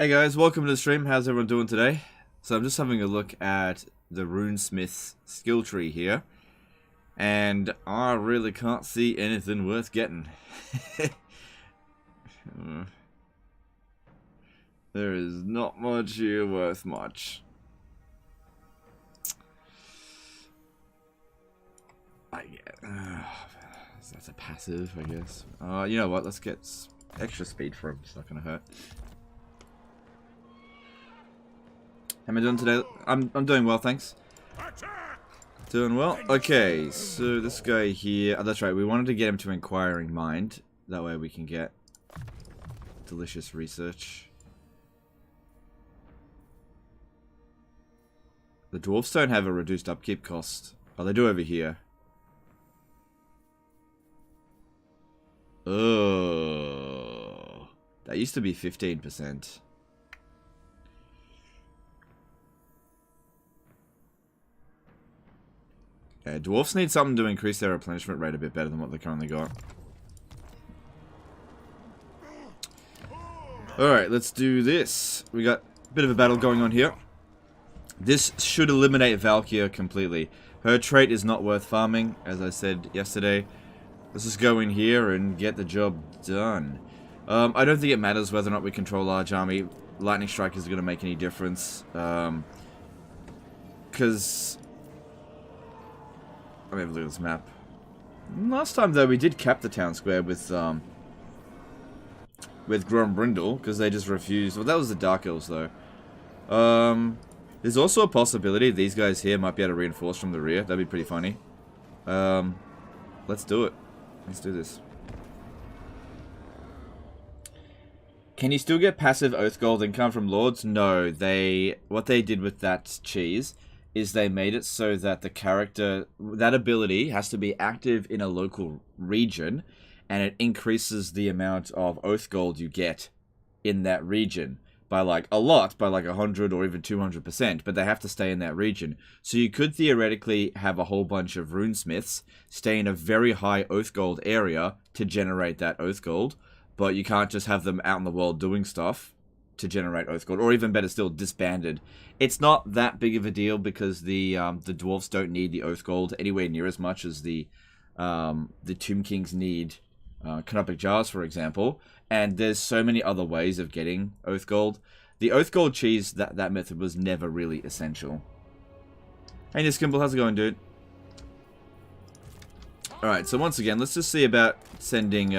Hey guys, welcome to the stream. How's everyone doing today? So I'm just having a look at the Runesmith's skill tree here, and I really can't see anything worth getting. There is not much here worth much. That's a passive, I guess. You know what? Let's get extra speed for him. It's not gonna hurt. How am I doing today? I'm doing well, thanks. Doing well. Okay, so this guy here. Oh, that's right. We wanted to get him to Inquiring Mind. That way we can get delicious research. The dwarfs don't have a reduced upkeep cost. Oh, they do over here. Oh, that used to be 15%. Yeah, dwarfs need something to increase their replenishment rate a bit better than what they currently got. Alright, let's do this. We got a bit of a battle going on here. This should eliminate Valkyr completely. Her trait is not worth farming, as I said yesterday. Let's just go in here and get the job done. I don't think it matters whether or not we control large army. Lightning Strike is going to make any difference. Because... Let me have a look at this map. Last time, though, we did cap the town square with Grombrindal, because they just refused. Well, that was the Dark Elves, though. There's also a possibility these guys here might be able to reinforce from the rear. That'd be pretty funny. Let's do it. Let's do this. Can you still get passive Oath Gold income from Lords? No, what they did with that cheese is they made it so that the character, that ability has to be active in a local region, and it increases the amount of Oath Gold you get in that region by like a lot, by like 100 or even 200%, but they have to stay in that region. So you could theoretically have a whole bunch of runesmiths stay in a very high Oath Gold area to generate that Oath Gold, but you can't just have them out in the world doing stuff to generate Oath Gold, or even better still, disbanded. It's not that big of a deal because the dwarves don't need the Oath Gold anywhere near as much as the Tomb Kings need canopic jars, for example. And there's so many other ways of getting Oath Gold. The Oath Gold cheese, that method was never really essential. Hey Niskimble, how's it going, dude? Alright, so once again, let's just see about sending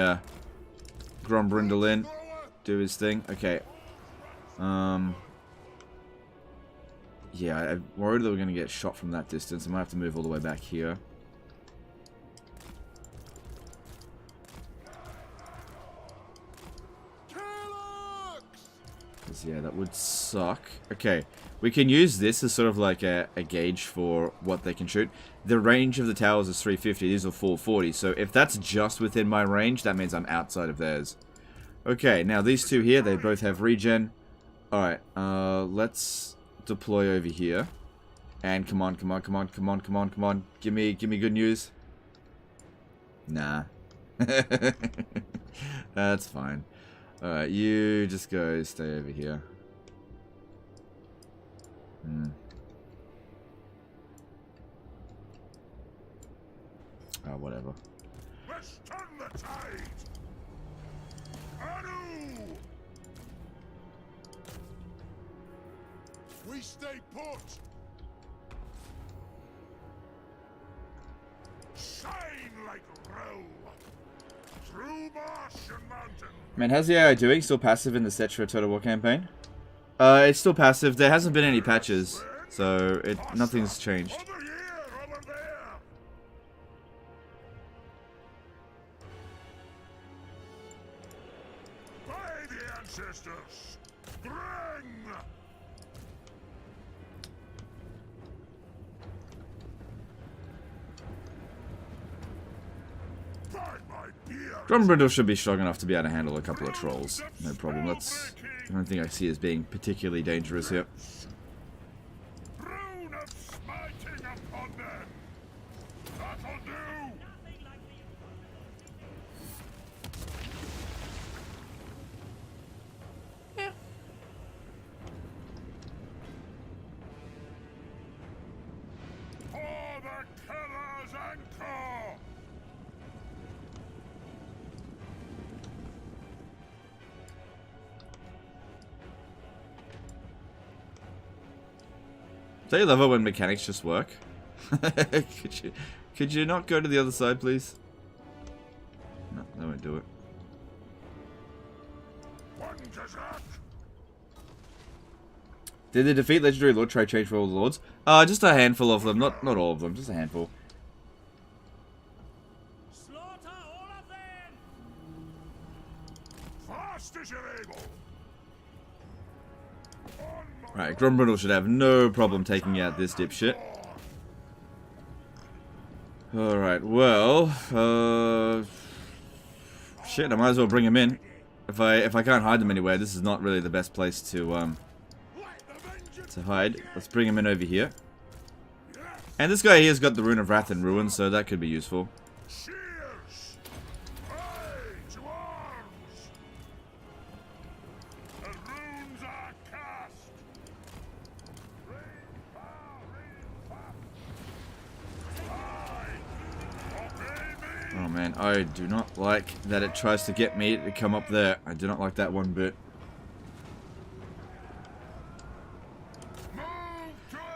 Grombrindal in. Do his thing. Okay. Yeah, I'm worried that we're going to get shot from that distance. I might have to move all the way back here. Because, yeah, that would suck. Okay, we can use this as sort of like a gauge for what they can shoot. The range of the towers is 350. These are 440. So if that's just within my range, that means I'm outside of theirs. Okay, now these two here, they both have regen. Alright, let's deploy over here. And come on. Give me good news. Nah. That's fine. Alright, you just go stay over here. Oh, whatever. Let's turn the tide. Anu! We stay put. Shine like roe through marsh and mountain. Man, how's the AI doing? Still passive in the Cetra Total War campaign? It's still passive. There hasn't been any patches, so nothing's changed. Over here, over there. By the ancestors, bring. Grombrindal should be strong enough to be able to handle a couple of trolls. No problem. That's the only thing I see as being particularly dangerous here. Rune of smiting upon them. That'll do. Don't you love it when mechanics just work? Could you not go to the other side, please? No, they won't do it. Did they defeat Legendary Lord try change for all the lords? Just a handful of them, not all of them, just a handful. Slaughter all of them! Fast as you're able. Right, Grombrindal should have no problem taking out this dipshit. Alright, well, shit, I might as well bring him in. If I can't hide them anywhere, this is not really the best place to hide. Let's bring him in over here. And this guy here's got the Rune of Wrath and Ruin, so that could be useful. Cheers! Hey, to arms! The runes are cast! Rain fire! Obey me! Oh man, I do not like that it tries to get me to come up there. I do not like that one bit.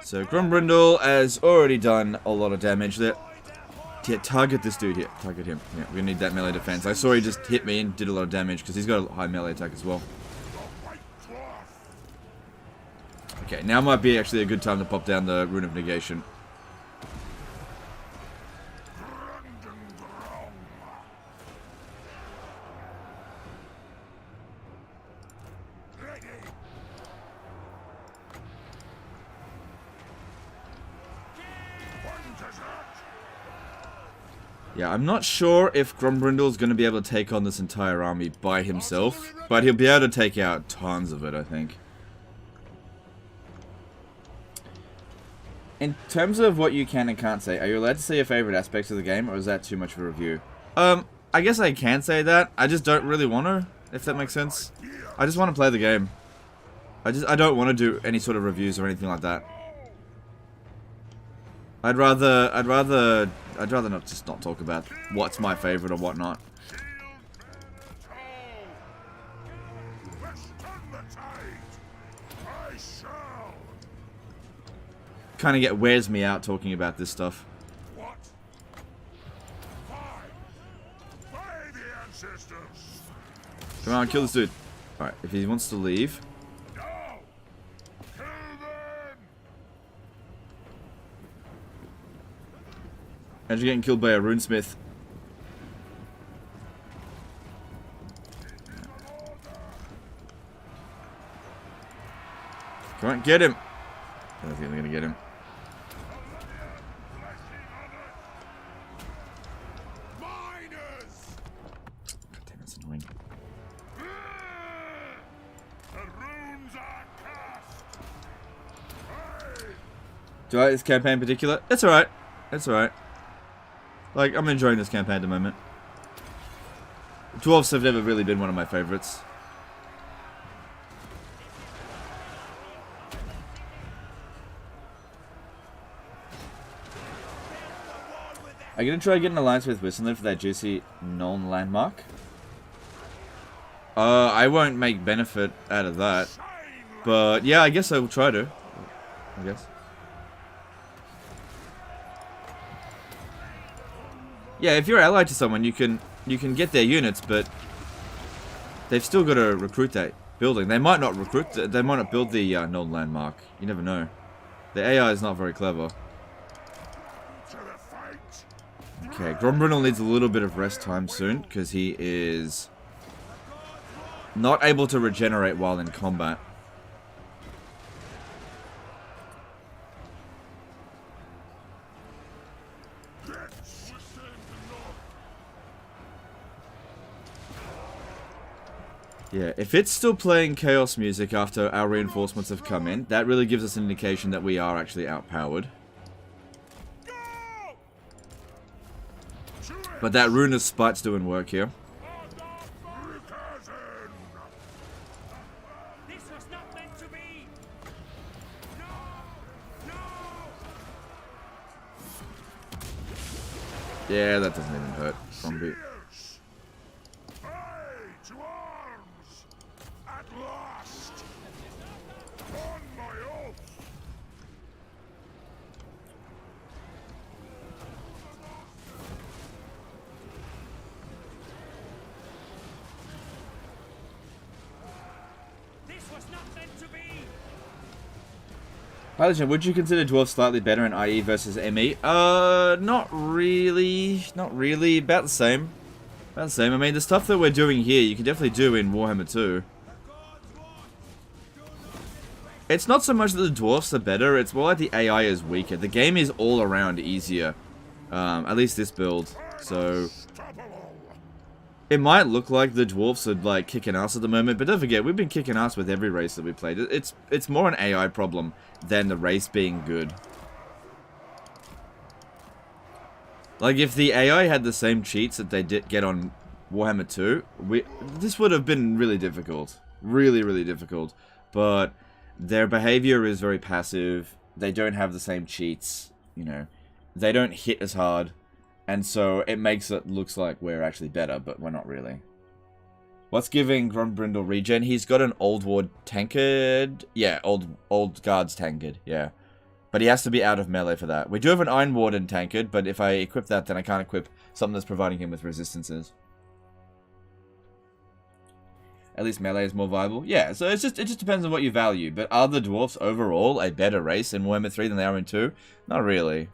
So Grombrindal has already done a lot of damage there. Yeah, target this dude here. Target him. Yeah, we're gonna need that melee defense. I saw he just hit me and did a lot of damage because he's got a high melee attack as well. Okay, now might be actually a good time to pop down the Rune of Negation. Yeah, I'm not sure if Grombrindal is going to be able to take on this entire army by himself, but he'll be able to take out tons of it, I think. In terms of what you can and can't say, are you allowed to say your favorite aspects of the game, or is that too much of a review? I guess I can say that. I just don't really want to, if that makes sense. I just want to play the game. I don't want to do any sort of reviews or anything like that. I'd rather not talk about what's my favorite or whatnot. Kind of wears me out talking about this stuff. Come on, kill this dude. Alright, if he wants to leave. How'd you getting killed by a runesmith? Come on, get him! I don't think I'm gonna get him. God damn, that's annoying. Do I like this campaign in particular? It's alright. It's alright. Like, I'm enjoying this campaign at the moment. Dwarves have never really been one of my favorites. Are you gonna try getting an alliance with Whistler for that juicy Nuln landmark? I won't make benefit out of that. But yeah, I guess I will try to. I guess. Yeah, if you're allied to someone, you can get their units, but they've still got to recruit that building. They might not recruit. They might not build the Nuln landmark. You never know. The AI is not very clever. Okay, Grombrindal needs a little bit of rest time soon because he is not able to regenerate while in combat. Yeah, if it's still playing chaos music after our reinforcements have come in, that really gives us an indication that we are actually outpowered. But that Rune of Spite's doing work here. Yeah, that doesn't even hurt. Zombie. Hi, Legend, would you consider dwarves slightly better in IE versus ME? Not really. Not really. About the same. About the same. I mean, the stuff that we're doing here, you can definitely do in Warhammer 2. It's not so much that the dwarfs are better, it's more like the AI is weaker. The game is all around easier. At least this build. So it might look like the dwarfs are like kicking ass at the moment, but don't forget, we've been kicking ass with every race that we played. It's more an AI problem than the race being good. Like, if the AI had the same cheats that they did get on Warhammer 2, this would have been really difficult. Really, really difficult. But their behavior is very passive. They don't have the same cheats, you know. They don't hit as hard. And so it makes it looks like we're actually better, but we're not really. What's giving Grombrindal regen? He's got an Old Ward tankard. Yeah, old guards tankard, yeah. But he has to be out of melee for that. We do have an Iron Warden tankard, but if I equip that, then I can't equip something that's providing him with resistances. At least melee is more viable. Yeah, so it just depends on what you value. But are the dwarfs overall a better race in Warhammer 3 than they are in 2? Not really.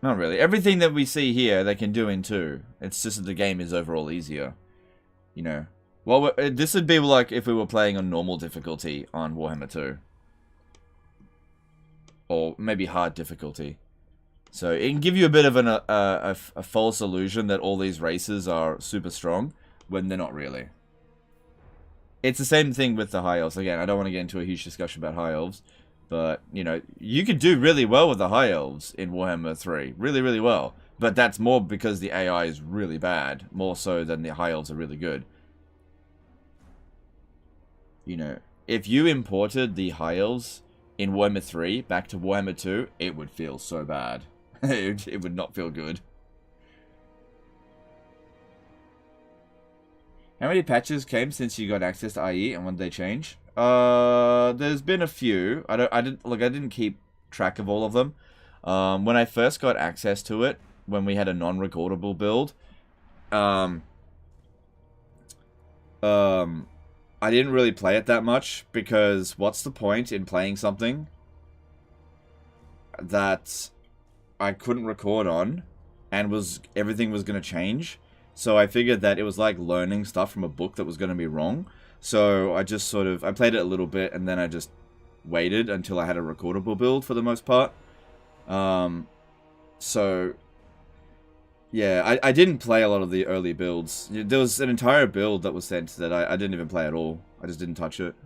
Not really. Everything that we see here, they can do in 2. It's just that the game is overall easier. You know. Well, this would be like if we were playing on normal difficulty on Warhammer 2. Or maybe hard difficulty. So it can give you a bit of a false illusion that all these races are super strong, when they're not really. It's the same thing with the High Elves. Again, I don't want to get into a huge discussion about High Elves, but, you know, you could do really well with the High Elves in Warhammer 3. Really, really well. But that's more because the AI is really bad, more so than the High Elves are really good. You know, if you imported the High Elves in Warhammer 3 back to Warhammer 2, it would feel so bad. It would not feel good. How many patches came since you got access to IE, and when did they change? There's been a few. I didn't keep track of all of them. When I first got access to it, when we had a non-recordable build, I didn't really play it that much, because what's the point in playing something that I couldn't record on, and everything was going to change? So I figured that it was like learning stuff from a book that was going to be wrong. So I just I played it a little bit, and then I just waited until I had a recordable build for the most part. So yeah, I didn't play a lot of the early builds. There was an entire build that was sent that I didn't even play at all. I just didn't touch it.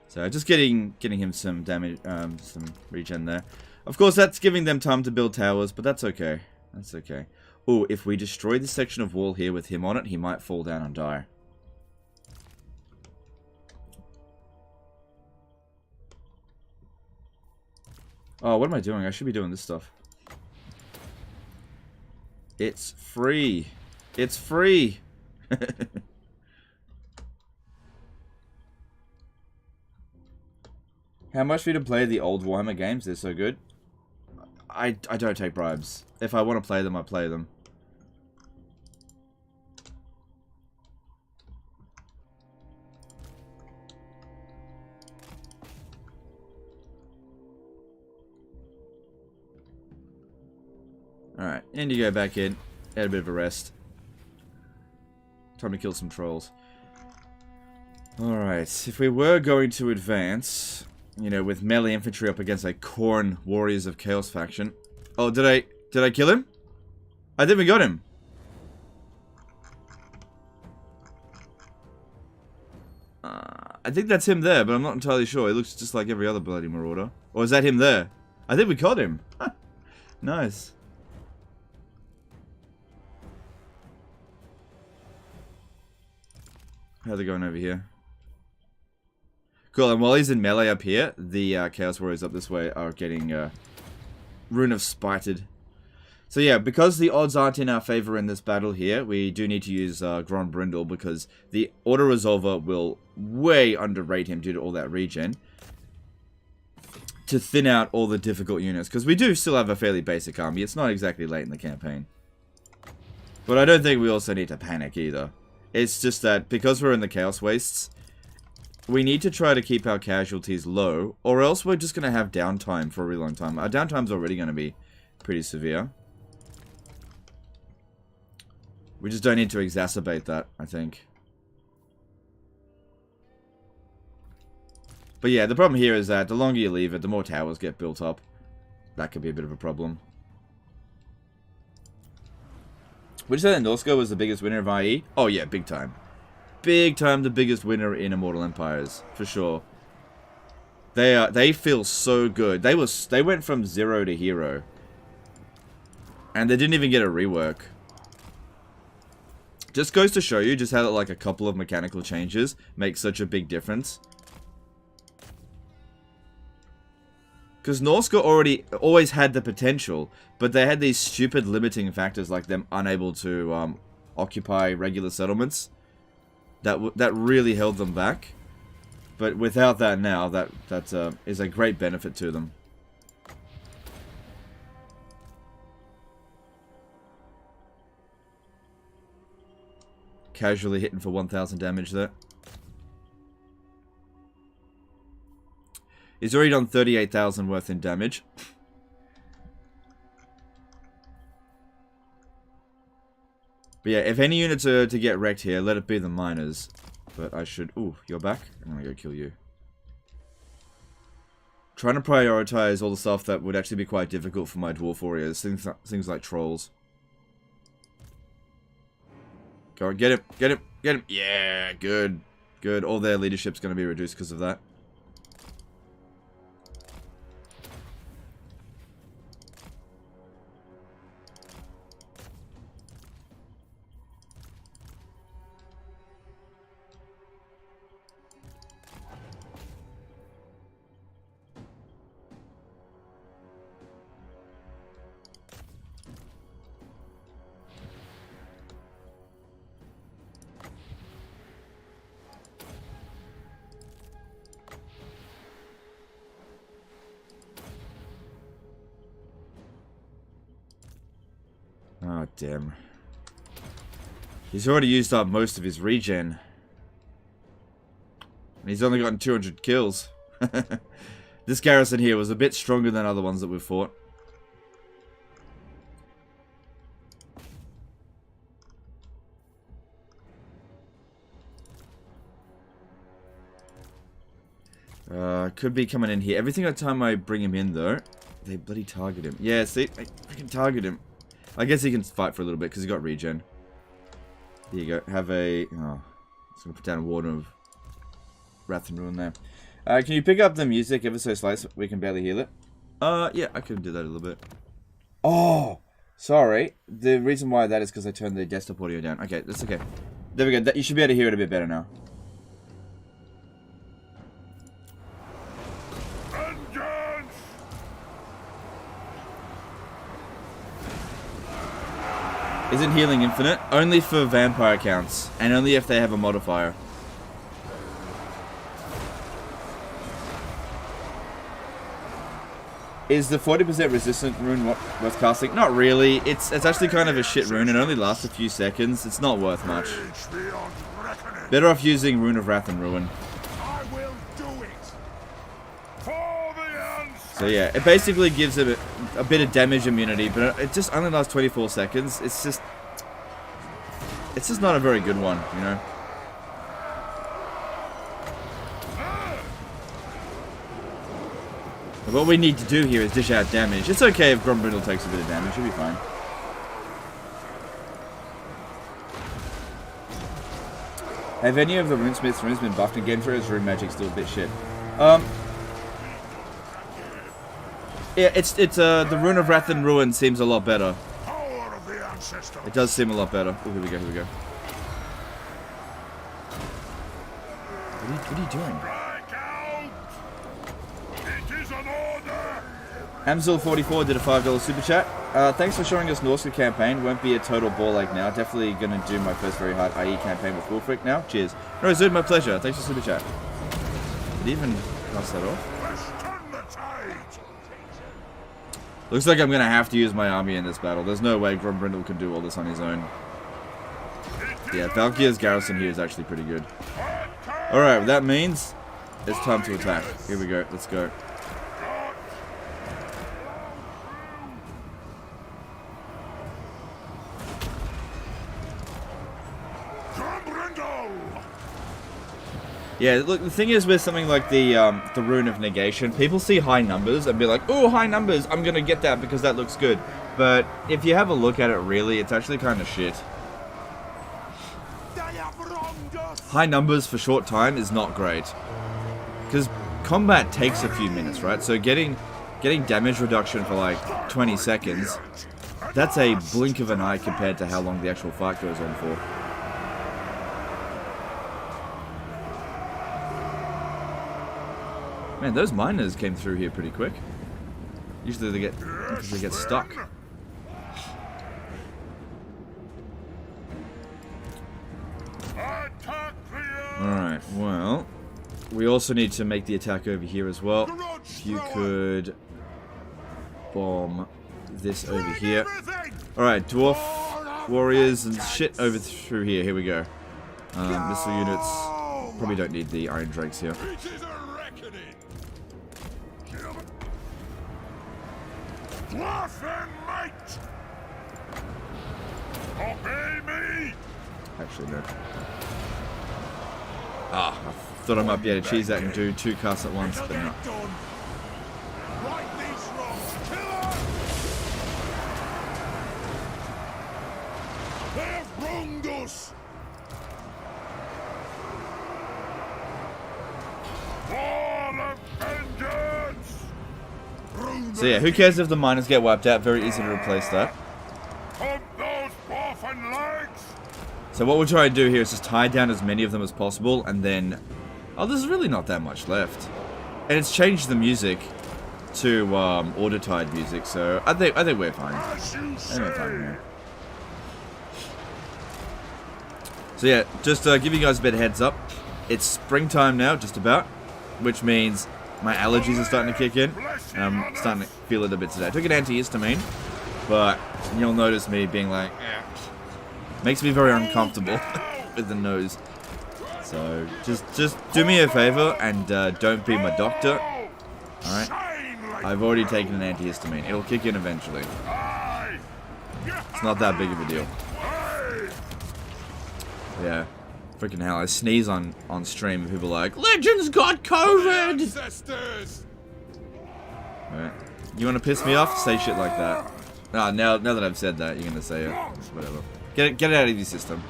So just getting him some damage, some regen there. Of course, that's giving them time to build towers, but that's okay. That's okay. Oh, if we destroy this section of wall here with him on it, he might fall down and die. Oh, what am I doing? I should be doing this stuff. It's free. It's free. How much for you to play the old Warhammer games? They're so good. I don't take bribes. If I want to play them, I play them. Alright, and you go back in. Had a bit of a rest. Time to kill some trolls. Alright, if we were going to advance, you know, with melee infantry up against a Khorne Warriors of Chaos faction. Oh, did I kill him? I think we got him. I think that's him there, but I'm not entirely sure. He looks just like every other bloody marauder. Or is that him there? I think we caught him. Nice. How's it going over here? Cool, and while he's in melee up here, the Chaos Warriors up this way are getting Rune of Spited. So yeah, because the odds aren't in our favor in this battle here, we do need to use Grombrindal, because the Auto-Resolver will way underrate him due to all that regen, to thin out all the difficult units, because we do still have a fairly basic army. It's not exactly late in the campaign. But I don't think we also need to panic either. It's just that because we're in the Chaos Wastes, we need to try to keep our casualties low, or else we're just going to have downtime for a really long time. Our downtime's already going to be pretty severe. We just don't need to exacerbate that, I think. But yeah, the problem here is that the longer you leave it, the more towers get built up. That could be a bit of a problem. Would you say that Norsko was the biggest winner of IE? Oh yeah, big time. Big time the biggest winner in Immortal Empires, for sure. They feel so good. They went from 0 to hero. And they didn't even get a rework. Just goes to show you just how like a couple of mechanical changes make such a big difference. Because Norska always had the potential, but they had these stupid limiting factors like them unable to occupy regular settlements. That really held them back. But without that now, that is a great benefit to them. Casually hitting for 1,000 damage there. He's already done 38,000 worth in damage. But yeah, if any units are to get wrecked here, let it be the miners. But I should... Ooh, you're back? I'm gonna go kill you. Trying to prioritize all the stuff that would actually be quite difficult for my dwarf warriors. Things like trolls. Go on, get him, get him, get him. Yeah, good, good. All their leadership's going to be reduced because of that. Oh, damn. He's already used up most of his regen. And he's only gotten 200 kills. This garrison here was a bit stronger than other ones that we've fought. Could be coming in here. Every single time I bring him in, though, they bloody target him. Yeah, see? I can target him. I guess he can fight for a little bit because he got regen. Here you go. Have a... Oh, I'm just going to put down a Warden of Wrath and Ruin there. Can you pick up the music ever so slightly so we can barely hear it? Yeah, I can do that a little bit. Oh! Sorry. The reason why that is because I turned the desktop audio down. Okay, that's okay. There we go. You should be able to hear it a bit better now. Isn't healing infinite? Only for vampire accounts, and only if they have a modifier. Is the 40% resistant rune worth casting? Not really. It's actually kind of a shit rune. It only lasts a few seconds. It's not worth much. Better off using Rune of Wrath and Ruin. So yeah, it basically gives it a bit of damage immunity, but it just only lasts 24 seconds. It's just not a very good one, you know. What we need to do here is dish out damage. It's okay if Grombrindal takes a bit of damage, he'll be fine. Have any of the runesmith's runes been buffed again for his rune magic still a bit shit? Yeah, it's the Rune of Wrath and Ruin seems a lot better. It does seem a lot better. Oh, here we go, here we go. What are you doing? Hamzil44 did a $5 super chat. Thanks for showing us Norska campaign. Won't be a total ball like now. Definitely gonna do my first very hard IE campaign with Wolfric now. Cheers. No, dude, my pleasure. Thanks for super chat. Did he even pass that off? Looks like I'm gonna have to use my army in this battle. There's no way Grombrindal can do all this on his own. Yeah, Valkyria's garrison here is actually pretty good. Alright, that means it's time to attack. Here we go, let's go. Grombrindal! Yeah, look, the thing is with something like the Rune of Negation, people see high numbers and be like, oh, high numbers, I'm gonna get that because that looks good. But if you have a look at it really, it's actually kind of shit. High numbers for short time is not great. Because combat takes a few minutes, right? So getting damage reduction for like 20 seconds, that's a blink of an eye compared to how long the actual fight goes on for. Man, those miners came through here pretty quick. Usually they get stuck. Alright, well, we also need to make the attack over here as well. If you could bomb this over here. Alright, dwarf warriors and shit over through here. Here we go. Missile units. Probably don't need the iron drakes here. Actually, no. Ah, I thought I might be able to cheese that and do 2 casts at once, but no. So yeah, who cares if the miners get wiped out? Very easy to replace that. So what we'll try and do here is just tie down as many of them as possible, and then... Oh, there's really not that much left. And it's changed the music to auto-tied music, so I think we're fine. I think we're fine here. So yeah, just give you guys a bit of heads up. It's springtime now, just about, which means my allergies are starting to kick in. And I'm starting to feel it a bit today. I took an antihistamine, but you'll notice me being like... Makes me very uncomfortable with the nose. So just do me a favor and don't be my doctor. Alright? I've already taken an antihistamine. It'll kick in eventually. It's not that big of a deal. Yeah. Freaking hell, I sneeze on stream and people are like, Legend's got COVID! Alright. You wanna piss me off? Say shit like that. Ah, now that I've said that, you're gonna say it. Whatever. Get it out of your system.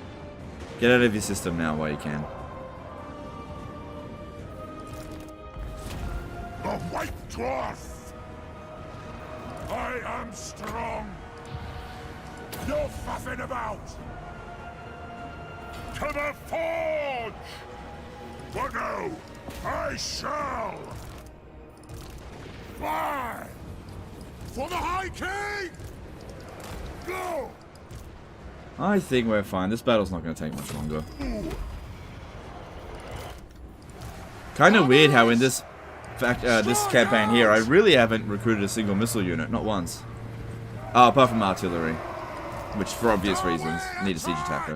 Get out of your system now while you can. The White Dwarf! I am strong! You're faffing about! To the forge! But no, I shall! Fly! For the High King! Go! I think we're fine. This battle's not going to take much longer. Kind of weird how in this campaign here, I really haven't recruited a single missile unit, not once. Oh, apart from artillery, which for obvious reasons need a siege attacker.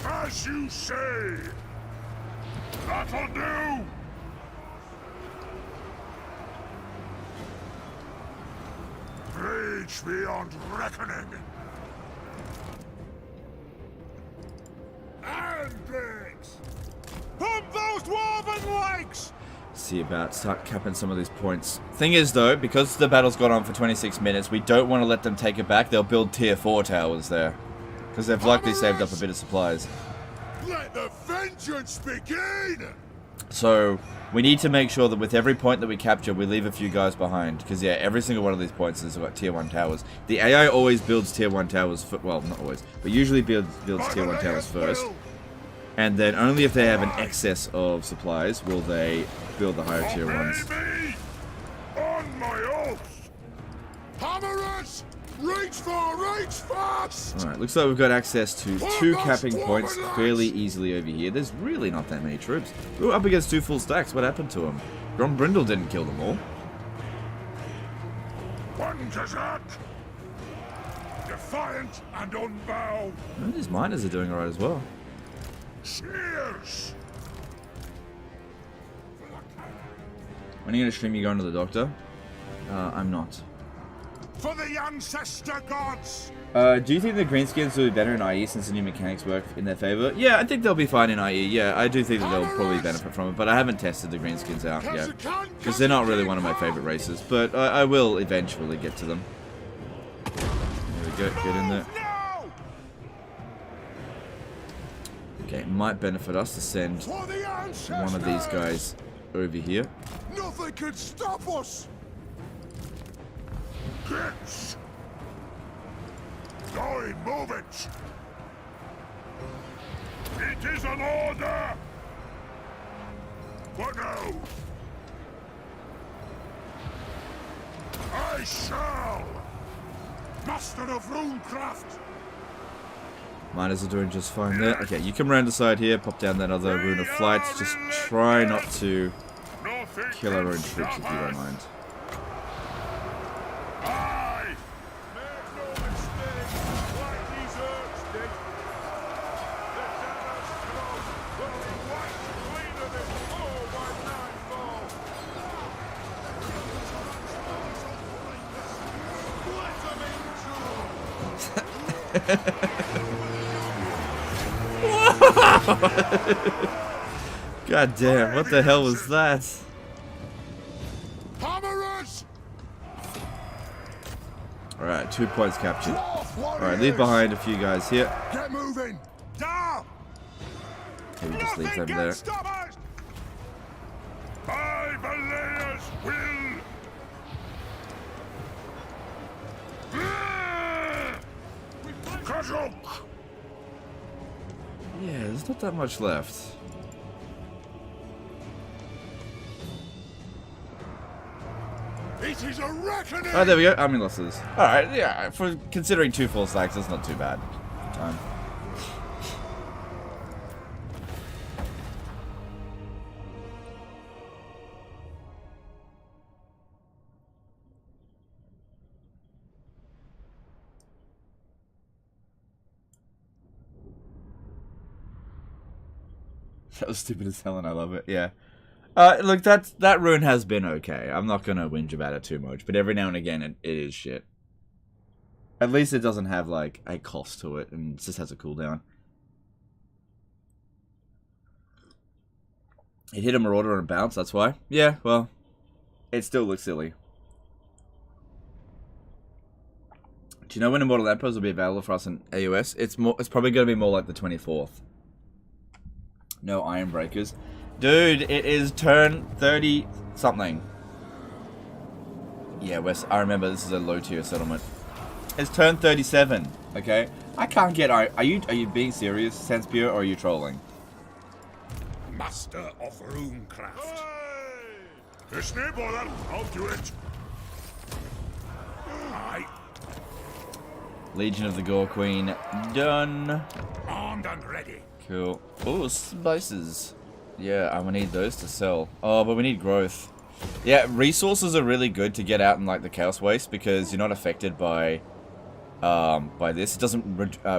As you say. That'll do! Rage beyond reckoning! And pigs! Pump those dwarven legs! See about start capping some of these points. Thing is though, because the battle's gone on for 26 minutes, we don't want to let them take it back. They'll build tier 4 towers there. Because they've likely saved up a bit of supplies. Let the vengeance begin! So, we need to make sure that with every point that we capture, we leave a few guys behind. Because, yeah, every single one of these points has got tier 1 towers. The AI always builds tier 1 towers, well, not always, but usually builds tier 1 towers first. And then only if they have an excess of supplies will they build the higher tier ones. On my oath! Hammerers! Reach fast! Alright, looks like we've got access to 2 capping points fairly easily over here. There's really not that many troops. Ooh, up against 2 full stacks. What happened to them? Grombrindal didn't kill them all. One Kazak! Defiant and unbowed! Oh, these miners are doing alright as well. Cheers! When are you going to stream you going to the doctor? I'm not. For the ancestor gods! Do you think the greenskins will be better in IE since the new mechanics work in their favor? Yeah, I think they'll be fine in IE. Yeah, I do think that they'll probably benefit from it, but I haven't tested the greenskins out yet. Because they're not really one of my favorite races, but I will eventually get to them. There we go, get in there. Okay, it might benefit us to send one of these guys over here. Nothing can stop us! Gits! Going, move it! It is an order! What now? I shall! Master of runecraft! Miners are doing just fine there. Okay, you come around the side here, pop down that other rune of flight. Just try not to kill our own troops if you don't mind. Aye! Make no mistake, like these herbs did. The damage close will be wiped clean of it all by nightfall. Let them God damn, what the hell was that? Hammerers! Alright, 2 points captured. Alright, leave behind a few guys here. Get moving! Down! Maybe just leave them there. Stop us! By Valaea's will! Kazuk! Yeah, there's not that much left. It is a reckoning! Oh, there we go. Army losses. Alright, yeah, for considering 2 full stacks, that's not too bad. Time. That was stupid as hell and I love it, yeah. Look, that rune has been okay. I'm not gonna whinge about it too much, but every now and again it is shit. At least it doesn't have, like, a cost to it, and it just has a cooldown. It hit a Marauder on a bounce, that's why. Yeah, well, it still looks silly. Do you know when Immortal Empires will be available for us in AUS? It's probably gonna be more like the 24th. No Iron Breakers. Dude, it is turn 30 something. Yeah, Wes, I remember this is a low tier settlement. It's turn 37, okay? I can't get are you being serious, Senspure, or are you trolling? Master of runecraft. It's no bother, I'll do it. Aye. Legion of the Gore Queen done. Armed and ready. Cool. Oh, spices. Yeah, I will need those to sell. Oh, but we need growth. Yeah, resources are really good to get out in like the Chaos Waste because you're not affected by this. It doesn't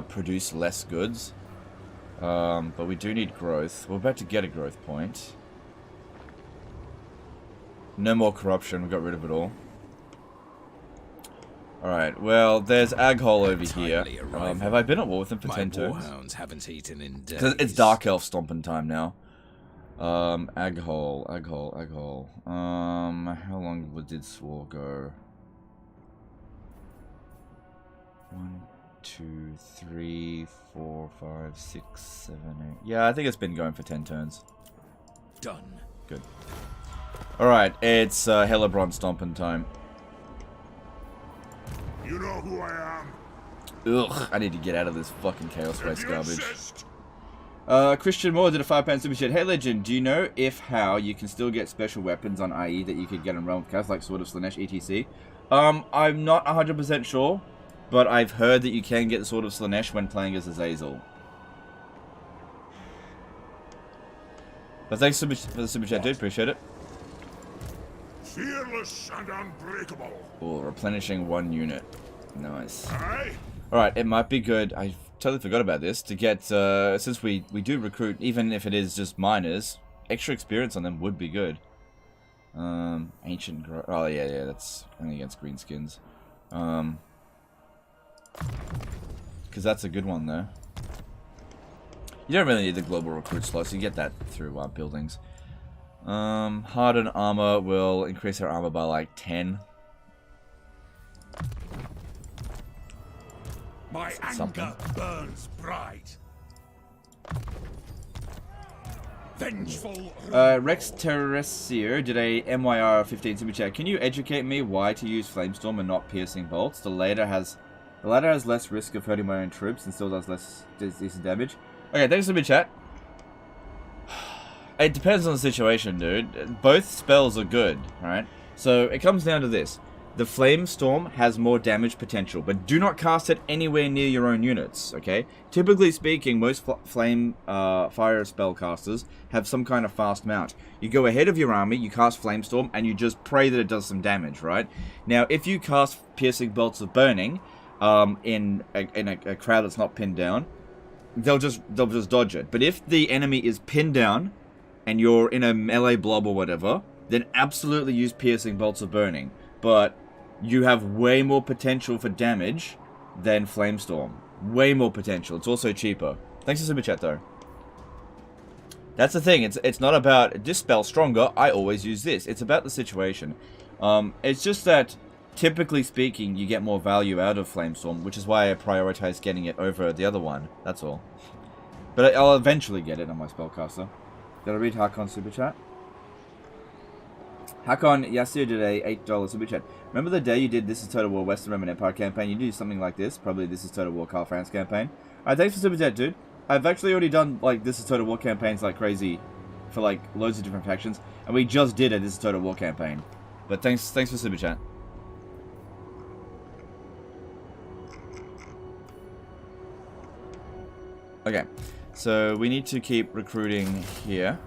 produce less goods. But we do need growth. We're about to get a growth point. No more corruption. We got rid of it all. Alright, well, there's Aghole over here. Have I been at war with him for 10 turns? Haven't eaten in days. It's Dark Elf stomping time now. Aghole. How long did Swore go? 1, 2, 3, 4, 5, 6, 7, 8. Yeah, I think it's been going for 10 turns. Done. Good. Alright, it's Hellebron stomping time. You know who I am. Ugh, I need to get out of this fucking Chaos Waste You garbage. insist. Christian Moore did a £5 super chat. Hey Legend, do you know how you can still get special weapons on IE that you could get in Realm of Chaos, like Sword of Slanesh, etc? I'm not 100% sure, but I've heard that you can get the Sword of Slanesh when playing as Azazel. But thanks for the super chat, dude. Appreciate it. fearless and unbreakable. Oh, replenishing 1 unit. Nice. Aye. Alright, it might be good. I totally forgot about this. To get, since we do recruit, even if it is just miners, extra experience on them would be good. Ancient oh yeah, that's only against greenskins. Because that's a good one though. You don't really need the global recruit slots. You get that through buildings. Hardened armor will increase our armor by like 10. My anger burns bright. Vengeful. Rex Terresier did a MYR 15 super chat. Can you educate me why to use Flamestorm and not piercing bolts? The latter has less risk of hurting my own troops and still does less decent damage. Okay, thanks for the chat. It depends on the situation, dude. Both spells are good, right? So it comes down to this. The Flamestorm has more damage potential, but do not cast it anywhere near your own units, okay? Typically speaking, most flame fire spellcasters have some kind of fast mount. You go ahead of your army, you cast Flamestorm, and you just pray that it does some damage, right? Now, if you cast Piercing Bolts of Burning in a crowd that's not pinned down, they'll just dodge it. But if the enemy is pinned down and you're in a melee blob or whatever, then absolutely use Piercing Bolts of Burning. But you have way more potential for damage than Flamestorm. Way more potential. It's also cheaper. Thanks for Super Chat though. That's the thing. It's not about this spell stronger. I always use this. It's about the situation. It's just that typically speaking, you get more value out of Flamestorm, which is why I prioritize getting it over the other one. That's all. But I'll eventually get it on my spellcaster. Did I read Hakon's Super Chat? Hakon Yasir did a $8 Super Chat. Remember the day you did This is Total War Western Roman Empire campaign? You do something like this. Probably This is Total War Karl France campaign. Alright, thanks for Super Chat, dude. I've actually already done like This is Total War campaigns like crazy for like loads of different factions. And we just did a This is Total War campaign. But thanks for Super Chat. Okay, so we need to keep recruiting here.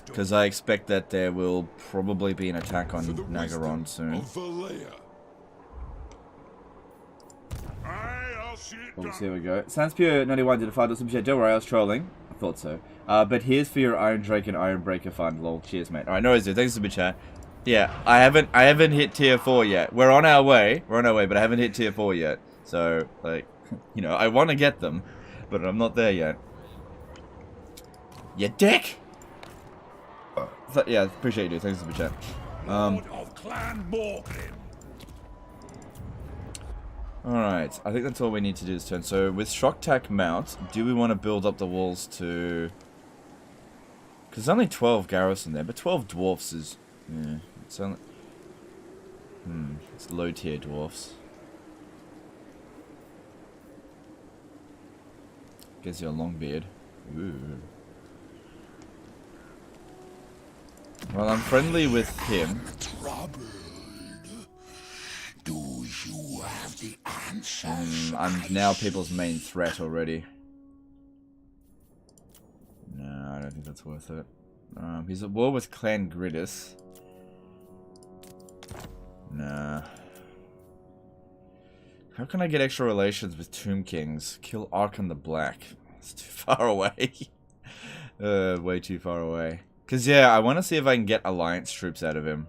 Because I expect that there will probably be an attack on Nagaron soon. Oh, here we go. Sanspure91 did a $5 Super Chat. Don't worry, I was trolling. I thought so. But here's for your Iron Drake and Iron Breaker fund. Lol, cheers, mate. Alright, no worries, dude. Thanks for Super Chat. Yeah, I haven't hit tier 4 yet. We're on our way, but I haven't hit tier 4 yet. So, like, you know, I want to get them, but I'm not there yet. You dick! Yeah, appreciate you, dude. Thanks for the chat. Alright, I think that's all we need to do this turn. So, with Shocktack Mount, do we want to build up the walls to... Because there's only 12 garrison there, but 12 dwarfs is... Yeah, it's only... it's low-tier dwarfs. Gives you a long beard. Ooh. Well, I'm friendly with him. Do you have the answers? I'm now people's main threat already. No, I don't think that's worth it. He's at war with Clan Gridis. Nah. How can I get extra relations with Tomb Kings? Kill Archon the Black. It's too far away. Way too far away. Because, yeah, I want to see if I can get Alliance troops out of him.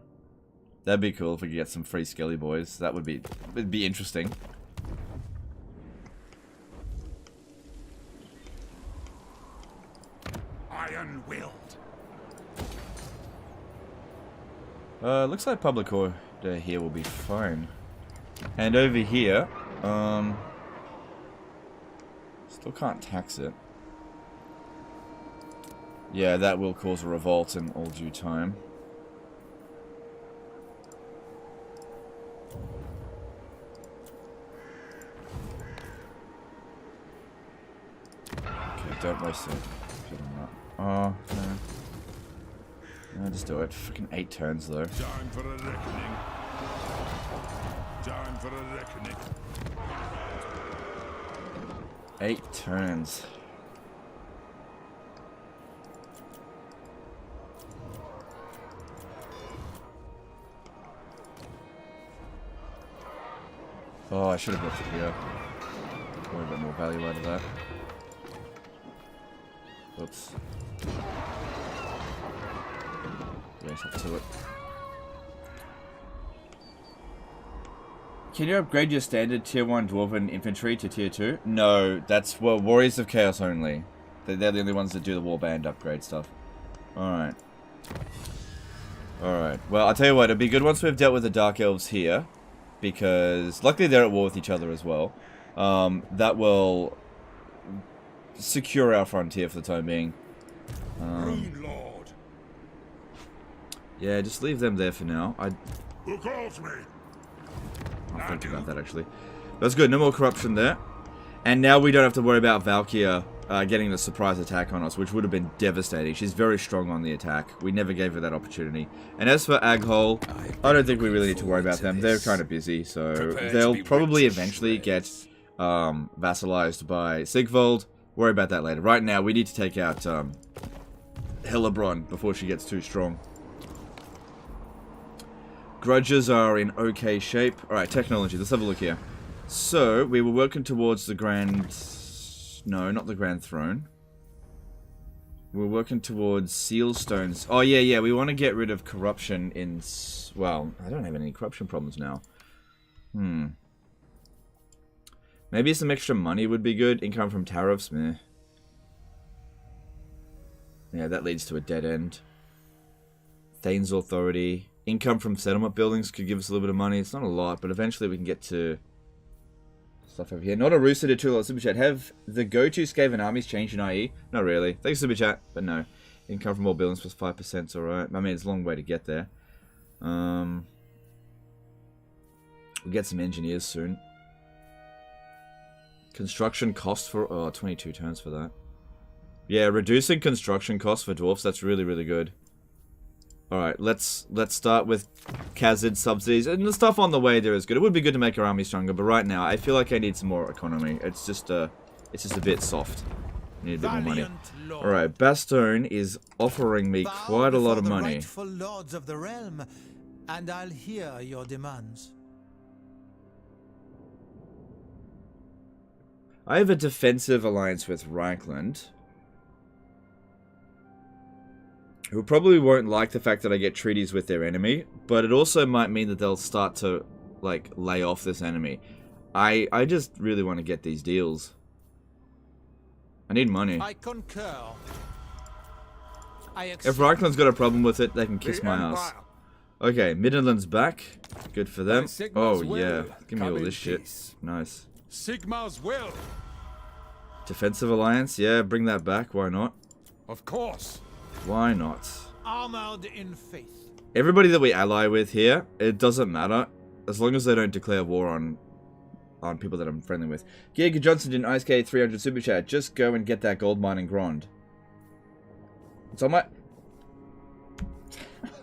That'd be cool if we could get some free Skelly boys. That would be... It'd be interesting. Iron-willed. Looks like public order here will be fine. And over here, still can't tax it. Yeah, that will cause a revolt in all due time. Okay, don't waste it. Oh, no. No, just do it. Fucking 8 turns, though. Time for a reckoning. Time for a reckoning. 8 turns. Oh, I should have left it here. Probably a bit more value out of that. Oops. Race up to it. Can you upgrade your standard tier 1 dwarven infantry to tier 2? No, that's well, Warriors of Chaos only. They're the only ones that do the warband upgrade stuff. Alright. Alright. Well, I'll tell you what, it'll be good once we've dealt with the Dark Elves here. Because, luckily they're at war with each other as well. That will secure our frontier for the time being. Lord. Yeah, just leave them there for now. Who calls me? I'll think about that actually. That's good, no more corruption there. And now we don't have to worry about Valkyria getting the surprise attack on us, which would have been devastating. She's very strong on the attack. We never gave her that opportunity. And as for Aghole, I don't think we really need to worry about them. They're kind of busy, so they'll probably eventually get vassalized by Sigvold. Worry about that later. Right now, we need to take out Hellebron before she gets too strong. Grudges are in okay shape. Alright, technology. Let's have a look here. So, we were working towards the Grand... No, not the Grand Throne. We're working towards Seal Stones. Oh, yeah. We want to get rid of corruption in... Well, I don't have any corruption problems now. Maybe some extra money would be good. Income from tariffs. Meh. Yeah, that leads to a dead end. Thane's Authority. Income from settlement buildings could give us a little bit of money. It's not a lot, but eventually we can get to stuff over here. Not a rooster to $2 super chat. Have the go-to Skaven armies changed in IE? Not really. Thanks super chat, but no. Income from all buildings plus 5% is alright. I mean, it's a long way to get there. We'll get some engineers soon. Construction cost for... Oh, 22 turns for that. Yeah, reducing construction costs for dwarfs, that's really, really good. Alright, let's start with Khazid subsidies. And the stuff on the way there is good. It would be good to make our army stronger, but right now I feel like I need some more economy. It's just a bit soft. I need a bit more money. Alright, Bastogne is offering me quite a lot of money. Rightful lords of the realm, and I'll hear your demands. I have a defensive alliance with Reichland, who probably won't like the fact that I get treaties with their enemy, but it also might mean that they'll start to, like, lay off this enemy. I just really want to get these deals. I need money. I concur. If Reichland's got a problem with it, they can kiss my ass. Okay, Midland's back. Good for them. Oh, yeah. Give me all this shit. Nice. Sigmar's will. Defensive alliance? Yeah, bring that back. Why not? Of course. Why not? Armored in faith. Everybody that we ally with here, it doesn't matter. As long as they don't declare war on people that I'm friendly with. Giga Johnson did an Ice K 300 super chat. Just go and get that gold mine in Grond. It's on my...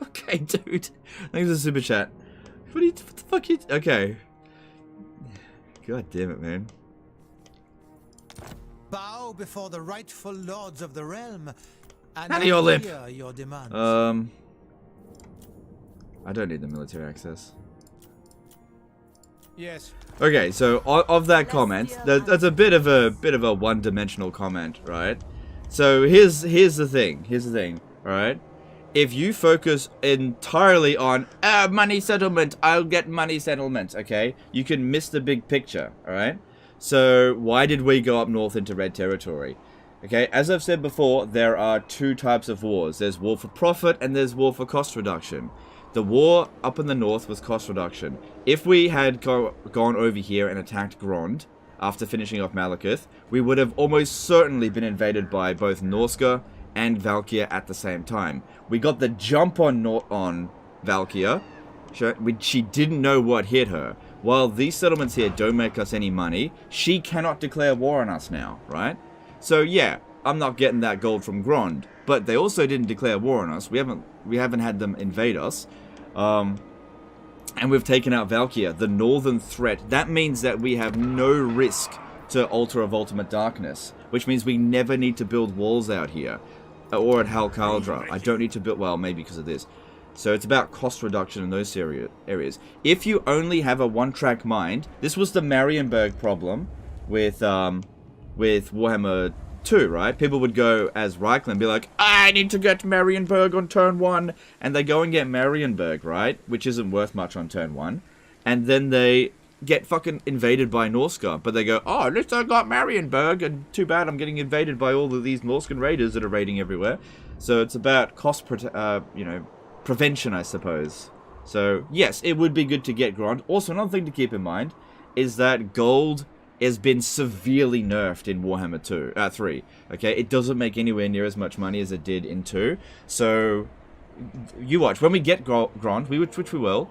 Okay, dude. Thanks for the super chat. What the fuck you... Okay. God damn it, man. Bow before the rightful lords of the realm, and How do you live? hear your demands. I don't need the military access. Yes. Okay, so of that comment, that's a bit of a one-dimensional comment, right? So here's the thing. All right. If you focus entirely on money settlement, I'll get money settlement. Okay, you can miss the big picture. All right. So why did we go up north into red territory? Okay, as I've said before, there are two types of wars. There's war for profit and there's war for cost reduction. The war up in the north was cost reduction. If we had gone over here and attacked Grond after finishing off Malekith, we would have almost certainly been invaded by both Norska and Valkyria at the same time. We got the jump on Valkyria. She didn't know what hit her. While these settlements here don't make us any money, she cannot declare war on us now, right? So yeah, I'm not getting that gold from Grond, but they also didn't declare war on us. We haven't had them invade us. And we've taken out Valkyria, the northern threat. That means that we have no risk to Altar of Ultimate Darkness, which means we never need to build walls out here. Or at Hal Kaldra. I don't need to build... Well, maybe because of this. So it's about cost reduction in those areas. If you only have a one-track mind, this was the Marienburg problem with Warhammer 2, right? People would go as Reichland and be like, I need to get Marienburg on turn 1, and they go and get Marienburg, right? Which isn't worth much on turn 1. And then they get fucking invaded by Norsca, but they go, oh, at least I got Marienburg, and too bad I'm getting invaded by all of these Norscan raiders that are raiding everywhere. So it's about cost, prevention, I suppose. So, yes, it would be good to get Grond. Also, another thing to keep in mind is that gold has been severely nerfed in Warhammer 3. Okay, it doesn't make anywhere near as much money as it did in 2. So, you watch. When we get Grond, which we will,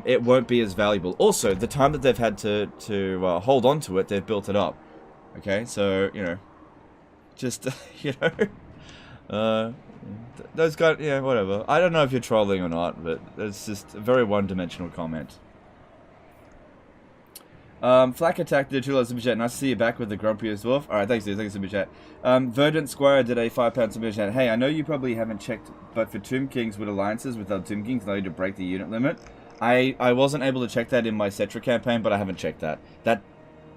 it won't be as valuable. Also, the time that they've had to hold on to it, they've built it up. Okay, so, you know, just, you know, those guys, yeah, whatever. I don't know if you're trolling or not, but it's just a very one-dimensional comment. Flak Attack did a $2 super chat. Nice to see you back with the grumpiest dwarf. Alright, thanks dude, thanks super chat. Verdant Squire did a £5 super chat. Hey, I know you probably haven't checked, but for Tomb Kings with alliances with other Tomb Kings, allow you to break the unit limit. I wasn't able to check that in my Cetra campaign, but I haven't checked that. That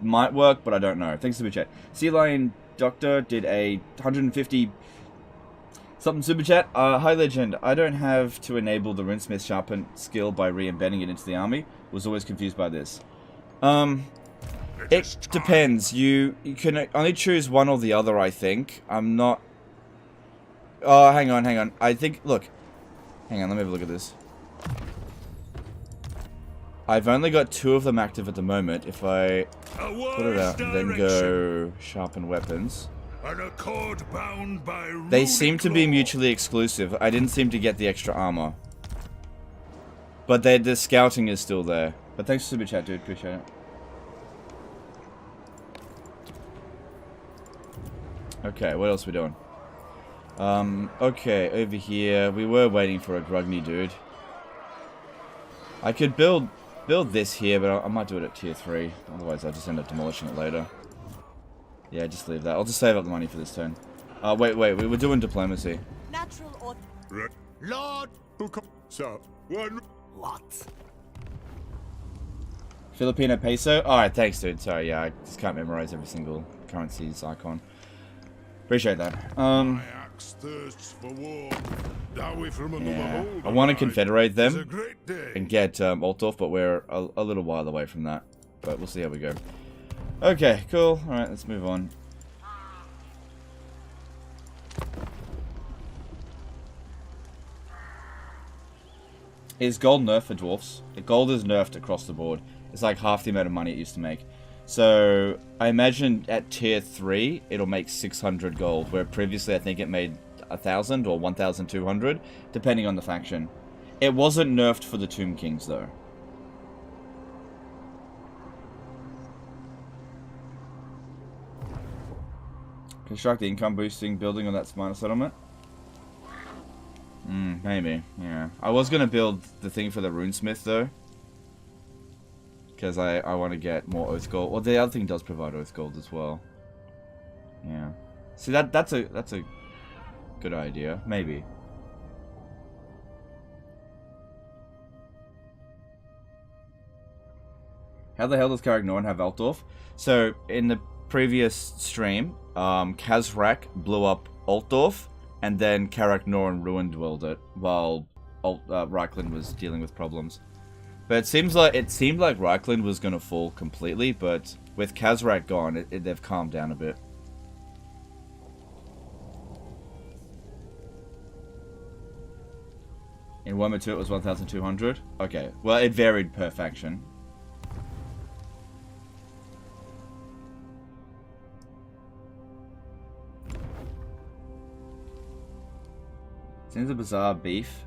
might work, but I don't know. Thanks super chat. Sea Lion Doctor did a 150 something super chat. Hi Legend, I don't have to enable the Runesmith Sharpen skill by re-embedding it into the army. Was always confused by this. It depends. You can only choose one or the other, I think. I'm not... Oh, hang on. I think... Look. Hang on, let me have a look at this. I've only got 2 of them active at the moment. If I put it out and then go sharpen weapons... They seem to be mutually exclusive. I didn't seem to get the extra armor. But the scouting is still there. But thanks for super chat, dude. Appreciate it. Okay, what else are we doing? Okay, over here. We were waiting for a Grugny dude. I could build this here, but I might do it at tier 3. Otherwise, I'll just end up demolishing it later. Yeah, just leave that. I'll just save up the money for this turn. Wait, we were doing diplomacy. Natural or... Lord! Who comes up? One... What? Filipino peso? Alright, thanks, dude. Sorry, yeah, I just can't memorize every single currency's icon. Appreciate that. My axe thirsts for war. Dowie from another Yeah. hold I want to alive. confederate It's a them great day. and get Altdorf, but we're a little while away from that. But we'll see how we go. Okay, cool. Alright, let's move on. Is gold nerfed for dwarfs? Gold is nerfed across the board. It's like half the amount of money it used to make. So, I imagine at tier 3, it'll make 600 gold, where previously I think it made 1,000 or 1,200, depending on the faction. It wasn't nerfed for the Tomb Kings, though. Construct the income boosting building on that Smyrna settlement? Maybe, yeah. I was gonna build the thing for the Runesmith, though. Because I want to get more Oath Gold. Well, the other thing does provide Oath Gold as well. Yeah. See, that's a good idea. Maybe. How the hell does Carrick Norn have Altdorf? So, in the previous stream, Kazrak blew up Altdorf, and then Carrick Norn ruin-dwelled it, while Reichland was dealing with problems. But it seemed like Reichland was going to fall completely, but with Kazrak gone, they've calmed down a bit. In Warhammer 2 it was 1,200? Okay, well it varied per faction. Seems a bizarre beef.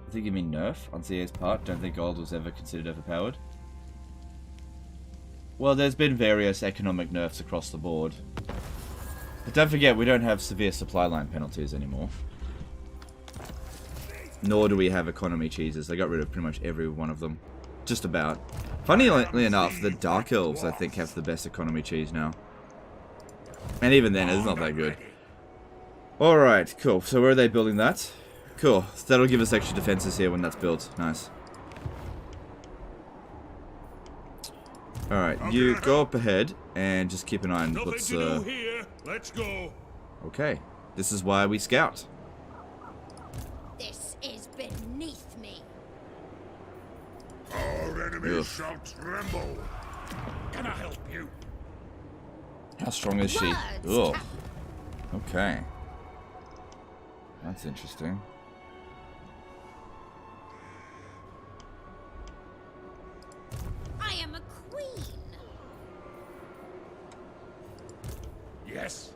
I think you mean nerf on CA's part. Don't think gold was ever considered overpowered. Well, there's been various economic nerfs across the board. But don't forget, we don't have severe supply line penalties anymore. Nor do we have economy cheeses. They got rid of pretty much every one of them. Just about. Funnily enough, the Dark Elves, I think, have the best economy cheese now. And even then, it's not that good. Alright, cool. So where are they building that? Cool. So that'll give us extra defenses here when that's built. Nice. Alright, you go up ahead and just keep an eye on Nothing to do here. Let's go. Okay. This is why we scout. This is beneath me. Our enemies Ugh. shall tremble. Can I help you? How strong is she? Words. Ugh. Okay. That's interesting. I am a queen. Yes.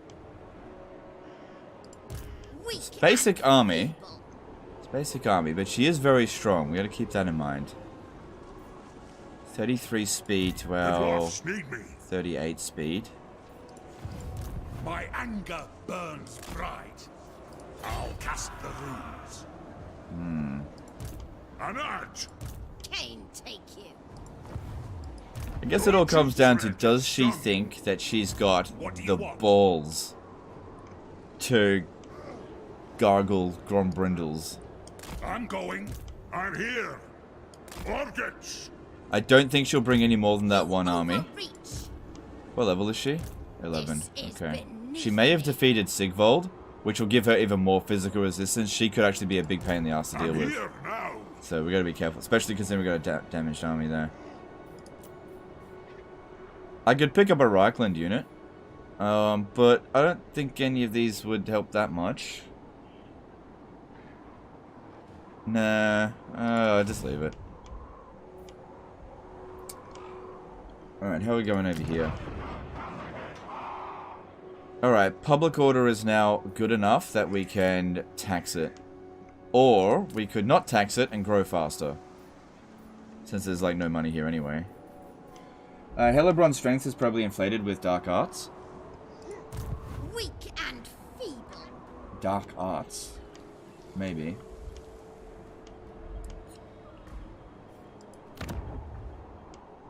Weak Basic and army. feeble. It's basic army, but she is very strong. We gotta keep that in mind. 33 speed to The our dwarfs need me. 38 speed. My anger burns bright. I'll cast the runes. An urge. Cain take you. I guess it all comes down to, does she think that she's got the balls to gargle Grombrindals? I'm going. I'm here. Organs. I don't think she'll bring any more than that one army. Overreach. What level is she? 11. This is Okay. beneath She may have me. defeated Sigvold, which will give her even more physical resistance. She could actually be a big pain in the ass to deal I'm with. here now. So we gotta be careful, especially considering we got a damaged army there. I could pick up a Reichland unit, but I don't think any of these would help that much. Nah, just leave it. Alright, how are we going over here? Alright, public order is now good enough that we can tax it. Or, we could not tax it and grow faster. Since there's like no money here anyway. Hellebron's strength is probably inflated with dark arts. Weak and feeble. Dark arts. Maybe.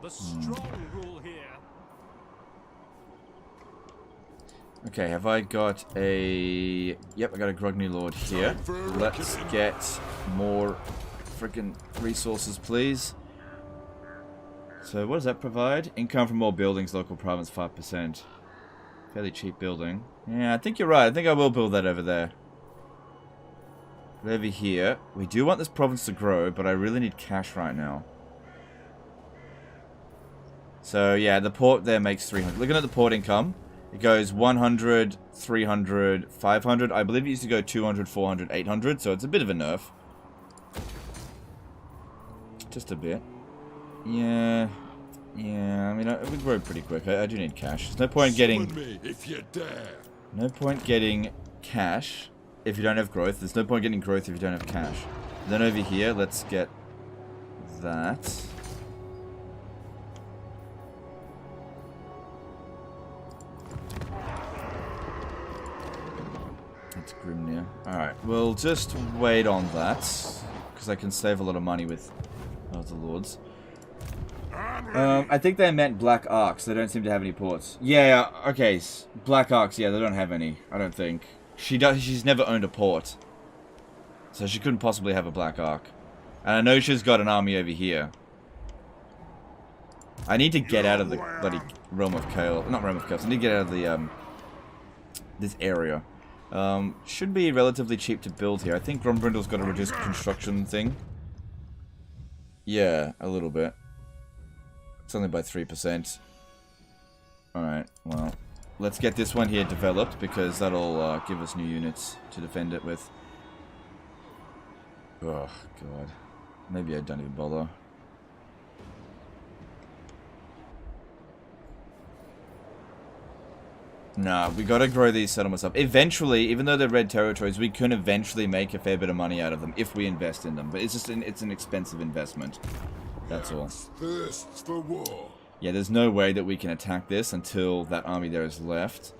The strong rule here. Okay, have I got a... Yep, I got a Grogny Lord here. Let's get more freaking resources, please. So, what does that provide? Income from all buildings, local province, 5%. Fairly cheap building. Yeah, I think you're right. I think I will build that over there. But over here, we do want this province to grow, but I really need cash right now. So, yeah, the port there makes 300. Looking at the port income, it goes 100, 300, 500. I believe it used to go 200, 400, 800, so it's a bit of a nerf. Just a bit. Yeah, I mean, we grow pretty quick. I do need cash. There's no point getting... Me if you dare. No point getting cash if you don't have growth. There's no point getting growth if you don't have cash. Then over here, let's get that. That's Grimnir. Alright, we'll just wait on that. Because I can save a lot of money with the lords. I think they meant Black Arcs. They don't seem to have any ports. Yeah, okay. Black Arcs, yeah, they don't have any. I don't think. She's never owned a port. So she couldn't possibly have a Black Arc. And I know she's got an army over here. I need to get out of the bloody Realm of Chaos. Not Realm of Chaos. I need to get out of the, this area. Should be relatively cheap to build here. I think Grombrindal's got a reduced construction thing. Yeah, a little bit. It's only by 3%. Alright, well, let's get this one here developed, because that'll give us new units to defend it with. Oh, God. Maybe I don't even bother. Nah, we gotta grow these settlements up. Eventually, even though they're red territories, we can eventually make a fair bit of money out of them if we invest in them. But it's just it's an expensive investment. That's all. Thirsts for war. Yeah, there's no way that we can attack this until that army there is left.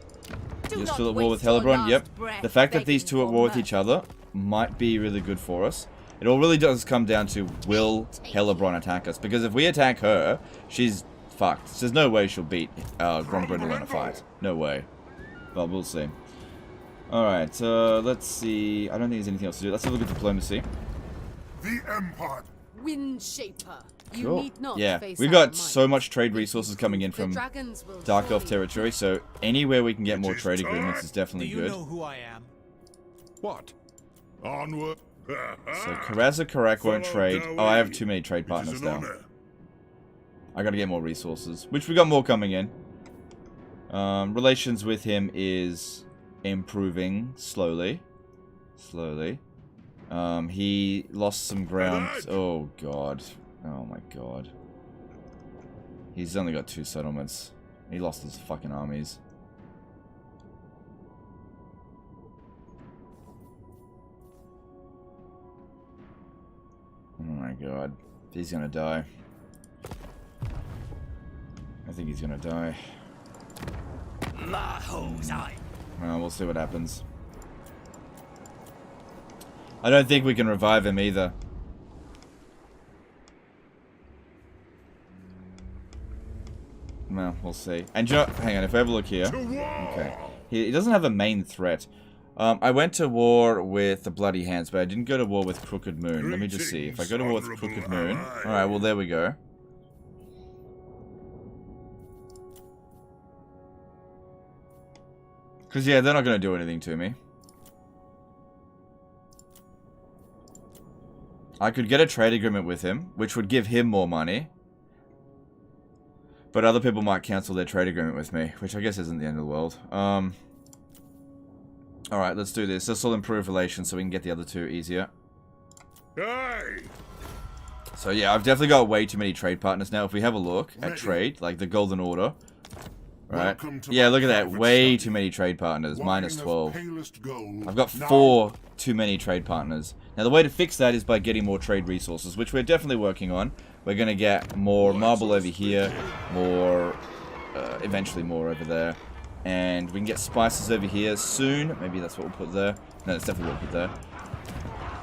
Do You're not still at war with waste your Helebron? last Yep. breath The fact that these begging two are at for war with mercy. each other might be really good for us. It all really does come down to, will Helebron attack us? Because if we attack her, she's fucked. There's no way she'll beat Grombrindal in a fight. No way. But we'll see. Alright, let's see. I don't think there's anything else to do. Let's have a look at diplomacy. The Empire. Windshaper. You Cool. need not Yeah, face we our got might. so much trade resources coming in The from dragons will Dark Elf surely territory, so anywhere we can get more is trade time. agreements is Do definitely you good. know who I am? What? Onward. So Karaza Karak won't trade. Oh, I have too many trade partners now. I gotta get more resources, which we got more coming in. Relations with him is improving slowly. He lost some ground. Oh god. Oh my god. He's only got 2 settlements. He lost his fucking armies. Oh my god. He's gonna die. I think he's gonna die. Well, we'll see what happens. I don't think we can revive him either. Well, we'll see. And you know, hang on, if we have a look here. Okay. He doesn't have a main threat. I went to war with the Bloody Hands, but I didn't go to war with Crooked Moon. Let me just see. If I go to war with Crooked Moon... Alright, well, there we go. Because, yeah, they're not going to do anything to me. I could get a trade agreement with him, which would give him more money. But other people might cancel their trade agreement with me, which I guess isn't the end of the world. Alright, let's do this. This will improve relations so we can get the other 2 easier. Hey! So yeah, I've definitely got way too many trade partners now. If we have a look at trade, like the Golden Order. Right? Yeah, look at that. Way too many trade partners. Minus 12. I've got 4 too many trade partners. Now the way to fix that is by getting more trade resources, which we're definitely working on. We're going to get more marble over here, more, eventually more over there. And we can get spices over here soon. Maybe that's what we'll put there. No, that's definitely what we'll put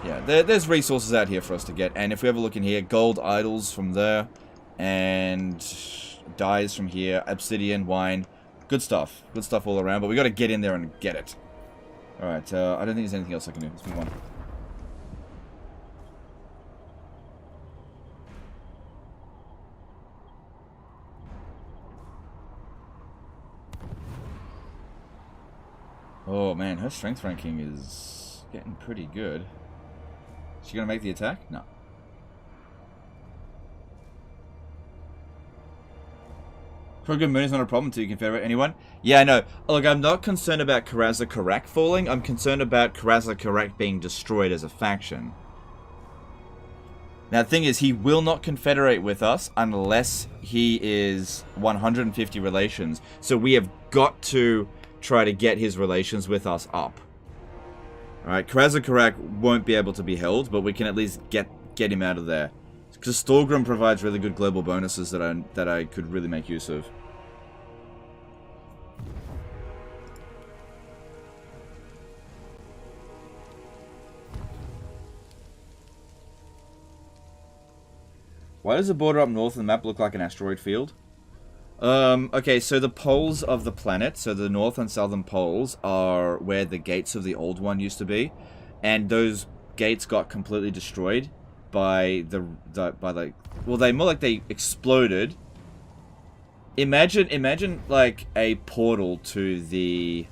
there. Yeah, there's resources out here for us to get. And if we have a look in here, gold idols from there. And dyes from here, obsidian, wine. Good stuff. Good stuff all around. But we got to get in there and get it. Alright, I don't think there's anything else I can do. Let's move on. Oh man, her strength ranking is getting pretty good. Is she gonna make the attack? No. Crooked Moon is not a problem to you, Confederate. Anyone? Yeah, I know. Look, I'm not concerned about Karaza Karak falling. I'm concerned about Karaza Karak being destroyed as a faction. Now, the thing is, he will not confederate with us unless he is 150 relations. So we have got to try to get his relations with us up. Alright, Karaza Karak won't be able to be held, but we can at least get him out of there. Because Storgrim provides really good global bonuses that I could really make use of. Why does the border up north of the map look like an asteroid field? Okay, so the poles of the planet, so the north and southern poles, are where the gates of the old one used to be. And those gates got completely destroyed by well, they more like they exploded. Imagine like a portal to the,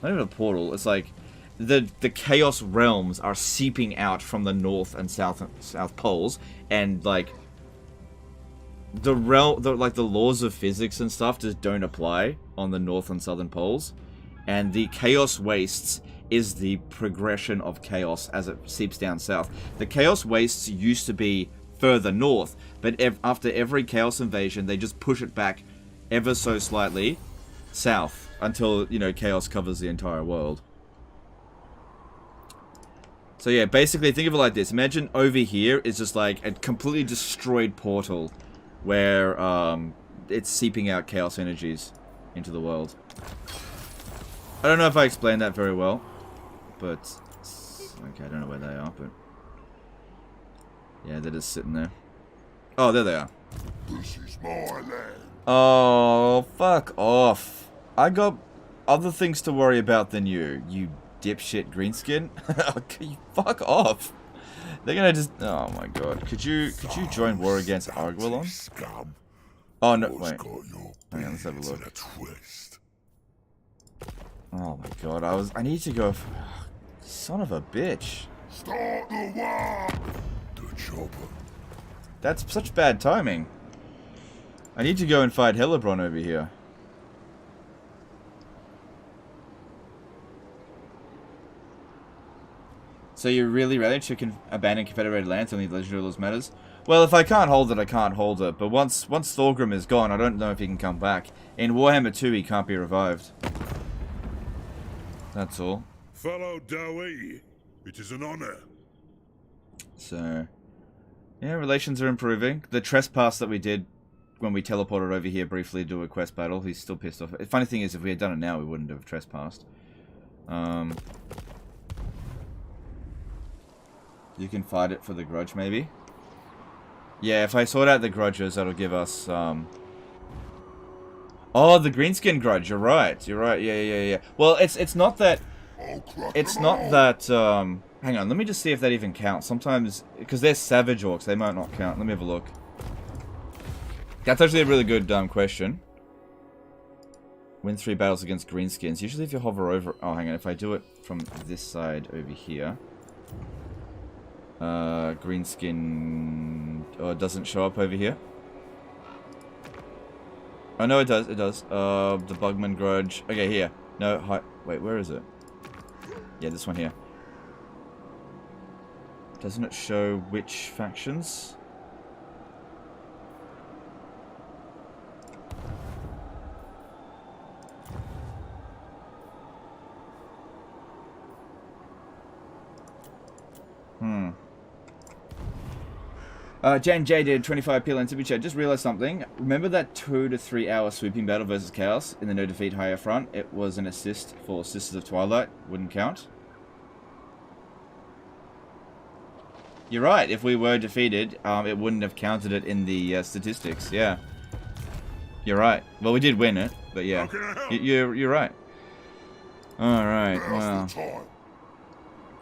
not even a portal, it's like the chaos realms are seeping out from the north and south poles, and like the laws of physics and stuff just don't apply on the north and southern poles, and the chaos wastes is the progression of chaos as it seeps down south. The chaos wastes used to be further north, but after every chaos invasion they just push it back ever so slightly south until, you know, chaos covers the entire world. So yeah, basically think of it like this. Imagine over here is just like a completely destroyed portal where it's seeping out chaos energies into the world. I don't know if I explained that very well, but okay, I don't know where they are, but yeah, they're just sitting there. Oh, there they are. This is my land. Oh, fuck off. I got other things to worry about than you dipshit greenskin. Can you fuck off? They're gonna just. Oh my god. Could you join war against Arguelon? Scum. Oh no, What's wait. got your Hang on, let's have a beans in look. a twist? Oh my god, I need to go. Son of a bitch. Start the war! The chopper. That's such bad timing. I need to go and fight Hellebron over here. So you're really ready to abandon Confederated lands, only legendary rules matters? Well, if I can't hold it, I can't hold it. But once Thorgrim is gone, I don't know if he can come back. In Warhammer 2, he can't be revived. That's all. Fellow Dowie, it is an honor. So, yeah, relations are improving. The trespass that we did when we teleported over here briefly to do a quest battle, he's still pissed off. The funny thing is, if we had done it now, we wouldn't have trespassed. You can fight it for the grudge, maybe? Yeah, if I sort out the grudges, that'll give us, Oh, the greenskin grudge, you're right. You're right, yeah. Well, it's not that... It's not that, Hang on, let me just see if that even counts. Sometimes... Because they're savage orcs, they might not count. Let me have a look. That's actually a really good, question. Win 3 battles against greenskins. Usually if you hover over... Oh, hang on, if I do it from this side over here... greenskin... Oh, it doesn't show up over here. Oh, no, it does. The Bugman grudge. Okay, here. No, hi. Wait, where is it? Yeah, this one here. Doesn't it show which factions? Jan J did 25 PL in Superchat. Just realized something. Remember that 2 to 3 hour sweeping battle versus Chaos in the no defeat higher front? It was an assist for Sisters of Twilight. Wouldn't count. You're right. If we were defeated, it wouldn't have counted it in the statistics. Yeah. You're right. Well, we did win it, but yeah. You're right. Alright, well.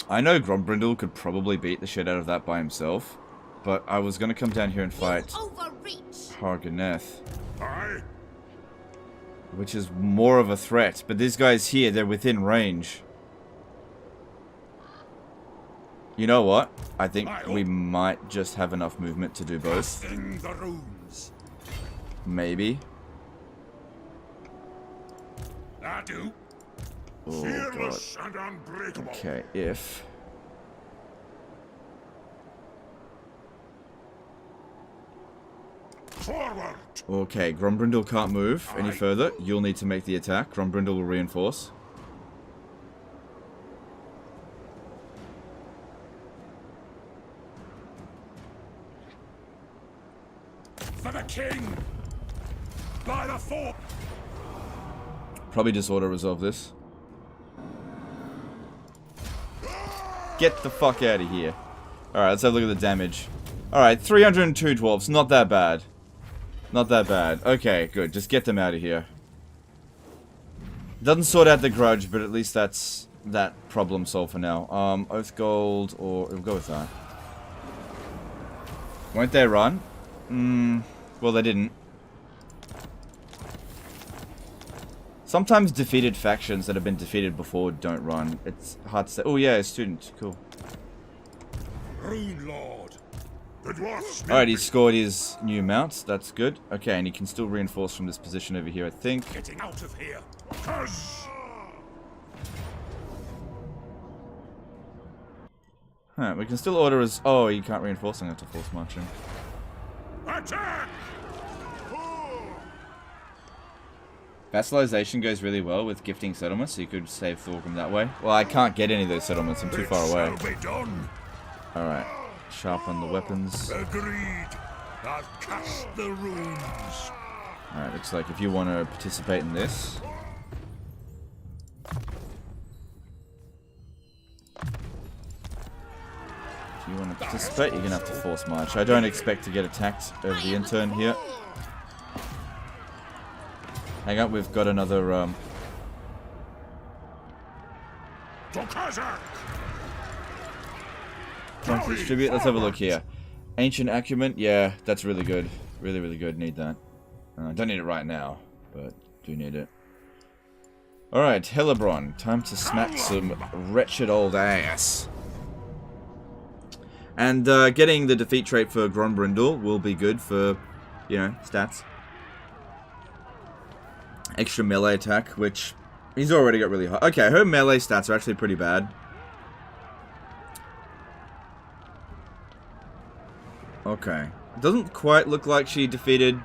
I know Grombrindal could probably beat the shit out of that by himself. But I was going to come down here and fight Harganeth. Aye. Which is more of a threat. But these guys here, they're within range. You know what? I think we might just have enough movement to do both. The runes. Maybe. I do. Oh, Fearless and unbreakable. Okay, if... Forward. Okay, Grombrindal can't move any further. You'll need to make the attack. Grombrindal will reinforce. For the king. By the fort. Probably just auto-resolve this. Get the fuck out of here. Alright, let's have a look at the damage. Alright, 302 dwarves. Not that bad. Not that bad. Okay, good. Just get them out of here. Doesn't sort out the grudge, but at least that's that problem solved for now. Oath Gold, or we'll go with that. Won't they run? Well, they didn't. Sometimes defeated factions that have been defeated before don't run. It's hard to say. Oh yeah, a student. Cool. Rune Lord. The dwarfs. Alright, he scored his new mount. That's good. Okay, and he can still reinforce from this position over here, I think. Getting out of here. Curse. Huh, we can still order as... Oh, he can't reinforce. I'm going to have to force march him. Attack. Vassalization goes really well with gifting settlements, so you could save Thorgrim that way. Well, I can't get any of those settlements. I'm too far away. It shall be done. Alright. Sharpen the weapons. Agreed. I've cast the runes. Alright, looks like if you want to participate in this... If you want to participate, you're going to have to force march. I don't expect to get attacked over the intern here. Hang on, we've got another, Trying to distribute. Let's have a look here. Ancient Acumen. Yeah, that's really good. Really, really good. Need that. Don't need it right now, but do need it. Alright, Hellebron. Time to smack some wretched old ass. And getting the defeat trait for Grombrindal will be good for, you know, stats. Extra melee attack, which he's already got really high. Okay, her melee stats are actually pretty bad. Okay. Doesn't quite look like she defeated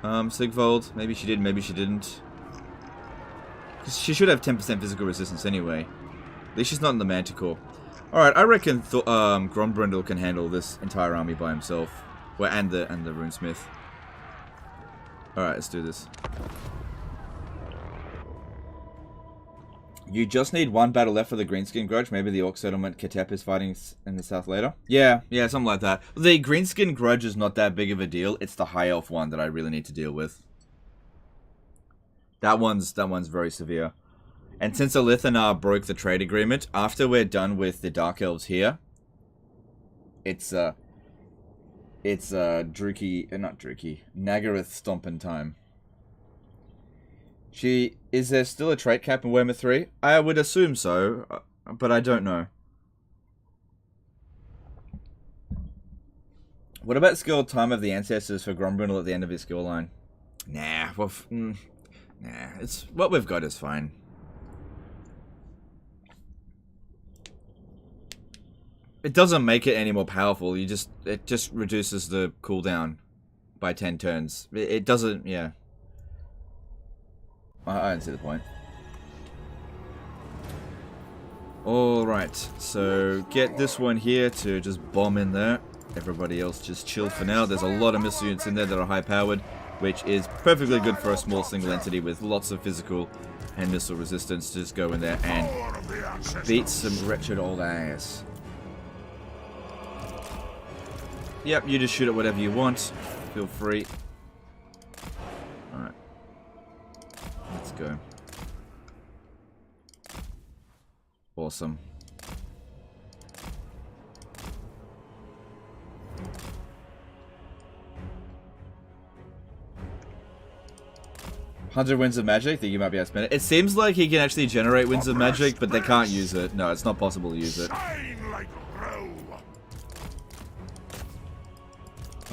Sigvold. Maybe she did, maybe she didn't. 'Cause she should have 10% physical resistance anyway. At least she's not in the Manticore. Alright, I reckon Grombrindal can handle this entire army by himself. Well, and the Runesmith. Alright, let's do this. You just need one battle left for the Greenskin Grudge. Maybe the Orc Settlement Ketep is fighting in the south later. Yeah, something like that. The Greenskin Grudge is not that big of a deal. It's the High Elf one that I really need to deal with. That one's very severe. And since Elithanar broke the trade agreement, after we're done with the Dark Elves here, it's Nagaroth stomping time. Is there still a trait cap in Warhammer 3? I would assume so, but I don't know. What about skill Time of the Ancestors for Grombrindal at the end of his skill line? Nah, well, it's what we've got is fine. It doesn't make it any more powerful. It just reduces the cooldown by 10 turns. It doesn't, yeah. I don't see the point. Alright, so get this one here to just bomb in there. Everybody else just chill for now. There's a lot of missile units in there that are high powered, which is perfectly good for a small single entity with lots of physical and missile resistance to just go in there and beat some wretched old ass. Yep, you just shoot at whatever you want. Feel free. Alright. Let's go. Awesome. $100 Winds of Magic? Think you might be able to spend it. It seems like he can actually generate Winds of Magic, but they can't use it. No, it's not possible to use it.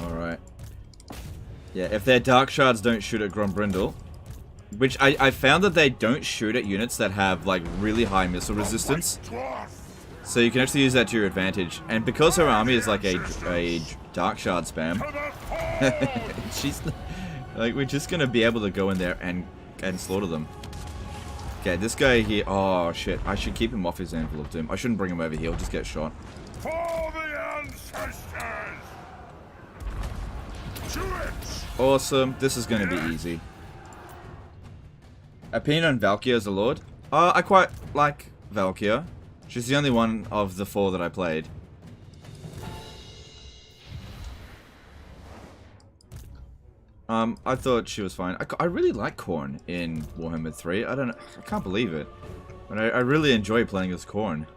Alright. Yeah, if their Dark Shards don't shoot at Grombrindal, which I found that they don't shoot at units that have, like, really high missile resistance. So you can actually use that to your advantage. And because her army is like a Dark Shard spam, she's... Like, we're just gonna be able to go in there and slaughter them. Okay, this guy here... Oh, shit. I should keep him off his Anvil of Doom. I shouldn't bring him over here. He'll just get shot. For the ancestors! To it! Awesome. This is gonna be easy. Opinion on Valkyr as a lord? I quite like Valkyr. She's the only one of the 4 that I played. I thought she was fine. I really like Khorne in Warhammer 3. I can't believe it. But I really enjoy playing as Khorne.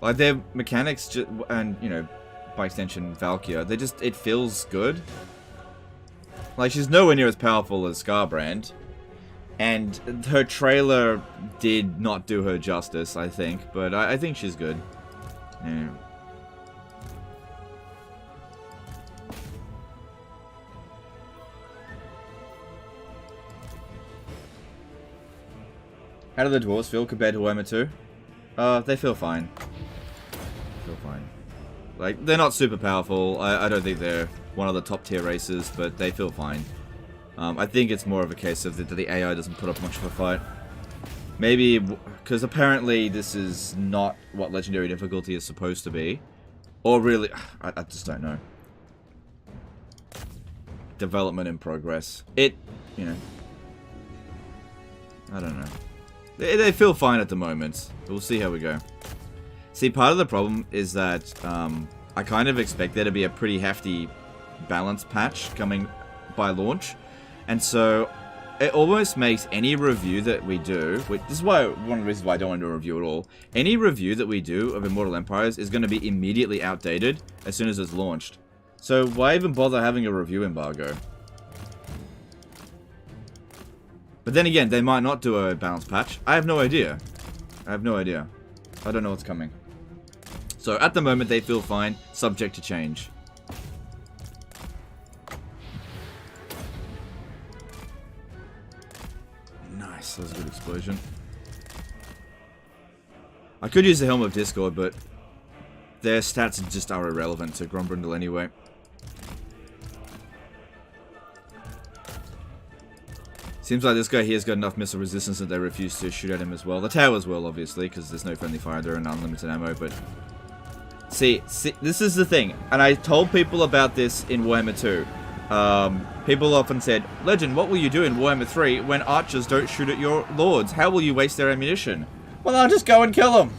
Like, their mechanics, and, you know, by extension, Valkyr, it feels good. Like, she's nowhere near as powerful as Scarbrand. And her trailer did not do her justice, I think. But I think she's good. Yeah. How do the dwarves feel compared to Warhammer 2? They feel fine. Like, they're not super powerful. I don't think they're one of the top tier races, but they feel fine. I think it's more of a case of that the AI doesn't put up much of a fight. Maybe, because apparently this is not what Legendary difficulty is supposed to be. Or really, I just don't know. Development in progress. You know. I don't know. They feel fine at the moment. We'll see how we go. See, part of the problem is that I kind of expect there to be a pretty hefty balance patch coming by launch. And so it almost makes any review that we do, which this is why one of the reasons why I don't want to do a review at all. Any review that we do of Immortal Empires is going to be immediately outdated as soon as it's launched. So why even bother having a review embargo? But then again, they might not do a balance patch. I have no idea. I have no idea. I don't know what's coming. So at the moment, they feel fine, subject to change. Nice, that was a good explosion. I could use the Helm of Discord, but their stats just are irrelevant to Grombrindal anyway. Seems like this guy here's got enough missile resistance that they refuse to shoot at him as well. The tower as well, obviously, because there's no friendly fire there and unlimited ammo, but... See, this is the thing, and I told people about this in Warhammer 2. People often said, Legend, what will you do in Warhammer 3 when archers don't shoot at your lords? How will you waste their ammunition? Well, I'll just go and kill them.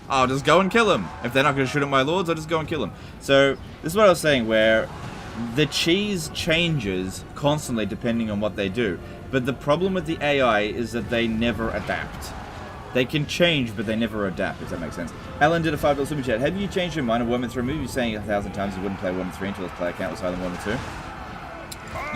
I'll just go and kill them. If they're not going to shoot at my lords, I'll just go and kill them. So, this is what I was saying, where the cheese changes constantly depending on what they do. But the problem with the AI is that they never adapt. They can change, but they never adapt, if that makes sense. Alan did a $5 super chat. Have you changed your mind on Warhammer 3? Maybe you're saying 1,000 times you wouldn't play Warhammer 3 until its player count was higher than Warhammer 2.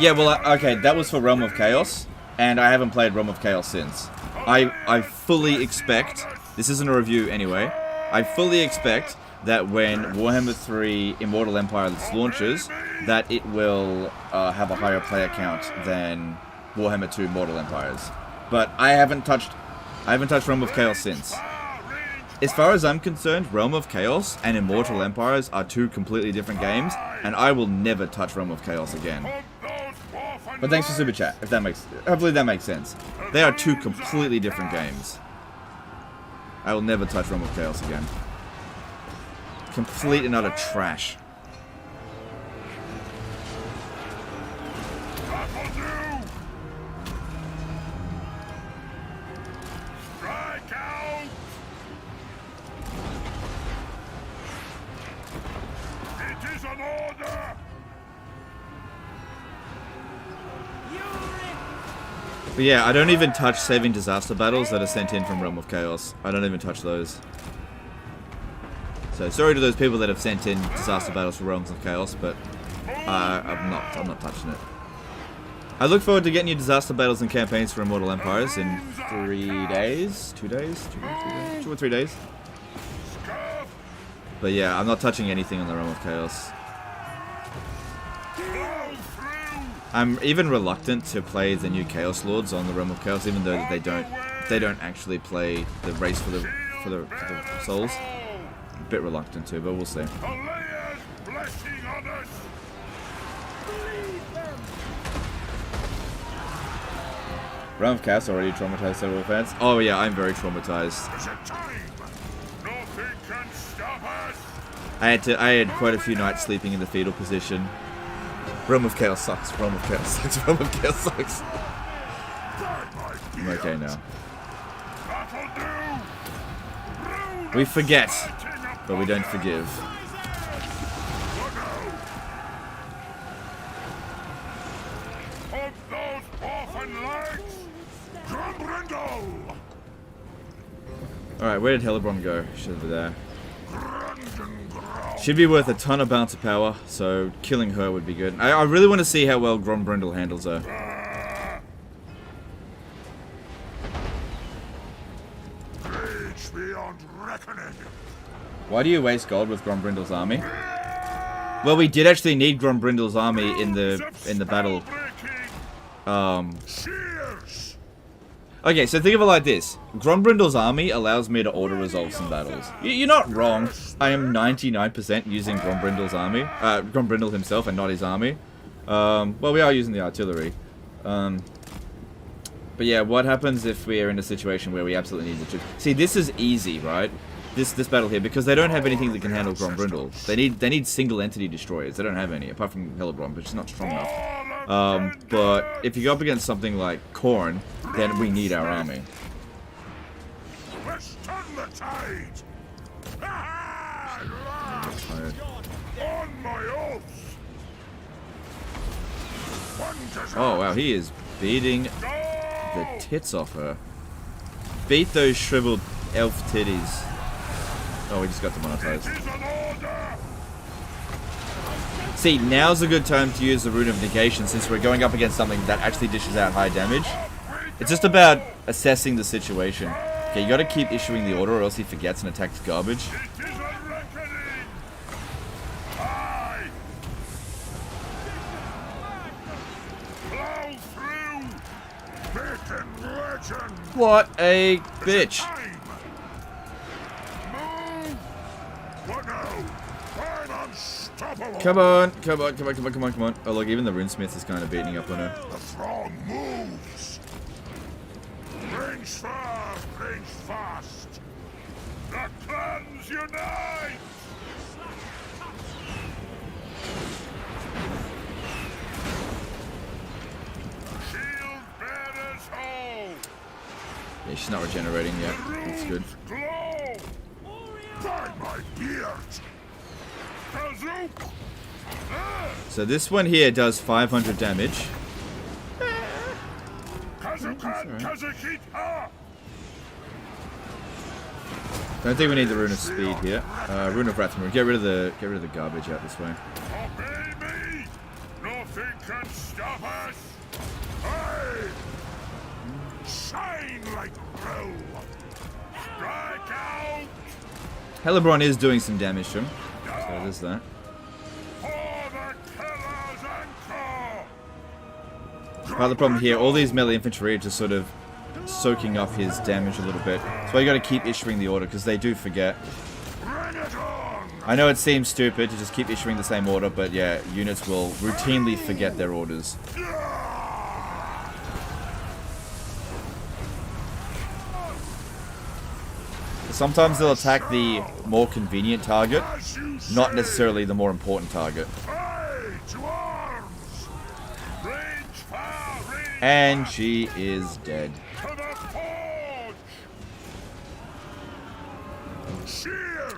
Yeah, well, okay, that was for Realm of Chaos, and I haven't played Realm of Chaos since. I fully expect, this isn't a review anyway, I fully expect that when Warhammer 3 Immortal Empires launches, that it will have a higher player count than Warhammer 2 Immortal Empires. But I haven't touched Realm of Chaos since. As far as I'm concerned, Realm of Chaos and Immortal Empires are two completely different games, and I will never touch Realm of Chaos again. But thanks for Super Chat, if that makes... Hopefully that makes sense. They are two completely different games. I will never touch Realm of Chaos again. Complete and utter trash. But yeah, I don't even touch saving disaster battles that are sent in from Realm of Chaos. I don't even touch those. So sorry to those people that have sent in disaster battles for Realms of Chaos, but I'm not touching it. I look forward to getting you disaster battles and campaigns for Immortal Empires in 3 days, 2 days, 2 or 3 days. But yeah, I'm not touching anything on the Realm of Chaos. I'm even reluctant to play the new Chaos Lords on the Realm of Chaos, even though they don't actually play the race for the souls. A bit reluctant to, but we'll see. Realm of Chaos already traumatized several fans. Oh yeah, I'm very traumatized. I had quite a few nights sleeping in the fetal position. Realm of Chaos sucks. Realm of Chaos sucks. Realm of Chaos sucks. I'm okay now. We forget, but we don't forgive. Alright, where did Hellebron go? Should be there. Should be worth a ton of bounce of power, so killing her would be good. I really want to see how well Grombrindal handles her. Why do you waste gold with Grombrindal's army? Well, we did actually need Grombrindal's army in the battle. Okay, so think of it like this. Grombrindal's army allows me to auto-resolve some battles. You're not wrong. I am 99% using Grombrindal's army. Grombrindal himself and not his army. Well, we are using the artillery. But yeah, what happens if we are in a situation where we absolutely need the troops? See, this is easy, right? This battle here, because they don't have anything that can handle Grombrindal. They need single entity destroyers. They don't have any, apart from Hellebron, but it's not strong enough. But if you go up against something like Khorne, then we need our army. Let's turn the tide. On my oath. Oh wow, he is beating the tits off her. Beat those shriveled elf titties. Oh, we just got demonetized. See, now's a good time to use the Rune of Negation since we're going up against something that actually dishes out high damage. It's just about assessing the situation. Okay, you gotta keep issuing the order or else he forgets and attacks garbage. What a bitch. Come on, come on, come on, come on, come on, come on. Oh look, even the runesmith is kind of beating up on her. The throng moves. Rings far, rings fast. The clans unite. Shield bearers hold. Yeah, she's not regenerating yet. That's good. Glow. By my beard. Kazook. So this one here does 500 damage. Kazukan Kazukita. Don't think we need the Rune of Speed here. Rune of Wrath. Get rid of the garbage out this way. Obey me. Nothing can stop us. Hey. Shine like roll. Strike out. Hellebrand is doing some damage to him. So there's that. Part of the problem here, all these melee infantry are just sort of soaking up his damage a little bit. That's why you gotta keep issuing the order, because they do forget. I know it seems stupid to just keep issuing the same order, but yeah, units will routinely forget their orders. Sometimes they'll attack the more convenient target, not necessarily the more important target. And she is dead.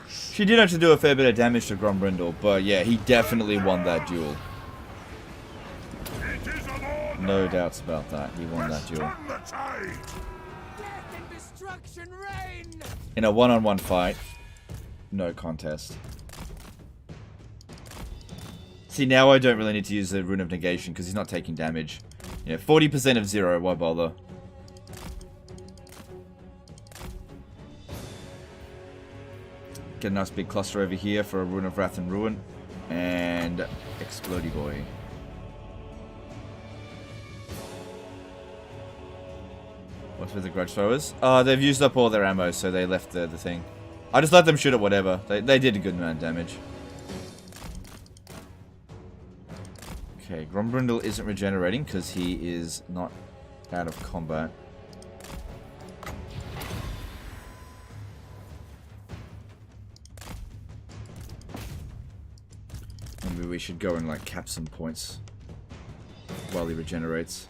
She did have to do a fair bit of damage to Grombrindal, but yeah, he definitely won that duel. No doubts about that. He won that duel. In a one-on-one fight, no contest. See, now I don't really need to use the Rune of Negation because he's not taking damage. Yeah, 40% of 0, why bother? Get a nice big cluster over here for a Rune of Wrath and Ruin. And Explodey Boy. What's with the grudge throwers? They've used up all their ammo, so they left the thing. I just let them shoot at whatever. They did a good amount of damage. Okay, Grombrindal isn't regenerating because he is not out of combat. Maybe we should go and like cap some points while he regenerates.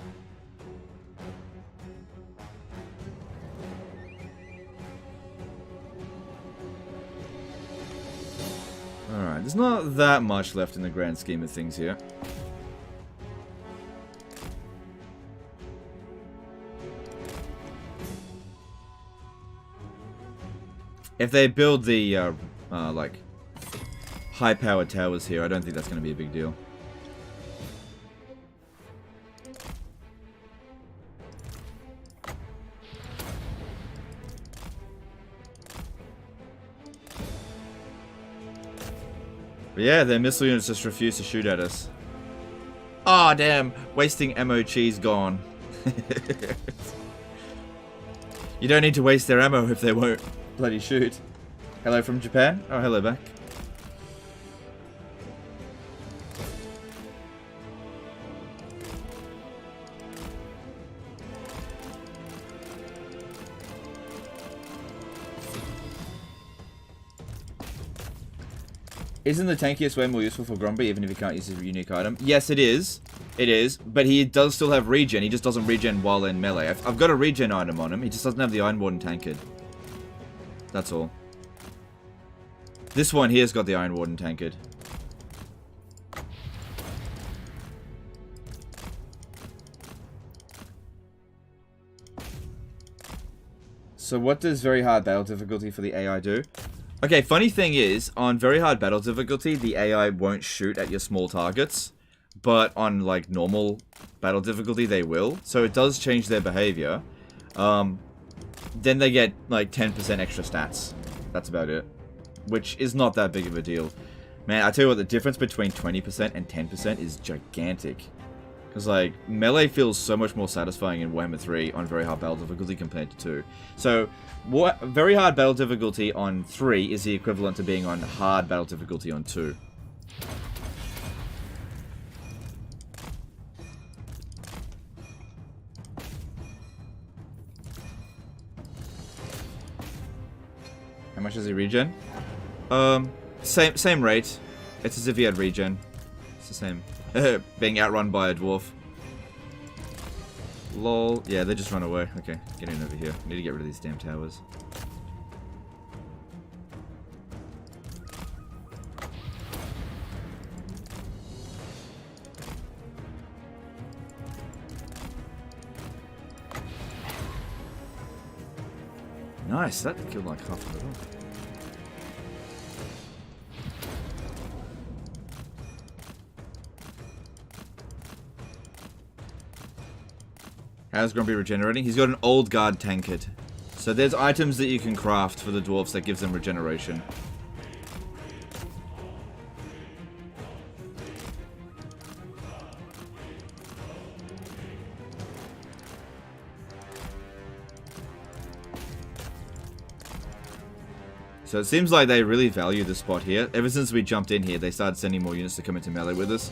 Alright, there's not that much left in the grand scheme of things here. If they build the, like, high-powered towers here, I don't think that's going to be a big deal. But yeah, their missile units just refuse to shoot at us. Aw, damn. Wasting ammo cheese gone. You don't need to waste their ammo if they won't bloody shoot. Hello from Japan? Oh, hello back. Isn't the tankiest way more useful for Gromby, even if he can't use his unique item? Yes, it is. It is, but he does still have regen. He just doesn't regen while in melee. I've got a regen item on him. He just doesn't have the Iron Warden tanked. That's all. This one here's got the Iron Warden tanked. So what does very hard battle difficulty for the AI do? Okay, funny thing is, on very hard battle difficulty, the AI won't shoot at your small targets. But on, like, normal battle difficulty, they will. So it does change their behavior. Then they get, like, 10% extra stats. That's about it. Which is not that big of a deal. Man, I tell you what, the difference between 20% and 10% is gigantic. Because, like, melee feels so much more satisfying in Warhammer 3 on very hard battle difficulty compared to 2. So, very hard battle difficulty on 3 is the equivalent to being on hard battle difficulty on 2. How much does he regen? Same rate. It's as if he had regen. It's the same. Being outrun by a dwarf. Lol. Yeah, they just run away. Okay, get in over here. Need to get rid of these damn towers. Nice, that killed like half of it all. How's Grumpy regenerating? He's got an old guard tankard. So there's items that you can craft for the dwarves that gives them regeneration. So it seems like they really value the spot here. Ever since we jumped in here, they started sending more units to come into melee with us.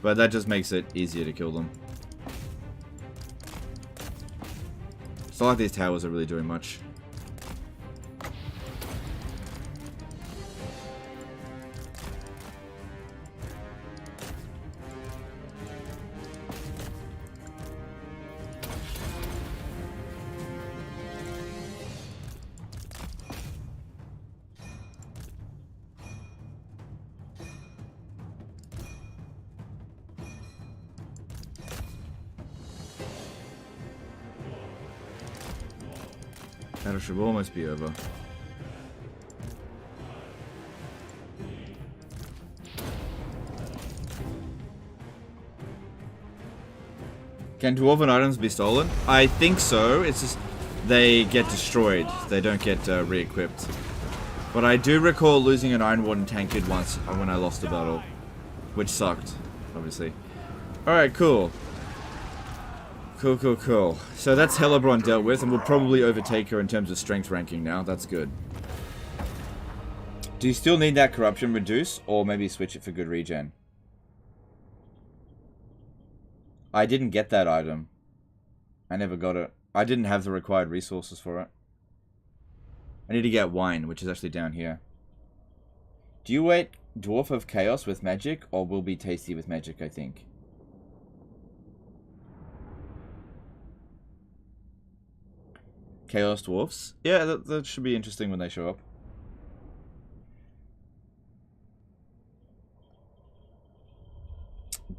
But that just makes it easier to kill them. It's not like these towers are really doing much. Battle should almost be over. Can dwarven items be stolen? I think so. It's just they get destroyed. They don't get re-equipped. But I do recall losing an Iron Warden tankard once when I lost a battle, which sucked, obviously. Alright, cool. Cool. So that's Hellebron dealt with, and we'll probably overtake her in terms of strength ranking now. That's good. Do you still need that corruption reduce, or maybe switch it for good regen? I didn't get that item. I never got it. I didn't have the required resources for it. I need to get wine, which is actually down here. Do you wait Dwarf of Chaos with magic, or will be tasty with magic, I think? Chaos Dwarfs? Yeah, that should be interesting when they show up.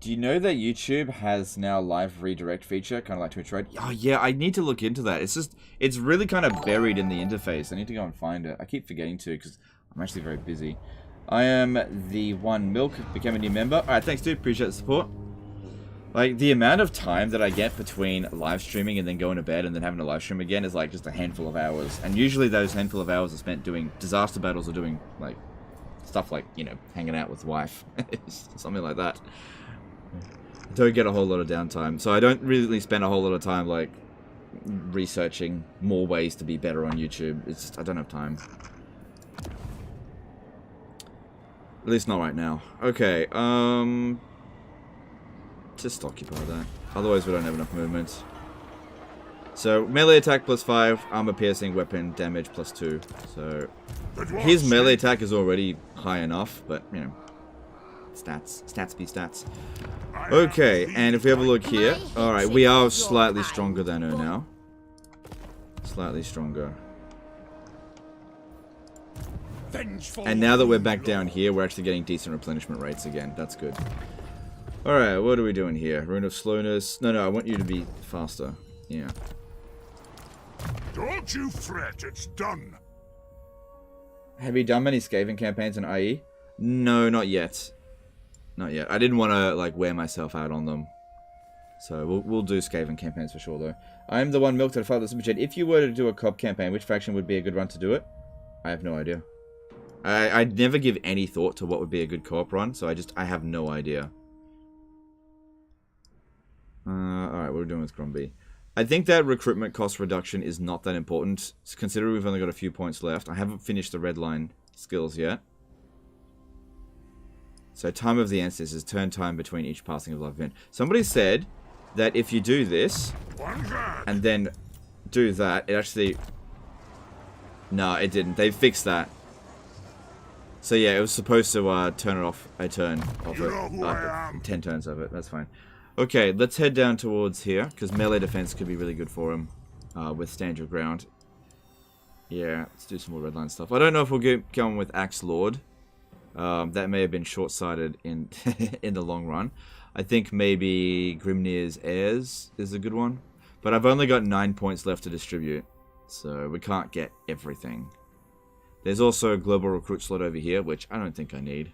Do you know that YouTube has now live redirect feature, kind of like Twitch, right? Oh yeah, I need to look into that. It's really kind of buried in the interface. I need to go and find it. I keep forgetting to because I'm actually very busy. I am the one Milk, became a new member. Alright, thanks dude, appreciate the support. Like, the amount of time that I get between live streaming and then going to bed and then having a live stream again is like just a handful of hours. And usually those handful of hours are spent doing disaster battles or doing, like, stuff like, you know, hanging out with wife. Something like that. I don't get a whole lot of downtime. So I don't really spend a whole lot of time, like, researching more ways to be better on YouTube. It's just, I don't have time. At least not right now. Okay, just occupy that. Otherwise we don't have enough movement. So, melee attack plus 5, armor piercing, weapon damage plus 2. So, his melee attack is already high enough, but, you know, stats be stats. Okay, and if we have a look here, alright, we are slightly stronger than her now. Slightly stronger. And now that we're back down here, we're actually getting decent replenishment rates again. That's good. Alright, what are we doing here? Rune of slowness. No, I want you to be faster. Yeah. Don't you fret, it's done. Have you done many Skaven campaigns in IE? No, not yet. Not yet. I didn't want to like wear myself out on them. So we'll do Skaven campaigns for sure though. I'm the one milked at a father super chat. If you were to do a COP campaign, which faction would be a good one to do it? I have no idea. I'd never give any thought to what would be a good co-op run, so I have no idea. Alright, what are we doing with Gromby? I think that recruitment cost reduction is not that important, considering we've only got a few points left. I haven't finished the red line skills yet. So time of the ancestors is turn time between each passing of life event. Somebody said that if you do this, and then do that, it actually... No, it didn't. They fixed that. So yeah, it was supposed to turn it off a turn of it. 10 turns of it, that's fine. Okay, let's head down towards here, because melee defense could be really good for him. With stand your ground. Yeah, let's do some more redline stuff. I don't know if we'll get going with Axe Lord. That may have been short-sighted in in the long run. I think maybe Grimnir's Heirs is a good one. But I've only got 9 points left to distribute, so we can't get everything. There's also a global recruit slot over here, which I don't think I need.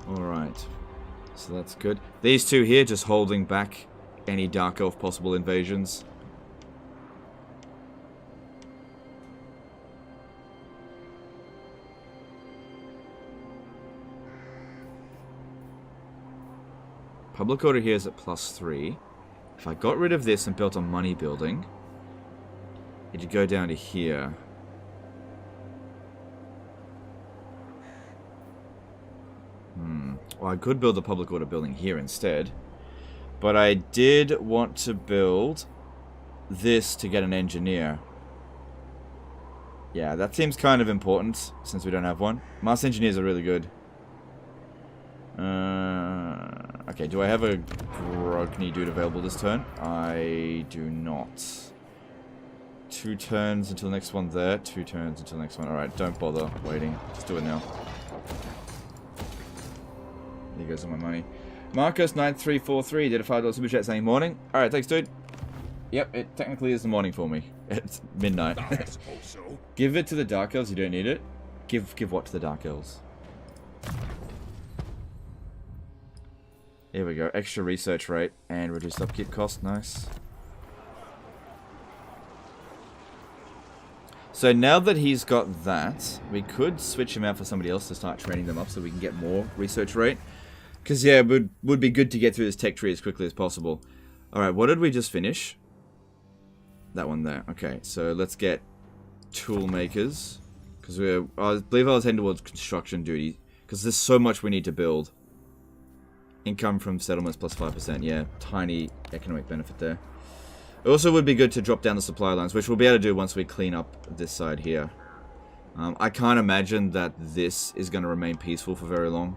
Alright, so that's good. These two here just holding back any Dark Elf possible invasions. Public order here is at +3. If I got rid of this and built a money building, it'd go down to here. Well, I could build a public order building here instead. But I did want to build this to get an engineer. Yeah, that seems kind of important since we don't have one. Master engineers are really good. Okay, do I have a Grogny dude available this turn? I do not. 2 turns until next one there. 2 turns until next one. Alright, don't bother waiting. Just do it now. There goes all my money. Marcus9343 did a $5 super chat saying morning. Alright, thanks dude. Yep, it technically is the morning for me. It's midnight. Give it to the Dark Elves, you don't need it. Give what to the Dark Elves? Here we go. Extra research rate and reduced upkeep cost. Nice. So now that he's got that, we could switch him out for somebody else to start training them up so we can get more research rate. Because, yeah, it would be good to get through this tech tree as quickly as possible. Alright, what did we just finish? That one there. Okay, so let's get tool makers. Because I believe I was heading towards construction duty. Because there's so much we need to build. Income from settlements plus 5%. Yeah, tiny economic benefit there. It also would be good to drop down the supply lines, which we'll be able to do once we clean up this side here. I can't imagine that this is going to remain peaceful for very long.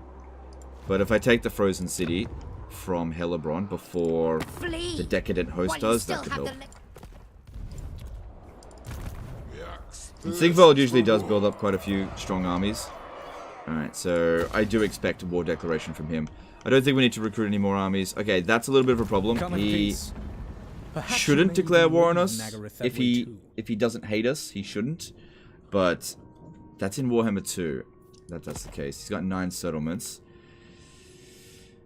But if I take the Frozen City from Hellebrand before the Decadent Host does, that could help. And Sigvald usually does build up quite a few strong armies. Alright, so I do expect a war declaration from him. I don't think we need to recruit any more armies. Okay, that's a little bit of a problem. He shouldn't declare war on us. If he doesn't hate us, he shouldn't. But that's in Warhammer 2. That's the case. He's got 9 settlements.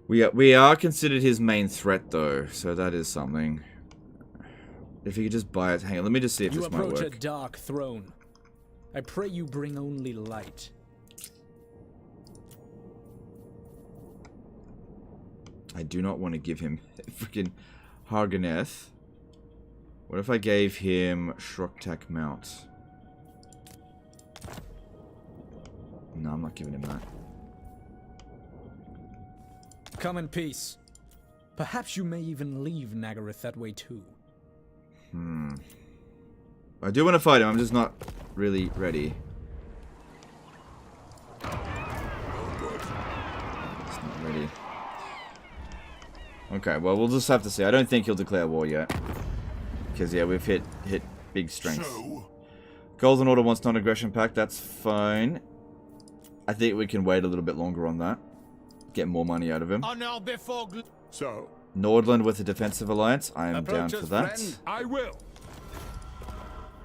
We are considered his main threat though, so that is something. If he could just buy it. Hang on, let me just see if this might work. You approach a dark throne. I pray you bring only light. I do not want to give him freaking Harganeth. What if I gave him Shroktak Mount? No, I'm not giving him that. Come in peace. Perhaps you may even leave Nagaryth that way too. I do want to fight him, I'm just not really ready. Just not ready. Okay, well, we'll just have to see. I don't think he'll declare war yet. Because, yeah, we've hit big strength. Golden Order wants non-aggression pact. That's fine. I think we can wait a little bit longer on that. Get more money out of him. So, Nordland with a defensive alliance. I am down Approach for us, that. friend. I will.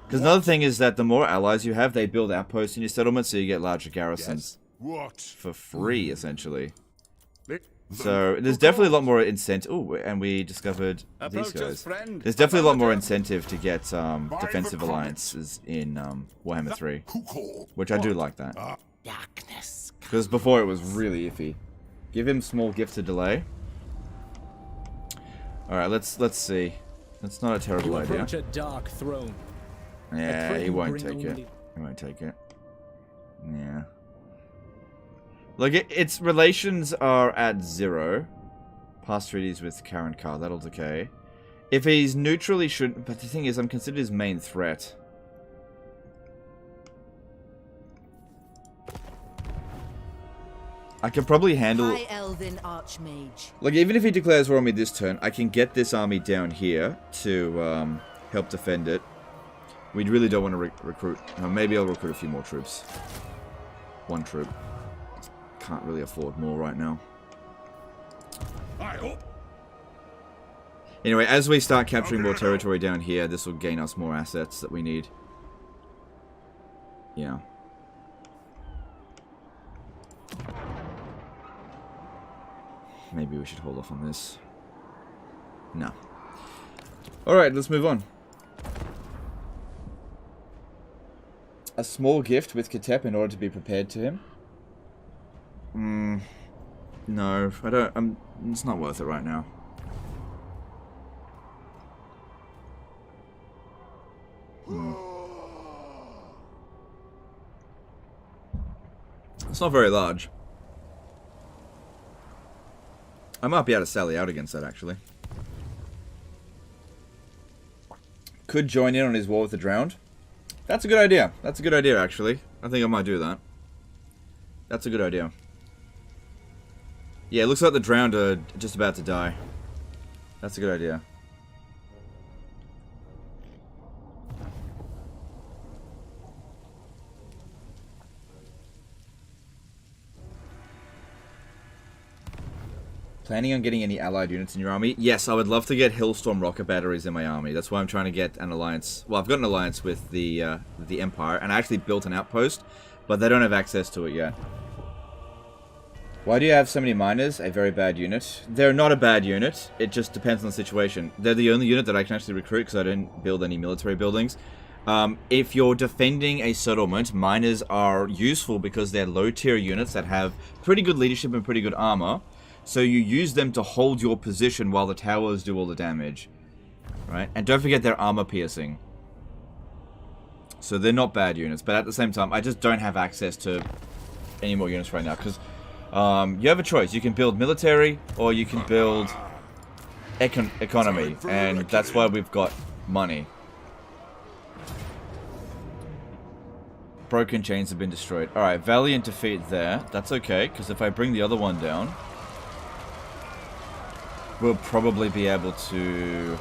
Because another thing is that the more allies you have, they build outposts in your settlement, so you get larger garrisons What? for free, essentially. Li- So there's definitely a lot more incentive. Oh, and we discovered these Approach us, guys. friend. There's definitely a lot more incentive to get defensive alliances in Warhammer 3, which I do like that. Darkness. Because before it was really iffy. Give him small gift of delay. All right, let's see. That's not a terrible You idea. approach a dark throne. Yeah, pray he you won't bring take it. only- He won't take it. Yeah. Look, its relations are at 0. Past treaties with Karen Carr, that'll decay. If he's neutral, he should. But the thing is, I'm considered his main threat. I can probably handle. High Elven Archmage. Like, even if he declares war on me this turn, I can get this army down here to help defend it. We really don't want to recruit. Maybe I'll recruit a few more troops. 1 troop. Can't really afford more right now. I hope. Anyway, as we start capturing more territory down here, this will gain us more assets that we need. Yeah. Maybe we should hold off on this. No. Alright, let's move on. A small gift with Katep in order to be prepared to him? No, I don't. It's not worth it right now. It's not very large. I might be able to sally out against that, actually. Could join in on his war with the Drowned. That's a good idea. That's a good idea, actually. I think I might do that. That's a good idea. Yeah, it looks like the Drowned are just about to die. That's a good idea. Planning on getting any allied units in your army? Yes, I would love to get Hillstorm rocket batteries in my army. That's why I'm trying to get an alliance. Well, I've got an alliance with the Empire, and I actually built an outpost, but they don't have access to it yet. Why do you have so many miners? A very bad unit. They're not a bad unit. It just depends on the situation. They're the only unit that I can actually recruit because I didn't build any military buildings. If you're defending a settlement, miners are useful because they're low-tier units that have pretty good leadership and pretty good armor. So you use them to hold your position while the towers do all the damage. Right? And don't forget their armor piercing. So they're not bad units. But at the same time, I just don't have access to any more units right now. Because you have a choice. You can build military or you can build economy. And that's why we've got money. Broken chains have been destroyed. Alright, valiant defeat there. That's okay. Because if I bring the other one down, we'll probably be able to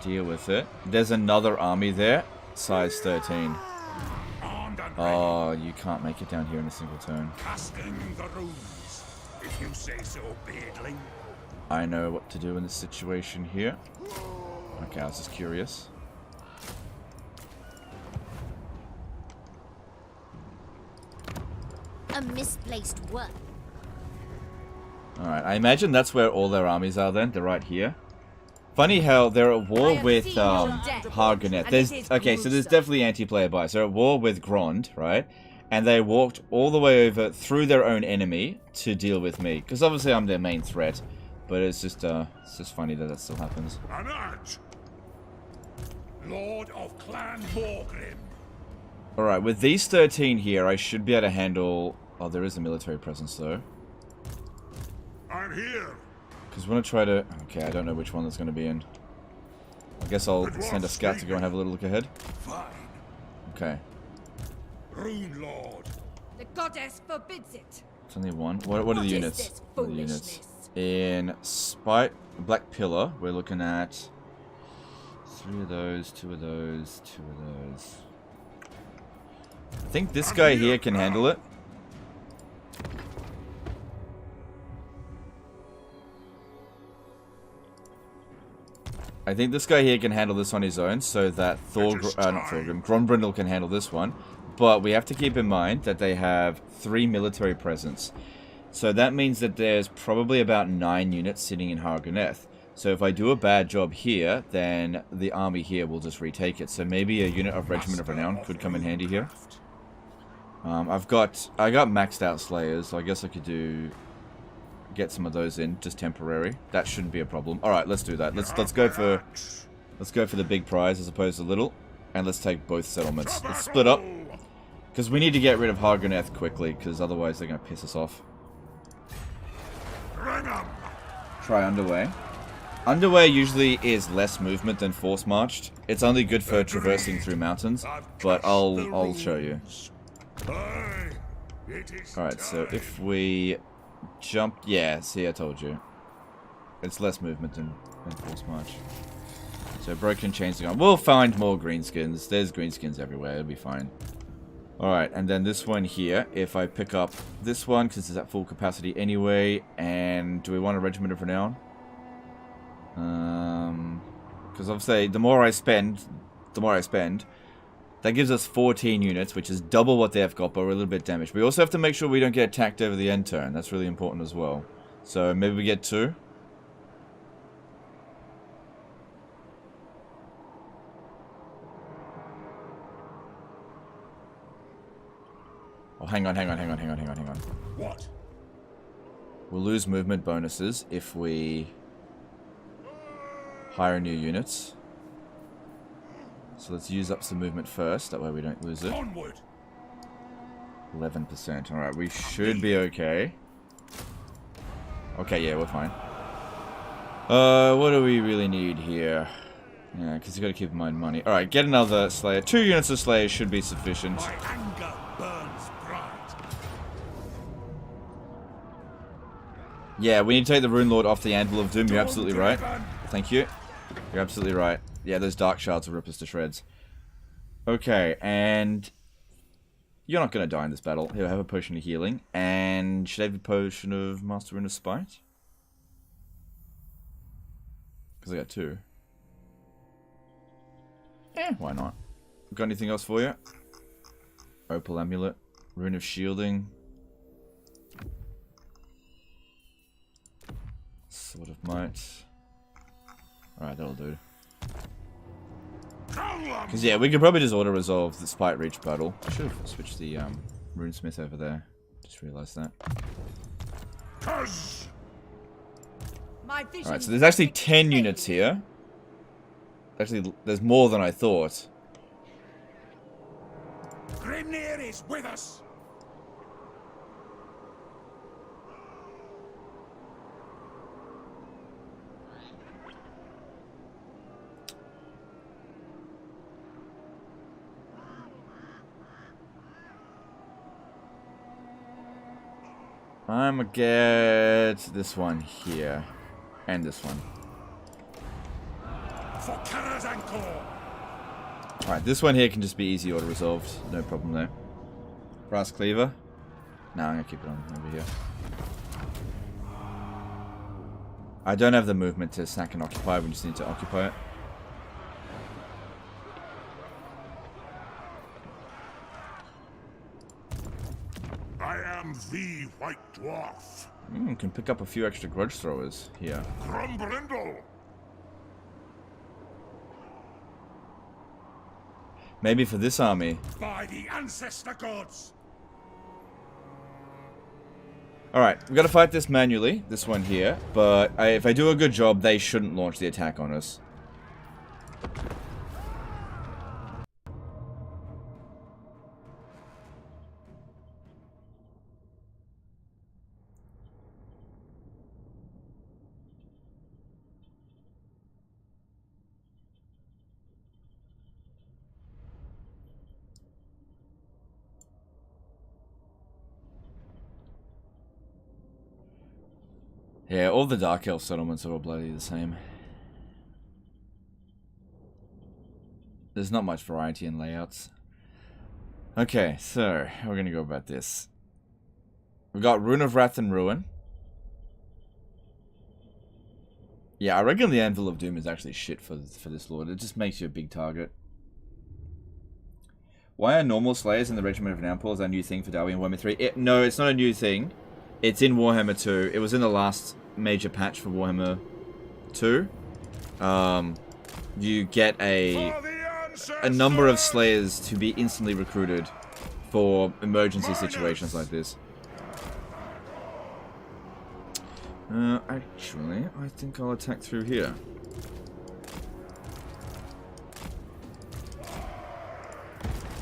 deal with it. There's another army there. Size 13. Oh, you can't make it down here in a single turn. Casting the runes, if you say so, beardling. I know what to do in this situation here. Okay, I was just curious. A misplaced work. Alright, I imagine that's where all their armies are then. They're right here. Funny how they're at war with Hargonet. Okay, so there's definitely anti-player bias. They're at war with Grond, right? And they walked all the way over through their own enemy to deal with me. Because obviously I'm their main threat. But it's just funny that still happens. Anaj, Lord of Clan Morgrim. Alright, with these 13 here, I should be able to handle... Oh, there is a military presence though. I'm here. Because we're going to try to... Okay, I don't know which one that's going to be in. I guess I'll send a scout to go and have a little look ahead. Fine. Okay. Rune Lord. The goddess forbids it. It's only one. What are the What is units? this What are the units? foolishness? In Spite... Black Pillar, we're looking at... 3 of those, 2 of those, 2 of those. I think this guy here can handle it. I think this guy here can handle this on his own, so that Grombrindal can handle this one. But we have to keep in mind that they have 3 military presence. So that means that there's probably about 9 units sitting in Hargoneth. So if I do a bad job here, then the army here will just retake it. So maybe a unit of Regiment of Renown could come in handy here. I got maxed out Slayers, so I guess I could get some of those in, just temporary. That shouldn't be a problem. All right, let's do that. Let's go for the big prize as opposed to little, and let's take both settlements. Let's split up because we need to get rid of Hargoneth quickly, because otherwise they're gonna piss us off. Try Underway. Underway usually is less movement than Force Marched. It's only good for traversing through mountains, but I'll show you. Alright, so if we jump... Yeah, see, I told you. It's less movement than Force March. So Broken Chains are gone. We'll find more greenskins. There's greenskins everywhere. It'll be fine. Alright, and then this one here. If I pick up this one, because it's at full capacity anyway. And do we want a Regiment of Renown? Because obviously, the more I spend, that gives us 14 units, which is double what they've got, but we're a little bit damaged. We also have to make sure we don't get attacked over the end turn. That's really important as well. So maybe we get 2. Oh, hang on. What? We'll lose movement bonuses if we hire new units. So let's use up some movement first, that way we don't lose it. Onward. 11%. Alright, we should be okay. Okay, yeah, we're fine. What do we really need here? Yeah, because you got to keep in mind money. Alright, get another Slayer. 2 units of Slayer should be sufficient. My anger burns bright. Yeah, we need to take the Rune Lord off the Anvil of Doom. You're absolutely right. Thank you. You're absolutely right. Yeah, those Dark Shards will rip us to shreds. Okay, and... You're not going to die in this battle. He'll have a potion of healing. And should I have a potion of Master Rune of Spite? Because I got 2. Why not? Got anything else for you? Opal Amulet. Rune of Shielding. Sword of Might. Alright, that'll do. Because, yeah, we could probably just auto-resolve the Spite Reach battle. I should have switched the Runesmith over there. Just realised that. Alright, so there's actually 10 units here. Actually, there's more than I thought. Grimnir is with us. I'm gonna get this one here. And this one. For Canners and Core. Alright, this one here can just be easy auto resolved. No problem there. Brass Cleaver. No, I'm gonna keep it on over here. I don't have the movement to sack and occupy, we just need to occupy it. I am the White Dwarf. Can pick up a few extra grudge throwers here. Grombrindal. Maybe for this army. By the ancestor gods. Alright, we gotta fight this manually, this one here. But if I do a good job, they shouldn't launch the attack on us. Yeah, all the Dark Elf settlements are all bloody the same. There's not much variety in layouts. Okay, so, how are we going to go about this? We've got Rune of Wrath and Ruin. Yeah, I reckon the Anvil of Doom is actually shit for this lord. It just makes you a big target. Why are normal slayers in the Regiment of Downpours a new thing for Darwin Warhammer 3? No, it's not a new thing. It's in Warhammer 2. It was in the last major patch for Warhammer 2. You get a number of slayers to be instantly recruited for emergency situations like this. Actually, I think I'll attack through here.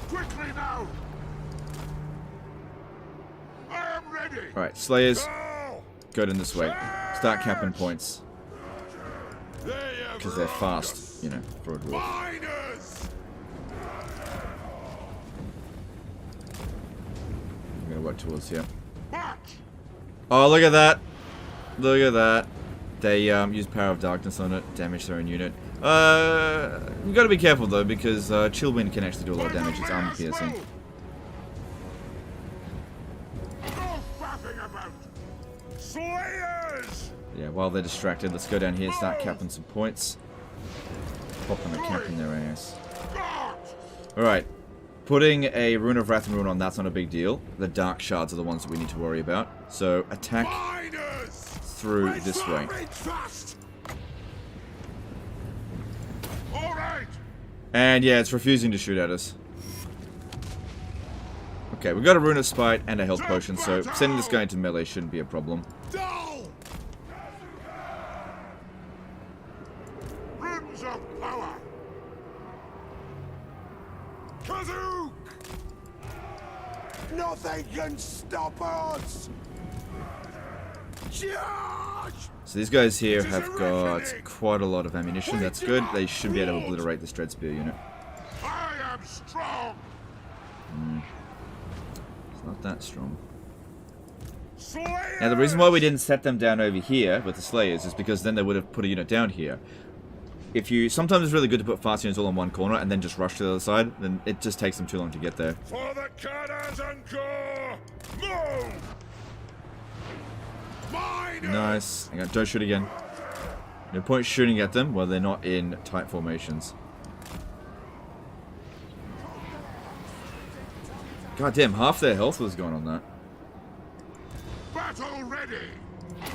Quickly now! I am ready! Alright, slayers, Go! go in this way. Start capping points. They Because they're fast, you know, for a dwarf. Miners! I'm gonna work towards here. March! Oh, look at that! Look at that. They use Power of Darkness on it, damage their own unit. You gotta be careful though, because Chillwind can actually do a lot of damage. It's armor piercing. No faffing about! Slayers! Yeah, while they're distracted, let's go down here, start capping some points. Popping a cap in their ass. God! Alright. Putting a Rune of Wrath and Rune on, that's not a big deal. The Dark Shards are the ones that we need to worry about. So, attack Miners! through this way. Fast! All right! And yeah, it's refusing to shoot at us. Okay, we've got a Rune of Spite and a health potion, so sending this guy into melee shouldn't be a problem. Dull! Runes of power! Kazook! Nothing can stop us! Charge! So these guys here have got quite a lot of ammunition. That's good. They should be able to obliterate this Dread Spear unit. I am strong! It's not that strong. Slayers! Now the reason why we didn't set them down over here with the Slayers is because then they would have put a unit down here. Sometimes it's really good to put fast units all on one corner and then just rush to the other side, then it just takes them too long to get there. For the cannons and core! Move! Miners! Nice. Hang on, don't shoot again. No point shooting at them while they're not in tight formations. God damn, half their health was going on that. Battle ready!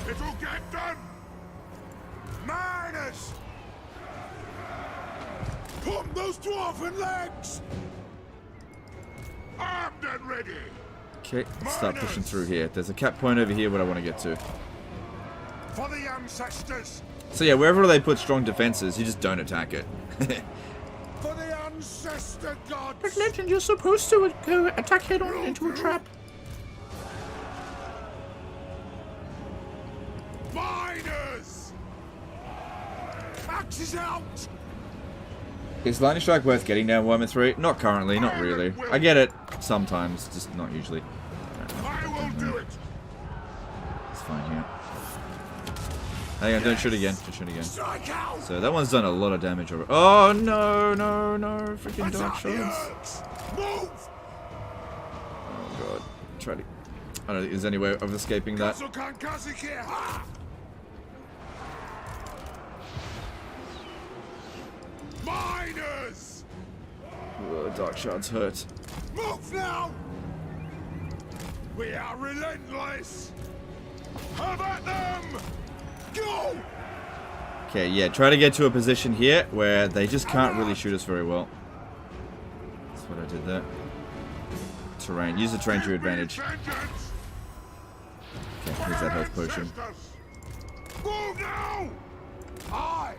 It'll get done! Miners! Pump those dwarven legs! Armed and ready! Okay, let's start pushing through here. There's a cap point over here what I want to get to. For the ancestors! So yeah, wherever they put strong defenses, you just don't attack it. For the ancestor gods! Legend, you're supposed to go attack head on into a trap. Miners! Axes out! Is Lightning Strike worth getting down Warhammer 3? Not currently, not really. I get it sometimes, just not usually. I will do it! It's fine here. Hang on, don't shoot again. Don't shoot again. Strike out! So that one's done a lot of damage already. Oh no, no, no. Freaking Dark Shards. Move! Oh god. Try to... I don't think there's any way of escaping that. Miners! Oh, Dark Shards hurt. Move now! We are relentless! Have at them! Go! Okay, yeah, try to get to a position here where they just can't really shoot us very well. That's what I did there. Terrain. Use the terrain to your advantage. Okay, here's that health potion. Move now! Aye!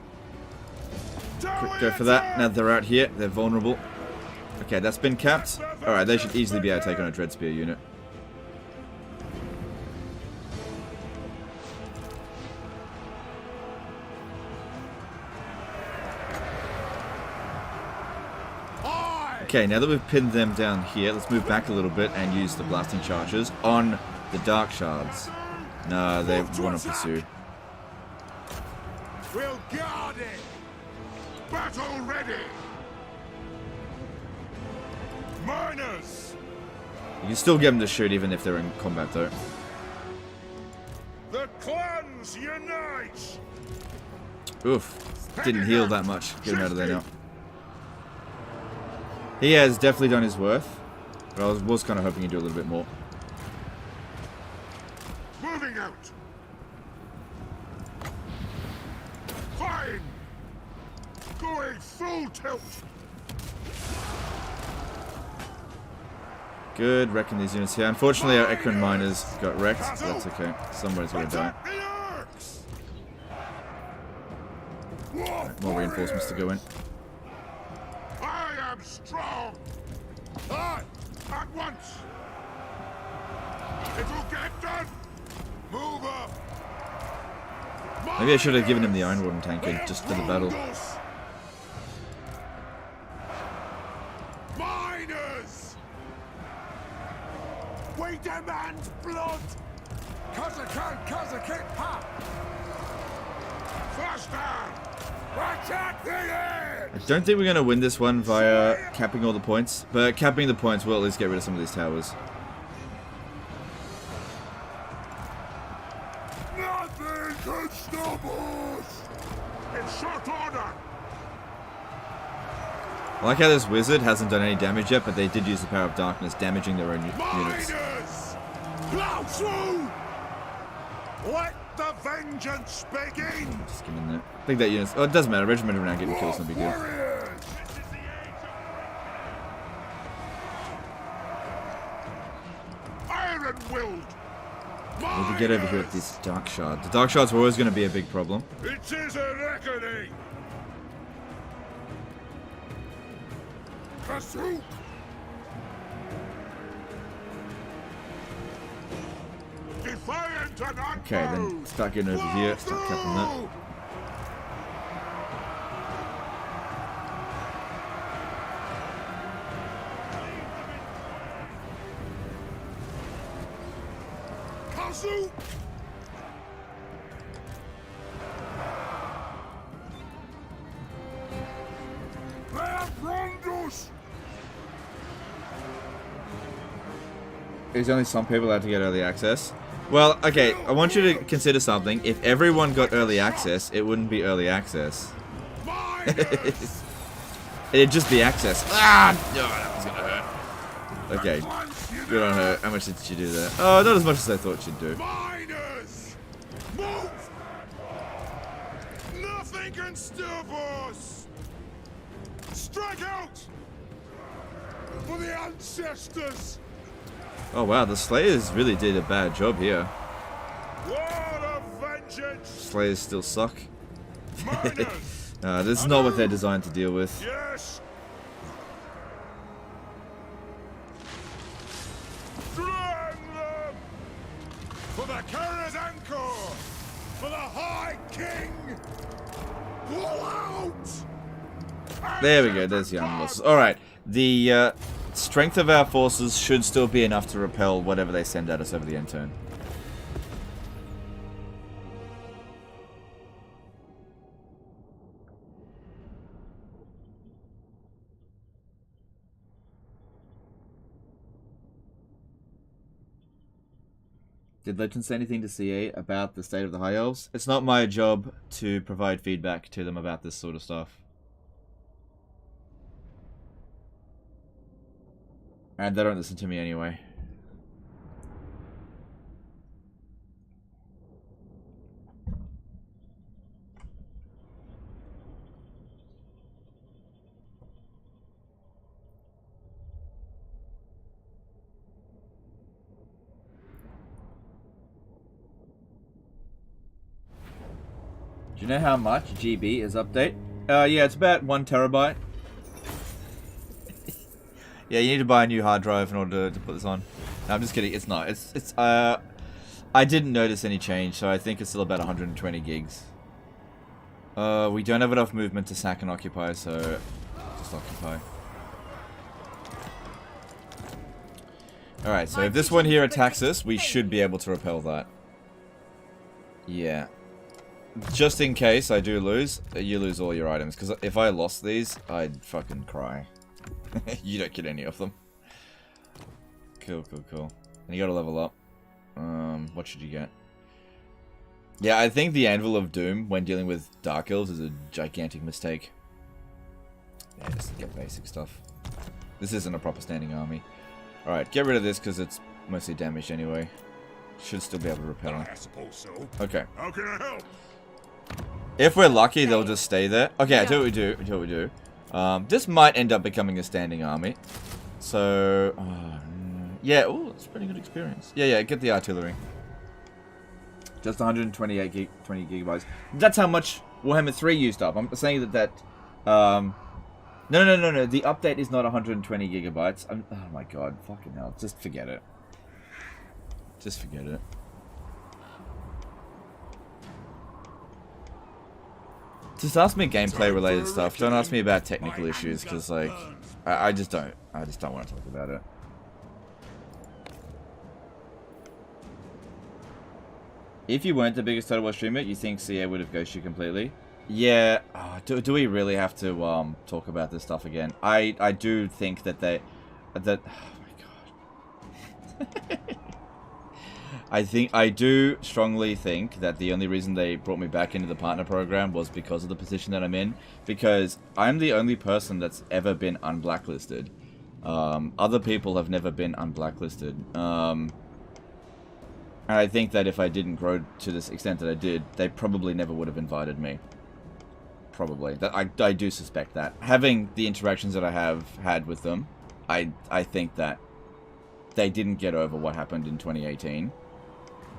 Quick go for that. Now they're out here. They're vulnerable. Okay, that's been capped. Alright, they should easily be able to take on a Dread Spear unit. Okay, now that we've pinned them down here, let's move back a little bit and use the blasting charges on the Dark Shards. No, they want to pursue. We'll guard it! Battle ready! Miners! You can still get them to shoot even if they're in combat though. The clans unite! Oof. Didn't heal that much. Get him out of there now. He has definitely done his worth. But I was kind of hoping he'd do a little bit more. Moving out. Fine. Going full tilt. Good, wrecking these units here. Unfortunately, our Ekron miners got wrecked, but that's okay. Somebody's gonna die. Attack the orcs. Right, more reinforcements to go in. I am strong. Aye, at once. It'll get done. Move up. Maybe I should have given him the Iron Warden tank in just for the battle. Miners. We demand blood. Ha. Faster. Attack the air. I don't think we're going to win this one via capping all the points, but capping the points will at least get rid of some of these towers. Nothing can stop us. In short order. I like how this wizard hasn't done any damage yet, but they did use the power of darkness, damaging their own units. Miners. Plow through. Let the vengeance begin. Just get in there. I think that unit's... Oh, it doesn't matter. Regiment around getting kills, no big deal. Warriors. Iron-willed. Need to get over here with this Dark Shard. The Dark Shards were always going to be a big problem. It is a reckoning. Pursuit. Defiant and Okay, then unbowed. start getting over here. Start capping that. Through. Pursuit. There's only some people allowed to get early access. Well, okay, I want you to consider something. If everyone got early access, it wouldn't be early access. It'd just be access. Ah! No, that was gonna hurt. Okay, good on her. How much did she do there? Oh, not as much as I thought she'd do. Miners! Move! Nothing can stop us! Strike out! For the ancestors! Oh wow, the Slayers really did a bad job here. What of vengeance! Slayers still suck. Miners! This is not what they're designed to deal with. Yes! Drag them! For the Kara's Anchor! For the High King! Pull out! There we go, there's the armor losses. Alright, the strength of our forces should still be enough to repel whatever they send at us over the end turn. Did Legend say anything to CA about the state of the High Elves? It's not my job to provide feedback to them about this sort of stuff. And they don't listen to me anyway. Do you know how much GB is update? Yeah, it's about 1 terabyte. Yeah, you need to buy a new hard drive in order to put this on. No, I'm just kidding. It's not. I didn't notice any change, so I think it's still about 120 gigs. We don't have enough movement to sack and occupy, so just occupy. Alright, so if this one here attacks us, we should be able to repel that. Yeah. Just in case I do lose, you lose all your items, because if I lost these, I'd fucking cry. You don't get any of them. Cool, cool, cool. And you gotta level up. What should you get? Yeah, I think the Anvil of Doom, when dealing with Dark Elves, is a gigantic mistake. Yeah, just get basic stuff. This isn't a proper standing army. Alright, get rid of this because it's mostly damaged anyway. Should still be able to repel. I suppose so. Okay. How can I help? If we're lucky, they'll just stay there. Okay, I tell what we do. This might end up becoming a standing army. So, yeah, oh, it's a pretty good experience. Yeah, get the artillery. Just 20 gigabytes. That's how much Warhammer 3 used up. I'm saying that no. The update is not 120 gigabytes. Oh my god, fucking hell. Just forget it. Just forget it. Just ask me gameplay related stuff. Don't ask me about technical issues, because like I just don't want to talk about it. If you weren't the biggest Total War streamer, you think CA would have ghosted you completely? Yeah. Do we really have to talk about this stuff again? I do think that oh my god. I do strongly think that the only reason they brought me back into the partner program was because of the position that I'm in. Because I'm the only person that's ever been unblacklisted. Other people have never been unblacklisted. And I think that if I didn't grow to this extent that I did, they probably never would have invited me. Probably. I do suspect that. Having the interactions that I have had with them, I think that they didn't get over what happened in 2018.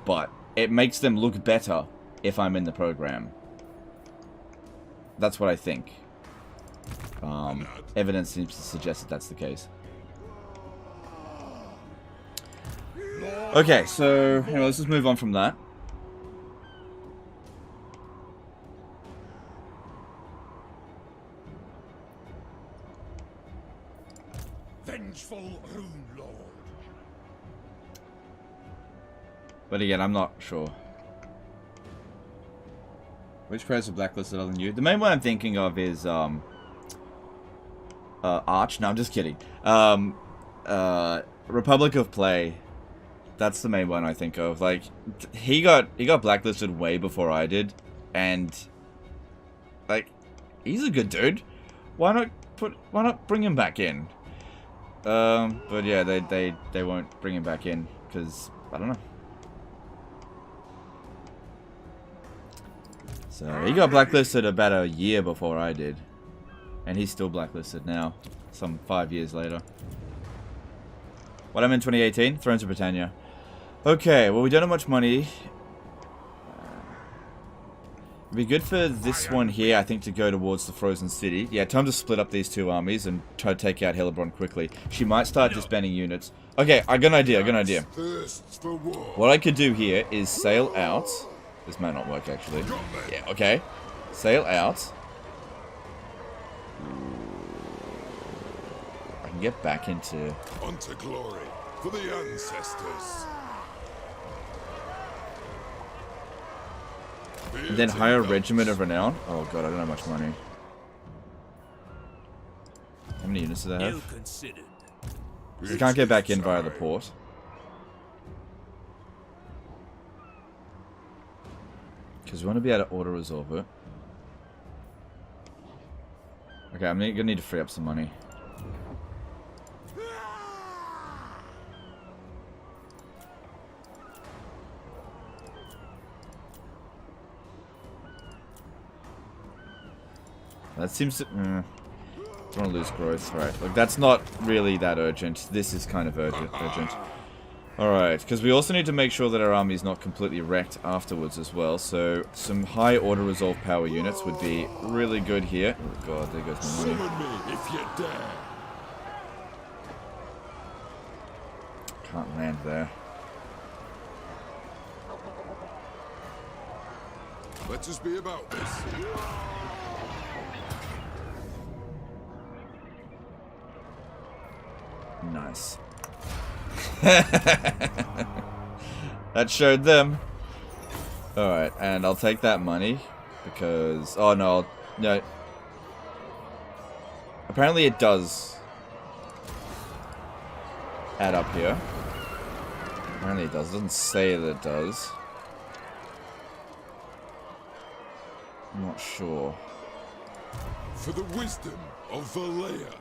But it makes them look better if I'm in the program. That's what I think. Evidence seems to suggest that that's the case. Okay, so anyway, let's just move on from that. Vengeful Rune Lord. But again, I'm not sure. Which players are blacklisted other than you? The main one I'm thinking of is Arch. No, I'm just kidding. Republic of Play. That's the main one I think of. Like, he got blacklisted way before I did, and like, he's a good dude. Why not bring him back in? But yeah, they won't bring him back in because I don't know. So he got blacklisted about a year before I did, and he's still blacklisted now, some 5 years later. What I'm in 2018? Thrones of Britannia. Okay, well we don't have much money. It'd be good for this one here, I think, to go towards the Frozen City. Yeah, time to split up these two armies and try to take out Hellebron quickly. She might start disbanding units. Okay, I got an idea, What I could do here is sail out. This might not work, actually. Yeah, okay. Sail out. I can get back into... Unto glory for the ancestors. And then hire a regiment of renown? Oh god, I don't have much money. How many units do they have? We can't get back in via the port. Because we want to be able to auto-resolve it. Okay, I'm gonna need to free up some money. That seems to... don't want to lose growth. Right, look, that's not really that urgent. This is kind of urgent. Alright, because we also need to make sure that our army is not completely wrecked afterwards as well. So, some high auto-resolve power units would be really good here. Oh god, there goes my money. Summon me if you dare. Can't land there. Let us be about this. Nice. That showed them. Alright, and I'll take that money because... Oh no, no. Apparently it does add up here. Apparently it does. It doesn't say that it does. Not sure. For the wisdom of Valea.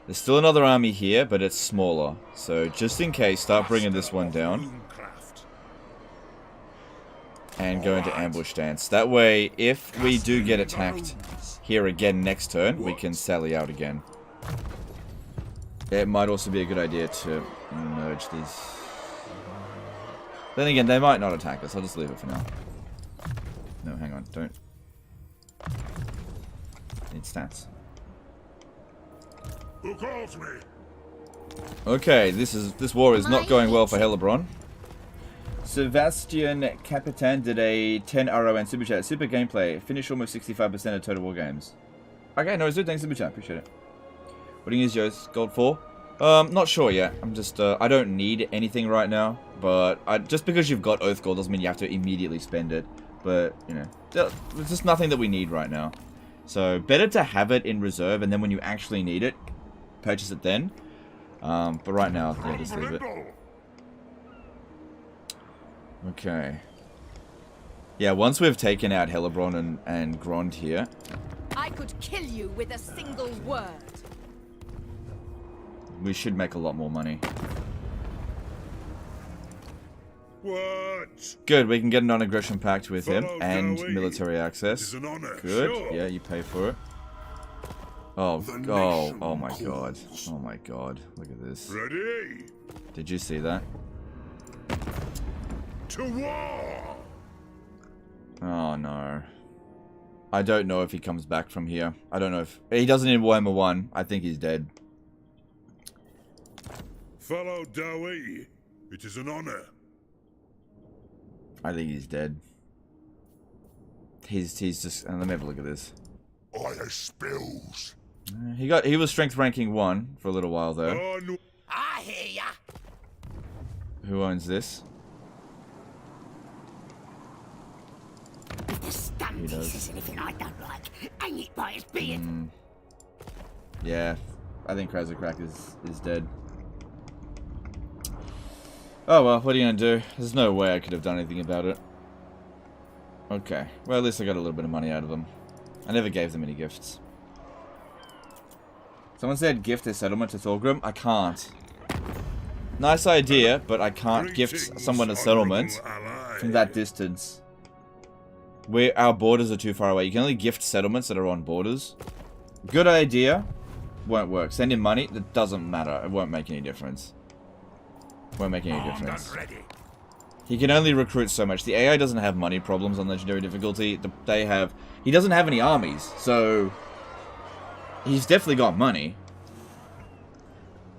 There's still another army here, but it's smaller. So just in case, start bringing this one down. Runecraft. And go into ambush stance. That way, if we do get attacked here again next turn, we can sally out again. It might also be a good idea to merge these. Then again, they might not attack us. I'll just leave it for now. No, hang on. Don't. Need stats. Who calls me? Okay, this war is not going well for Hellebron. Sebastian Capitan did a 10 RON super chat. Super gameplay. Finish almost 65% of total war games. Okay, no, so thanks super chat. Appreciate it. What do you use yours? Gold 4? Not sure yet. I'm just, I don't need anything right now. But just because you've got Oath Gold doesn't mean you have to immediately spend it. But, you know, there's just nothing that we need right now. So, better to have it in reserve, and then when you actually need it, purchase it then. But right now, yeah, just leave it. Okay. Yeah, once we've taken out Hellebron and Grond here. I could kill you with a single word. We should make a lot more money. What? Good, we can get a non-aggression pact with him Follow and Dowie. military access. It's an honor. Good. Sure. Yeah, you pay for it. Oh, The oh, nation oh my god. calls. Oh my god. Look at this. Ready? Did you see that? To war! Oh no. I don't know if he comes back from here. I don't know if... He doesn't in Warhammer 1. I think he's dead. Follow Dowie. It is an honor. I think he's dead. He's just... let me have a look at this. I spills. He was strength ranking 1 for a little while though. Oh, no. I hear ya. Who owns this? The stump He does. piece is anything I don't like. Hang it by his beard. Yeah, I think Krasakrak is dead. Oh well, what are you gonna do? There's no way I could have done anything about it. Okay, well at least I got a little bit of money out of them. I never gave them any gifts. Someone said gift a settlement to Thorgrim. I can't. Nice idea, but I can't gift Greetings, someone a settlement honorable ally. from that distance. Our borders are too far away. You can only gift settlements that are on borders. Good idea. Won't work. Send him money. That doesn't matter. It won't make any difference. Won't make any difference. Ready. He can only recruit so much. The AI doesn't have money problems on legendary difficulty. He doesn't have any armies, so he's definitely got money.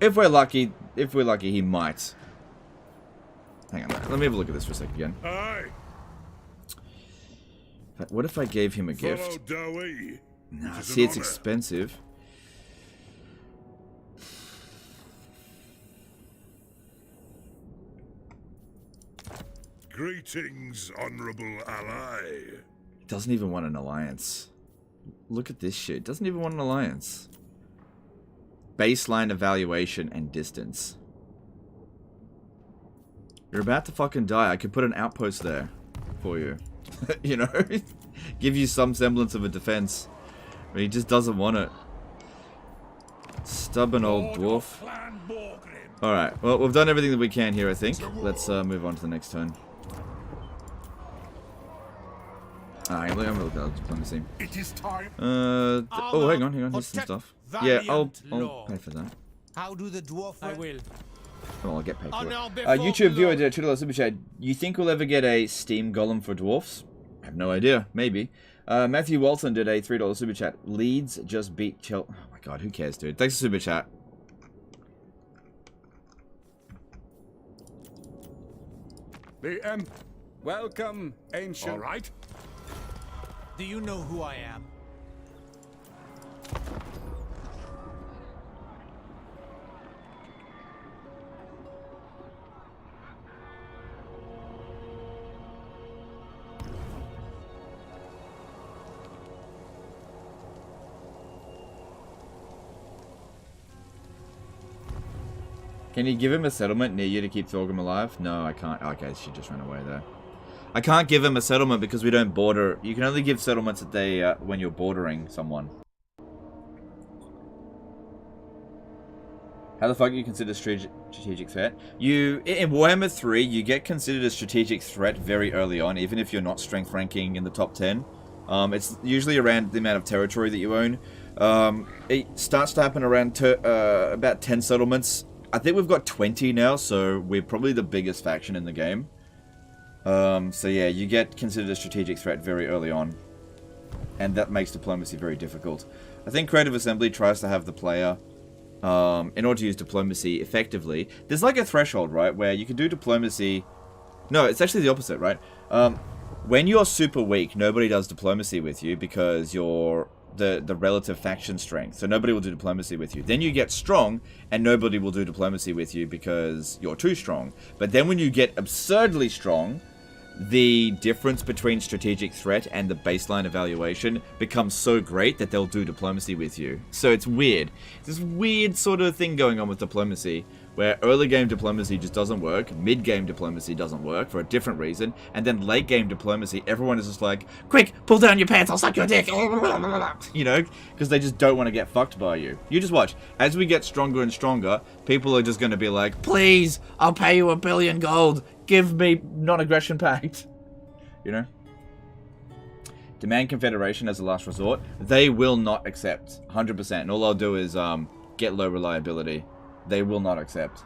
If we're lucky, he might. Hang on, let me have a look at this for a second again. Aye. What if I gave him a Follow gift? Dowie. Nah, It is see, an it's honor. expensive. Greetings, honorable ally. Doesn't even want an alliance. Look at this shit. Doesn't even want an alliance. Baseline evaluation and distance. You're about to fucking die. I could put an outpost there for you. You know? Give you some semblance of a defense. But he just doesn't want it. Stubborn old dwarf. Alright, well, we've done everything that we can here, I think. Let's move on to the next turn. Alright, let me see. It is time. Oh, hang on, here's some stuff. Yeah, I'll pay for that. How do the dwarf? I will. Well, I'll get paid for now it. before YouTube viewer Lord. did a $2 super chat. You think we'll ever get a Steam Golem for dwarfs? I have no idea. Maybe. Matthew Walton did a $3 super chat. Leeds just beat Chelsea. Oh my god, who cares, dude? Thanks for super chat. The welcome, ancient. All right. Do you know who I am? Can you give him a settlement near you to keep Thorgrim alive? No, I can't. Okay, she just ran away there. I can't give them a settlement because we don't border. You can only give settlements that they when you're bordering someone. How the fuck do you consider strategic threat? You in Warhammer 3, you get considered a strategic threat very early on, even if you're not strength ranking in the top 10. It's usually around the amount of territory that you own. It starts to happen around about 10 settlements. I think we've got 20 now, so we're probably the biggest faction in the game. So yeah, you get considered a strategic threat very early on. And that makes diplomacy very difficult. I think Creative Assembly tries to have the player, in order to use diplomacy effectively, there's like a threshold, right, where you can do diplomacy... No, it's actually the opposite, right? When you're super weak, nobody does diplomacy with you because you're the relative faction strength. So nobody will do diplomacy with you. Then you get strong, and nobody will do diplomacy with you because you're too strong. But then when you get absurdly strong, the difference between strategic threat and the baseline evaluation becomes so great that they'll do diplomacy with you. So it's weird. This weird sort of thing going on with diplomacy, where early game diplomacy just doesn't work, mid game diplomacy doesn't work for a different reason, and then late game diplomacy, everyone is just like, quick, pull down your pants, I'll suck your dick, you know, because they just don't want to get fucked by you. You just watch. As we get stronger and stronger, people are just going to be like, please, I'll pay you 1 billion gold, give me non-aggression pact, you know? Demand Confederation as a last resort. They will not accept, 100%, and all I'll do is get low reliability. They will not accept.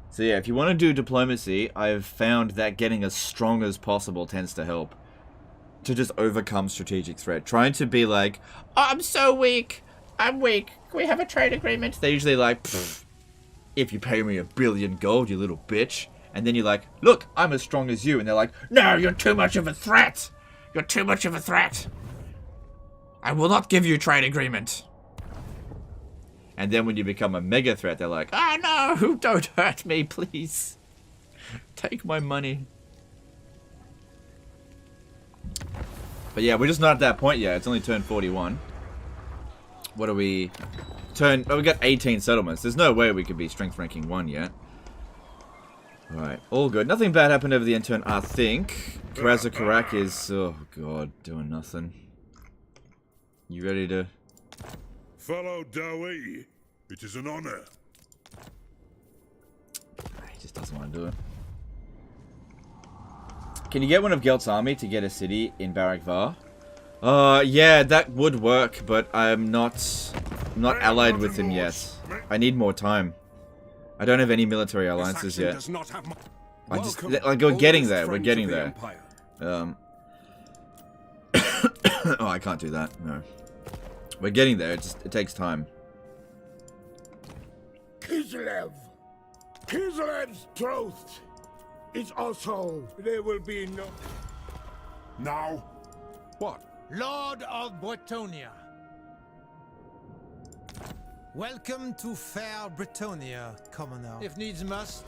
So yeah, if you want to do diplomacy, I've found that getting as strong as possible tends to help. To just overcome strategic threat. Trying to be like, oh, I'm so weak. I'm weak. Can we have a trade agreement? They're usually like, if you pay me 1 billion gold, you little bitch. And then you're like, look, I'm as strong as you. And they're like, no, you're too much of a threat. You're too much of a threat. I will not give you a trade agreement. And then when you become a mega threat, they're like, oh no, don't hurt me, please. Take my money. But yeah, we're just not at that point yet. It's only turned 41. What are we? Oh, we got 18 settlements. There's no way we could be strength ranking 1 yet. Alright, all good. Nothing bad happened over the end turn, I think. Karazakarak is, oh god, doing nothing. You ready to... Fellow Dowie, it is an honor. He just doesn't want to do it. Can you get one of Gelt's army to get a city in Barakvar? Yeah, that would work, but I'm not allied with him yet. I need more time. I don't have any military alliances yet. We're getting there, we're getting there. Oh, I can't do that, no. We're getting there, it takes time. Kislev's troth is also... There will be no... Now? What? Lord of Bretonia. Welcome to fair Bretonia, commoner. If needs must.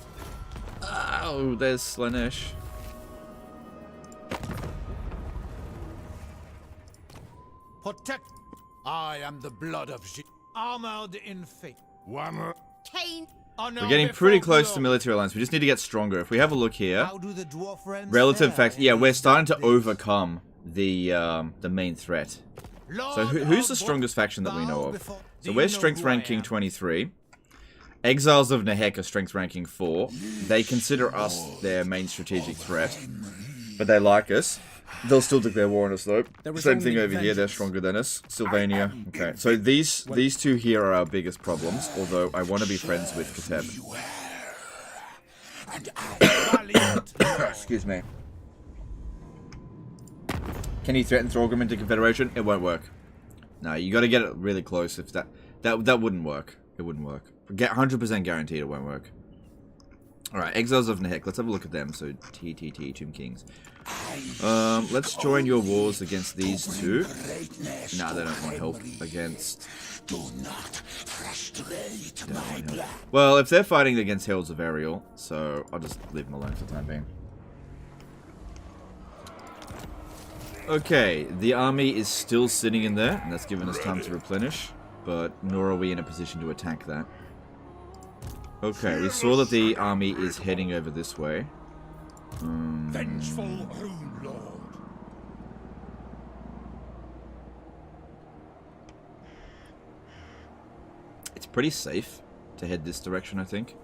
Oh, there's Slanesh. Protect. I am the blood of armored in faith. One... Kane. We're getting pretty close to military alliance. We just need to get stronger. If we have a look here, How do the dwarf realms relative fare facts. Yeah, in we're these starting to dark days? overcome the main threat. So who's the strongest faction that we know of? So we're strength ranking 23. Exiles of Nehek are strength ranking 4. They consider us their main strategic threat, but they like us. They'll still declare war on us though. Same thing over here, they're stronger than us. Sylvania. Okay, so these two here are our biggest problems, although I want to be friends with Kateb. Excuse me. Can you threaten Thorgrim into Confederation? It won't work. No, you gotta get it really close. If that wouldn't work. It wouldn't work. Get 100% guaranteed it won't work. Alright, Exiles of Nehek. Let's have a look at them. So, Tomb Kings. Let's join your wars against these two. Nah, they don't want help against... Well, if they're fighting against Heralds of Ariel, so I'll just leave them alone for the time being. Okay, the army is still sitting in there, and that's given us time to replenish, but nor are we in a position to attack that. Okay, we saw that the army is heading over this way. Vengeful Rune Lord. It's pretty safe to head this direction, I think.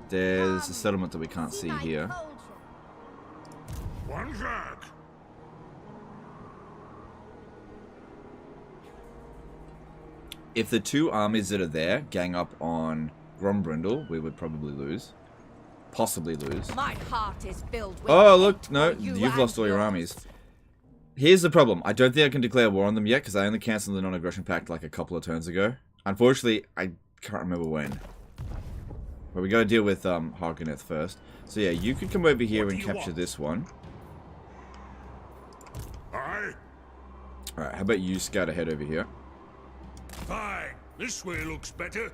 There's a settlement that we can't see here. One back. If the two armies that are there gang up on Grombrindal, we would probably lose. Possibly lose. My heart is filled with Oh, hate look, no, for you you've and lost all your yours. armies. Here's the problem. I don't think I can declare war on them yet, because I only cancelled the non-aggression pact like a couple of turns ago. Unfortunately, I can't remember when. But we gotta deal with Hargoneth first. So yeah, you could come over here and capture this one. Aye. Alright, how about you scout ahead over here? Fine. This way looks better.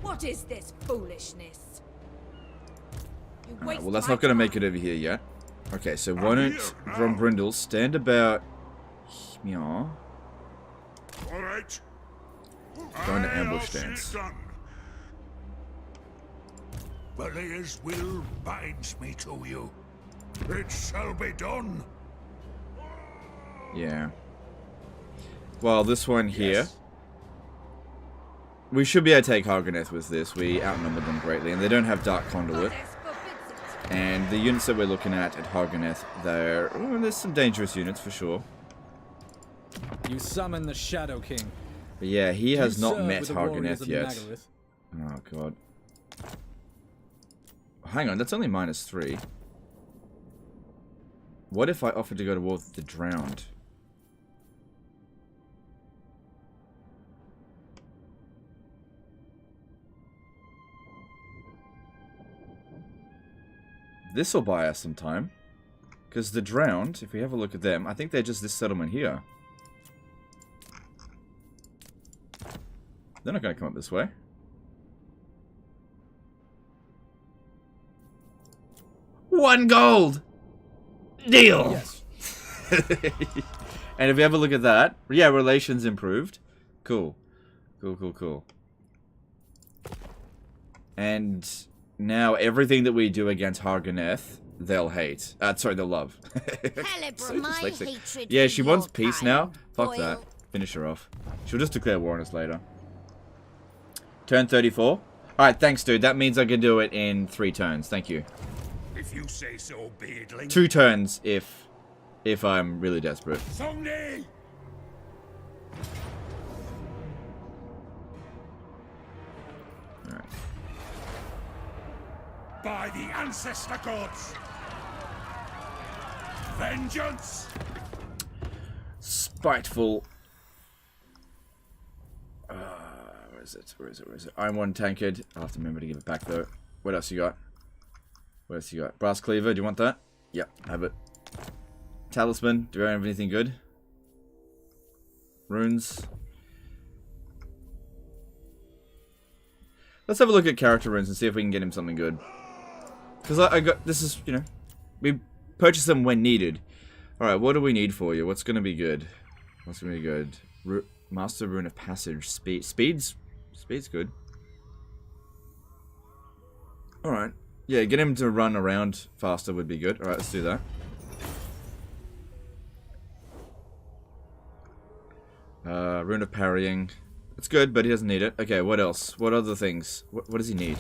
What is this foolishness? You Alright, waste well that's my not gonna time. make it over here yet. Okay, so why don't Grombrindal stand about... Yeah. All right. Go into Aye, ambush I'll see it stance. done. Valia's will binds me to you. It shall be done. Yeah. Well, this one here... We should be able to take Hargoneth with this. We outnumber them greatly, and they don't have Dark Conduit. Goddess forbids it. And the units that we're looking at Hargoneth, there's some dangerous units for sure. You summon the Shadow King. But yeah, he has You not serve met with the warriors Hargoneth of yet. Nagaryth. Oh god. Hang on, that's only -3. What if I offered to go to war with the Drowned? This'll buy us some time. Because the Drowned, if we have a look at them, I think they're just this settlement here. They're not going to come up this way. $1 gold! Deal! Yes. And if you have a look at that, yeah, relations improved. Cool. Cool. And now everything that we do against Hargoneth, they'll hate. Sorry, they'll love. So dyslexic. Yeah, she wants peace now. Fuck that. Finish her off. She'll just declare war on us later. Turn 34. Alright, thanks, dude. That means I can do it in 3 turns. Thank you. If you say so, beardling. 2 turns if I'm really desperate. Someday. Alright. By the ancestor gods. Vengeance. Spiteful. Where is it? Iron one tankard. I'll have to remember to give it back though. What else you got? Brass cleaver. Do you want that? Yep, have it. Talisman. Do I have anything good? Runes. Let's have a look at character runes and see if we can get him something good. Because I got... This is, you know... We purchase them when needed. Alright, what do we need for you? What's going to be good? Master Rune of Passage. Speed's good. Alright. Yeah, get him to run around faster would be good. Alright, let's do that. Rune of Parrying. It's good, but he doesn't need it. Okay, what else? What other things? What does he need?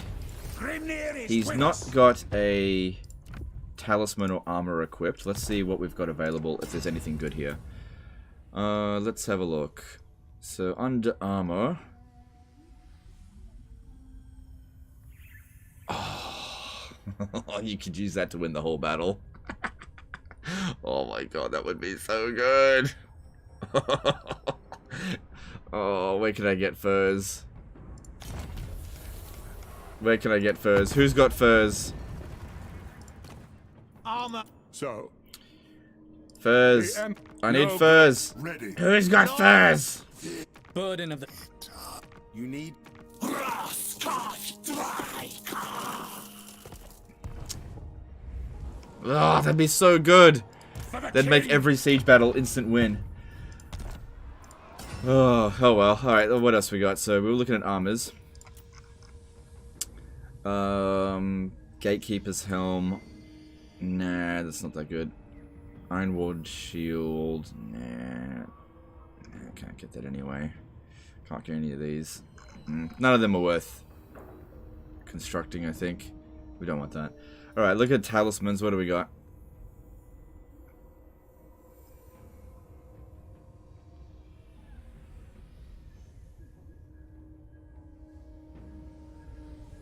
He's not got a talisman or armor equipped. Let's see what we've got available, if there's anything good here. Let's have a look. So, under armor... Oh, you could use that to win the whole battle. Oh my god, that would be so good. Oh, where can I get furs? Who's got furs? Armor. So, Furs. I need furs. ready. Who's got furs? Burden of the... You need... Oh, that'd be so good. That'd make every siege battle instant win. Oh well. Alright, what else we got? So we were looking at armors. Gatekeeper's helm. Nah, that's not that good. Ironward shield. Nah. Can't get that anyway. Can't get any of these. None of them are worth constructing, I think. We don't want that. Alright, look at talismans. What do we got?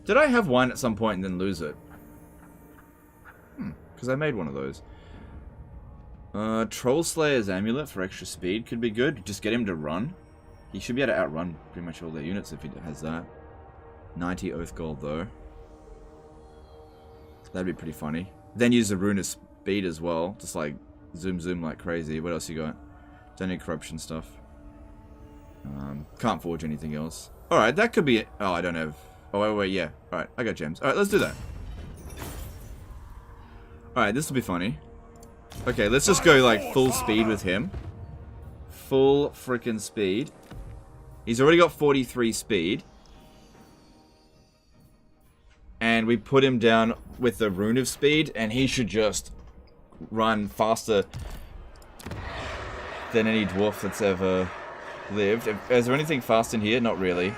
Did I have one at some point and then lose it? Because I made one of those. Troll Slayer's Amulet for extra speed could be good. Just get him to run. He should be able to outrun pretty much all their units if he has that. 90 Oath Gold though. That'd be pretty funny. Then use the Rune of Speed as well. Just like zoom like crazy. What else you got? Don't need corruption stuff. Can't forge anything else. Alright, that could be it. Oh, I don't have... Oh, wait, yeah. Alright, I got gems. Alright, let's do that. Alright, this will be funny. Okay, let's just go, like, full speed with him. Full freaking speed. He's already got 43 speed. And we put him down with the Rune of Speed, and he should just run faster than any dwarf that's ever lived. Is there anything fast in here? Not really.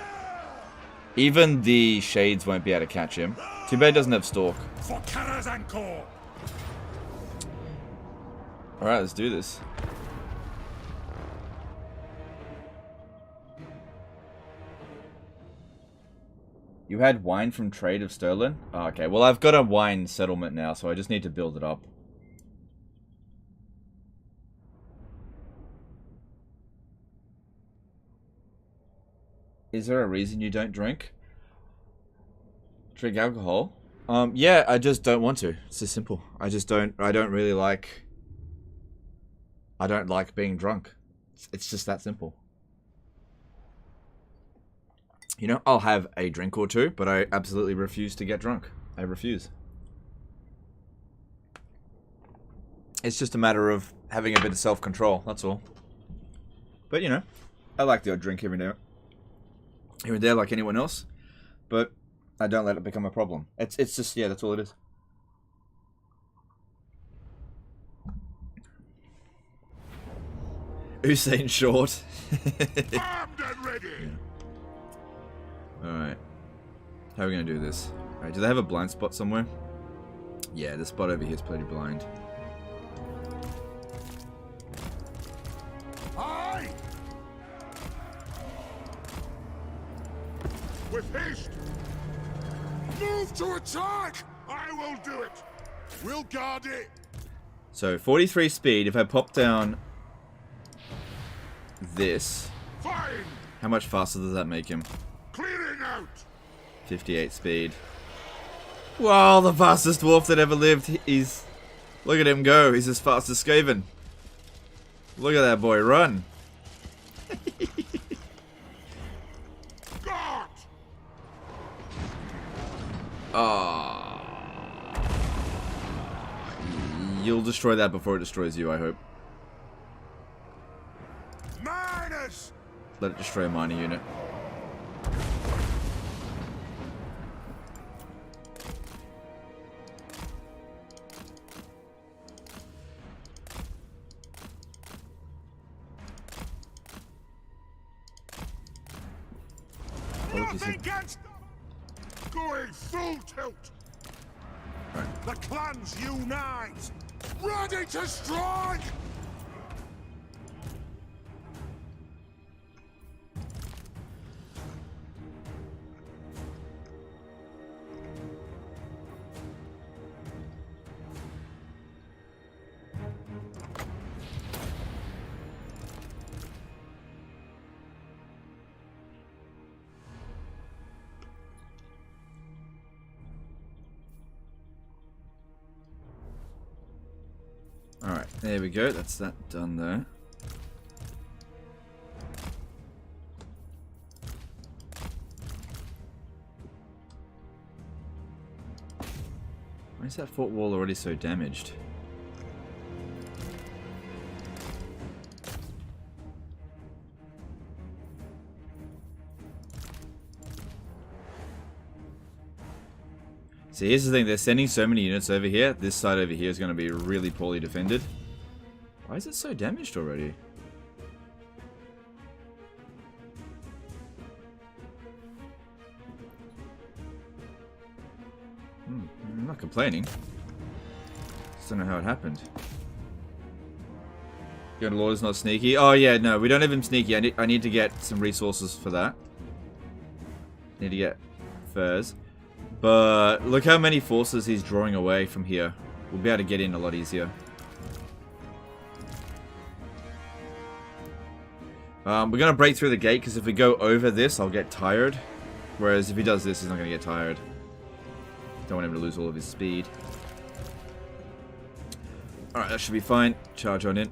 Even the shades won't be able to catch him. Too bad he doesn't have Stalk. For Karazhanko! Alright, let's do this. You had wine from Trade of Sterling? Oh, okay, well I've got a wine settlement now, so I just need to build it up. Is there a reason you don't drink? Drink alcohol? Yeah, I just don't want to. It's just simple. I don't really like... I don't like being drunk. It's just that simple. You know, I'll have a drink or two, but I absolutely refuse to get drunk. I refuse. It's just a matter of having a bit of self-control, that's all. But, you know, I like the odd drink every now here and there like anyone else, but I don't let it become a problem. It's just, yeah, that's all it is. Usain short. Armed and ready! Alright. How are we going to do this? Alright, do they have a blind spot somewhere? Yeah, this spot over here is pretty blind. Aye! With haste! Move to attack! I will do it! We'll guard it! So, 43 speed. If I pop down this, Fine! how much faster does that make him? Clearing out! 58 speed. Wow, the fastest dwarf that ever lived. He's... Look at him go. He's as fast as Skaven. Look at that boy run. Guard! You'll destroy that before it destroys you, I hope. Miners! Let it destroy a miner unit. Nothing against them! Going full tilt! The clans unite! Ready to strike! Alright, there we go. That's that done there. Why is that fort wall already so damaged? See, here's the thing. They're sending so many units over here. This side over here is going to be really poorly defended. Why is it so damaged already? I'm not complaining. Just don't know how it happened. Your Lord is not sneaky. Oh yeah, no, we don't have him sneaky. I need to get some resources for that. Need to get furs. But look how many forces he's drawing away from here. We'll be able to get in a lot easier. We're going to break through the gate because if we go over this, I'll get tired. Whereas if he does this, he's not going to get tired. Don't want him to lose all of his speed. Alright, that should be fine. Charge on in.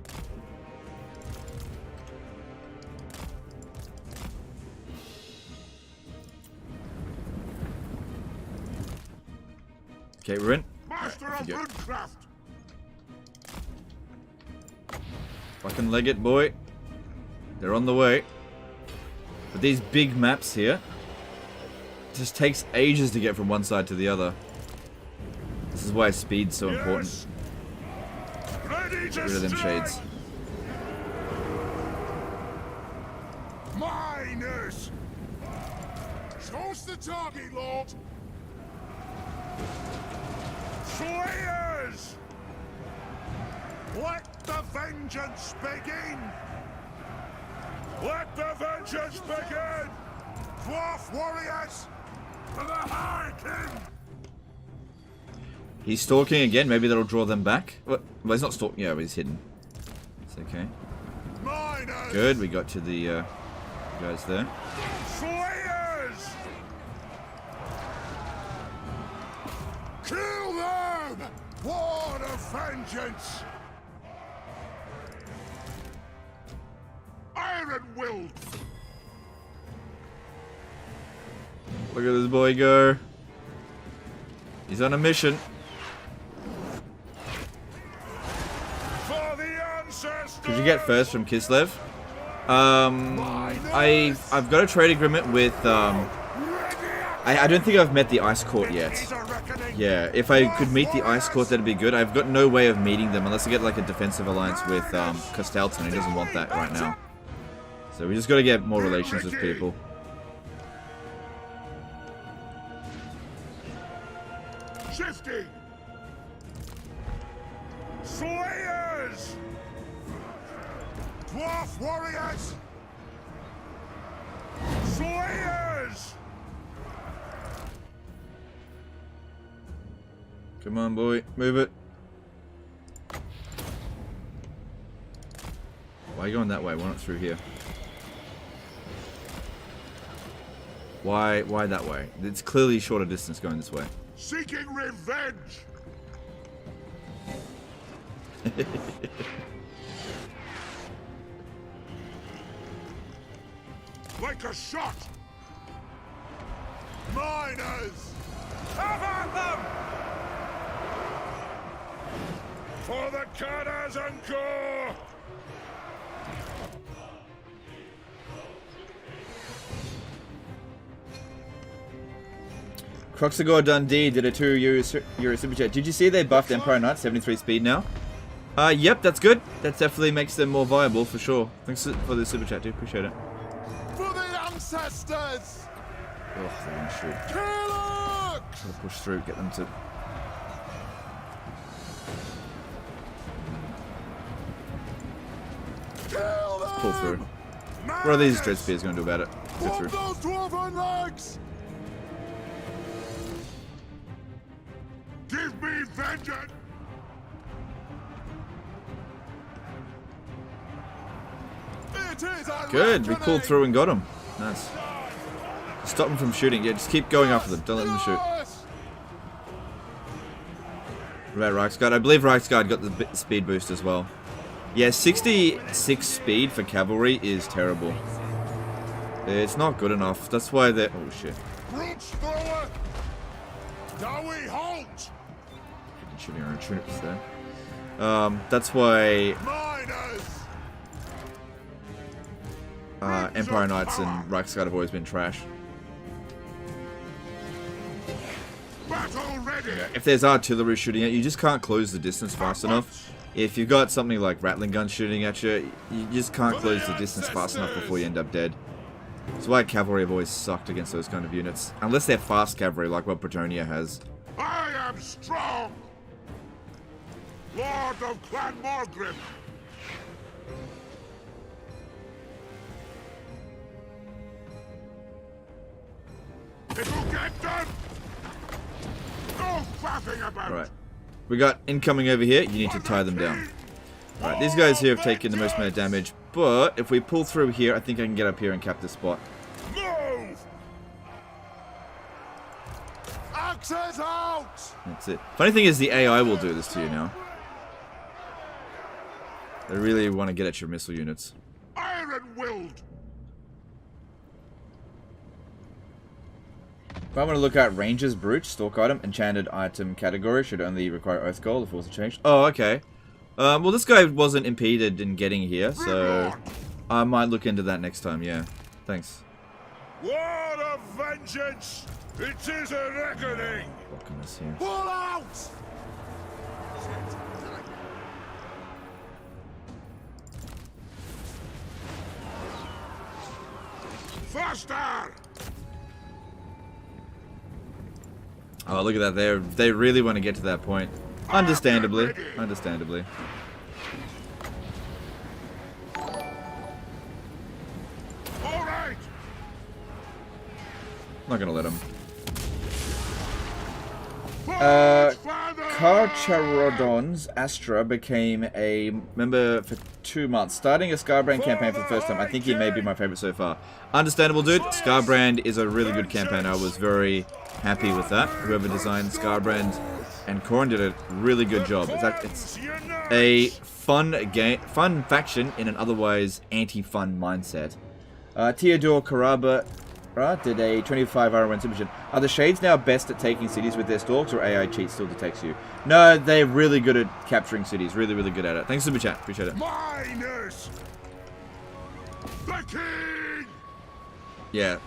Okay, we're in. Master of Rundcraft! Fucking leg it, boy. They're on the way. But these big maps here, it just takes ages to get from one side to the other. This is why speed's so important. Ready to Get rid of them strike! shades. Miners! Shows the target, Lord! Slayers! Let the vengeance begin! Let the vengeance begin! Dwarf warriors! For the High King! He's stalking again. Maybe that'll draw them back. Well, he's not stalking. Yeah, but he's hidden. It's okay. Miners! Good. We got to the guys there. Slayers! Kill them! War of vengeance! Iron will! Look at this boy go. He's on a mission. For the ancestors! Could you get first from Kislev? I've got a trade agreement with I don't think I've met the Ice Court yet. Yeah, if I could meet the Ice Court, that'd be good. I've got no way of meeting them unless I get like a defensive alliance with Kostalton. He doesn't want that right now. So we just got to get more relations with people. Shifting! Slayers! Dwarf warriors! Slayers! Come on, boy. Move it. Why are you going that way? Why not through here? Why that way? It's clearly shorter distance going this way. Seeking revenge! Like a shot! Miners! Cover them! For the Cadas and Gore! Croxagore Dundee did a €2 super chat. Did you see they buffed Empire Knight 73 speed now? Yep, that's good. That definitely makes them more viable for sure. Thanks for the super chat, dude. Appreciate it. For the ancestors! Oh, they're gonna shoot. Kill it! Try to push through, get them to. Kill them! Pull through. What are these Dread Spears going to do about it? Get Whoop through. those dwarven legs! Give me vengeance! It is a Good, we reckoning! pulled through and got him. Nice. Stop them from shooting. Yeah, just keep going after them. Don't let them shoot. Right, Reichsguard. I believe Reichsguard got the speed boost as well. Yeah, 66 speed for cavalry is terrible. It's not good enough. That's why they're... Oh, shit. Brutes thrower! Dowie halt! Shooting our own troops there. That's why Miners! Empire Knights and Reichsguard have always been trash. Battle ready. If there's artillery shooting at you, you just can't close the distance fast enough. If you've got something like Rattling guns shooting at you, you just can't close the distance fast enough before you end up dead. That's why cavalry have always sucked against those kind of units. Unless they're fast cavalry, like what Bretonia has. I am strong. Lord of Clan Morgrim. It'll get done. No faffing about. Right. We got incoming over here. You need to tie them down. Right, these guys here have taken the most amount of damage, but if we pull through here, I think I can get up here and cap this spot. Move. Axes out. That's it. Funny thing is, the AI will do this to you now. They really want to get at your missile units. Iron-willed. If I want to look at Ranger's Brooch, Stalk item, enchanted item category, should only require Oath Gold if it was changed. Oh, okay. Well, this guy wasn't impeded in getting here, so I might look into that next time, yeah. Thanks. War of vengeance. It is a reckoning. Blocking this here. Pull out. Faster. Oh, look at that. They really want to get to that point. Understandably. Understandably. All right. Not gonna let him. Father. Carcharodon's Astra became a member for 2 months. Starting a Scarbrand campaign for the first time. I think he may be my favorite so far. Understandable, dude. Scarbrand is a really good campaign. I was very happy with that. Whoever designed Scarbrand and Khorne did a really good job. It's a fun game, fun faction in an otherwise anti-fun mindset. Theodore Karaba did a 25-hour win Superchat. Are the Shades now best at taking cities with their stalks, or AI cheat still detects you? No, they're really good at capturing cities. Really, really good at it. Thanks, Superchat. Appreciate it. Miners. The king. Yeah,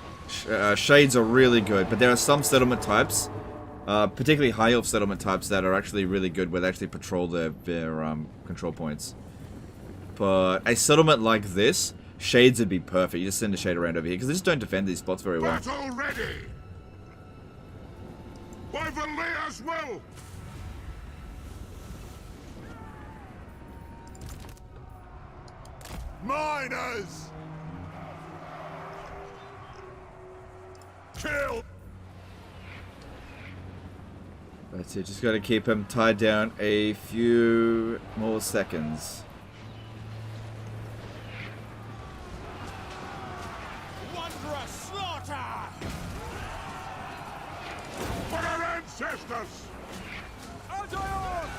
Shades are really good, but there are some settlement types, particularly high elf settlement types, that are actually really good where they actually patrol their control points. But a settlement like this, Shades would be perfect. You just send a Shade around over here, because they just don't defend these spots very well. Battle ready. By Valia's will. Miners. Kill. That's it, just gotta keep him tied down a few more seconds. Wondrous slaughter. For our ancestors. Adios.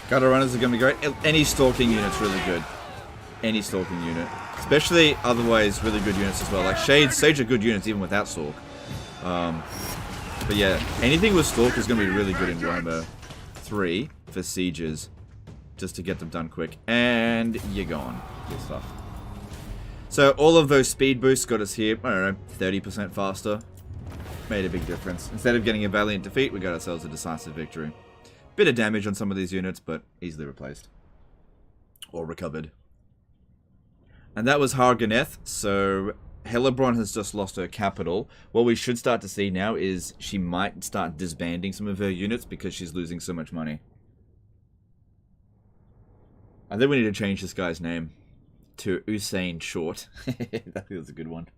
Gutter runners are gonna be great. Any stalking unit's really good. Any stalking unit. Especially otherwise really good units as well. Like Sage are good units even without Stalk. But yeah, anything with Stalk is going to be really good in Warhammer 3 for sieges. Just to get them done quick. And you're gone. Good stuff. So all of those speed boosts got us here, I don't know, 30% faster. Made a big difference. Instead of getting a valiant defeat, we got ourselves a decisive victory. Bit of damage on some of these units, but easily replaced. Or recovered. And that was Harganeth, so Hellebrand has just lost her capital. What we should start to see now is she might start disbanding some of her units because she's losing so much money. I think we need to change this guy's name to Usain Short. That feels a good one.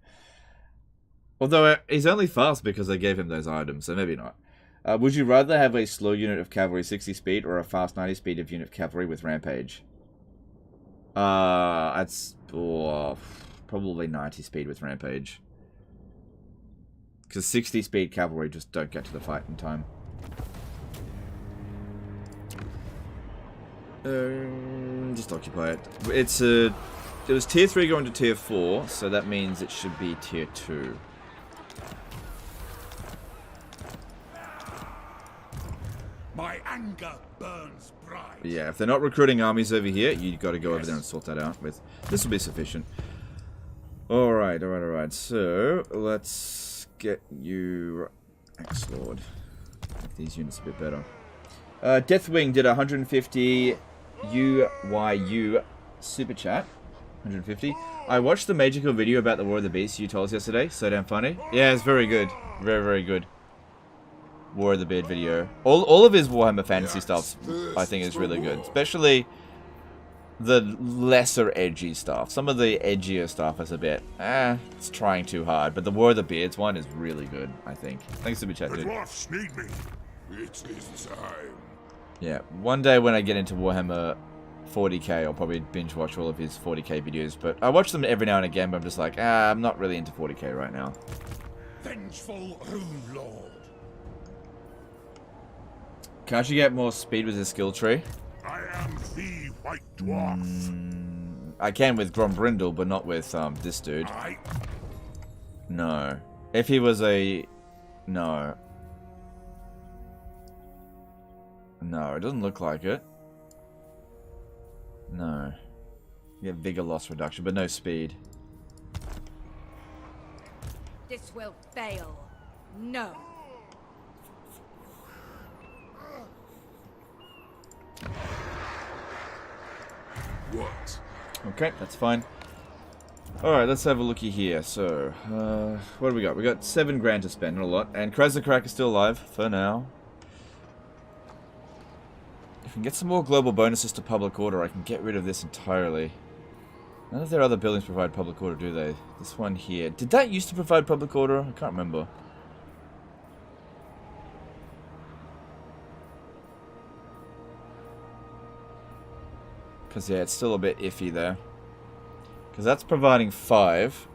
Although he's only fast because I gave him those items, so maybe not. Would you rather have a slow unit of cavalry 60 speed or a fast 90 speed of unit of cavalry with rampage? That's probably 90 speed with rampage. Because 60 speed cavalry just don't get to the fight in time. Just occupy it. It was tier 3 going to tier 4, so that means it should be tier 2. My anger burns bright. Yeah, if they're not recruiting armies over here, you've got to go over there and sort that out with. This will be sufficient. Alright. So, let's get you... Axe-Lord. Make these units a bit better. Deathwing did 150 UYU Super Chat. 150. I watched the Major Kill video about the War of the Beasts you told us yesterday. So damn funny. Yeah, it's very good. Very, very good. War of the Beard video. All of his Warhammer Fantasy stuff, I think, is really good. Especially the lesser edgy stuff. Some of the edgier stuff is a bit, it's trying too hard. But the War of the Beards one is really good, I think. Thanks, Super Chat, The dude. dwarfs need me. It is time. Yeah, one day when I get into Warhammer 40k, I'll probably binge watch all of his 40k videos. But I watch them every now and again, but I'm just like, I'm not really into 40k right now. Vengeful Rune Lord. Can't you get more speed with his skill tree? I am the White Dwarf. I can with Grombrindal, but not with this dude. No. If he was a... No. No, it doesn't look like it. No. You get vigor loss reduction, but no speed. This will fail. No. What? Okay, that's fine. Alright, let's have a looky here. So, what do we got? We got 7 grand to spend, not a lot. And Krasnokrak is still alive, for now. If I can get some more global bonuses to public order, I can get rid of this entirely. None of their other buildings provide public order, do they? This one here. Did that used to provide public order? I can't remember. Because, yeah, it's still a bit iffy there. Because that's providing 5.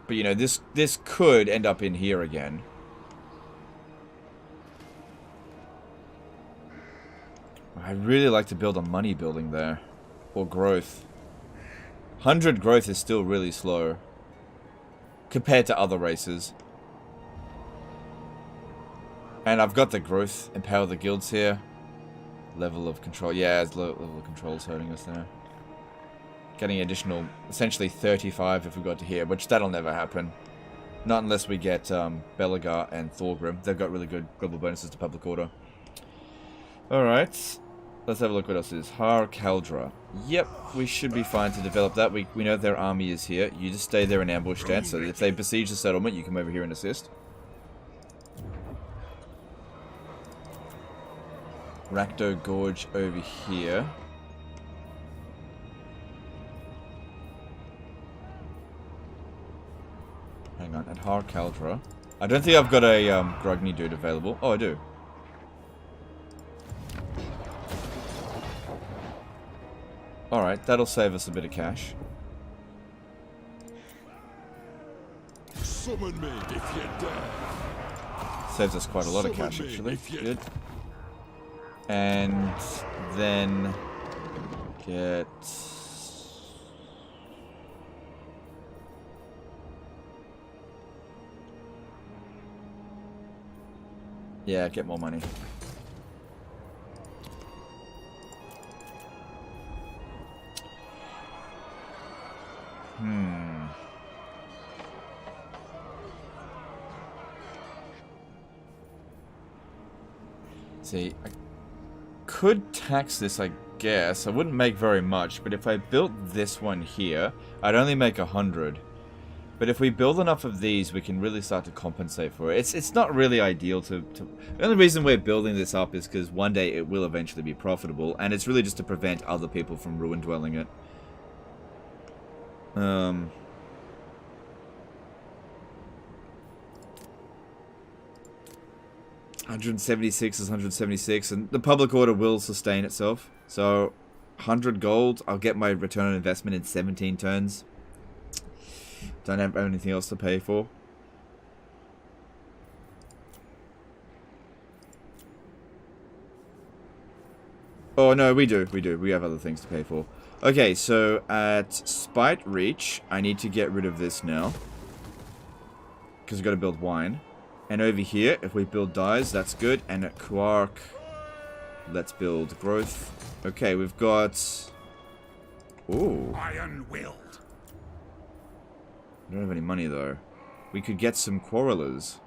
But, you know, this could end up in here again. I'd really like to build a money building there. Or growth. 100 growth is still really slow. Compared to other races. And I've got the growth. Empower the guilds here. Level of control. Yeah, it's level of control is hurting us there. Getting additional, essentially 35 if we got to here, which that'll never happen. Not unless we get Belagar and Thorgrim. They've got really good global bonuses to public order. Alright. Let's have a look what else is. Har Kaldra. Yep, we should be fine to develop that. We know their army is here. You just stay there in ambush stance, so that if they besiege the settlement, you come over here and assist. Rakdo Gorge over here. Hang on, at Har Kaldra. I don't think I've got a Grugni dude available. Oh, I do. Alright, that'll save us a bit of cash. Summon me if you dare. Saves us quite a lot of cash, actually. Good. And then get... Yeah, get more money. See, I could tax this, I guess. I wouldn't make very much, but if I built this one here, I'd only make 100. But if we build enough of these, we can really start to compensate for it. It's not really ideal to... The only reason we're building this up is because one day it will eventually be profitable, and it's really just to prevent other people from ruin dwelling it. 176 is 176, and the public order will sustain itself. So, 100 gold, I'll get my return on investment in 17 turns. Don't have anything else to pay for. Oh, no, we do. We have other things to pay for. Okay, so at Spite Reach, I need to get rid of this now. Because we've got to build wine. And over here, if we build dyes, that's good. And at Quark, let's build growth. Okay, we've got... Ooh. Iron-willed. I don't have any money though. We could get some quarrelers.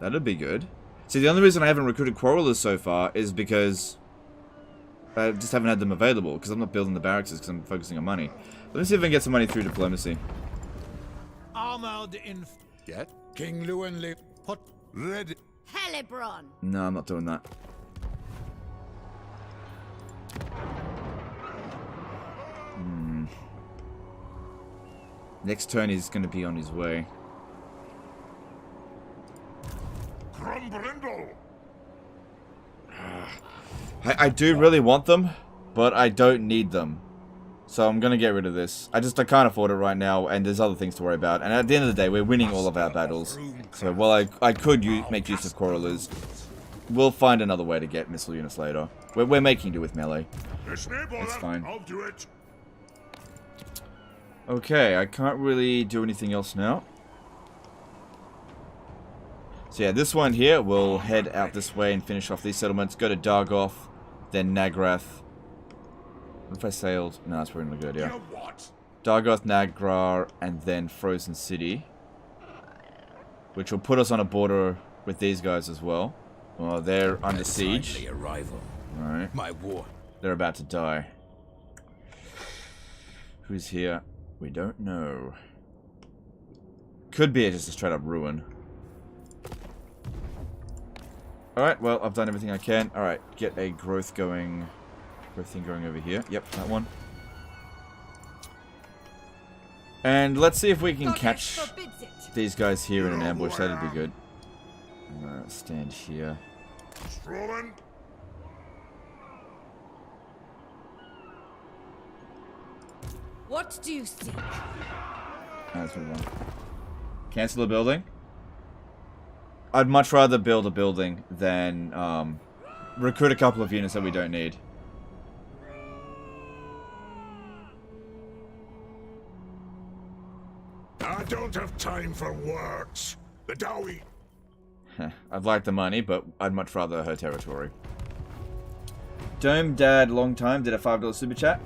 That'd be good. See, the only reason I haven't recruited quarrelers so far is because I just haven't had them available, because I'm not building the barracks because I'm focusing on money. Let me see if I can get some money through diplomacy. Armored in. Get King Lewin live. Pot. Ready. Helibron. No, I'm not doing that. Next turn he's going to be on his way. Grombrindal. I do really want them, but I don't need them. So I'm going to get rid of this. I can't afford it right now, and there's other things to worry about. And at the end of the day, we're winning all of our battles. So while I could make use of quarrelers, we'll find another way to get missile units later. We're making do with melee. That's fine. I'll do it. Okay, I can't really do anything else now. So yeah, this one here will head out this way and finish off these settlements. Go to Dargoth, then Nagrath. What if I sailed? No, that's probably not good, yeah. Dargoth, Nagrar, and then Frozen City. Which will put us on a border with these guys as well. Well, they're under siege. Alright. My war. They're about to die. Who's here? We don't know. Could be just a straight up ruin. Alright, well, I've done everything I can. Alright, get a growth going. Growth thing going over here. Yep, that one. And let's see if we can catch these guys here in an ambush. That'd be good. Stand here. Strolling. What do you seek? Let's move on. Cancel a building? I'd much rather build a building than recruit a couple of units that we don't need. I don't have time for words. The Dowie. I'd like the money, but I'd much rather her territory. Dome Dad, long time, did a $5 super chat.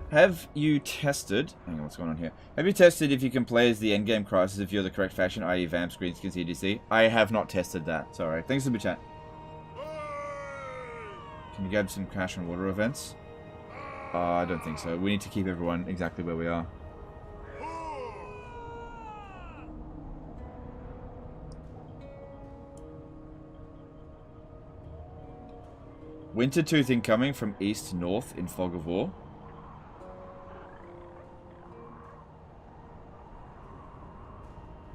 Have you tested... Hang on, what's going on here? Have you tested if you can play as the endgame crisis if you're the correct faction, i.e. Vamps, Greenskins, EDC? I have not tested that, sorry. Thanks, super chat. Can you grab some cash and water events? I don't think so. We need to keep everyone exactly where we are. Wintertooth incoming from east to north in Fog of War.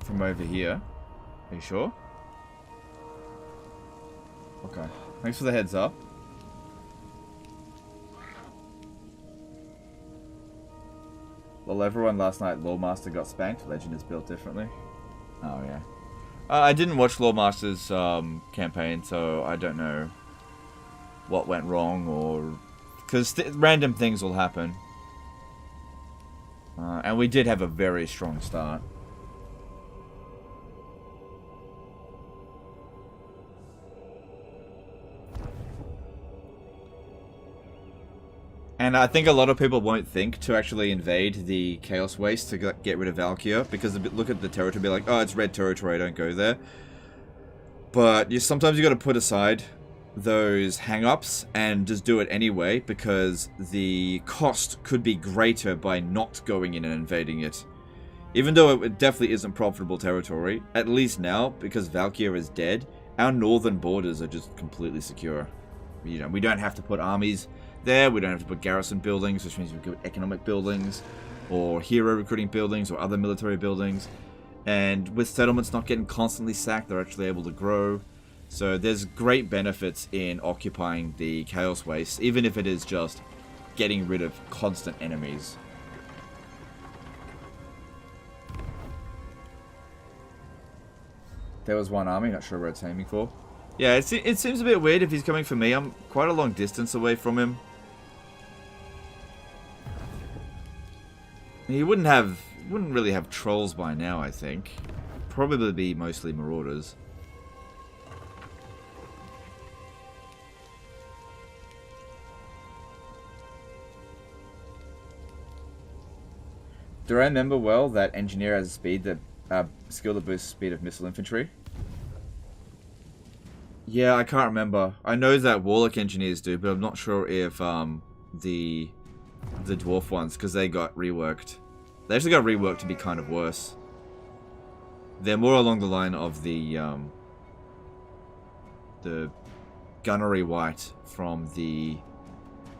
From over here. Are you sure? Okay. Thanks for the heads up. Well, everyone last night, Lawmaster got spanked. Legend is built differently. Oh, yeah. I didn't watch Lawmaster's campaign, so I don't know what went wrong, or... Because random things will happen. And we did have a very strong start. And I think a lot of people won't think to actually invade the Chaos Waste to get rid of Valkyr, because look at the territory, be like, oh, it's red territory, don't go there. But sometimes you got to put aside those hang-ups and just do it anyway, because the cost could be greater by not going in and invading it. Even though it definitely isn't profitable territory, at least now, because Valkyr is dead, our northern borders are just completely secure. You know, we don't have to put armies there, we don't have to put garrison buildings, which means we can put economic buildings, or hero recruiting buildings, or other military buildings. And with settlements not getting constantly sacked, they're actually able to grow. So there's great benefits in occupying the Chaos Waste, even if it is just getting rid of constant enemies. There was one army, not sure where it's aiming for. Yeah, it seems a bit weird if he's coming for me. I'm quite a long distance away from him. He wouldn't really have trolls by now, I think. Probably be mostly marauders. Do I remember well that engineer has a speed that skill that boosts speed of missile infantry? Yeah, I can't remember. I know that warlock engineers do, but I'm not sure if the dwarf ones, because they got reworked. They actually got reworked to be kind of worse. They're more along the line of the gunnery white from the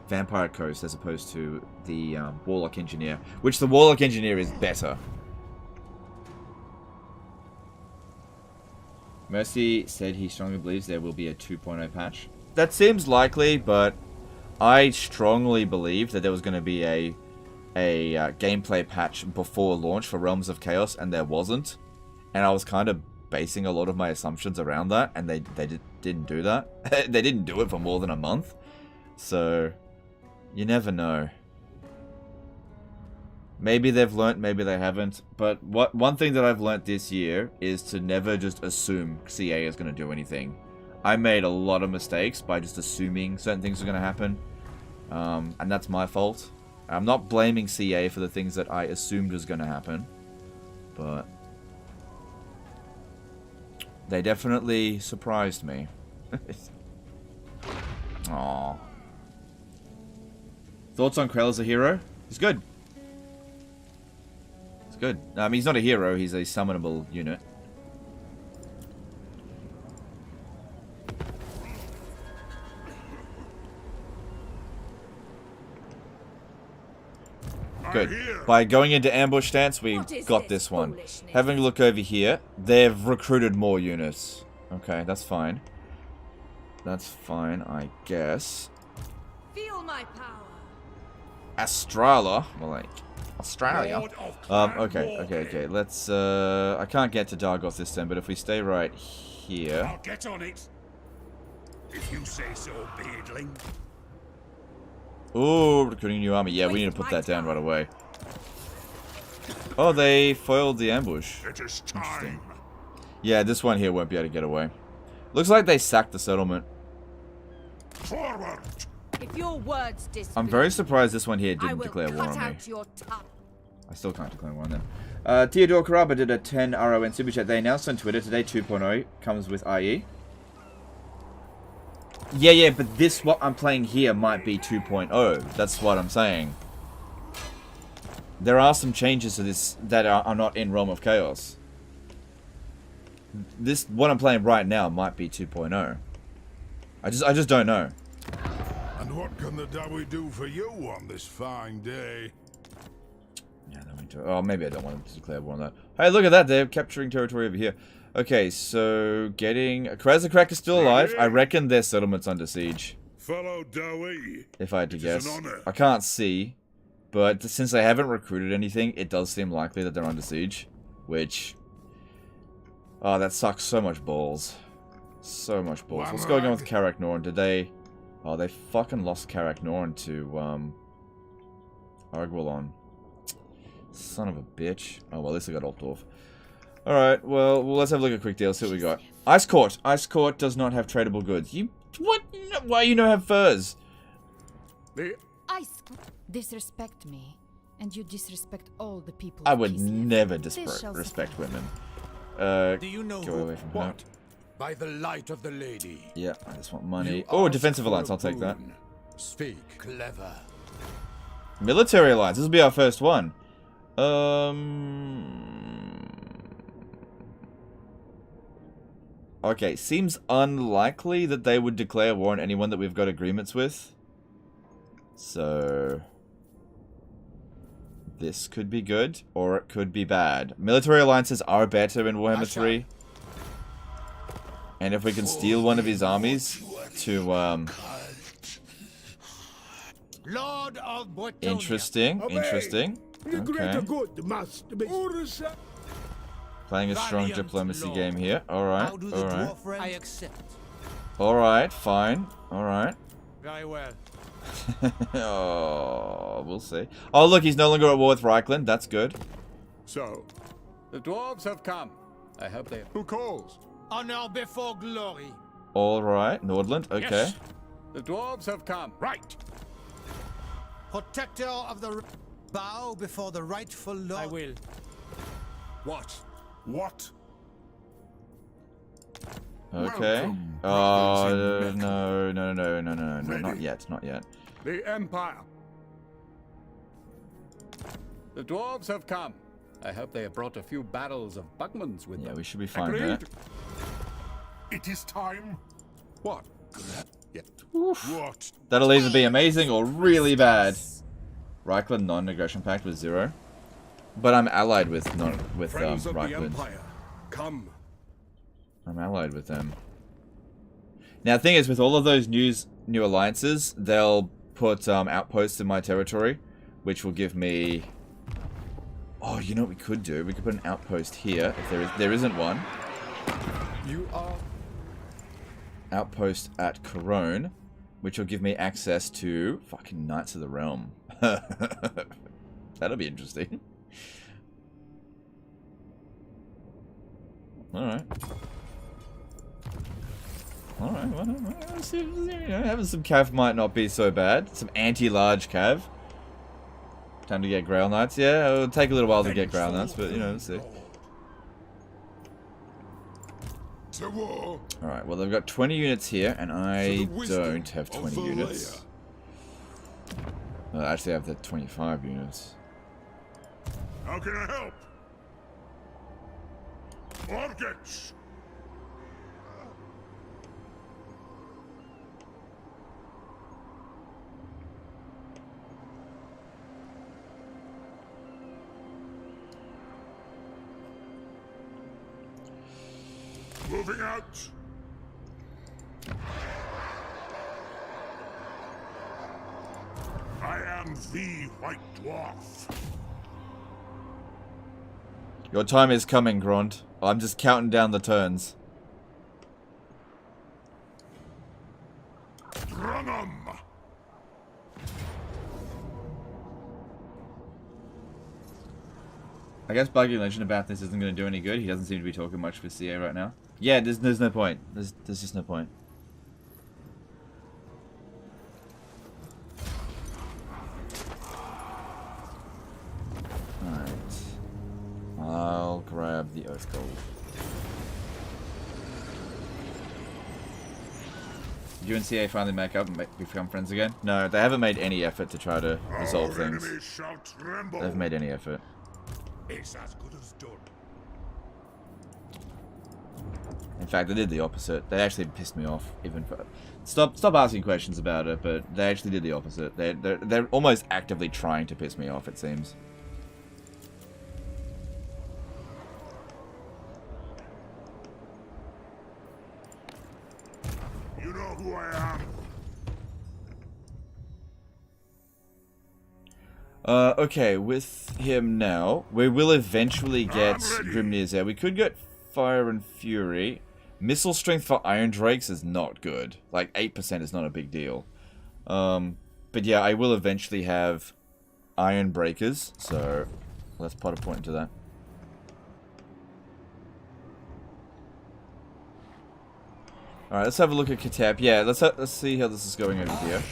Vampire Coast as opposed to the Warlock Engineer, which the Warlock Engineer is better. Mercy said he strongly believes there will be a 2.0 patch. That seems likely, but I strongly believed that there was going to be a gameplay patch before launch for Realms of Chaos, and there wasn't. And I was kind of basing a lot of my assumptions around that, and they didn't do that. They didn't do it for more than a month. So, you never know. Maybe they've learnt, maybe they haven't. But one thing that I've learnt this year is to never just assume CA is going to do anything. I made a lot of mistakes by just assuming certain things are going to happen. And that's my fault. I'm not blaming CA for the things that I assumed was going to happen. But they definitely surprised me. Aww. Thoughts on Krell as a hero? He's good. He's good. I mean, he's not a hero, he's a summonable unit. Good. By going into ambush stance, we got this one. Having a look over here, they've recruited more units. Okay, that's fine. That's fine, I guess. Feel my power. Astrala, well, like Australia. Okay. Let's. I can't get to Dargoth this time, but if we stay right here. I'll get on it. If you say so, beardling. Ooh, recruiting a new army. Yeah, we need to put that down right away. Oh, they foiled the ambush. It is time. Yeah, this one here won't be able to get away. Looks like they sacked the settlement. Forward. If your words I'm very surprised this one here didn't declare war on me. Your tongue. I still can't declare war on them. Theodore Caraba did a 10 RON super chat. They announced on Twitter today 2.0 comes with IE. Yeah, but this, what I'm playing here, might be 2.0. That's what I'm saying. There are some changes to this that are not in Realm of Chaos. This, what I'm playing right now, might be 2.0. I just don't know. And what can the Dawi do for you on this fine day? Yeah, oh, maybe I don't want them to declare war on that. Hey, look at that! They're capturing territory over here. Okay, so getting Krasakrak is still alive. I reckon their settlement's under siege. Fellow Dawi. If I had to guess, an honor. I can't see, but since they haven't recruited anything, it does seem likely that they're under siege. Which, oh, that sucks so much balls. So much balls. What's going on with Karak Norn? Did they? Oh, they fucking lost Karak Norn to Arguelon. Son of a bitch. Oh well, at least I got Altdorf. Alright, well, let's have a look at a quick deal, see what we got. Ice Court. Ice Court does not have tradable goods. You, what? Why you don't have furs? Ice disrespect me, and you disrespect all the people. I would never disrespect women. Do you know go away from her. By the light of the lady. Yeah, I just want money. Oh, defensive alliance, I'll take that. Speak clever. Military alliance, this will be our first one. Okay, seems unlikely that they would declare war on anyone that we've got agreements with. So this could be good, or it could be bad. Military alliances are better in Warhammer 3. And if we can steal one of his armies to, Lord of Bretonia. Interesting. Okay. Playing a strong diplomacy game here. Alright, alright. I accept. Alright, fine. Alright. Very well. Oh, we'll see. Oh, look, he's no longer at war with Reichland. That's good. So, The dwarves have come. I hope they... who calls? Honor before glory. Alright, Nordland. Okay. Yes. The dwarves have come. Right. Protector of the... Bow before the rightful lord. I will. What? What? Okay. Welcome, Oh, brothers in no, no, no, no, no, no, not Ready? yet, not yet. The Empire. The dwarves have come. I hope they have brought a few barrels of Bugmans with Yeah, them. we should be fine there. Agreed? It is time. What? Yeah. What? That'll either be amazing or really bad. Reichland non-aggression pact was 0. But I'm allied with Friends of the Reichland. Empire, come. I'm allied with them. Now the thing is, with all of those new alliances, they'll put outposts in my territory, which will give me... Oh, you know what we could do? We could put an outpost here, if there isn't one. You are... Outpost at Corone, which will give me access to fucking Knights of the Realm. That'll be interesting. Alright. Alright, well, let's see, having some cav might not be so bad. Some anti-large cav. Time to get Grail Knights. Yeah, it'll take a little while to get Grail Knights, but you know, let's see. To war. Alright, well they've got 20 units here, and I For the wisdom don't have 20 of units. Well, actually I have the 25 units. How can I help? Objects. Moving out. I am the White Dwarf. Your time is coming, Grond. I'm just counting down the turns. Drunum. I guess bugging legend about this isn't going to do any good. He doesn't seem to be talking much for CA right now. Yeah, there's no point. There's just no point. Alright. I'll grab the Oath Gold. Did you and CA finally make up and become friends again? No, they haven't made any effort to try to resolve Our things. enemies shall tremble. They haven't made any effort. It's as good as done. In fact, they did the opposite. They actually pissed me off. Even for stop asking questions about it, but they actually did the opposite. They're almost actively trying to piss me off. It seems. You know who I am. Okay, with him now, we will eventually get ready. Grimnir's Air. We could get Fire and Fury. Missile strength for Iron Drakes is not good. Like, 8% is not a big deal. But yeah, I will eventually have Iron Breakers, so let's put a point into that. Alright, let's have a look at Katap. Yeah, let's see how this is going over here.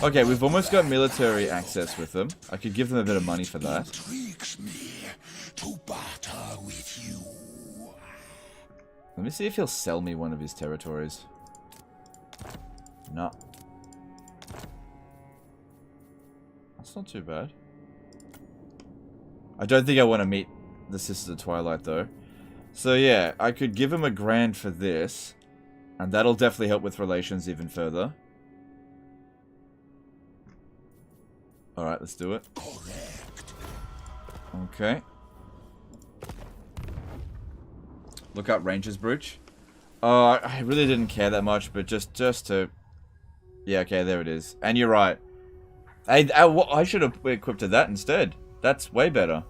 Okay, we've almost got military access with them. I could give them a bit of money for that. Intrigues me to barter with you. Let me see if he'll sell me one of his territories. No. That's not too bad. I don't think I want to meet the Sisters of Twilight, though. So yeah, I could give him $1,000 for this. And that'll definitely help with relations even further. Alright, let's do it. Correct. Okay. Look up Ranger's Brooch. Oh, I really didn't care that much, but just to... Yeah, okay, there it is. And you're right. I should have equipped that instead. That's way better.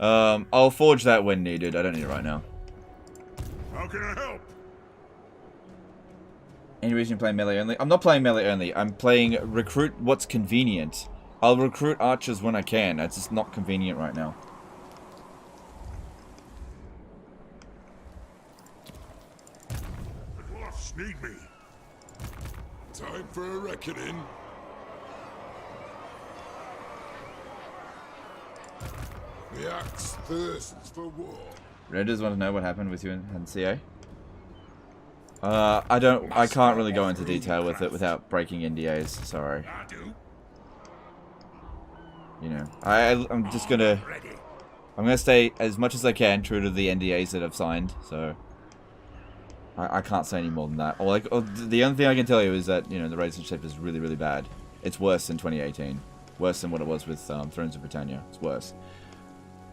I'll forge that when needed. I don't need it right now. How can I help? Any reason you're playing melee only? I'm not playing melee only. I'm playing recruit what's convenient. I'll recruit archers when I can. It's just not convenient right now. The dwarfs need me. Time for a reckoning. The axe thirsts for war. Red does want to know what happened with you and CA. I can't really go into detail with it without breaking NDAs. Sorry. You know, I'm just gonna. I'm gonna stay as much as I can true to the NDAs that I've signed. So I can't say any more than that. Or the only thing I can tell you is that, you know, the relationship is really, really bad. It's worse than 2018. Worse than what it was with Thrones of Britannia. It's worse.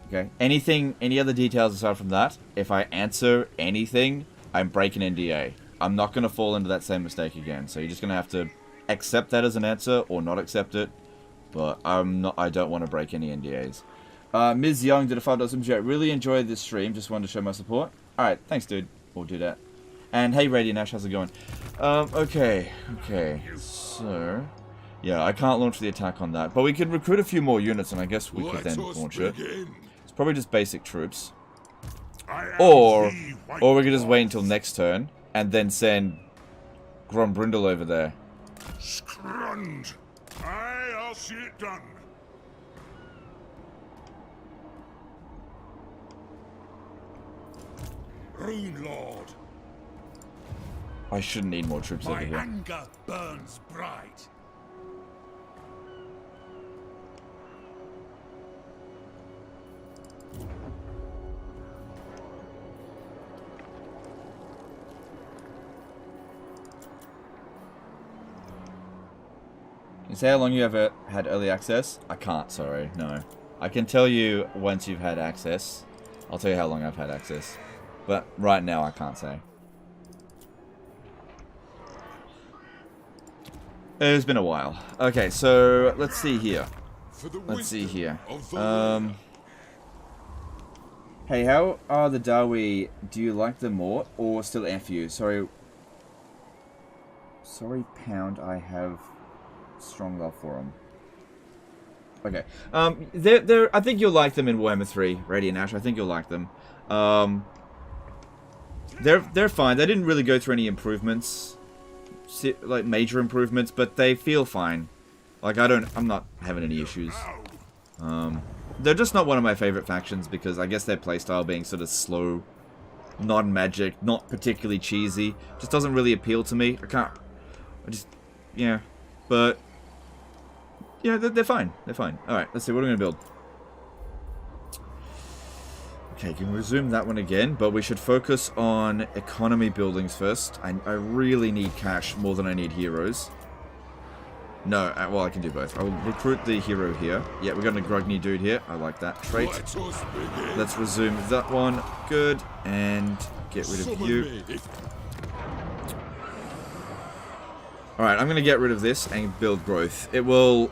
Okay. Any other details aside from that? If I answer anything, I'm breaking NDA. I'm not gonna fall into that same mistake again. So you're just gonna have to accept that as an answer or not accept it. But I don't want to break any NDAs. Ms. Young did a $5 super chat. Really enjoyed this stream. Just wanted to show my support. Alright, thanks, dude. We'll do that. And hey, Radiant Ash, how's it going? Okay. So, yeah, I can't launch the attack on that. But we could recruit a few more units, and I guess we could then launch it. It's probably just basic troops. Or we could just wait until next turn, and then send Grombrindal over there. Scrunge! Aye, I'll see it done. Rune Lord. I shouldn't need more troops over My here. anger burns bright. Can you say how long you ever had early access? I can't, sorry, no. I can tell you once you've had access. I'll tell you how long I've had access. But right now I can't say. It's been a while. Okay, so let's see here. Hey, how are the Dawi? Do you like them more or still F you? Sorry, Pound, I have strong love for them. Okay. I think you'll like them in Warhammer 3, Radiant Ash. I think you'll like them. They're fine. They didn't really go through any improvements, like major improvements, but they feel fine. Like I'm not having any issues. They're just not one of my favorite factions because I guess their playstyle being sort of slow, non-magic, not particularly cheesy, just doesn't really appeal to me. Yeah, but yeah, they're fine. They're fine. All right, let's see what we're gonna build. Okay, can we resume that one again? But we should focus on economy buildings first. I really need cash more than I need heroes. No, well, I can do both. I will recruit the hero here. Yeah, we got a Grogny dude here. I like that trait. Let's resume that one. Good. And get rid of you. Alright, I'm going to get rid of this and build growth. It will,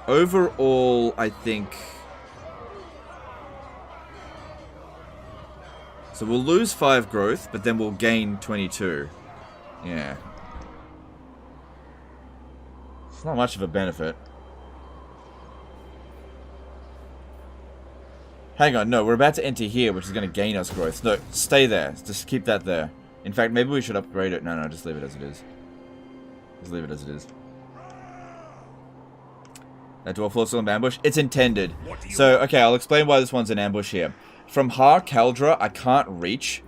overall, I think... So we'll lose 5 growth, but then we'll gain 22. Yeah. It's not much of a benefit. Hang on, no, we're about to enter here, which is going to gain us growth. No, stay there. Just keep that there. In fact, maybe we should upgrade it. No, just leave it as it is. Just leave it as it is. That dwarf floor still in ambush? It's intended. So, okay, I'll explain why this one's an ambush here. From Har Kaldra, I can't reach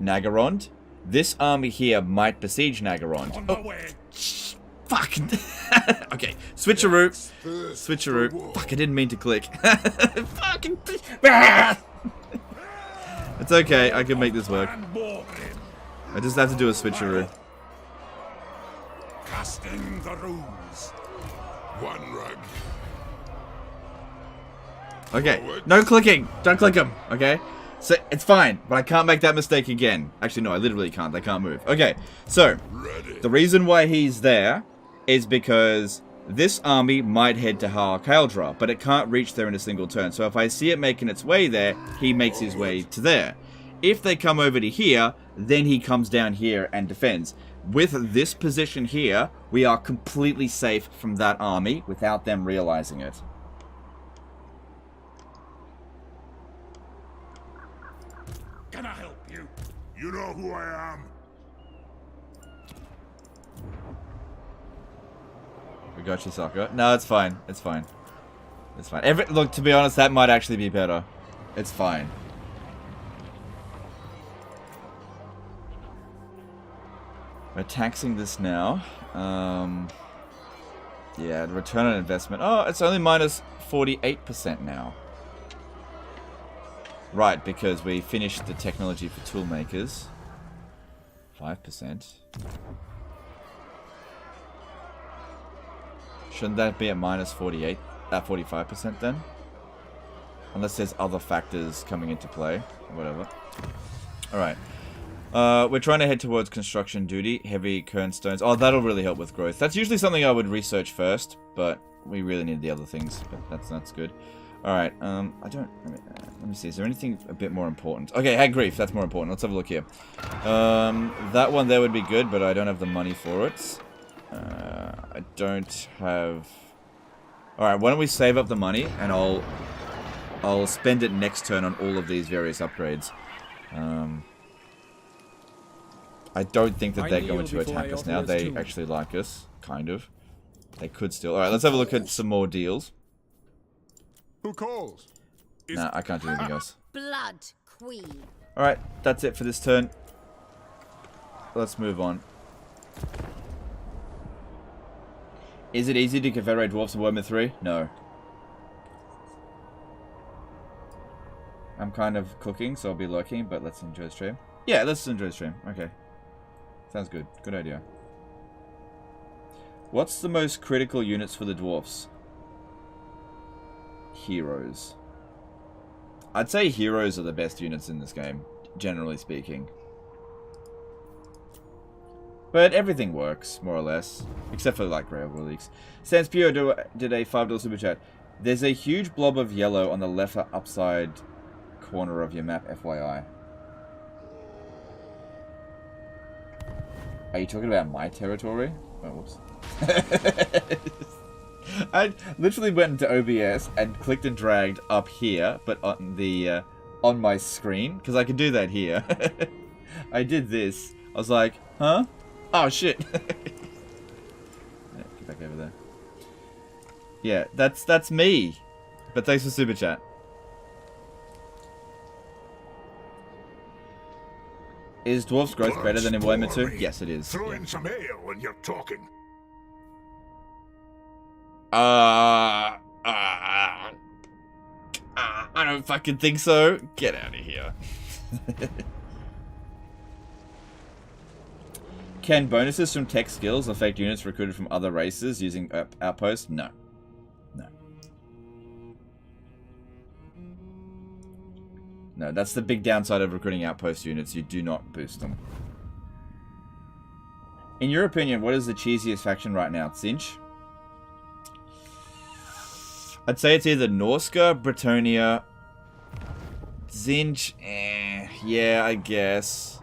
Nagarond. This army here might besiege Nagarond. Oh, fuck. Okay, switcheroo. Switcheroo. Fuck, I didn't mean to click. Fucking. It's okay, I can make this work. I just have to do a switcheroo. Casting the runes. One rug. Okay, no clicking. Don't click them, okay? So, it's fine, but I can't make that mistake again. Actually, no, I literally can't. They can't move. Okay, so, the reason why he's there is because this army might head to Har Kaldra, but it can't reach there in a single turn. So if I see it making its way there, he makes his way to there. If they come over to here, then he comes down here and defends. With this position here, we are completely safe from that army without them realizing it. Can I help you? You know who I am. We got you, Sokka. No, it's fine. It's fine. It's fine. Look, to be honest, that might actually be better. It's fine. We're taxing this now. Yeah, the return on investment. Oh, it's only minus 48% now. Right, because we finished the technology for tool makers. 5%. Shouldn't that be at minus 45% then? Unless there's other factors coming into play. Or whatever. Alright. We're trying to head towards construction duty. Heavy kernstones. Oh, that'll really help with growth. That's usually something I would research first, but we really need the other things. But that's good. Alright, let me see. Is there anything a bit more important? Okay, Hag Grief. That's more important. Let's have a look here. That one there would be good, but I don't have the money for it. I don't have... Alright, why don't we save up the money, and I'll spend it next turn on all of these various upgrades. I don't think that they're going to attack us now. They actually like us. Kind of. They could still. Alright, let's have a look at some more deals. Who calls? Nah, I can't do anything else. Blood Queen. Alright, that's it for this turn. Let's move on. Is it easy to confederate dwarfs in Warhammer 3? No. I'm kind of cooking, so I'll be lurking, but let's enjoy the stream. Yeah, let's enjoy the stream. Okay. Sounds good. Good idea. What's the most critical units for the dwarfs? Heroes. I'd say heroes are the best units in this game, generally speaking. But everything works, more or less. Except for, like, Railway Leaks. Sans Pio did a $5 super chat. There's a huge blob of yellow on the left upside corner of your map, FYI. Are you talking about my territory? Oh, whoops. I literally went into OBS and clicked and dragged up here, but on the on my screen, because I can do that here. I did this. I was like, huh? Oh shit! Get back over there. Yeah, that's me. But thanks for super chat. Is Dwarf's growth better than in Warhammer 2? Yes, it is. Throw in some ale when you're talking. I don't fucking think so. Get out of here. Can bonuses from tech skills affect units recruited from other races using outposts? No. No. No, that's the big downside of recruiting outpost units. You do not boost them. In your opinion, what is the cheesiest faction right now? Tzeentch? I'd say it's either Norska, Bretonnia, Tzeentch, yeah, I guess.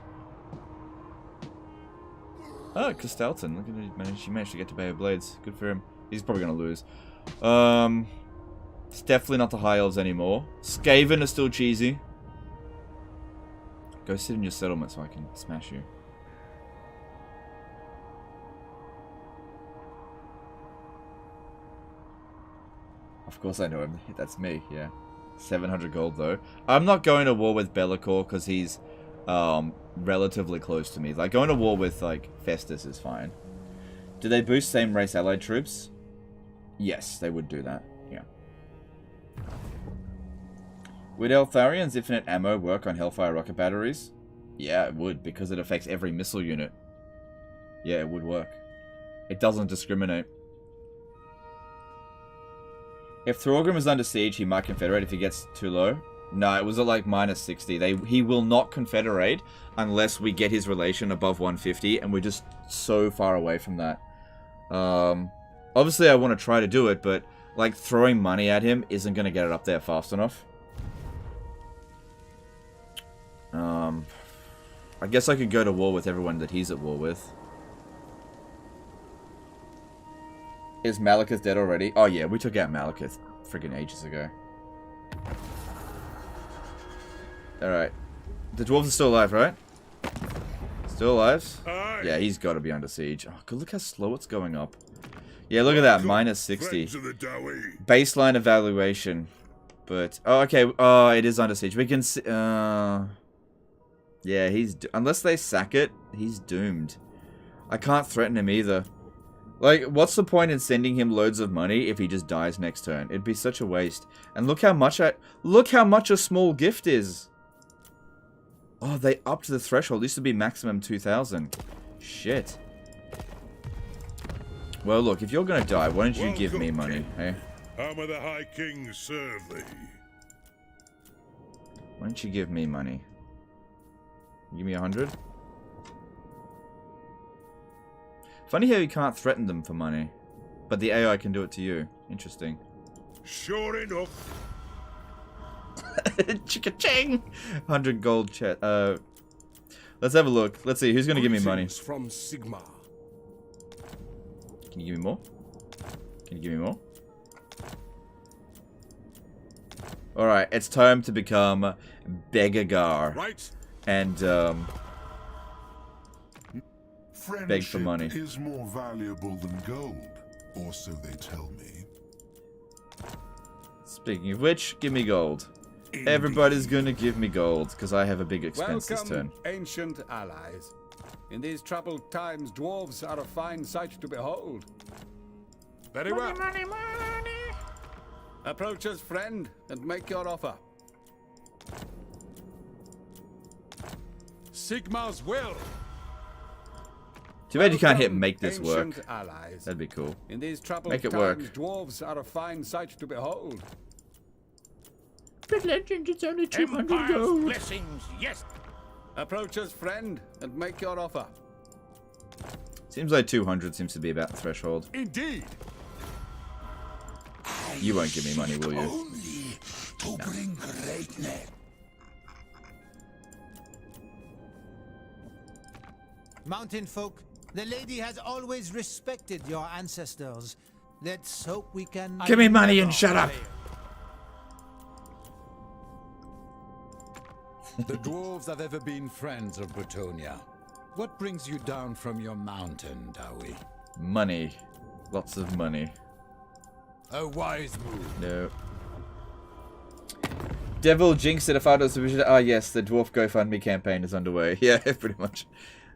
Oh, Costalton, look at it, he managed to get to Bay of Blades. Good for him. He's probably going to lose. It's definitely not the High Elves anymore. Skaven are still cheesy. Go sit in your settlement so I can smash you. Of course I know him. That's me, yeah. 700 gold, though. I'm not going to war with Be'lakor because he's relatively close to me. Like, going to war with, like, Festus is fine. Do they boost same race allied troops? Yes, they would do that. Yeah. Would Eltharion's infinite ammo work on Hellfire rocket batteries? Yeah, it would, because it affects every missile unit. Yeah, it would work. It doesn't discriminate. If Thorgrim is under siege, he might confederate if he gets too low. No, it was at like minus 60. He will not confederate unless we get his relation above 150, and we're just so far away from that. Obviously, I want to try to do it, but like throwing money at him isn't going to get it up there fast enough. I guess I could go to war with everyone that he's at war with. Is Malekith dead already? Oh yeah, we took out Malekith friggin' ages ago. Alright. The dwarves are still alive, right? Still alive? Yeah, he's got to be under siege. Oh, God, look how slow it's going up. Yeah, look at that. Minus 60. Baseline evaluation. But oh, okay. Oh, it is under siege. We can see. Yeah, unless they sack it, he's doomed. I can't threaten him either. Like, what's the point in sending him loads of money if he just dies next turn? It'd be such a waste. And look how much a small gift is. Oh, they upped the threshold. It used to be maximum 2,000. Shit. Well, look, if you're gonna die, why don't you give me money, hey? How may the High King serve thee? Why don't you give me money? Give me 100? Funny how you can't threaten them for money. But the AI can do it to you. Interesting. Sure enough. Chicka-ching! 100 gold chat. Let's have a look. Let's see, who's gonna give me money? From Sigma. Can you give me more? Can you give me more? Alright, it's time to become Begagar. Right. And, beg for money. Friendship is more valuable than gold, or so they tell me. Speaking of which, give me gold. Everybody's gonna give me gold, because I have a big expense this turn. Ancient allies. In these troubled times, dwarves are a fine sight to behold. Very well. Money, money. Approach us, friend, and make your offer. Sigma's will. Too bad you can't hit make this work. Ancient allies. That'd be cool. In these troubled Make it times, work. dwarves are a fine sight to behold. But legend, it's only 200 Empire's gold. blessings, yes. Approach us, friend, and make your offer. Seems like 200 seems to be about the threshold. Indeed. You won't give me money, will you? Only to bring greatness. Mountain folk, the lady has always respected your ancestors. Let's hope we can... Give me money and shut up. The dwarves have ever been friends of Bretonia. What brings you down from your mountain, Dowie? Money. Lots of money. A wise move. No. Devil Jinx said if I was ah yes, the dwarf GoFundMe campaign is underway. Yeah, pretty much.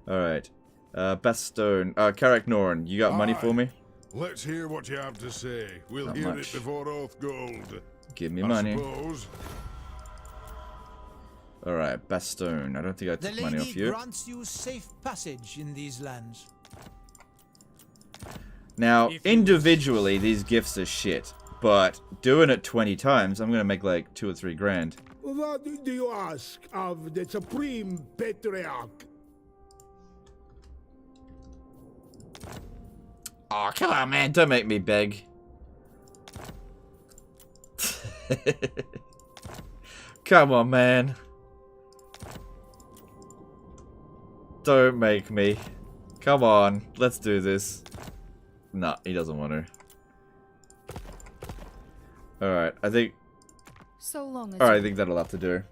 Alright. Bastone. Karak Noran, you got money for me? Let's hear what you have to say. We'll Not hear much. it before Oath Gold. Give me I money. suppose. Alright, Bastone. I don't think I The took money off lady you. grants you safe passage in these lands. Now, individually, these gifts are shit. But doing it 20 times, I'm gonna make like 2 or 3 grand. What do you ask of the Supreme Patriarch? Oh, come on, man. Don't make me beg. Come on, man. Don't make me. Come on. Let's do this. Nah, he doesn't want to. Alright, I think... So long as Alright, I think that'll have to do.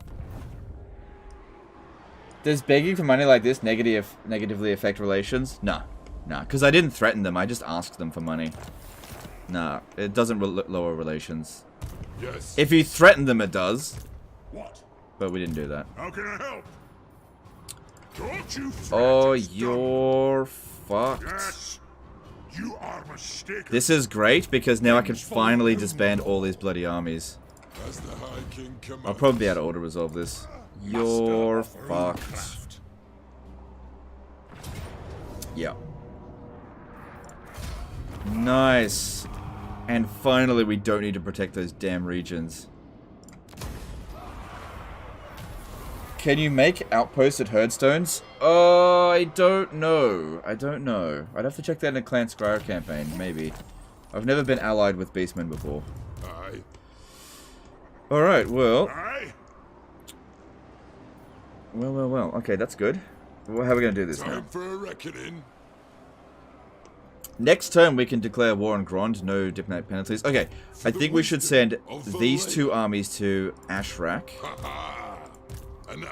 Does begging for money like this negatively affect relations? Nah. Nah, because I didn't threaten them. I just asked them for money. Nah, it doesn't lower relations. Yes. If you threaten them, it does. What? But we didn't do that. How can I help? Don't you Oh, threaten you're fucked. Yes. You are mistaken. This is great because now I can finally disband all these bloody armies. As the High King commands. I'll probably be able to auto-resolve this. You're fucked. Yeah. Nice. And finally we don't need to protect those damn regions. Can you make outposts at Herdstones? I don't know. I don't know. I'd have to check that in a Clan Scryer campaign, maybe. I've never been allied with Beastmen before. Aye. Alright, well. Aye. Well. Okay, that's good. Well, how are we going to do this now? Time for a reckoning. Next turn, we can declare war on Grond. No diplomatic penalties. Okay, I think we should send these 2 armies to Ashrak. Ha ha. And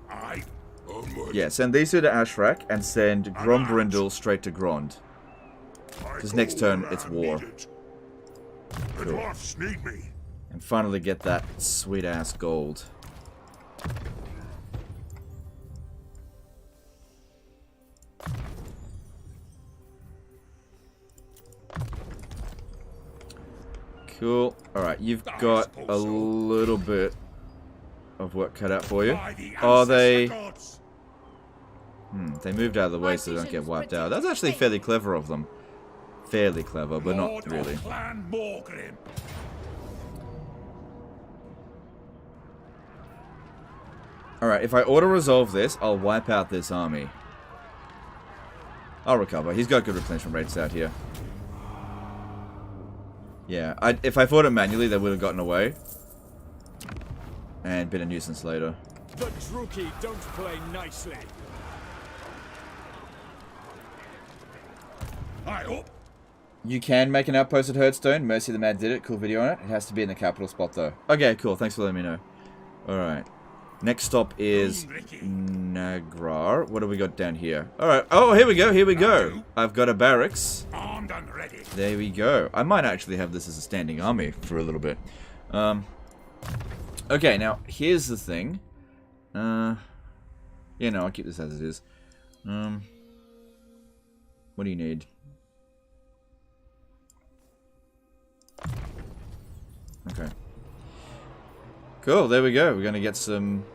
aye. Onward. Yeah, send these 2 to Ashrak and send Grombrindal straight to Grond. Because next turn, it's war. The dwarfs need me. And finally get that sweet ass gold. Cool. Alright, you've got a little bit of work cut out for you. Oh, they moved out of the way so they don't get wiped out. That's actually fairly clever of them. Fairly clever, but not really. Alright, if I auto-resolve this, I'll wipe out this army. I'll recover. He's got good replenishment rates out here. Yeah, if I fought it manually, they would have gotten away. And been a nuisance later. The Druki don't play nicely. You can make an outpost at Herdstone. Mercy the Mad did it. Cool video on it. It has to be in the capital spot, though. Okay, cool. Thanks for letting me know. Alright. Next stop is Nagrar. What do we got down here? Alright. Oh, here we go. Here we go. I've got a barracks. Armed and ready. There we go. I might actually have this as a standing army for a little bit. Okay, now, here's the thing. Yeah, no, I'll keep this as it is. What do you need? Okay. Cool, there we go. We're gonna get some...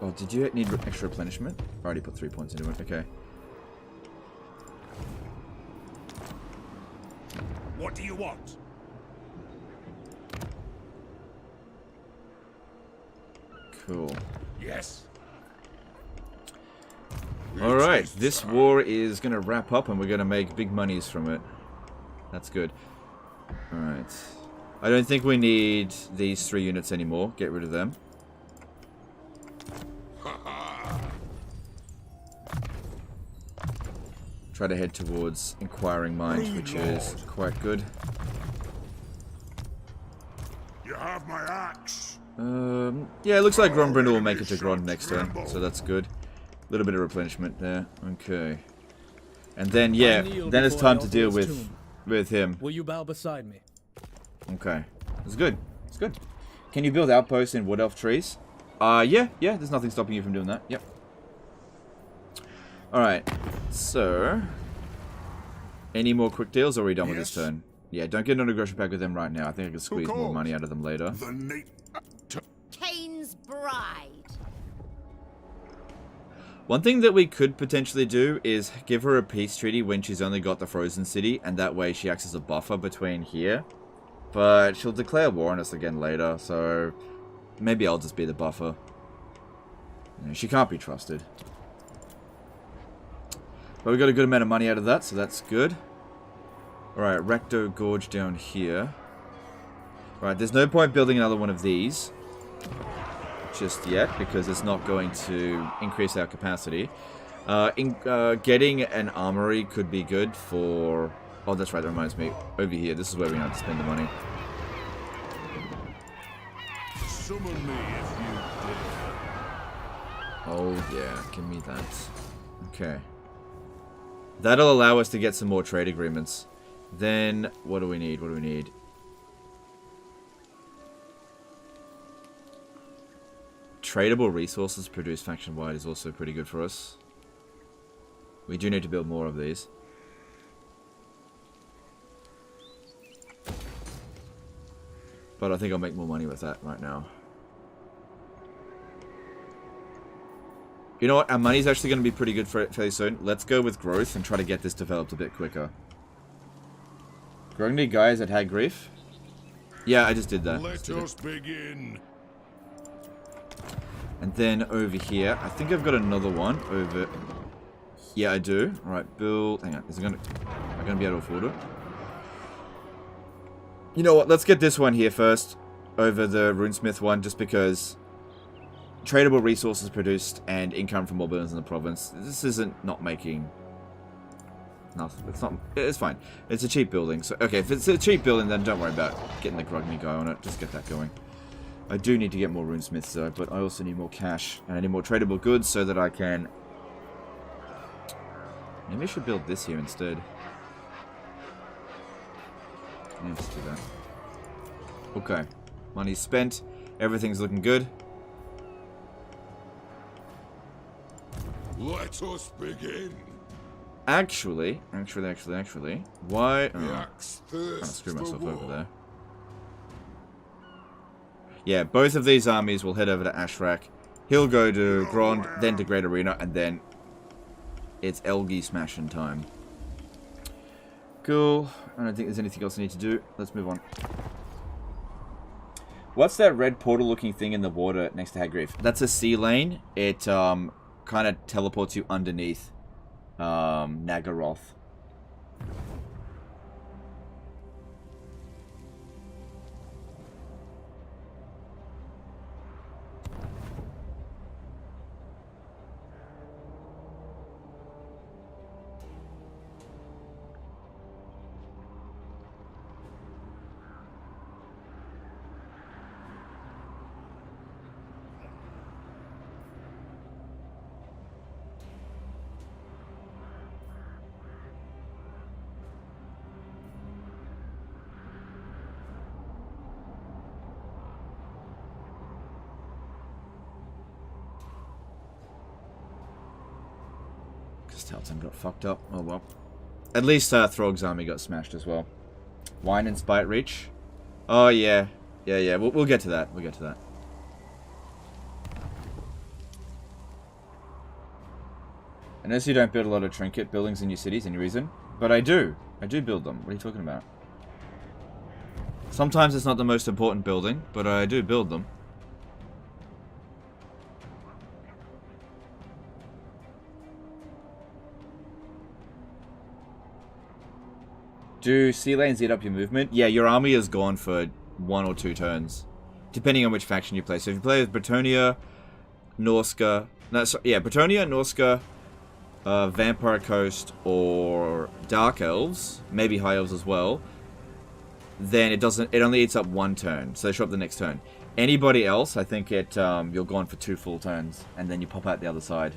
Oh, did you need extra replenishment? I already put 3 points into it. Okay. What do you want? Cool. Yes. Alright, this war is gonna wrap up and we're gonna make big monies from it. That's good. Alright. I don't think we need these 3 units anymore. Get rid of them. Try to head towards Inquiring Mind, which is quite good. You have my axe. Yeah, it looks like Grombrindal will make it to Grond next turn, so that's good. A little bit of replenishment there. Okay. And then, yeah, then it's time to deal with him. Will you bow beside me? Okay. It's good. It's good. Can you build outposts in wood elf trees? Yeah. There's nothing stopping you from doing that. Yep. Alright. So... Any more quick deals, or are we done with this turn? Yeah, don't get an aggression pack with them right now. I think I can squeeze more money out of them later. Cain's bride. One thing that we could potentially do is give her a peace treaty when she's only got the Frozen City, and that way she acts as a buffer between here. But she'll declare war on us again later, so maybe I'll just be the buffer. You know, she can't be trusted. But we got a good amount of money out of that, so that's good. Alright, Recto Gorge down here. Alright, there's no point building another one of these just yet, because it's not going to increase our capacity. Getting an armory could be good for... Oh, that's right, that reminds me. Over here, this is where we have to spend the money. Summon me if you dare. Oh, yeah, give me that. Okay. That'll allow us to get some more trade agreements. Then, what do we need? What do we need? Tradable resources produced faction-wide is also pretty good for us. We do need to build more of these. But I think I'll make more money with that right now. You know what? Our money's actually going to be pretty good for it fairly soon. Let's go with growth and try to get this developed a bit quicker. Growing guys that had grief? Yeah, I just did that. Let us begin. And then over here, I think I've got another one over... Yeah, I do. Alright, build... Hang on, am I going to be able to afford it? You know what, let's get this one here first. Over the Runesmith one, just because... Tradable resources produced and income from more buildings in the province. This isn't not making... Nothing. It's not... It's fine. It's a cheap building. So, okay, if it's a cheap building, then don't worry about getting the Grugny guy on it. Just get that going. I do need to get more runesmiths though, but I also need more cash. And I need more tradable goods so that I can... Maybe I should build this here instead. Yeah, just do that. Okay. Money's spent. Everything's looking good. Let us begin. Actually, why? The Oh, axe trying to thirsts screw for myself war. over there. Yeah, both of these armies will head over to Ashrak. He'll go to Grond, then to Great Arena, and then it's Elgi smashing time. Cool. I don't think there's anything else I need to do. Let's move on. What's that red portal looking thing in the water next to Hagreef? That's a sea lane. It kind of teleports you underneath Nagaroth. Talton got fucked up. Oh well. At least Throg's army got smashed as well. Wine and Spite Reach. Oh yeah. Yeah. We'll get to that. We'll get to that. I notice you don't build a lot of trinket buildings in your cities. Any reason? But I do. I do build them. What are you talking about? Sometimes it's not the most important building, but I do build them. Do sea lanes eat up your movement? Yeah, your army is gone for 1 or 2 turns, depending on which faction you play. So if you play with Bretonia, Norska, Bretonia, Norska, Vampire Coast, or Dark Elves, maybe High Elves as well, then it only eats up 1 turn, so they show up the next turn. Anybody else, I think you're gone for 2 full turns, and then you pop out the other side.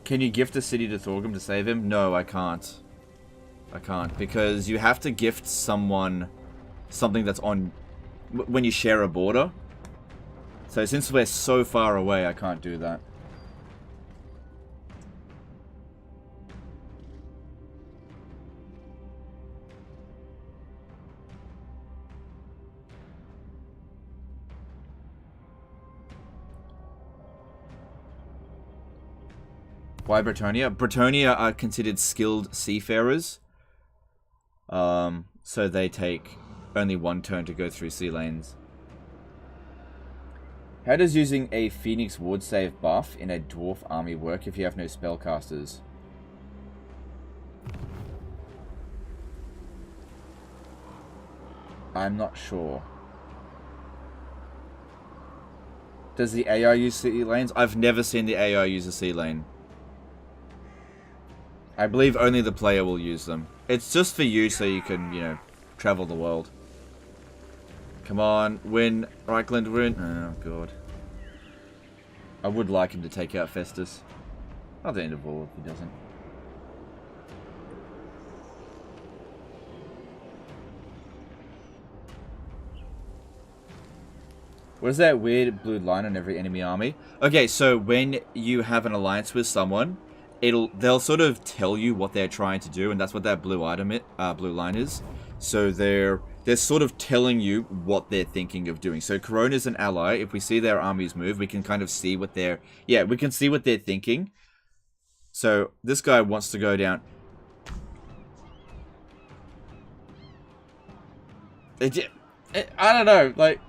Can you gift a city to Thorgrim to save him? No, I can't. I can't, because you have to gift someone something that's on when you share a border. So since we're so far away, I can't do that. Why Bretonia? Bretonia are considered skilled seafarers. So they take only 1 turn to go through sea lanes. How does using a Phoenix Ward save buff in a dwarf army work if you have no spellcasters? I'm not sure. Does the AI use sea lanes? I've never seen the AI use a sea lane. I believe only the player will use them. It's just for you so you can, you know, travel the world. Come on, win. Reichland, win. Oh, God. I would like him to take out Festus. I'll end of all if he doesn't. What is that weird blue line on every enemy army? Okay, so when you have an alliance with someone, they'll sort of tell you what they're trying to do, and that's what that blue line is. So they're sort of telling you what they're thinking of doing. So Corona's an ally. If we see their armies move, we can kind of see what they're thinking. So this guy wants to go down. I don't know, like,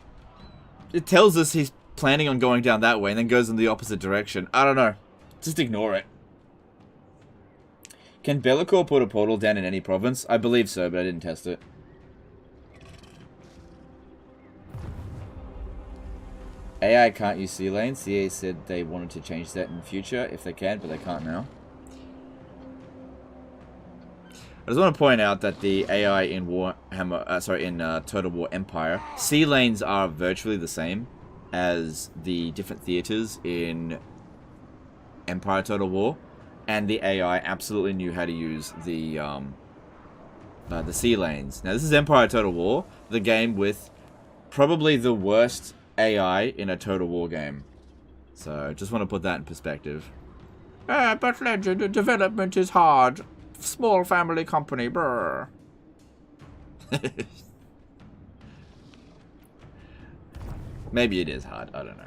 it tells us he's planning on going down that way and then goes in the opposite direction. I don't know. Just ignore it. Can Bellicor put a portal down in any province? I believe so, but I didn't test it. AI can't use sea lanes. CA said they wanted to change that in the future if they can, but they can't now. I just want to point out that the AI in Warhammer, Total War Empire, sea lanes are virtually the same as the different theaters in Empire Total War. and the AI absolutely knew how to use the sea lanes. Now, this is Empire Total War, the game with probably the worst AI in a Total War game. So, just want to put that in perspective. But Legend, development is hard. Small family company, brr. Maybe it is hard, I don't know.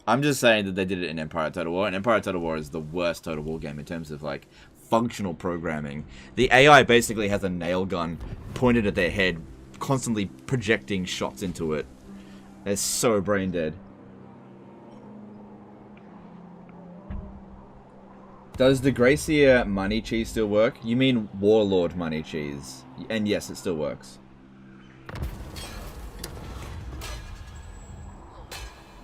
I'm just saying that they did it in Empire Total War, and Empire Total War is the worst Total War game in terms of, like, functional programming. The AI basically has a nail gun pointed at their head, constantly projecting shots into it. They're so brain dead. Does the Gracia money cheese still work? You mean Warlord money cheese. And yes, it still works.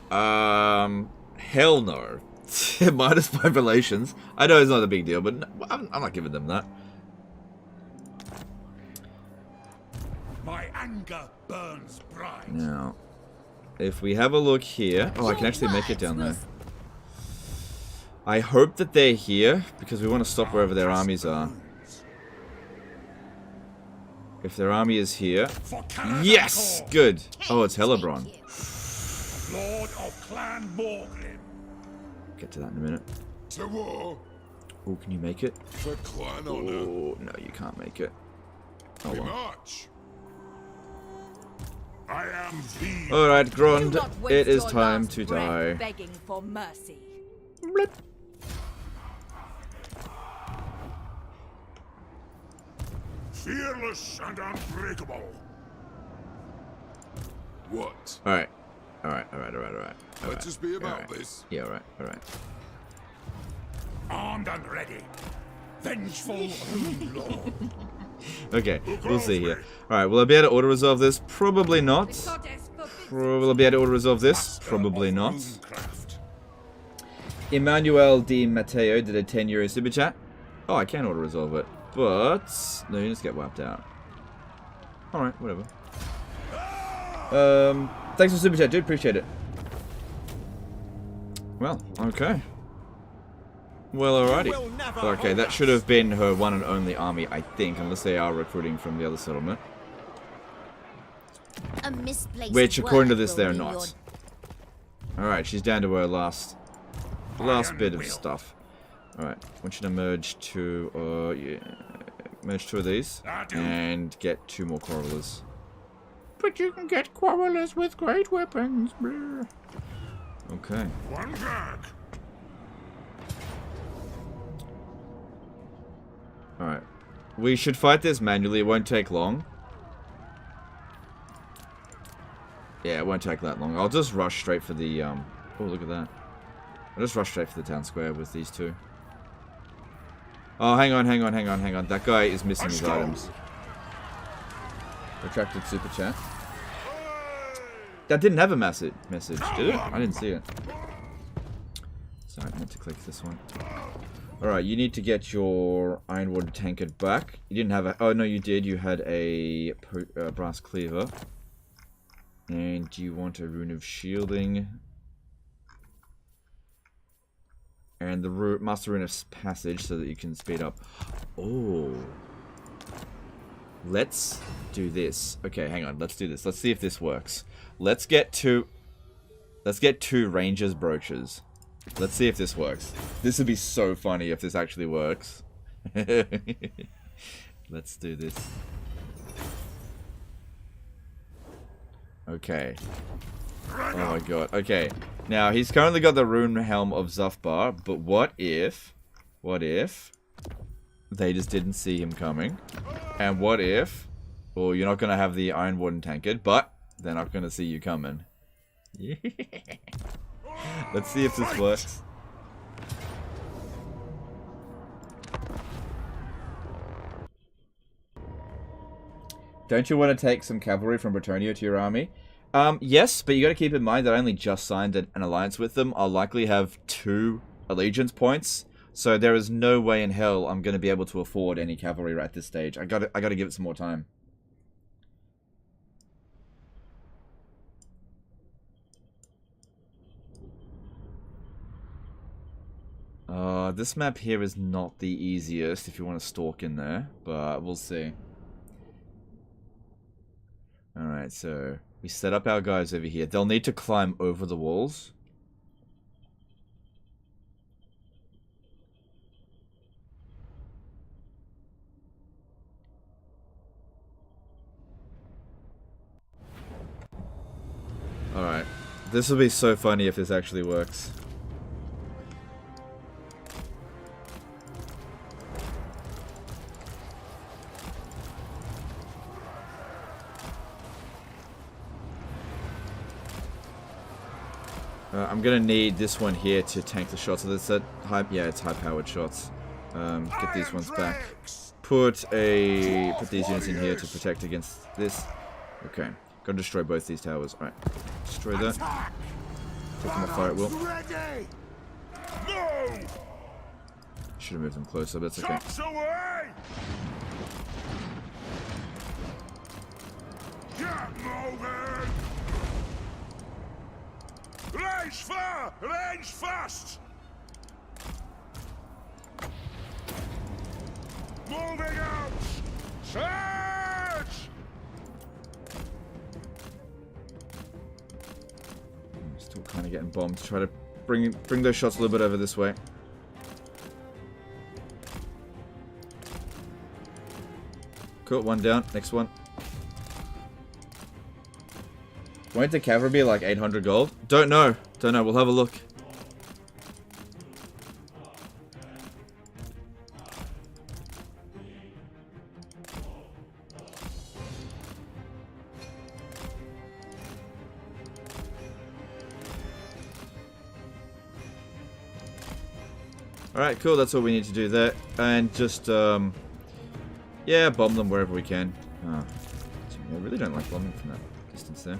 Hell no. -5 relations. I know it's not a big deal, but no, I'm not giving them that. My anger burns bright. Now, if we have a look here... Oh, I can actually make it down there. I hope that they're here, because we want to stop wherever their armies are. If their army is here... Yes! Good! Oh, it's Hellebron. Lord of Clan Morglin. Get to that in a minute. To war. Oh, can you make it? For clan honor. Oh, no, you can't make it. Oh, We well. march. I am the... Alright, Grond, Do not waste it is your time last to breath die. begging for mercy. Blip. Fearless and unbreakable. What? Alright. Alright. Let's just be about this. Yeah, alright. Armed and ready. Vengeful Rune Lord. Okay, we'll see here. Alright, will I be able to auto-resolve this? Probably not. Will I be able to auto-resolve this? Probably not. Emmanuel Di Matteo did a €10 super chat. Oh, I can auto-resolve it. But... no, you just get wiped out. Alright, whatever. Thanks for super chat, dude. Appreciate it. Well, okay. Well, alrighty. Okay, that should have been her one and only army, I think, unless they are recruiting from the other settlement. Which, according to this, they're not. Alright, she's down to her last bit of stuff. Alright, I want you to merge two, merge two of these, and get 2 more quarrelers. But you can get quarrelers with great weapons. Brr. Okay. One back. Alright. We should fight this manually. It won't take long. Yeah, it won't take that long. I'll just rush straight for the, oh, look at that. I'll just rush straight for the town square with these 2. Oh, hang on. That guy is missing his items. Retracted super chat. That didn't have a message, did it? I didn't see it. Sorry, I meant to click this one. Alright, you need to get your Ironwood tankard back. You didn't have a... oh, no, you did. You had a brass cleaver. And you want a rune of shielding. And the master rune of passage so that you can speed up. Oh. Let's do this. Okay, hang on. Let's do this. Let's see if this works. Let's get 2 Rangers brooches. Let's see if this works. This would be so funny if this actually works. Let's do this. Okay. Oh my god. Okay. Now, he's currently got the rune helm of Zufbar, but what if they just didn't see him coming? And what if, well, you're not going to have the Iron Warden tankard, but they're not going to see you coming. Let's see if this works. Don't you want to take some cavalry from Bretonnia to your army? Yes, but you got to keep in mind that I only just signed an alliance with them. I'll likely have 2 allegiance points, so there is no way in hell I'm going to be able to afford any cavalry right at this stage. I got to give it some more time. This map here is not the easiest if you want to stalk in there, but we'll see. Alright, so we set up our guys over here. They'll need to climb over the walls. Alright. This will be so funny if this actually works. I'm gonna need this one here to tank the shots. So that's that high, yeah, it's high-powered shots. Get these ones back. Put these units in here to protect against this. Okay, gotta destroy both these towers. All right, destroy that. Take them off fire at will. Should have moved them closer, but that's okay. Range far! Range fast! Moving out! Charge! Still kind of getting bombed. Try to bring those shots a little bit over this way. Cool, one down. Next one. Won't the cavalry be like 800 gold? Don't know. Don't know. We'll have a look. Alright, cool. That's all we need to do there. And just, yeah, bomb them wherever we can. Oh, I really don't like bombing from that distance there.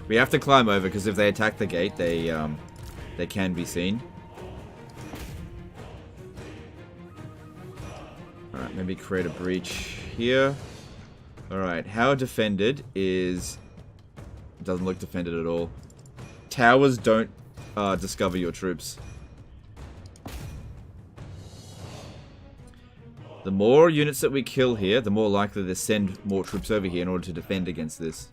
We have to climb over because if they attack the gate, they can be seen. All right, maybe create a breach here. All right, how defended is doesn't look defended at all. Towers don't discover your troops. The more units that we kill here, the more likely to send more troops over here in order to defend against this.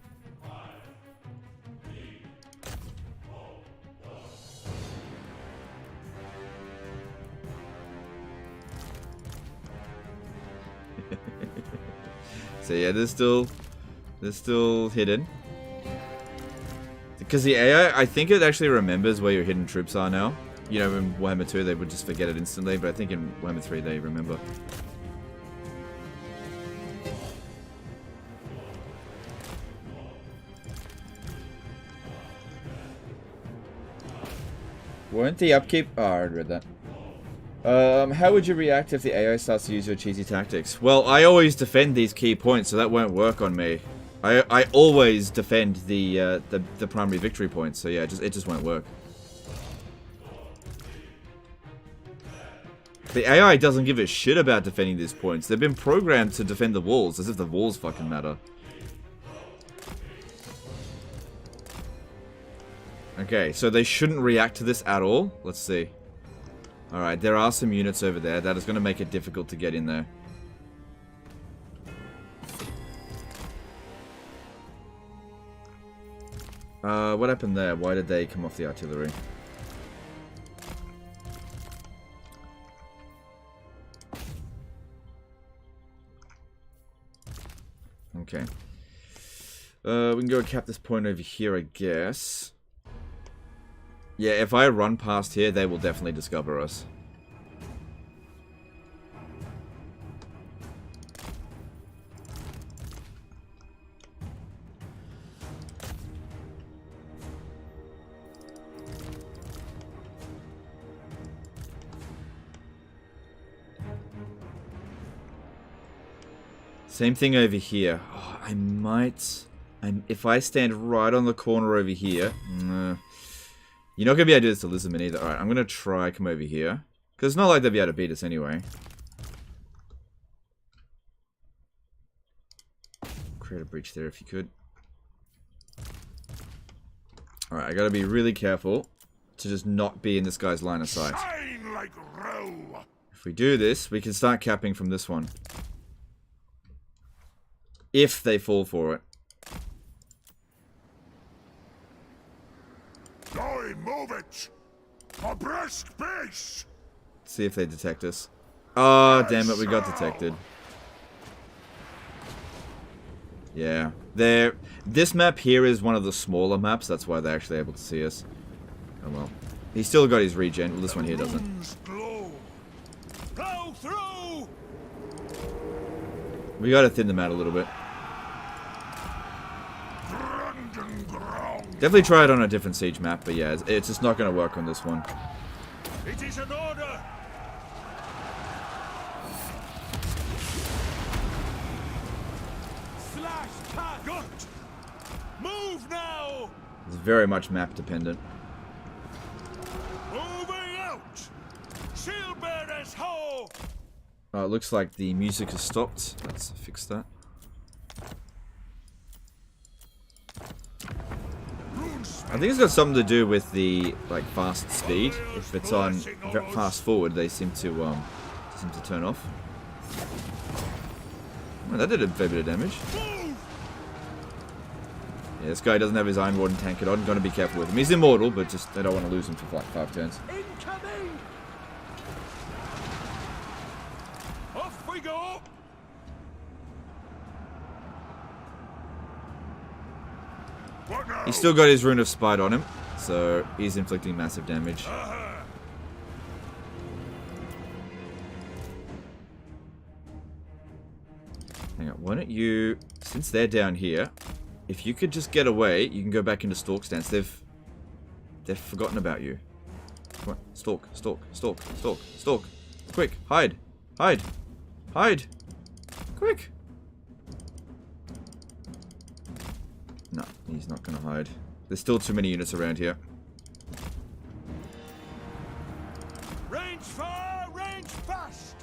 So yeah, they're still hidden. Because the AI, I think it actually remembers where your hidden troops are now. You know, in Warhammer 2 they would just forget it instantly, but I think in Warhammer 3 they remember. Won't the upkeep... Oh, I read that. How would you react if the AI starts to use your cheesy tactics? Well, I always defend these key points, so that won't work on me. I always defend the primary victory points, so yeah, it just won't work. The AI doesn't give a shit about defending these points. They've been programmed to defend the walls, as if the walls fucking matter. Okay, so they shouldn't react to this at all. Let's see. Alright, there are some units over there. That is going to make it difficult to get in there. What happened there? Why did they come off the artillery? Okay. We can go and cap this point over here, I guess. Yeah, if I run past here, they will definitely discover us. Same thing over here. Oh, I might... if I stand right on the corner over here... You're not going to be able to do this to Talisman either. Alright, I'm going to try come over here. Because it's not like they'll be able to beat us anyway. Create a breach there if you could. Alright, I gotta be really careful to just not be in this guy's line of sight. Shine like roe. If we do this, we can start capping from this one. If they fall for it. Boy, move it. A brisk pace. See if they detect us. Oh, damn it, we got detected. Yeah. This map here is one of the smaller maps, that's why they're actually able to see us. Oh well. He's still got his regen. Well, this one here doesn't. Blow through. We gotta thin them out a little bit. Definitely try it on a different siege map, but yeah, it's just not gonna work on this one. It is an order. Slash cut. Good. Move now. It's very much map dependent. Moving out. Shield bearers ho. It looks like the music has stopped. Let's fix that. I think it's got something to do with the like fast speed. If it's on fast forward, they seem to turn off. Well, that did a fair bit of damage. Yeah, this guy doesn't have his Iron Warden tank on. Gotta be careful with him. He's immortal, but just they don't want to lose him for like 5 turns. Incoming. Off we go. He's still got his Rune of Spite on him, so he's inflicting massive damage. Hang on, why don't you, since they're down here, if you could just get away, you can go back into Stalk stance. They've forgotten about you. Come on, stalk, stalk, stalk, stalk, stalk. Quick, hide, hide, hide. Quick. No, he's not gonna hide. There's still too many units around here. Range far, range fast.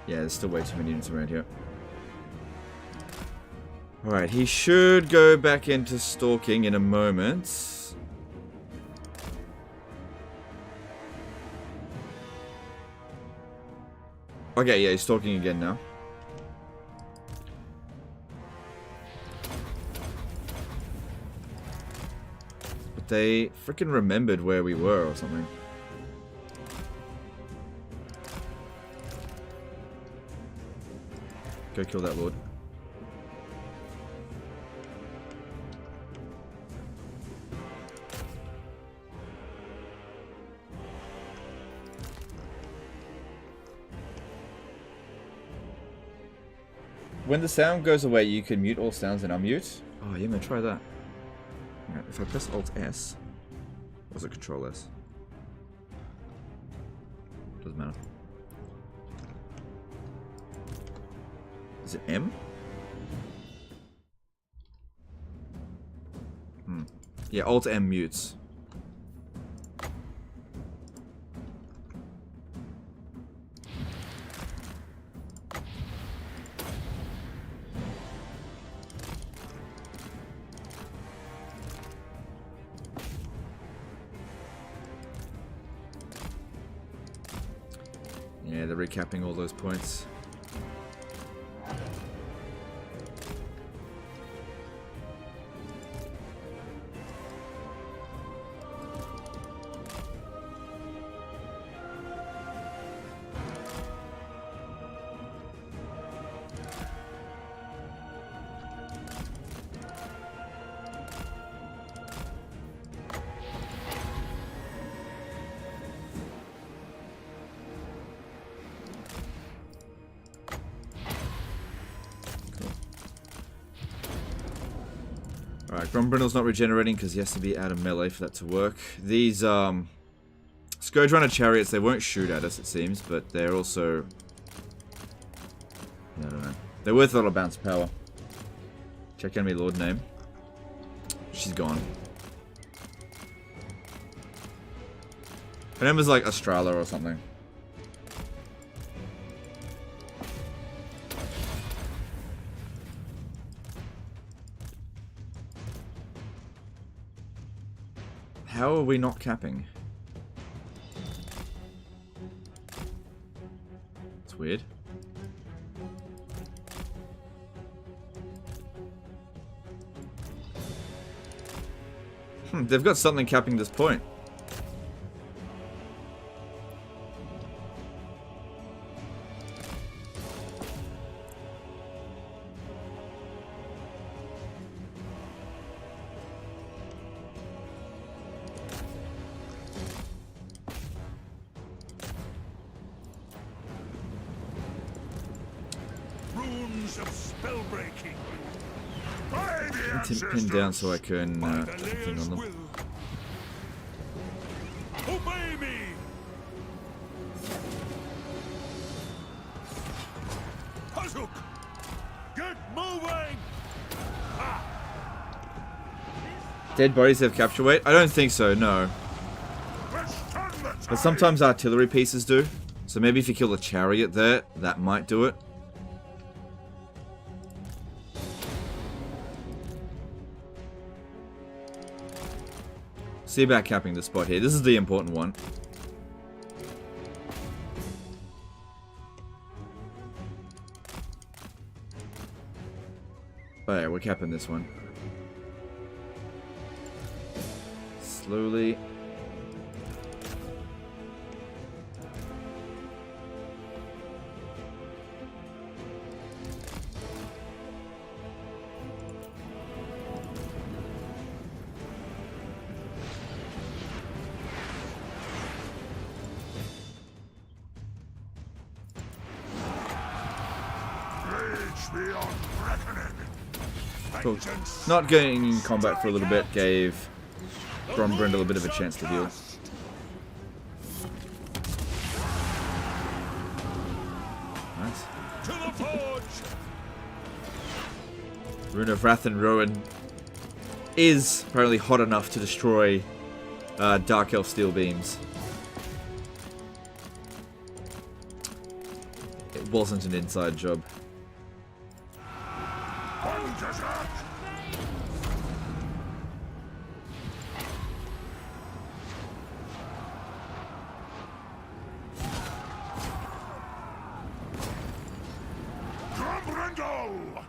Yeah, there's still way too many units around here. Alright, he should go back into stalking in a moment. Okay, yeah, he's stalking again now. But they freaking remembered where we were or something. Go kill that lord. When the sound goes away, you can mute all sounds and unmute. Oh, yeah, man, try that. Right, if I press Alt S, or is it Control S? Doesn't matter. Is it M? Yeah, Alt M mutes. Yeah, they're recapping all those points. Alright, Grombrindal's not regenerating because he has to be out of melee for that to work. These, Scourge Runner Chariots, they won't shoot at us, it seems, but they're also... I don't know. They're worth a lot of bounce power. Check enemy lord name. She's gone. Her name was like Astrala or something. How are we not capping? It's weird. They've got something capping this point. Runes of spell breaking. Pin down so I can thing on them. Obey me. Hazuk, get moving. Dead bodies have capture weight? I don't think so, no. But sometimes artillery pieces do. So maybe if you kill a chariot there, that might do it. See about capping the spot here. This is the important one. Oh yeah, we're capping this one. Slowly. Cool. Not getting in combat for a little bit gave Grombrindal a bit of a chance to heal. Nice. Rune of Wrath and Rowan is apparently hot enough to destroy Dark Elf steel beams. It wasn't an inside job. Grombrindal.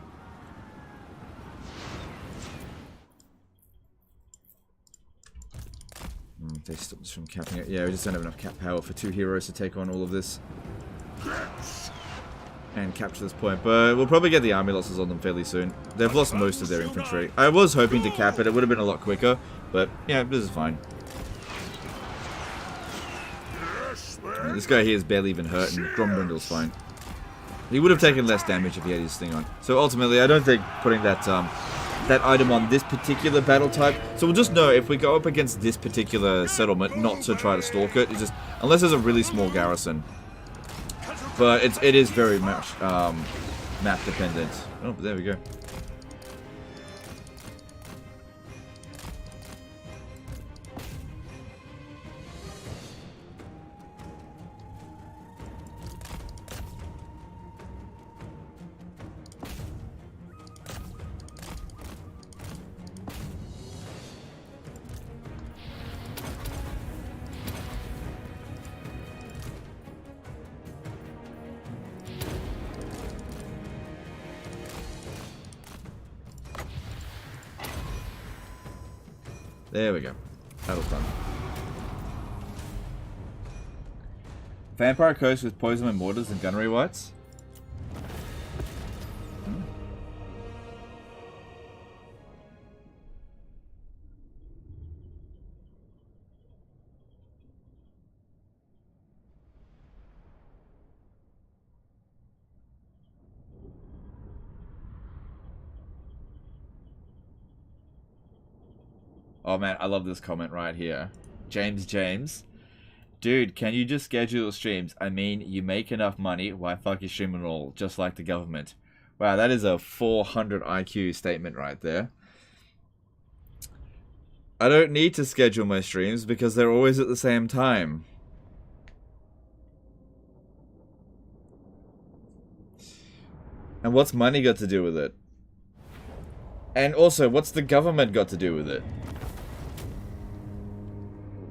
They stopped us from capping it. Yeah, we just don't have enough cap power for 2 heroes to take on all of this. And capture this point, but we'll probably get the army losses on them fairly soon. They've lost most of their infantry. I was hoping to cap it, it would have been a lot quicker, but yeah, this is fine. Yeah, this guy here is barely even hurt, and Grombrindal's fine. He would have taken less damage if he had his thing on. So ultimately, I don't think putting that that item on this particular battle type. So we'll just know if we go up against this particular settlement, not to try to stalk it. It's just unless there's a really small garrison. But it is very much map dependent. Oh, there we go. There we go. Battle's done. Vampire Coast with poison and mortars and gunnery whites. Oh man, I love this comment right here. James. Dude, can you just schedule streams? I mean, you make enough money, why fuck you streaming at all? Just like the government. Wow, that is a 400 IQ statement right there. I don't need to schedule my streams because they're always at the same time. And what's money got to do with it? And also, what's the government got to do with it?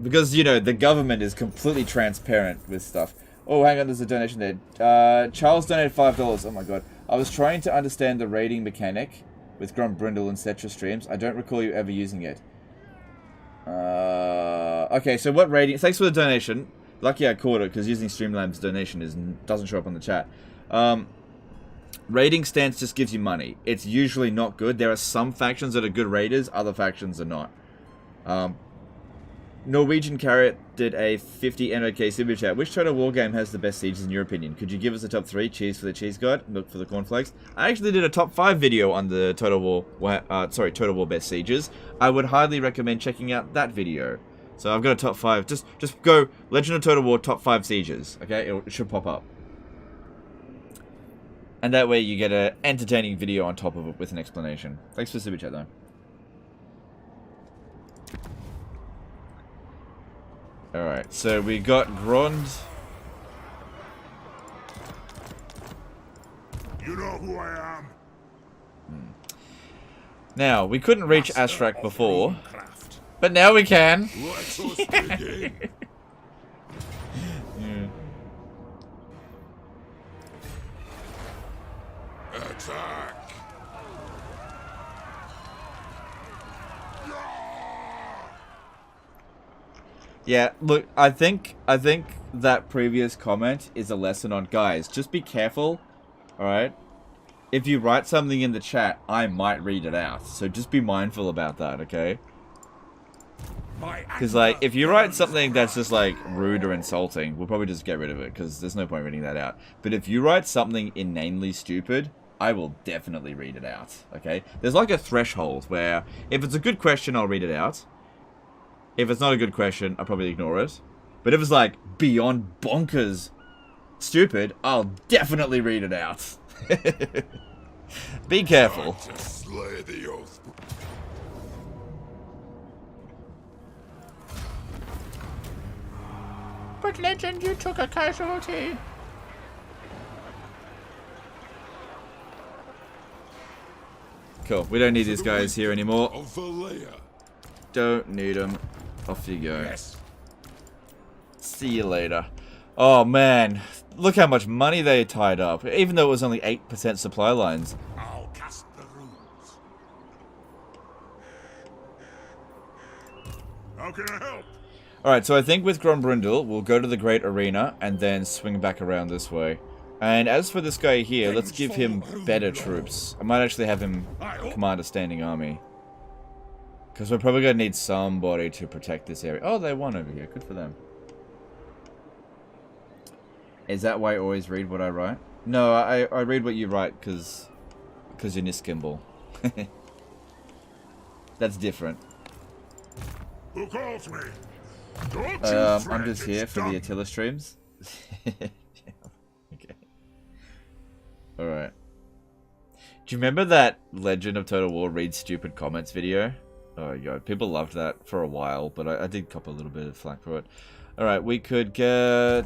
Because, you know, the government is completely transparent with stuff. Oh, hang on, there's a donation there. Charles donated $5. Oh my god. I was trying to understand the raiding mechanic with Grombrindal and Cetra streams. I don't recall you ever using it. Okay, so what raiding... Thanks for the donation. Lucky I caught it, because using Streamlabs donation doesn't show up on the chat. Raiding stance just gives you money. It's usually not good. There are some factions that are good raiders, other factions are not. Norwegian Carrot did a 50 NOK super chat. Which Total War game has the best sieges in your opinion? Could you give us a top 3? Cheese for the cheese guide, milk for the cornflakes. I actually did a top 5 video on the Total War best sieges. I would highly recommend checking out that video. So I've got a top 5. Just go Legend of Total War top 5 sieges. Okay, it should pop up. And that way you get an entertaining video on top of it with an explanation. Thanks for the super chat though. Alright, so we got Grond. You know who I am? Now, we couldn't reach Ashrak before, but now we can. Let us begin. Yeah. Attack! Yeah, look, I think that previous comment is a lesson on guys. Just be careful, alright? If you write something in the chat, I might read it out. So just be mindful about that, okay? Because, like, if you write something that's just, like, rude or insulting, we'll probably just get rid of it, because there's no point reading that out. But if you write something inanely stupid, I will definitely read it out, okay? There's, like, a threshold where, if it's a good question, I'll read it out. If it's not a good question, I'll probably ignore it. But if it's, like, beyond bonkers stupid, I'll definitely read it out. Be careful. Slay the oath. But Legend, you took a casualty. Cool, we don't need these guys here anymore. Don't need them. Off you go. Yes. See you later. Oh man, look how much money they tied up, even though it was only 8% supply lines. I'll cast the runes. How can I help? Alright, so I think with Grombrindal, we'll go to the Great Arena and then swing back around this way. And as for this guy here, let's give him better troops. I might actually have him command a standing army. Because we're probably going to need somebody to protect this area. Oh, they won over here. Good for them. Is that why I always read what I write? No, I read what you write because you're Niskimball. That's different. Who calls me? I'm just here for the Attila streams. Okay. Alright. Do you remember that Legend of Total War read stupid comments video? Oh my god, people loved that for a while, but I did cop a little bit of flack for it. Alright, we could get...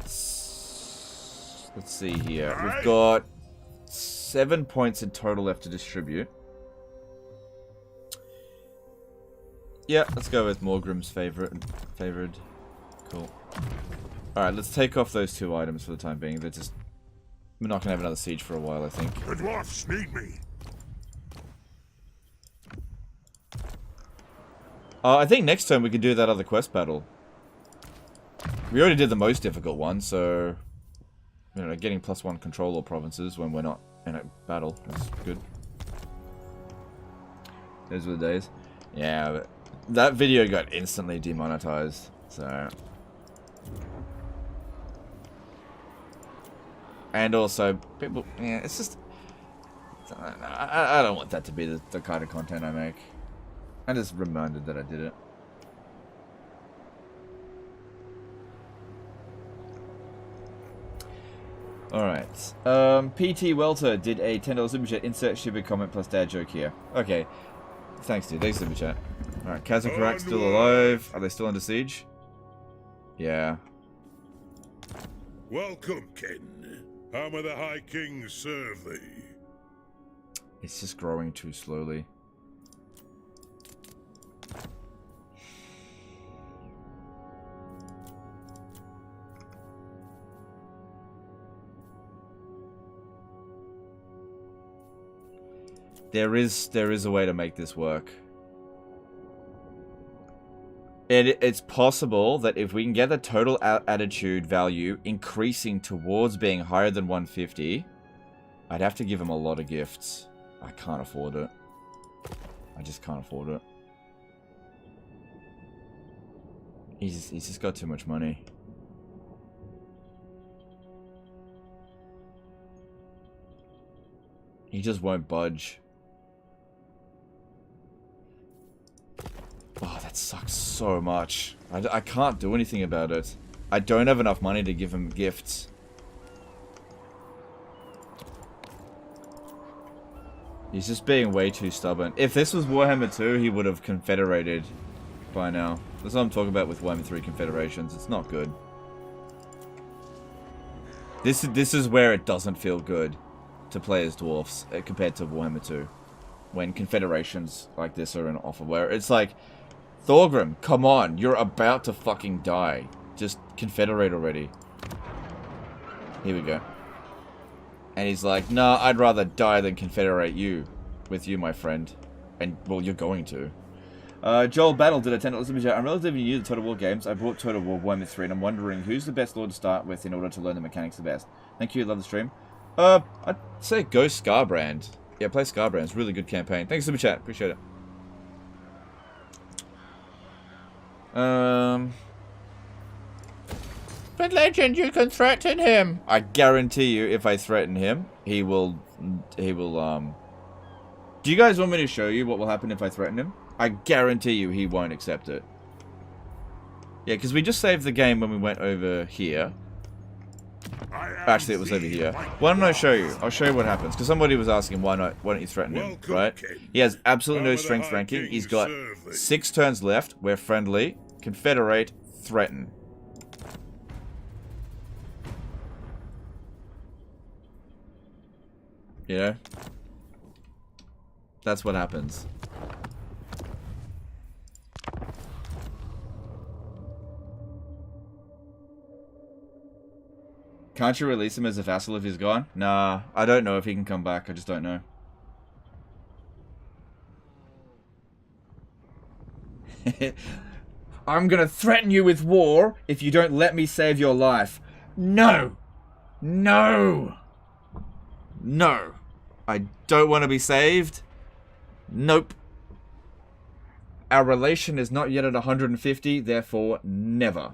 Let's see here. We've got 7 points in total left to distribute. Yeah, let's go with Morgrim's favored. Cool. Alright, let's take off those 2 items for the time being. They're just... We're not going to have another siege for a while, I think. The dwarfs need me. I think next time we could do that other quest battle. We already did the most difficult one, so... You know, getting +1 control all provinces when we're not in a battle. That's good. Those were the days. Yeah, but that video got instantly demonetized, so... And also, people... Yeah, it's just... I don't want that to be the kind of content I make. I'm just reminded that I did it. Alright. PT Welter did a $10 super chat. Insert stupid comment plus dad joke here. Okay. Thanks, dude. Thanks, super chat. Alright, Kazakh still alive. Are they still under siege? Yeah. Welcome, Ken. How may the High King serve thee? It's just growing too slowly. There is a way to make this work. It's possible that if we can get the total attitude value increasing towards being higher than 150, I'd have to give him a lot of gifts. I can't afford it. I just can't afford it. He's just got too much money. He just won't budge. Oh, that sucks so much. I can't do anything about it. I don't have enough money to give him gifts. He's just being way too stubborn. If this was Warhammer 2, he would have confederated by now. That's what I'm talking about with Warhammer 3 confederations. It's not good. This is where it doesn't feel good to play as dwarfs compared to Warhammer 2. When confederations like this are an offer, where it's like, Thorgrim, come on, you're about to fucking die. Just confederate already. Here we go. And he's like, nah, I'd rather die than confederate you. With you, my friend. And, well, you're going to. Joel Battle did a 10 Super I'm relatively new to Total War games. I bought Total War Warhammer 3 and I'm wondering who's the best lord to start with in order to learn the mechanics the best. Thank you, love the stream. I'd say go Scarbrand. Yeah, play Scarbrand. It's a really good campaign. Thanks, Super Chat. Appreciate it. But Legend, you can threaten him. I guarantee you, if I threaten him, he will. Do you guys want me to show you what will happen if I threaten him? I guarantee you he won't accept it. Yeah, because we just saved the game when we went over here. Actually, it was over here. Why don't I show you? I'll show you what happens. Because somebody was asking why don't you threaten him, right? He has absolutely no strength ranking. He's got 6 turns left. We're friendly. Confederate. Threaten. You know? That's what happens. Can't you release him as a vassal if he's gone? Nah, I don't know if he can come back. I just don't know. I'm gonna threaten you with war if you don't let me save your life. No! No! No! I don't want to be saved. Nope. Our relation is not yet at 150, therefore never.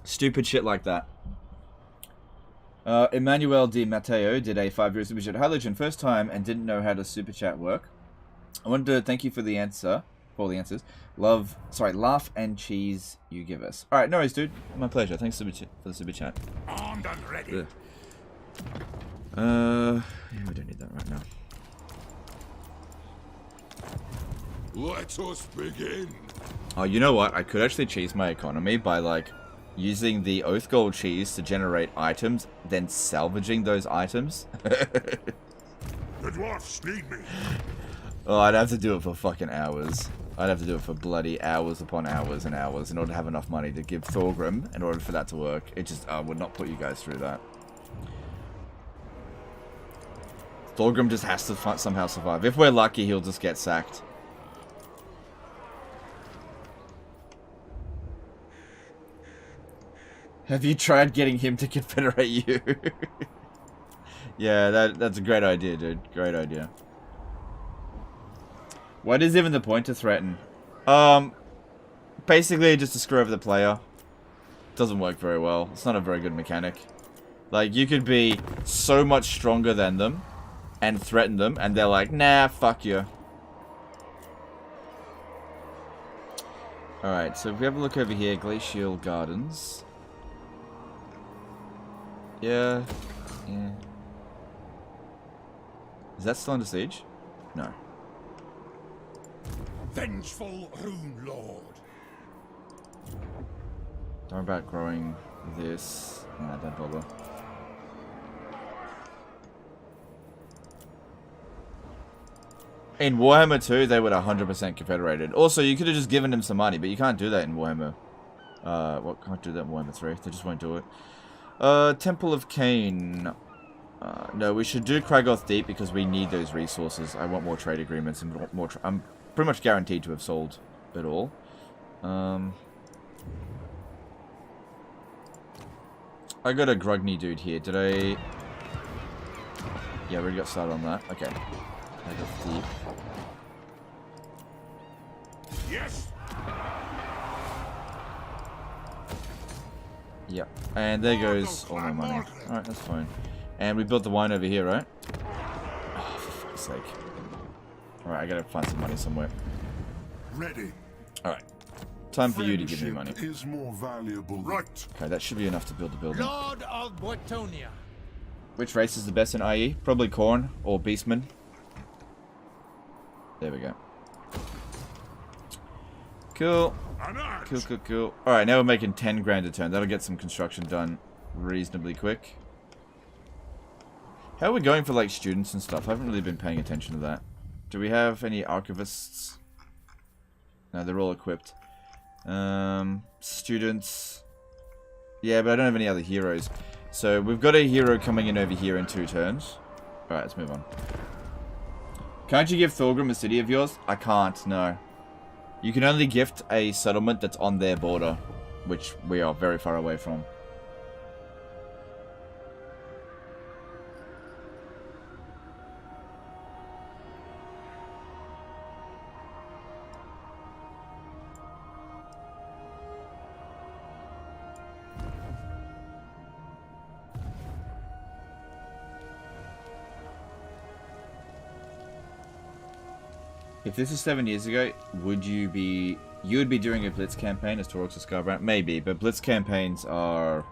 Stupid shit like that. Emmanuel Di Matteo did a 5-year super chat. Hi Legend, first time and didn't know how to super chat work. I wanted to thank you for the answer, for all the answers. Laugh and cheese you give us. All right, no worries, dude. My pleasure. Thanks for the super chat. Armed and ready. Yeah, we don't need that right now. Let us begin. Oh, you know what? I could actually cheese my economy by like using the Oath Gold cheese to generate items, then salvaging those items. The dwarfs need me. Oh, I'd have to do it for fucking hours. I'd have to do it for bloody hours upon hours and hours in order to have enough money to give Thorgrim in order for that to work. It just would not put you guys through that. Thorgrim just has to somehow survive. If we're lucky, he'll just get sacked. Have you tried getting him to confederate you? Yeah, that's a great idea, dude. Great idea. What is even the point to threaten? Basically just to screw over the player. Doesn't work very well. It's not a very good mechanic. Like, you could be so much stronger than them and threaten them, and they're like, nah, fuck you. Alright, so if we have a look over here, Glacial Gardens. Yeah. Is that still under siege? No. Vengeful Rune Lord. Don't worry about growing this. Nah, don't bother. In Warhammer 2, they would 100% confederated. Also, you could have just given them some money, but you can't do that in Warhammer. Can't do that in Warhammer 3. They just won't do it. Temple of Cain. No, we should do Kragoth Deep because we need those resources. I want more trade agreements and more. I'm pretty much guaranteed to have sold it all. I got a Grugny dude here. Did I? Yeah, we already got started on that. Okay. Kragoth Deep. Yes. Yep. And there goes all my money. Alright, that's fine. And we built the wine over here, right? Oh, for fuck's sake. Alright, I gotta find some money somewhere. Ready. Alright. Time for you to give me money. Is more valuable. Right. Okay, that should be enough to build the building. Lord of Botonia. Which race is the best in IE? Probably Khorne or Beastman. There we go. Cool. Cool. Alright, now we're making 10 grand a turn. That'll get some construction done reasonably quick. How are we going for, like, students and stuff? I haven't really been paying attention to that. Do we have any archivists? No, they're all equipped. Students. Yeah, but I don't have any other heroes. So, we've got a hero coming in over here in 2 turns. Alright, let's move on. Can't you give Thorgrim a city of yours? I can't, no. You can only gift a settlement that's on their border, which we are very far away from. If this is 7 years ago, you would be doing a Blitz campaign as Taurox or Scarbrand? Maybe, but Blitz campaigns they're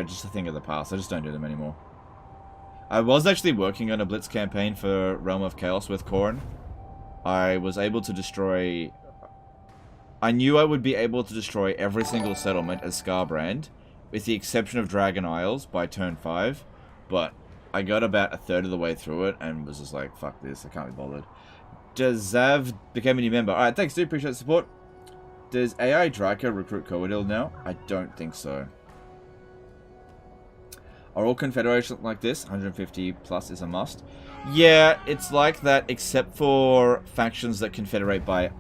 just a thing of the past. I just don't do them anymore. I was actually working on a Blitz campaign for Realm of Chaos with Khorne. I was able to destroy... I knew I would be able to destroy every single settlement as Scarbrand, with the exception of Dragon Isles by turn 5, but I got about a third of the way through it and was just like, fuck this, I can't be bothered. Does Zav become a new member? Alright, thanks dude, appreciate the support. Does AI Draco recruit Coadil now? I don't think so. Are all confederations like this? 150 plus is a must. Yeah, it's like that except for factions that confederate by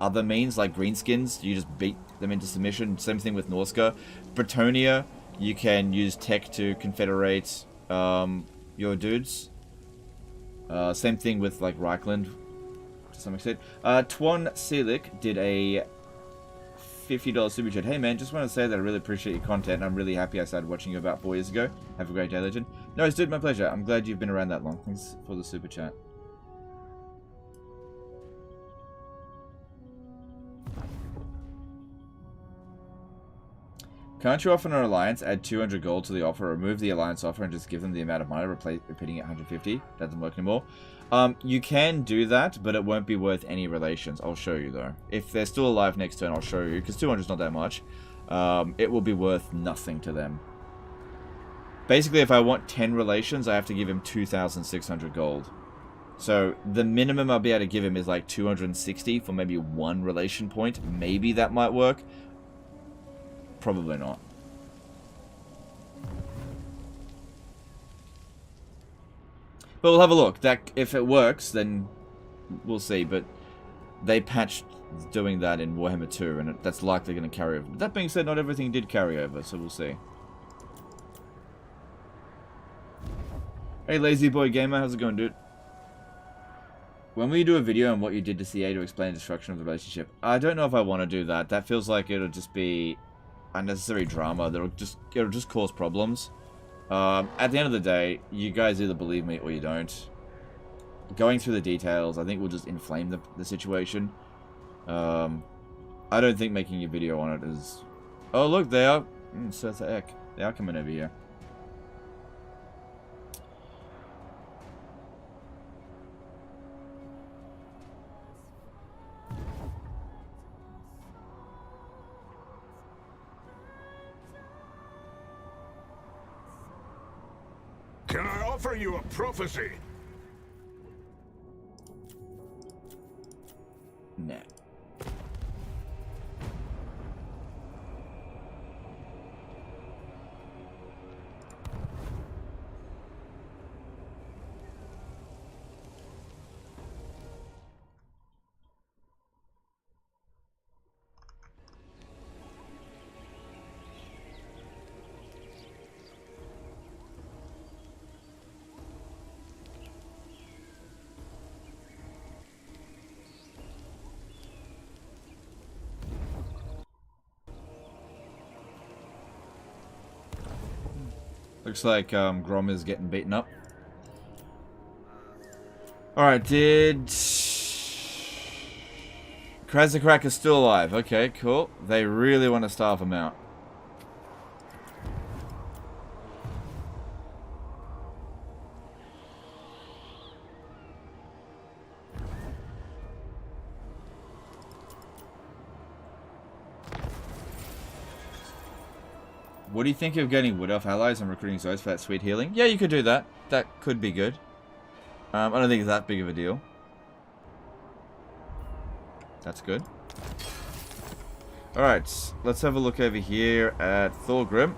other means, like Greenskins. You just beat them into submission. Same thing with Norska. Bretonia, you can use tech to confederate your dudes. Same thing with like Reichland. Some extent. Twan Selik did a $50 super chat. Hey man, just want to say that I really appreciate your content and I'm really happy I started watching you about 4 years ago. Have a great day, legend. No, it's dude, my pleasure. I'm glad you've been around that long. Thanks for the super chat. Can't you offer an alliance, add 200 gold to the offer, remove the alliance offer and just give them the amount of money, repeating it 150? That doesn't work anymore. You can do that, but it won't be worth any relations. I'll show you, though. If they're still alive next turn, I'll show you, because 200 is not that much. It will be worth nothing to them. Basically, if I want 10 relations, I have to give him 2,600 gold. So, the minimum I'll be able to give him is like 260 for maybe 1 relation point. Maybe that might work. Probably not. But we'll have a look. That if it works, then we'll see. But they patched doing that in Warhammer 2, and that's likely going to carry over. But that being said, not everything did carry over, so we'll see. Hey, Lazy Boy Gamer, how's it going, dude? When will you do a video on what you did to CA to explain destruction of the relationship? I don't know if I want to do that. That feels like it'll just be unnecessary drama. It'll just cause problems. At the end of the day, you guys either believe me or you don't. Going through the details, I think will just inflame the situation. I don't think making a video on it is... Oh, look, they are... Surtha Ek. They are coming over here. Can I offer you a prophecy? Nah. Looks like Grom is getting beaten up. Alright, did... Krazakrak is still alive. Okay, cool. They really want to starve him out. What do you think of getting Wood Elf allies and recruiting Zoes for that sweet healing? Yeah, you could do that. That could be good. I don't think it's that big of a deal. That's good. Alright, let's have a look over here at Thorgrim.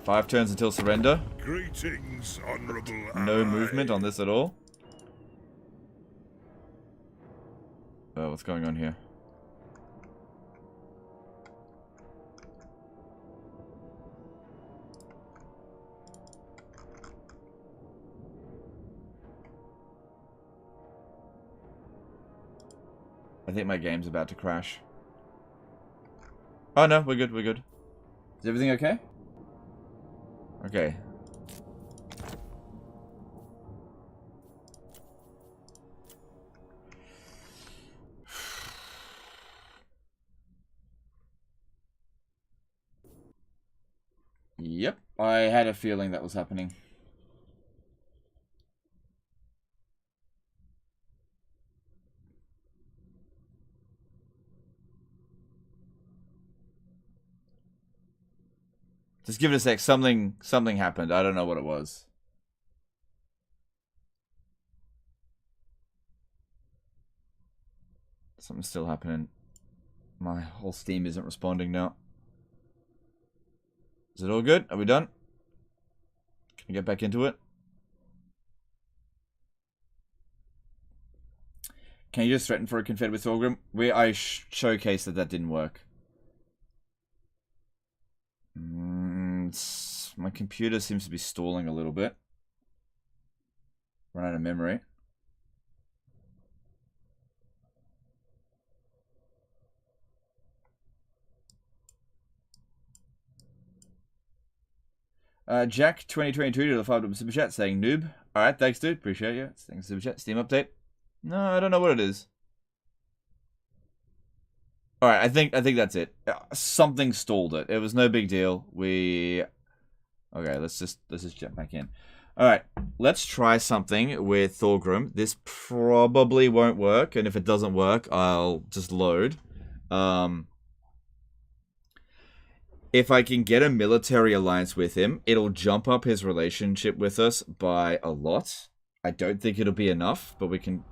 5 turns until surrender. Greetings, honorable No movement on this at all. Oh, what's going on here? I think my game's about to crash. Oh no, we're good, we're good. Is everything okay? Okay. Yep, I had a feeling that was happening. Just give it a sec. Something happened. I don't know what it was. Something's still happening. My whole Steam isn't responding now. Is it all good? Are we done? Can we get back into it? Can you just threaten for a confed with Thorgrim? I showcased that didn't work. My computer seems to be stalling a little bit. Run out of memory. Jack 2022 to the $5 super chat saying noob. Alright, thanks dude, appreciate you. Thanks super chat. Steam update. No, I don't know what it is. Alright, I think that's it. Something stalled it. It was no big deal. Okay, let's just jump back in. Alright, let's try something with Thorgrim. This probably won't work, and if it doesn't work, I'll just load. If I can get a military alliance with him, it'll jump up his relationship with us by a lot. I don't think it'll be enough, but we can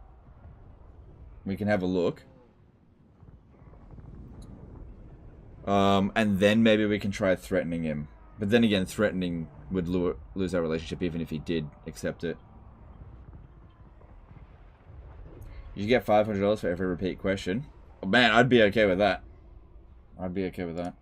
have a look. And then maybe we can try threatening him. But then again, threatening would lose our relationship even if he did accept it. You get $500 for every repeat question. Oh, man, I'd be okay with that. I'd be okay with that.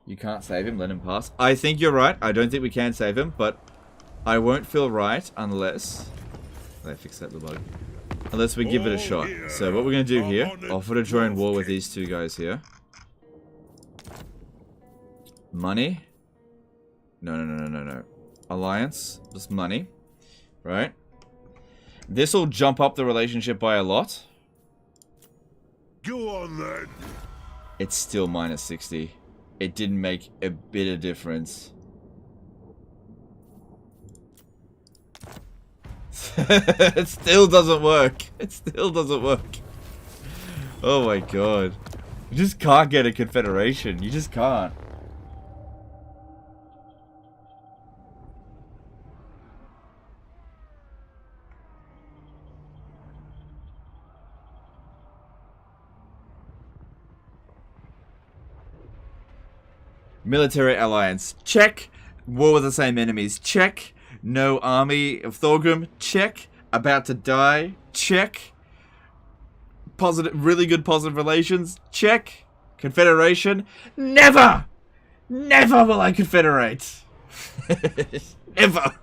You can't save him, let him pass. I think you're right. I don't think we can save him, but I won't feel right unless... They fix that the bug. Unless we give it a shot. So what we're going to do here, offer to join war with these two guys here. Money. No. Alliance. Just money. Right? This will jump up the relationship by a lot. Go on then. It's still minus 60. It didn't make a bit of difference. It still doesn't work. It still doesn't work. Oh my god. You just can't get a confederation. You just can't. Military alliance. Check. War with the same enemies. Check. No army of Thorgrim. Check. About to die. Check. Positive, really good positive relations. Check. Confederation. Never! Never will I confederate. Never.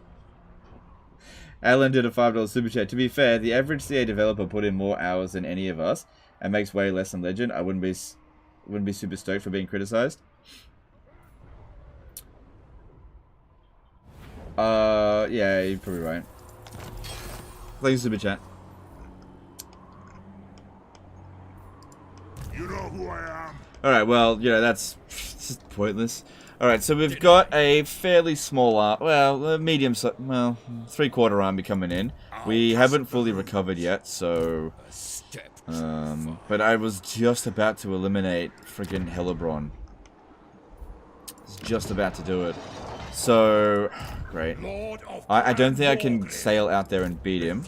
Alan did a $5 super chat. To be fair, the average CA developer put in more hours than any of us and makes way less than Legend. I wouldn't be super stoked for being criticized. Yeah, you're probably right. Thanks, super chat. You know who I am. Alright, well, you know, that's just pointless. Alright, so we've got a fairly small a medium, well, 3/4 army coming in. We haven't fully recovered yet, so... but I was just about to eliminate friggin' Hellebron. Just about to do it. So... Great. I don't think I can sail out there and beat him.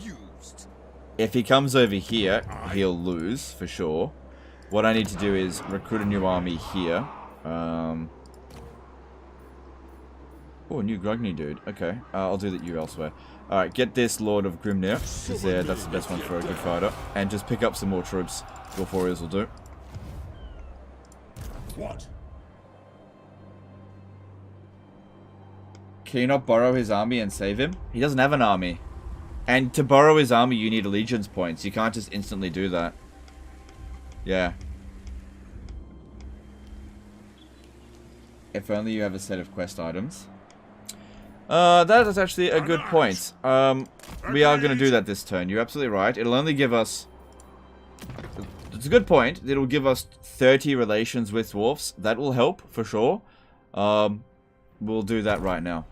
If he comes over here, he'll lose, for sure. What I need to do is recruit a new army here. Oh, a new Grogny dude. Okay, I'll do that you elsewhere. Alright, get this Lord of Grimnir, because that's the best one for a good fighter. And just pick up some more troops. Dwarf warriors will do. What? Can you not borrow his army and save him? He doesn't have an army. And to borrow his army, you need allegiance points. You can't just instantly do that. Yeah. If only you have a set of quest items. That is actually a good point. We are going to do that this turn. You're absolutely right. It'll only give us... It's a good point. It'll give us 30 relations with dwarfs. That will help, for sure. We'll do that right now.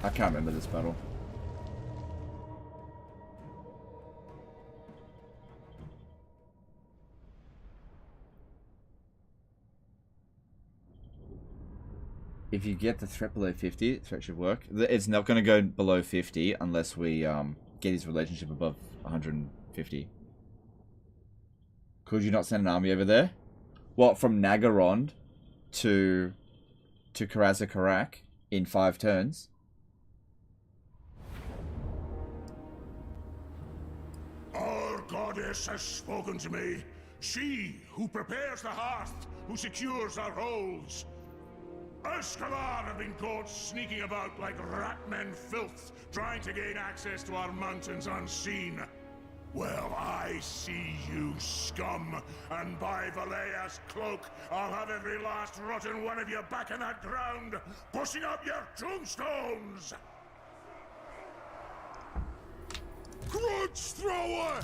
I can't remember this battle. If you get the threat below 50, threat should work. It's not going to go below 50 unless we get his relationship above 150. Could you not send an army over there? What, from Nagarond to Karazakarak in 5 turns? Our goddess has spoken to me. She who prepares the hearth, who secures our holes. Escalar have been caught sneaking about like ratmen filth, trying to gain access to our mountains unseen. Well, I see you, scum, and by Valea's cloak, I'll have every last rotten one of you back in that ground, pushing up your tombstones! Grudge thrower!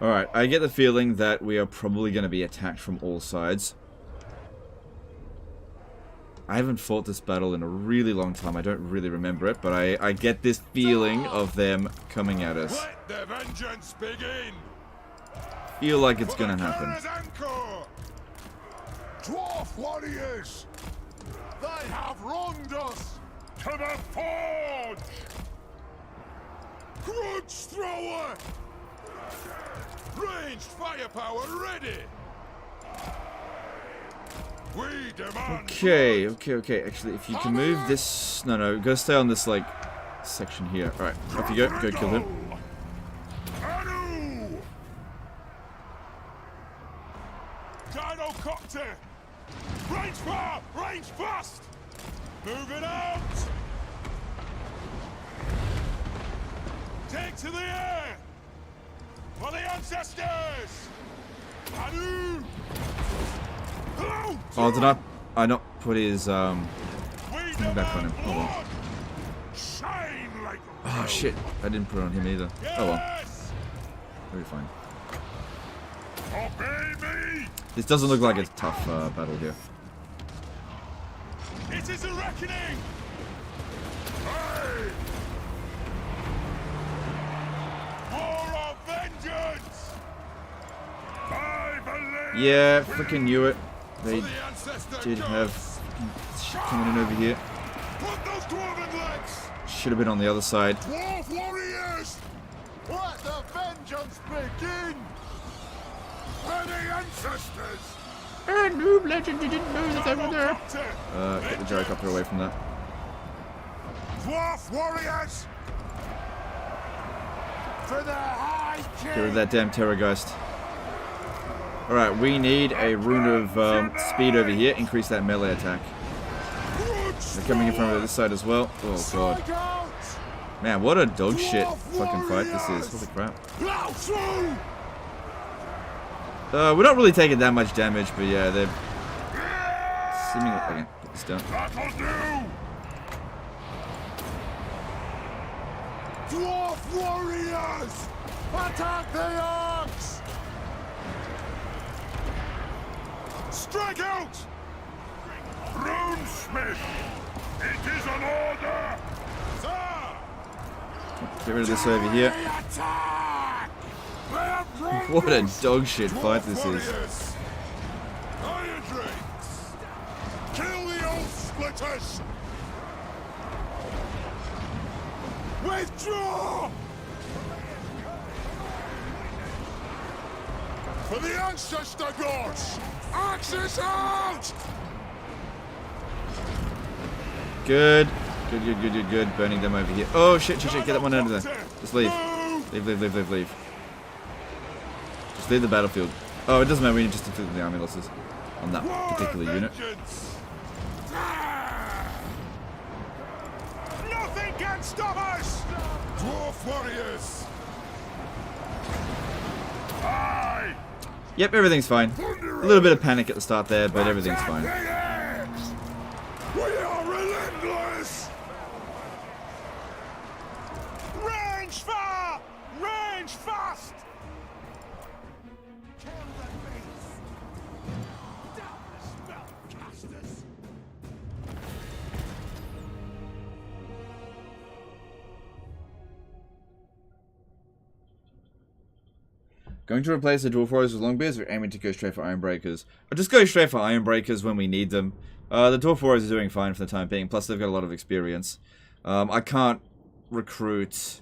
Alright, I get the feeling that we are probably going to be attacked from all sides. I haven't fought this battle in a really long time. I don't really remember it, but I get this feeling of them coming at us. Let the vengeance begin. Feel like it's gonna happen. Dwarf warriors! They have wronged us. To the forge! Grudge thrower! Ranged firepower ready. We demand. Okay. Actually, if you can move this... No, go stay on this, like, section here. Alright, off you go. Go kill him. Dinocopter! Range far! Range fast! Moving out! Take to the air! For the ancestors! Anu! Oh, did I not put his, back on him. Oh, well. Oh, shit. I didn't put it on him either. Oh, well. We'll be fine. This doesn't look like a tough battle here. It is a reckoning! War of vengeance! Yeah, freaking knew it. They did have coming in over here. Put those dwarven legs! Should have been on the other side. Dwarf warriors! Let the vengeance begin! For the ancestors! A noob legend, you didn't know that they were there. Get the gyrocopter away from that. Dwarf warriors! For the High King! Get rid of that damn Terrorgeist. Alright, we need a rune of speed over here. Increase that melee attack. They're coming in from this side as well. Oh god. Man, what a dog shit fucking fight this is. Holy crap. We're not really taking that much damage, but yeah, they're seemingly... Okay, put this down. Dwarf warriors! Attack the orcs! Strike out! Runesmith! It is an order! Sir! Get rid of this over here. What a dog shit fight this is. Iron drakes! Kill the oath splitters! Withdraw! For the ancestor gods! Axis out! Good. Good. Burning them over here. Oh shit. Get that one out of there. Just leave. Leave. Just leave the battlefield. Oh, it doesn't matter. We need just to defeat the army losses on that particular unit. Nothing can stop us! Dwarf warriors! Aye! Yep, everything's fine. A little bit of panic at the start there, but everything's fine. We are relentless! Range far! Range fast! Kill the beast! Down the spellcasters! Going to replace the Dwarf Warriors with Longbeards, or aiming to go straight for Ironbreakers? Or just go straight for Ironbreakers when we need them. The Dwarf Warriors are doing fine for the time being, plus they've got a lot of experience. I can't recruit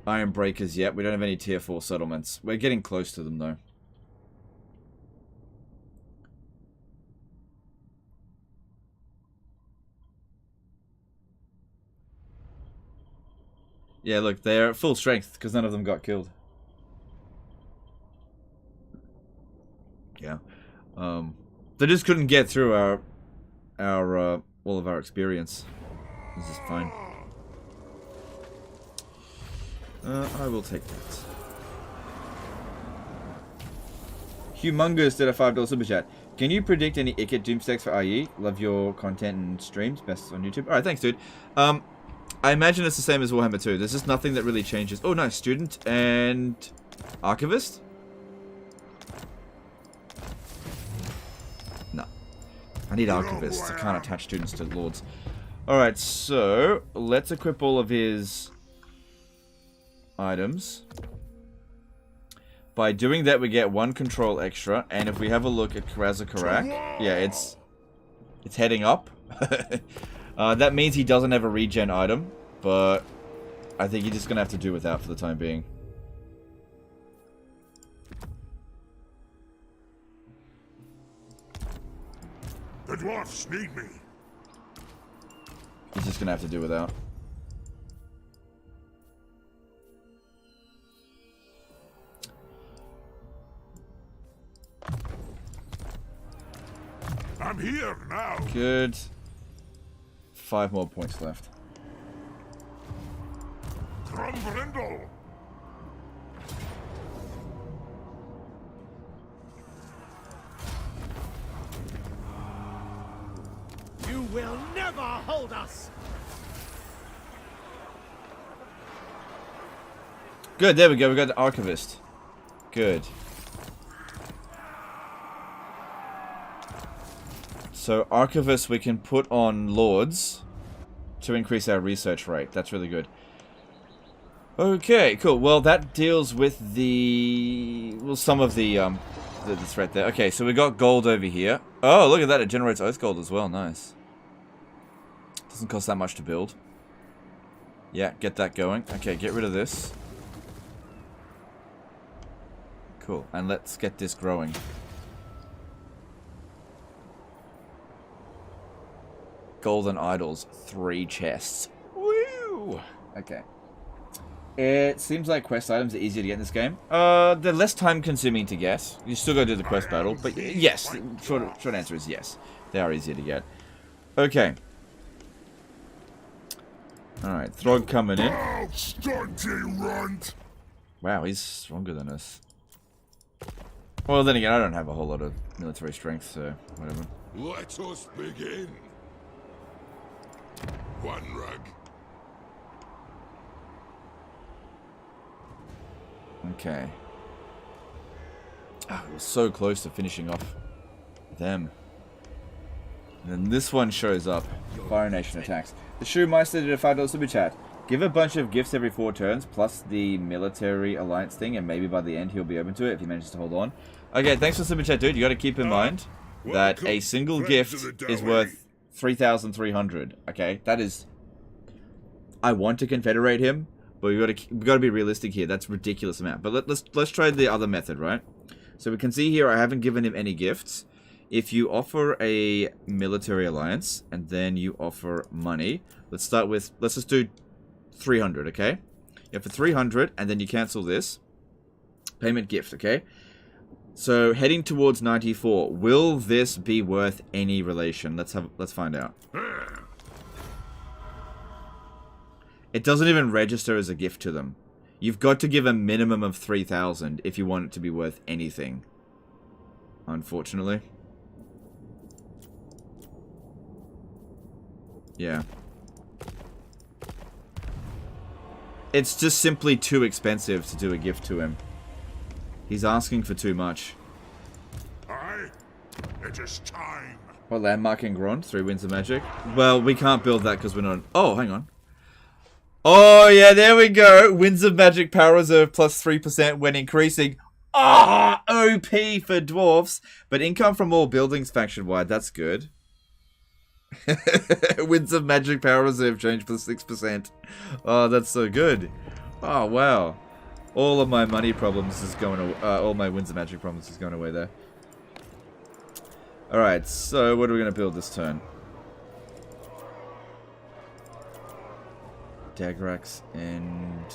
Ironbreakers yet. We don't have any tier 4 settlements. We're getting close to them though. Yeah, look, they're at full strength because none of them got killed. Yeah. They just couldn't get through our all of our experience. This is fine. I will take that. Humongous did a $5 super chat. Can you predict any Icket doomstacks for IE? Love your content and streams. Best on YouTube. Alright, thanks, dude. I imagine it's the same as Warhammer 2. There's just nothing that really changes. Oh, nice. Student and Archivist? No. I need Archivists. I can't attach students to Lords. Alright, so let's equip all of his items. By doing that, we get 1 control extra, and if we have a look at Karazakarak, yeah, it's heading up. That means he doesn't have a regen item, but I think he's just gonna have to do without for the time being. The dwarfs need me. He's just gonna have to do without. I'm here now. Good. 5 more points left. Grombrindal. You will never hold us. Good, there we go. We got the Archivist. Good. So Archivist we can put on Lords to increase our research rate. That's really good. Okay, cool. Well, that deals with the... well, some of the threat there. Okay, so we got gold over here. Oh, look at that. It generates Oath Gold as well. Nice. Doesn't cost that much to build. Yeah, get that going. Okay, get rid of this. Cool, and let's get this growing. Golden idols, 3 chests. Woo! Okay. It seems like quest items are easier to get in this game. They're less time consuming to get. You still gotta do the quest battle, but yes, short answer is yes. They are easier to get. Okay. Alright, Throg coming in. Wow, he's stronger than us. Well, then again, I don't have a whole lot of military strength, so whatever. Let us begin. One rug. Okay. Oh, we're so close to finishing off them. And then this one shows up. Fire Nation attacks. The Shoemeister did a $5 super chat. Give a bunch of gifts every 4 turns, plus the military alliance thing, and maybe by the end he'll be open to it if he manages to hold on. Okay, thanks for super chat, dude. You got to keep in mind that a single gift is worth 3,300. Okay, that is. I want to confederate him, but we got to be realistic here. That's a ridiculous amount. But let's try the other method, right? So we can see here I haven't given him any gifts. If you offer a military alliance and then you offer money, let's just do 300, okay? You offer 300 and then you cancel this. Payment gift, okay? So heading towards 94, will this be worth any relation? Let's find out. It doesn't even register as a gift to them. You've got to give a minimum of 3,000 if you want it to be worth anything. Unfortunately. Yeah. It's just simply too expensive to do a gift to him. He's asking for too much. Aye, it is time. What, landmark in Grond? 3 winds of magic? Well, we can't build that because we're not... Oh, hang on. Oh, yeah, there we go. Winds of Magic Power Reserve plus 3% when increasing. Ah, OP for dwarfs. But income from all buildings faction-wide, that's good. Winds of Magic Power Reserve change for 6%. Oh, that's so good. Oh, wow. All of my money problems is going away. All my Winds of Magic problems is going away there. Alright, so what are we going to build this turn? Dagrax and...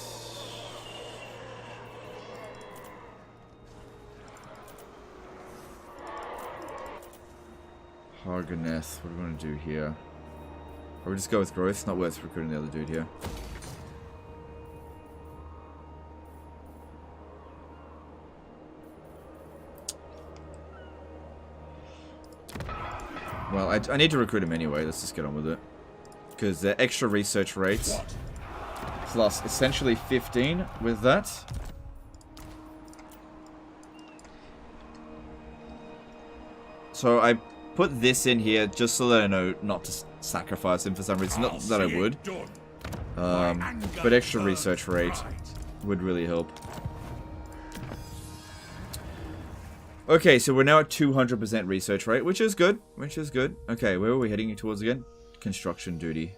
Harganeth. What are we going to do here? Or we just go with growth? It's not worth recruiting the other dude here. Well, I need to recruit him anyway. Let's just get on with it. Because the extra research rates plus essentially 15 with that. So I put this in here just so that I know not to sacrifice him for some reason. Not that I would. But extra research rate would really help. Okay, so we're now at 200% research rate, which is good. Okay, where are we heading towards again? Construction duty.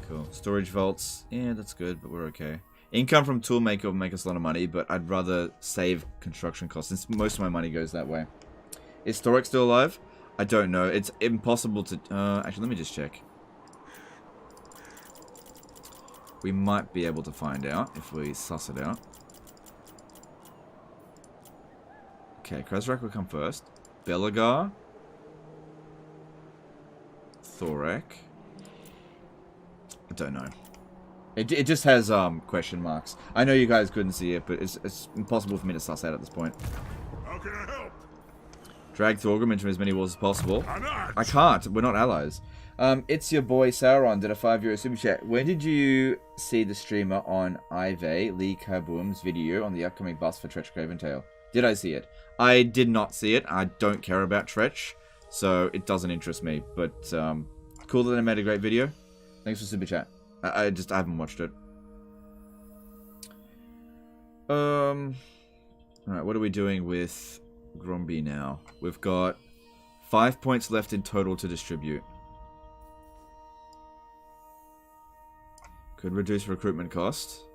Cool. Storage vaults. Yeah, that's good, but we're okay. Income from Toolmaker will make us a lot of money, but I'd rather save construction costs since most of my money goes that way. Is Storek still alive? I don't know. It's impossible to... actually, let me just check. We might be able to find out if we suss it out. Okay, Krezrak will come first. Belagar. Thorek. I don't know. It just has question marks. I know you guys couldn't see it, but it's impossible for me to suss out at this point. How can I help? Drag Thorgrim into as many walls as possible. I can't. We're not allies. It's your boy Sauron did a €5 super chat. When did you see the streamer on Ive, Lee Kaboom's video on the upcoming bus for Tretch Craventail? Did I see it? I did not see it. I don't care about Tretch, so it doesn't interest me. But cool that they made a great video. Thanks for super chat. I haven't watched it. Alright, what are we doing with Gromby now? We've got 5 points left in total to distribute. Could reduce recruitment cost.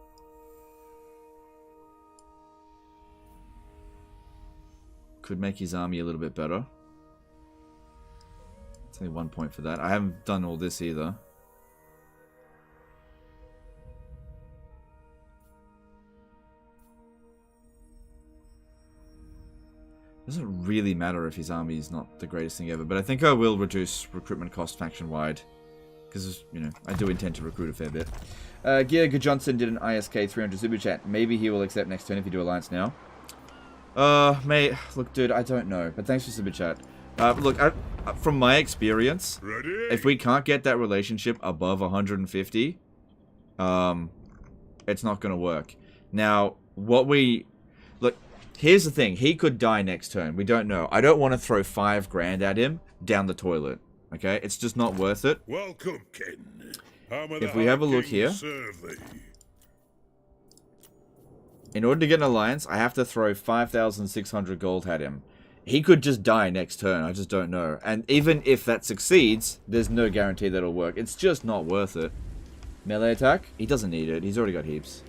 Could make his army a little bit better. It's only 1 point for that. I haven't done all this either. Doesn't really matter if his army is not the greatest thing ever, but I think I will reduce recruitment cost faction-wide. Because, you know, I do intend to recruit a fair bit. Georg Johnson did an ISK 300 super chat. Maybe he will accept next turn if you do Alliance now. Mate, look, dude, I don't know. But thanks for super chat. Look, from my experience, if we can't get that relationship above 150, it's not going to work. Now, look, here's the thing. He could die next turn. We don't know. I don't want to throw 5 grand at him down the toilet. Okay? It's just not worth it. Welcome, Ken. If we have a look here, in order to get an alliance, I have to throw 5,600 gold at him. He could just die next turn. I just don't know. And even if that succeeds, there's no guarantee that it'll work. It's just not worth it. Melee attack? He doesn't need it. He's already got heaps.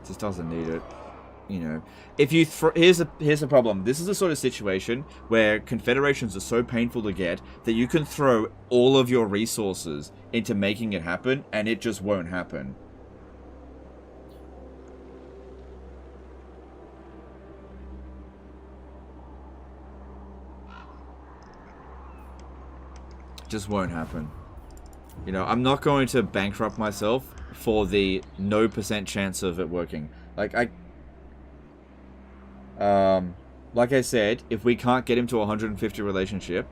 Just doesn't need it. You know, if you here's the problem. This is the sort of situation where confederations are so painful to get that you can throw all of your resources into making it happen, and it just won't happen. Just won't happen. You know, I'm not going to bankrupt myself for the no % chance of it working. Like I said, if we can't get him to a 150 relationship,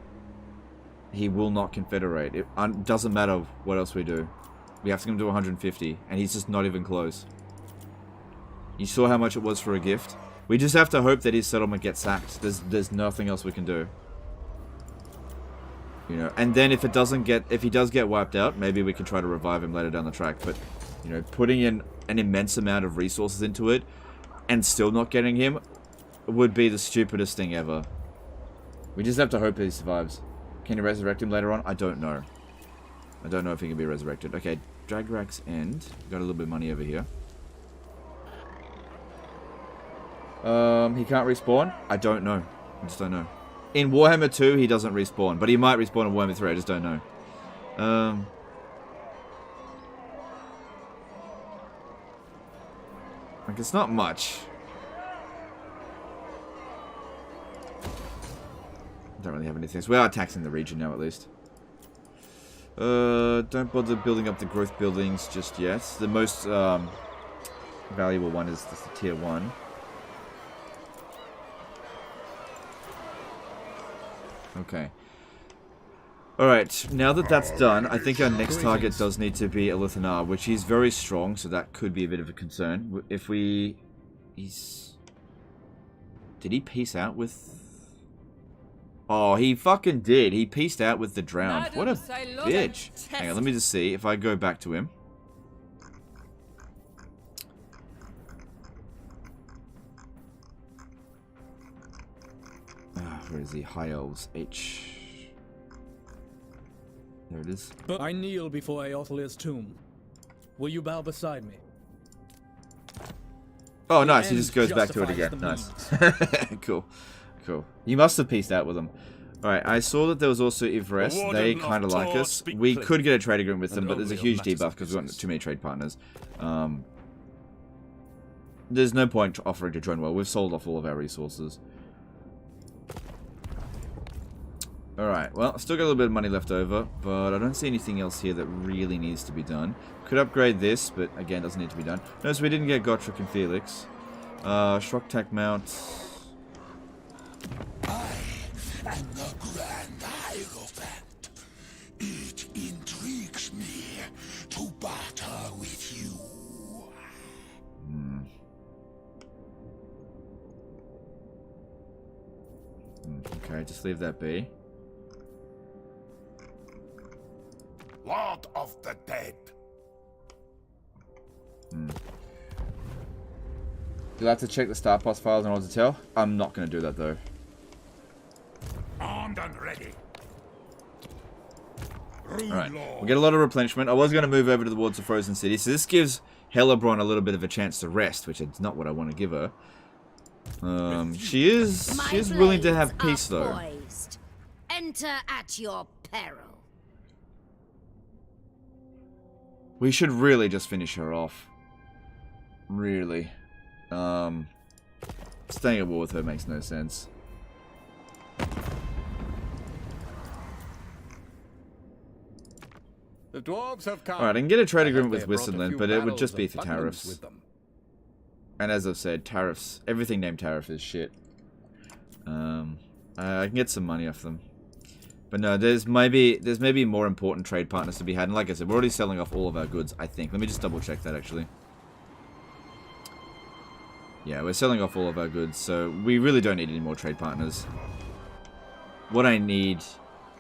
he will not confederate. It doesn't matter what else we do. We have to get him to 150, and he's just not even close. You saw how much it was for a gift? We just have to hope that his settlement gets sacked. There's nothing else we can do. You know, and then if he does get wiped out, maybe we can try to revive him later down the track. But, you know, putting in an immense amount of resources into it and still not getting him would be the stupidest thing ever. We just have to hope that he survives. Can you resurrect him later on? I don't know. I don't know if he can be resurrected. Okay, Dragrak's End. Got a little bit of money over here. He can't respawn? I don't know. I just don't know. In Warhammer 2, he doesn't respawn, but he might respawn in Warhammer 3. I just don't know. Like, it's not much. Don't really have anything. So we are taxing the region now, at least. Don't bother building up the growth buildings just yet. The most valuable one is the tier 1. Okay. Alright, now that that's done, I think our next target does need to be Elithanar, which he's very strong, so that could be a bit of a concern. If we... Did he peace out with... Oh, he fucking did. He peaced out with the Drowned. What a bitch. Hang on, let me just see if I go back to him. Where is he? High Elves. H. There it is. I kneel before Eothilir's tomb. Will you bow beside me? Oh, nice. He just goes back to it again. Nice. Cool. Cool. You must have pieced out with them. Alright, I saw that there was also Ivres. They kind of like us. We could get a trade agreement with them, but there's a huge debuff because we've got too many trade partners. There's no point offering to join well. We've sold off all of our resources. Alright, well, still got a little bit of money left over, but I don't see anything else here that really needs to be done. Could upgrade this, but again, doesn't need to be done. Notice we didn't get Gotrek and Felix. Shrocktech Mount. I am the Grand Hierophant. It intrigues me to barter with you. Okay, just leave that be. Lord of the Dead. You'll have to check the Star Pass files in order to tell. I'm not going to do that, though. Armed and ready. Alright, we get a lot of replenishment. I was going to move over to the wards of Frozen City, so this gives Hellebrand a little bit of a chance to rest, which is not what I want to give her. She is willing to have peace, though. Poised. Enter at your peril. We should really just finish her off. Really. Staying at war with her makes no sense. The dwarves have come. Alright, I can get a trade agreement with Whistleland, but it would just be for tariffs. And as I've said, tariffs. Everything named tariff is shit. I can get some money off them. But no, there's maybe more important trade partners to be had. And like I said, we're already selling off all of our goods, I think. Let me just double check that, actually. Yeah, we're selling off all of our goods, so we really don't need any more trade partners. What I need...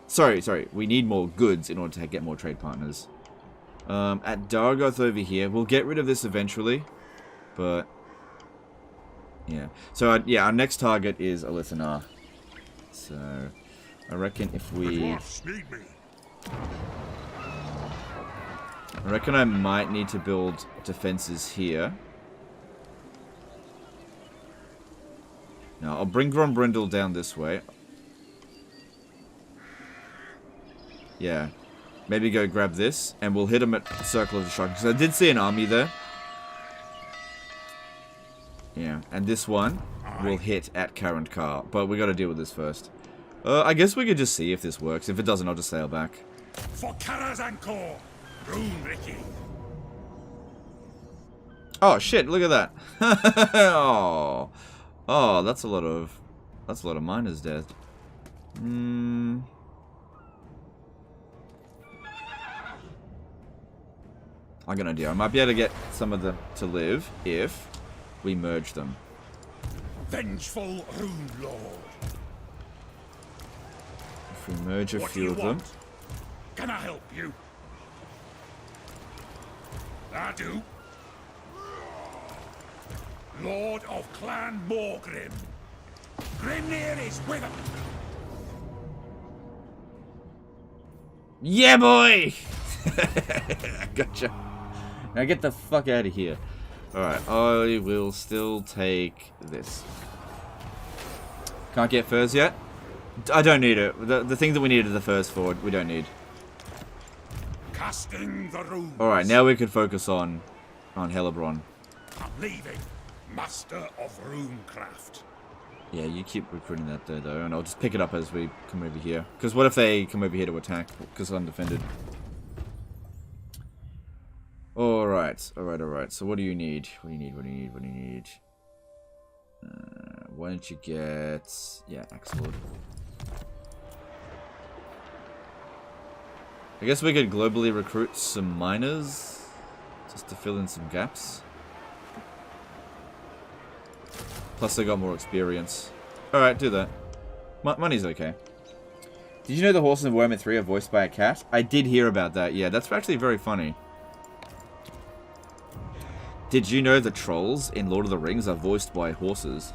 Sorry, we need more goods in order to get more trade partners. At Dargoth over here, we'll get rid of this eventually, but... Yeah. So, yeah, our next target is Elithanar. So, I reckon if we... I reckon I might need to build defenses here. Now, I'll bring Grombrindal down this way. Yeah. Maybe go grab this, and we'll hit him at Circle of Destruction. Because I did see an army there. Yeah, and this one will hit at Karandkar. But we got to deal with this first. I guess we could just see if this works. If it doesn't, I'll just sail back. For Karazankor, Runriki. Oh shit! Look at that. Oh, that's a lot of miners dead. I got an idea. I might be able to get some of them to live if we merge them. Vengeful Rune Lord. If we merge a few of them. Can I help you? I do. Lord of Clan Morgrim. Grimnir is with him. Yeah, boy! Gotcha. Now get the fuck out of here. Alright, I will still take this. Can't get furs yet? I don't need it. The thing that we needed the furs for, we don't need. Casting the runes. Alright, now we can focus on Hellebrand. I'm leaving. Master of Runecraft. Yeah, you keep recruiting that there, though, and I'll just pick it up as we come over here. Because what if they come over here to attack? Because I'm undefended. Alright. So what do you need? What do you need? Why don't you get... Yeah, Axe Lord. I guess we could globally recruit some miners. Just to fill in some gaps. Plus they got more experience. Alright, do that. Money's okay. Did you know the horses in Warhammer 3 are voiced by a cat? I did hear about that, yeah. That's actually very funny. Did you know the trolls in Lord of the Rings are voiced by horses?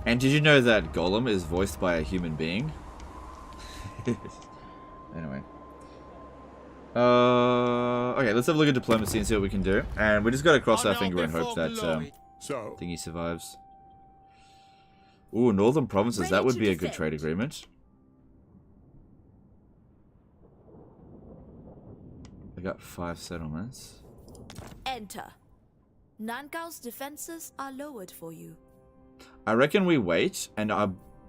And did you know that Gollum is voiced by a human being? Anyway. Okay, let's have a look at diplomacy and see what we can do. And we just gotta cross our finger and hope that thingy survives. Ooh, Northern Provinces, that would be a good trade agreement. I got 5 settlements. Enter. Nangal's defenses are lowered for you. I reckon we wait, and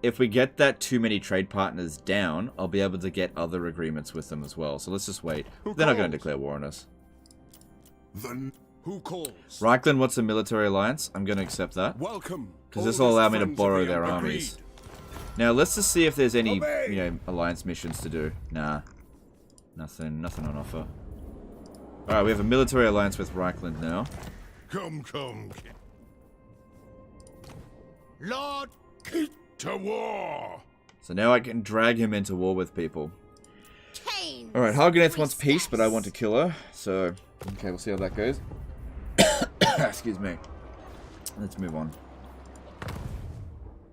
if we get that too many trade partners down, I'll be able to get other agreements with them as well. So let's just wait. They're not going to declare war on us. Then who calls? Reichland wants a military alliance. I'm going to accept that. Welcome. Because this will allow me to borrow their armies. Now let's just see if there's any, alliance missions to do. Nah. Nothing on offer. Alright, we have a military alliance with Reichland now. Come. Lord, to war. So now I can drag him into war with people. Alright, Harganeth wants peace, but I want to kill her. So, okay, we'll see how that goes. Excuse me. Let's move on.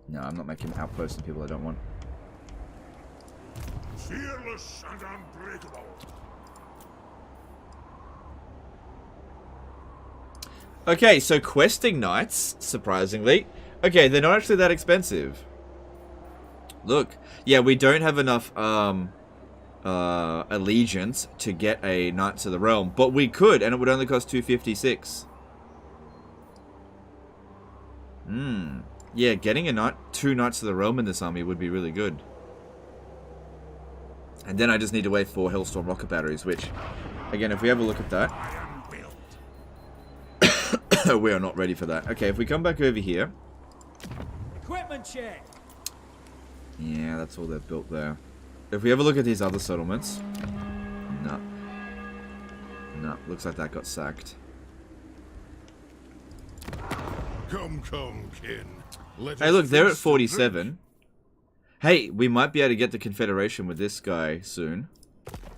No, I'm not making outposts of people I don't want. Fearless and unbreakable. Okay, so questing knights, surprisingly. Okay, they're not actually that expensive. Look. Yeah, we don't have enough allegiance to get a Knights of the Realm, but we could, and it would only cost 256. Yeah, getting a two Knights of the Realm in this army would be really good. And then I just need to wait for Hellstorm rocket batteries, which, again, if we have a look at that, we are not ready for that. Okay, if we come back over here. Equipment check. Yeah, that's all they've built there. If we have a look at these other settlements. No. No, looks like that got sacked. Come, kin. Hey, look, they're at 47. Hey, we might be able to get the Confederation with this guy soon.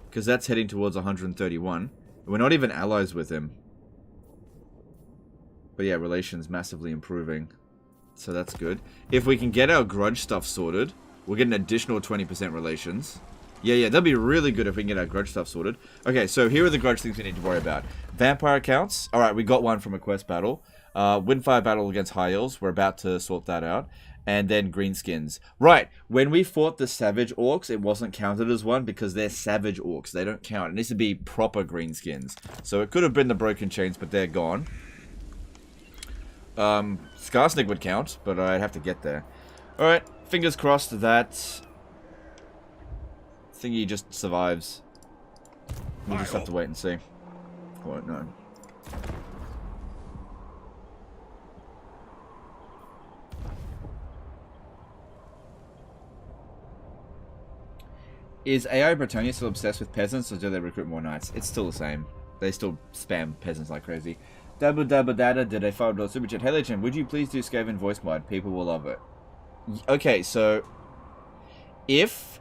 Because that's heading towards 131. We're not even allies with him. But yeah, relations massively improving. So that's good. If we can get our grudge stuff sorted, we'll get an additional 20% relations. Yeah, that'd be really good if we can get our grudge stuff sorted. Okay, so here are the grudge things we need to worry about. Vampire accounts. Alright, we got one from a quest battle. Windfire battle against High Elves. We're about to sort that out. And then greenskins. Right, when we fought the Savage Orcs, it wasn't counted as one because they're Savage Orcs. They don't count. It needs to be proper greenskins. So it could have been the Broken Chains, but they're gone. Skarsnik would count, but I'd have to get there. Alright, fingers crossed that thingy just survives. We'll just have to wait and see. Won't know. Is AI Bretonia still obsessed with peasants, or do they recruit more knights? It's still the same. They still spam peasants like crazy. Dabba dabba dada did a $5 super chat. Hey Legend, would you please do Skaven voice mod? People will love it. Okay, so if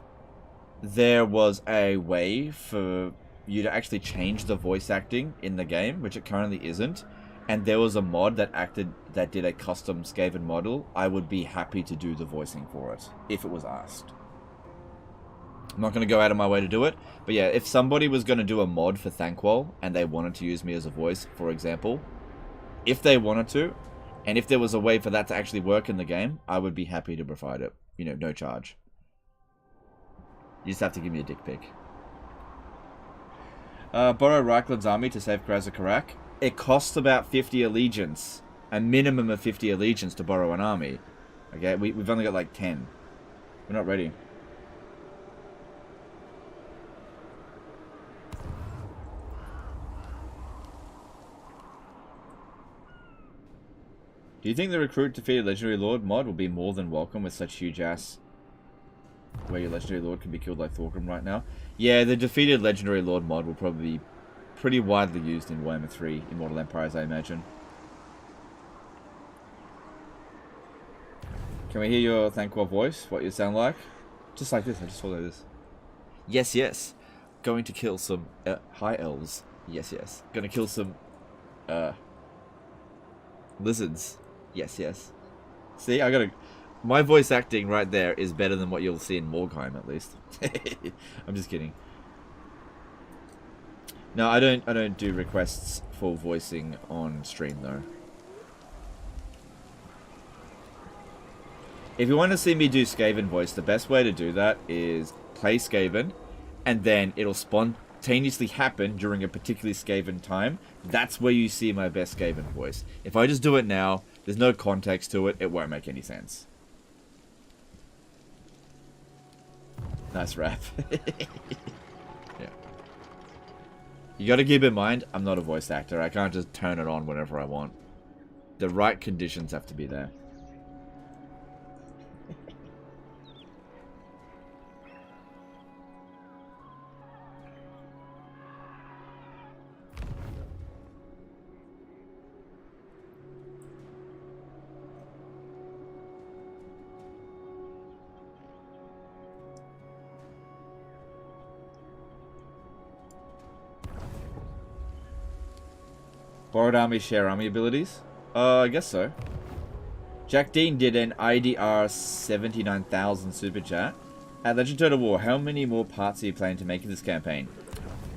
there was a way for you to actually change the voice acting in the game, which it currently isn't, and there was a mod that did a custom Skaven model, I would be happy to do the voicing for it if it was asked. I'm not going to go out of my way to do it, but yeah, if somebody was going to do a mod for Thanquol and they wanted to use me as a voice, for example, if they wanted to, and if there was a way for that to actually work in the game, I would be happy to provide it. You know, no charge. You just have to give me a dick pic. Borrow Reichland's army to save Krazakarak. It costs about 50 allegiance. A minimum of 50 allegiance to borrow an army. Okay, we've only got like 10. We're not ready. Do you think the recruit defeated Legendary Lord mod will be more than welcome with such huge ass where your Legendary Lord can be killed like Thorgrim right now? Yeah, the defeated Legendary Lord mod will probably be pretty widely used in Warhammer 3 Immortal Empires, I imagine. Can we hear your Thanquol voice? What you sound like? Just like this, I just saw like this. Yes, yes. Going to kill some High Elves. Yes, yes. Gonna kill some lizards. Yes, yes. See, my voice acting right there is better than what you'll see in Morgheim, at least. I'm just kidding. No, I don't do requests for voicing on stream though. If you want to see me do Skaven voice, the best way to do that is play Skaven, and then it'll spontaneously happen during a particularly Skaven time. That's where you see my best Skaven voice. If I just do it now, there's no context to it, it won't make any sense. Nice rap. Yeah. You gotta keep in mind, I'm not a voice actor. I can't just turn it on whenever I want. The right conditions have to be there. Borrowed army, share army abilities? I guess so. Jack Dean did an IDR 79,000 super chat. At Legend Total War, how many more parts are you planning to make in this campaign?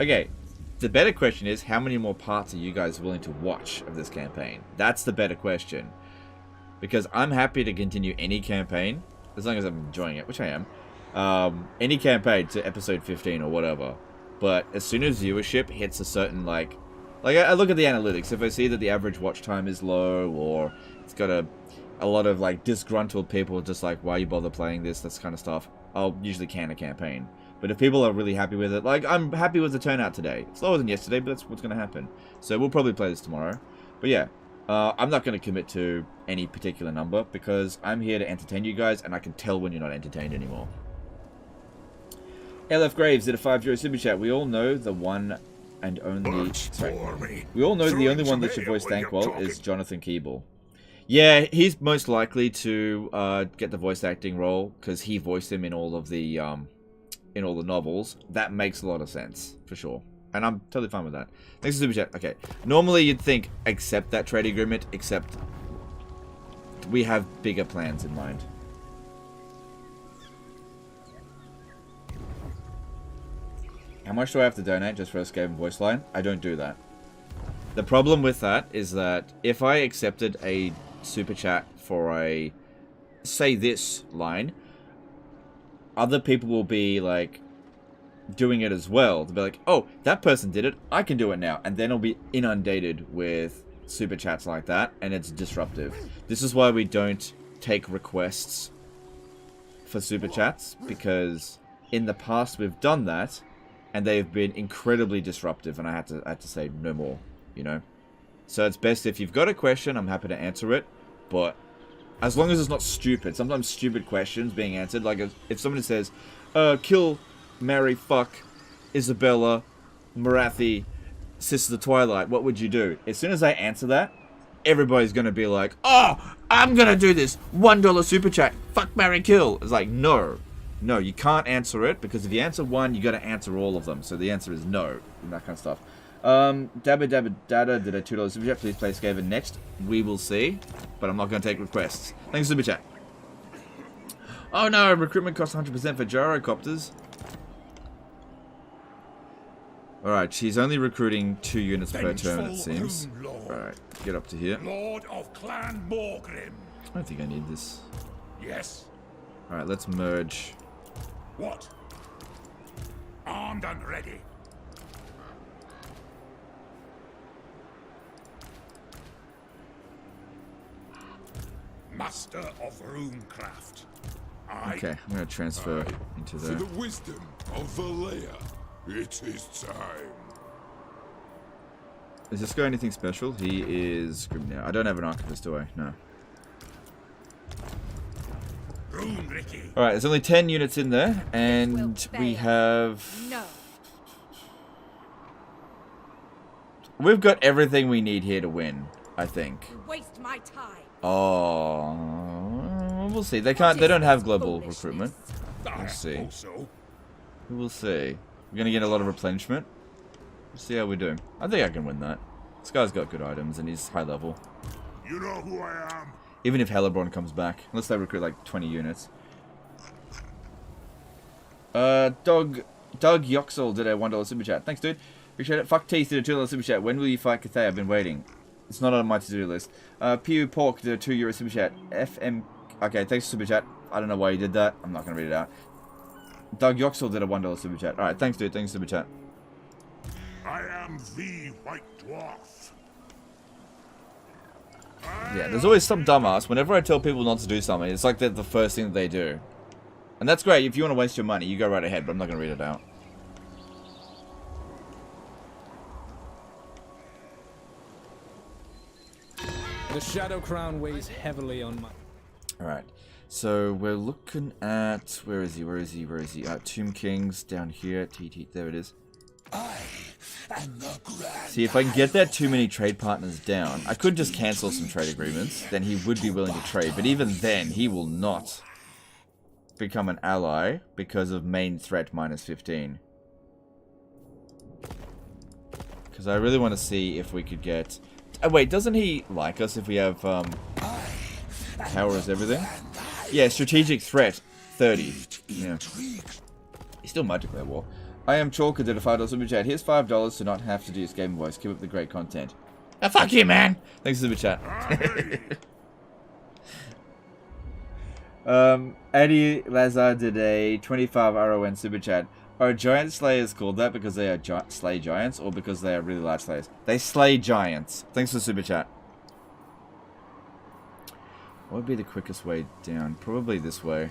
Okay, the better question is, how many more parts are you guys willing to watch of this campaign? That's the better question. Because I'm happy to continue any campaign, as long as I'm enjoying it, which I am. Any campaign to episode 15 or whatever. But as soon as viewership hits a certain, like I look at the analytics. If I see that the average watch time is low, or it's got a lot of, like, disgruntled people just like, why you bother playing this, that kind of stuff, I'll usually can a campaign. But if people are really happy with it, like, I'm happy with the turnout today. It's lower than yesterday, but that's what's going to happen. So we'll probably play this tomorrow. But yeah, I'm not going to commit to any particular number, because I'm here to entertain you guys, and I can tell when you're not entertained anymore. LF Graves did a €5 super chat. We all know the one and only... Sorry. We all know the only one that should voice Thankwell is Jonathan Keeble. Yeah, he's most likely to get the voice acting role, because he voiced him in all of the novels. That makes a lot of sense, for sure. And I'm totally fine with that. Thanks for super chat. Okay. Normally you'd think, accept that trade agreement, except we have bigger plans in mind. How much do I have to donate just for a Skaven voice line? I don't do that. The problem with that is that if I accepted a super chat for a say this line, other people will be like doing it as well. They'll be like, oh, that person did it, I can do it now. And then I'll be inundated with super chats like that, and it's disruptive. This is why we don't take requests for super chats, because in the past we've done that, and they've been incredibly disruptive, and I had to say no more, you know? So it's best if you've got a question, I'm happy to answer it, but as long as it's not stupid. Sometimes stupid questions being answered, like if somebody says, kill, marry, fuck, Isabella, Marathi, Sister of the Twilight, what would you do? As soon as I answer that, everybody's gonna be like, oh, I'm gonna do this, $1 super chat, fuck, marry, kill. It's like, no. No, you can't answer it, because if you answer one, you got to answer all of them. So the answer is no, and that kind of stuff. Dabba Dabba Dada did a $2 super chat. Please play Skaven next. We will see, but I'm not going to take requests. Thanks, super chat. Oh no, recruitment costs 100% for gyrocopters. Alright, she's only recruiting 2 units per turn, it seems. Alright, get up to here. Lord of Clan Morgrim. I don't think I need this. Yes. Alright, let's merge. What? Armed and ready. Master of runecraft. Okay, I'm going to transfer into there. For the wisdom of Valea, it is time. Is this guy anything special? He is Grombrindal. I don't have an archivist, do I? No. Alright, there's only 10 units in there, and we have... No. We've got everything we need here to win, I think. Waste my time. Oh, we'll see. They don't have global recruitment. We'll see. We'll see. We're gonna get a lot of replenishment. We'll see how we do. I think I can win that. This guy's got good items, and he's high level. You know who I am. Even if Hellebron comes back. Unless they recruit like 20 units. Doug Yoxel did a $1 super chat. Thanks, dude. Appreciate it. Fuck Teeth did a $2 super chat. When will you fight Cathay? I've been waiting. It's not on my to-do list. Pew Pork did a €2 super chat. FM... Okay, thanks for super chat. I don't know why you did that. I'm not going to read it out. Doug Yoxel did a $1 super chat. Alright, thanks, dude. Thanks, super chat. I am the White Dwarf. Yeah, there's always some dumbass. Whenever I tell people not to do something, it's like they're the first thing that they do. And that's great. If you want to waste your money, you go right ahead, but I'm not going to read it out. The Shadow Crown weighs heavily on my... Alright, so we're looking at... Where is he? Tomb Kings down here. There it is. See, if I can get that too many trade partners down, I could just cancel some trade agreements. Then he would be willing to trade. But even then, he will not become an ally because of main threat minus 15. Because I really want to see if we could get wait, doesn't he like us if we have power as everything? Yeah, strategic threat 30. Yeah. He's still magically at war. I am Chalker did a $5 super chat. Here's $5 to not have to do his game voice. Keep up the great content. Ah, fuck you, man. Thanks for the super chat. Eddie Lazar did a 25 RON super chat. Are giant slayers called that because they are slay giants or because they are really large slayers? They slay giants. Thanks for the super chat. What would be the quickest way down? Probably this way.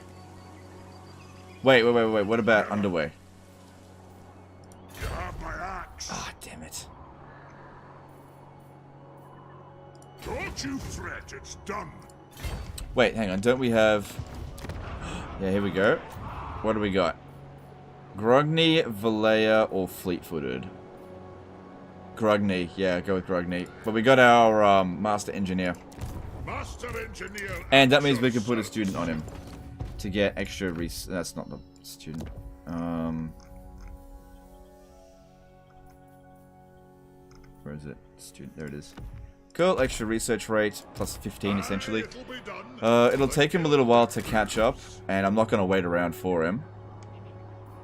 Wait. What about underway? You have my axe. Ah, damn it. Don't you fret, it's done. Wait, hang on. Don't we have... Yeah, here we go. What do we got? Grogny, Valea, or Fleet-footed? Grogny. Yeah, go with Grogny. But we got our Master Engineer. Master Engineer. And that means we can put a student on him. To get extra that's not the student. Where is it? Student. There it is. Cool, extra research rate, plus 15 essentially. It'll take him a little while to catch up, and I'm not going to wait around for him.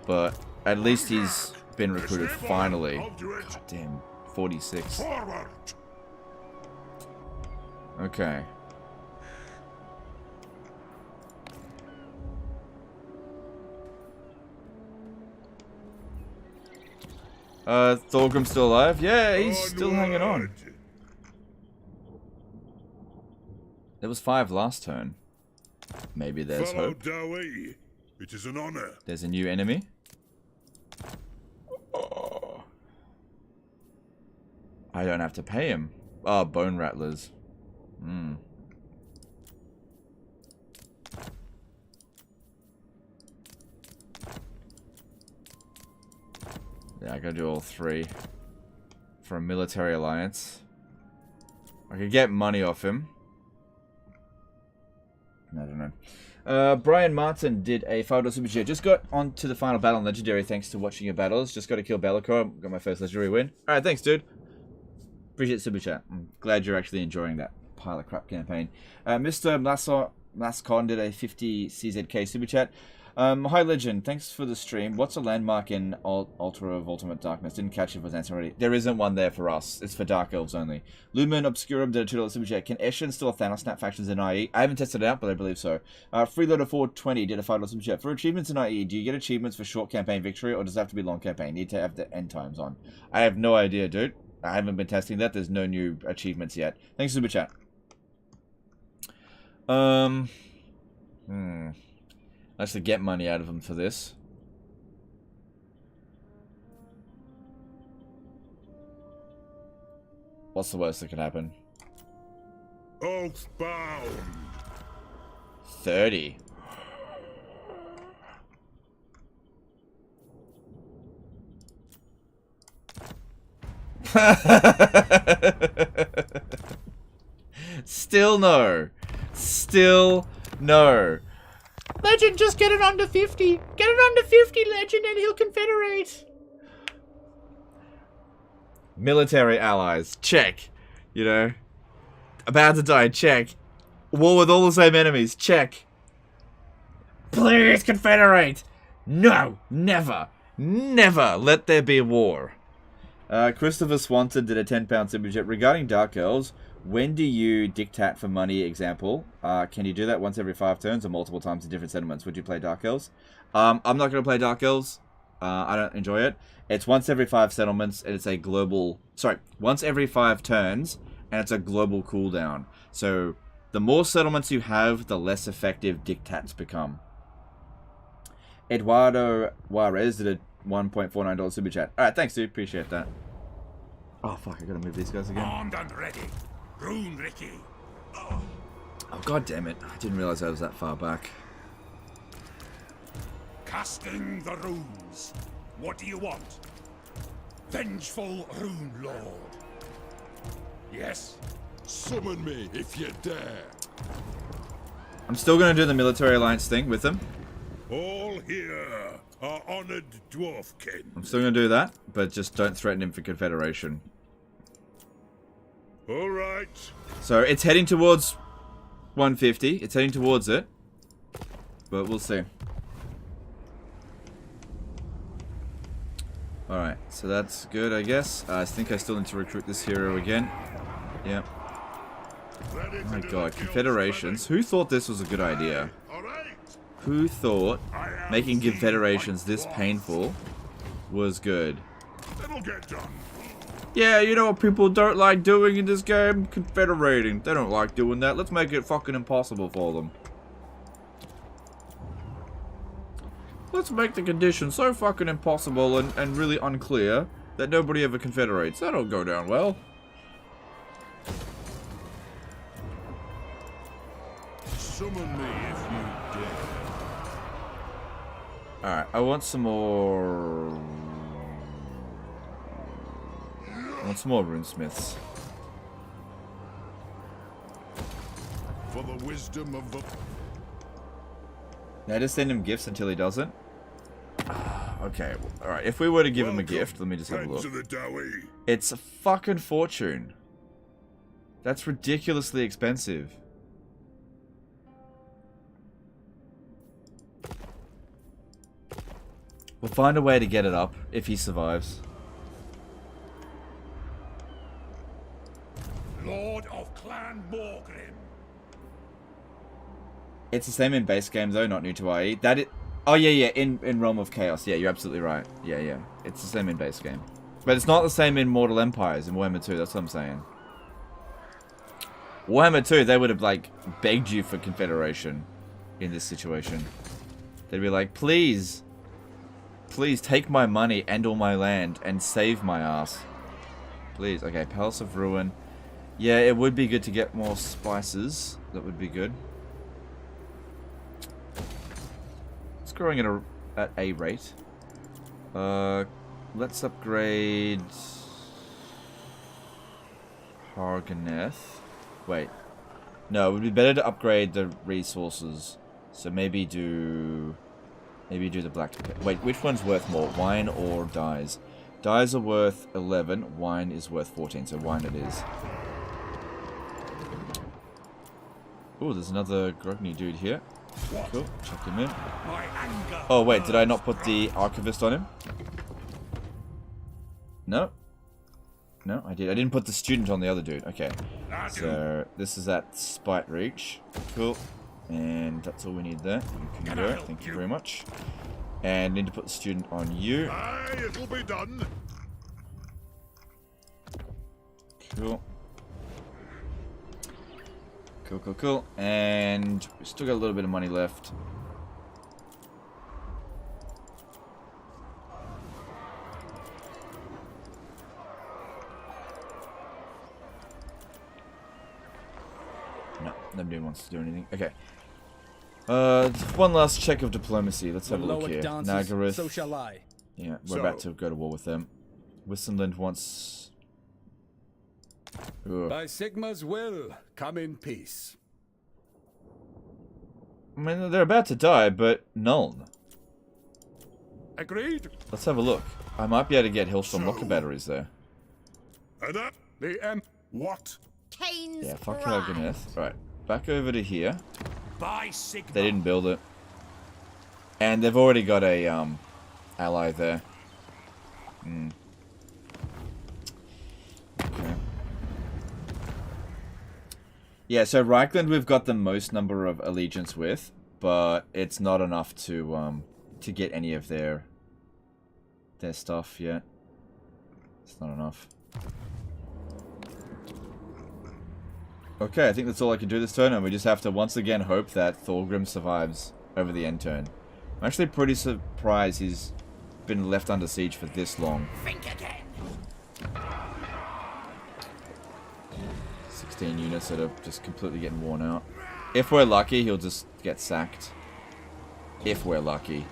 But at least he's been recruited finally. God damn, 46. Okay. Thorgrim's still alive? Yeah, he's still hanging on. There was 5 last turn. Maybe there's hope. It is an honor. There's a new enemy. Oh. I don't have to pay him. Oh, bone rattlers. Hmm. Yeah, I gotta do all 3. For a military alliance. I could get money off him. I don't know. Brian Martin did a $5 super chat. Just got onto the final battle in Legendary thanks to watching your battles. Just got to kill Be'lakor. Got my first Legendary win. Alright, thanks, dude. Appreciate the super chat. I'm glad you're actually enjoying that pile of crap campaign. Mr. Mascon did a 50 CZK super chat. Hi Legend, thanks for the stream. What's a landmark in Altar of Ultimate Darkness? Didn't catch it, was answered already. There isn't one there for us. It's for Dark Elves only. Lumen Obscurum did a $2 super chat. Can Eshin still Thanos snap factions in IE? I haven't tested it out, but I believe so. Freeloader420 did a $5 super chat. For achievements in IE, do you get achievements for short campaign victory, or does it have to be long campaign? Need to have the end times on. I have no idea, dude. I haven't been testing that. There's no new achievements yet. Thanks, super chat. I should get money out of them for this. What's the worst that could happen? Oathbound. 30. Still no. Still no. Legend, just get it under 50. Get it under 50, Legend, and he'll confederate. Military allies, check. You know. About to die, check. War with all the same enemies, check. Please confederate. No, never, never let there be a war. Christopher Swanson did a £10 super chat. Regarding Dark Elves, when do you dictate for money, example? Can you do that once every 5 turns or multiple times in different settlements? Would you play Dark Elves? I'm not going to play Dark Elves. I don't enjoy it. It's once every 5 settlements, and it's a global... Sorry, once every 5 turns, and it's a global cooldown. So, the more settlements you have, the less effective dictats become. Eduardo Juarez did a $1.49 super chat. Alright, thanks, dude. Appreciate that. Oh, fuck. I gotta move these guys again. Armed and ready. Rune Ricky. Oh, god damn it. I didn't realize I was that far back. Casting the runes. What do you want? Vengeful Rune Lord. Yes? Summon me if you dare. I'm still gonna do the military alliance thing with them. All here are honored dwarfkin. I'm still gonna do that, but just don't threaten him for confederation. All right. So it's heading towards 150. It's heading towards it. But we'll see. Alright, so that's good, I guess. I think I still need to recruit this hero again. Yep. Oh my god, confederations. Who thought this was a good idea? Who thought making confederations this painful was good? It'll get done. Yeah, you know what people don't like doing in this game? Confederating. They don't like doing that. Let's make it fucking impossible for them. Let's make the conditions so fucking impossible and really unclear that nobody ever confederates. That'll go down well. Summon me if you dare. Alright, I want some more... I want some more runesmiths. For the wisdom of the... Now just send him gifts until he doesn't. Okay, alright, if we were to give him a gift, let me just have a look. It's a fucking fortune. That's ridiculously expensive. We'll find a way to get it up if he survives. Lord of Clan Morgrim. It's the same in base game though, not new to IE. Oh yeah, in Realm of Chaos. Yeah, you're absolutely right. Yeah. It's the same in base game. But it's not the same in Immortal Empires in Warhammer 2, that's what I'm saying. Warhammer 2, they would have like begged you for confederation in this situation. They'd be like, please take my money and all my land and save my ass. Please. Okay, Palace of Ruin. Yeah, it would be good to get more spices. That would be good. It's growing at a rate. Let's upgrade Harganeth. Wait. No, it would be better to upgrade the resources. So maybe do the black... Wait, which one's worth more? Wine or dyes? Dyes are worth 11. Wine is worth 14. So wine it is. Oh, there's another Grogny dude here. Cool. Check him in. Oh, wait. Did I not put the Archivist on him? No. No, I did. I didn't put the student on the other dude. Okay. So, this is at Spite Reach. Cool. And that's all we need there. You can go. Thank you very much. And need to put the student on you. Aye, it'll be done. Cool. Cool. And we still got a little bit of money left. No, nobody wants to do anything. Okay. One last check of diplomacy. Let's have a look here. Nagaroth. So shall I. Yeah, we're about to go to war with them. Wissenland wants... Ugh. By Sigma's will, come in peace. I mean, they're about to die, but Nuln. Agreed. Let's have a look. I might be able to get Hillstorm locker batteries there. What? Kane's Yeah, fuck pride. Harganeth. Right, back over to here. By Sigma. They didn't build it. And they've already got a, ally there. Okay. Yeah, so Reichland we've got the most number of allegiance with, but it's not enough to get any of their stuff yet. It's not enough. Okay, I think that's all I can do this turn, and we just have to once again hope that Thorgrim survives over the end turn. I'm actually pretty surprised he's been left under siege for this long. Think again. 16 units that are just completely getting worn out. If we're lucky, he'll just get sacked. If we're lucky.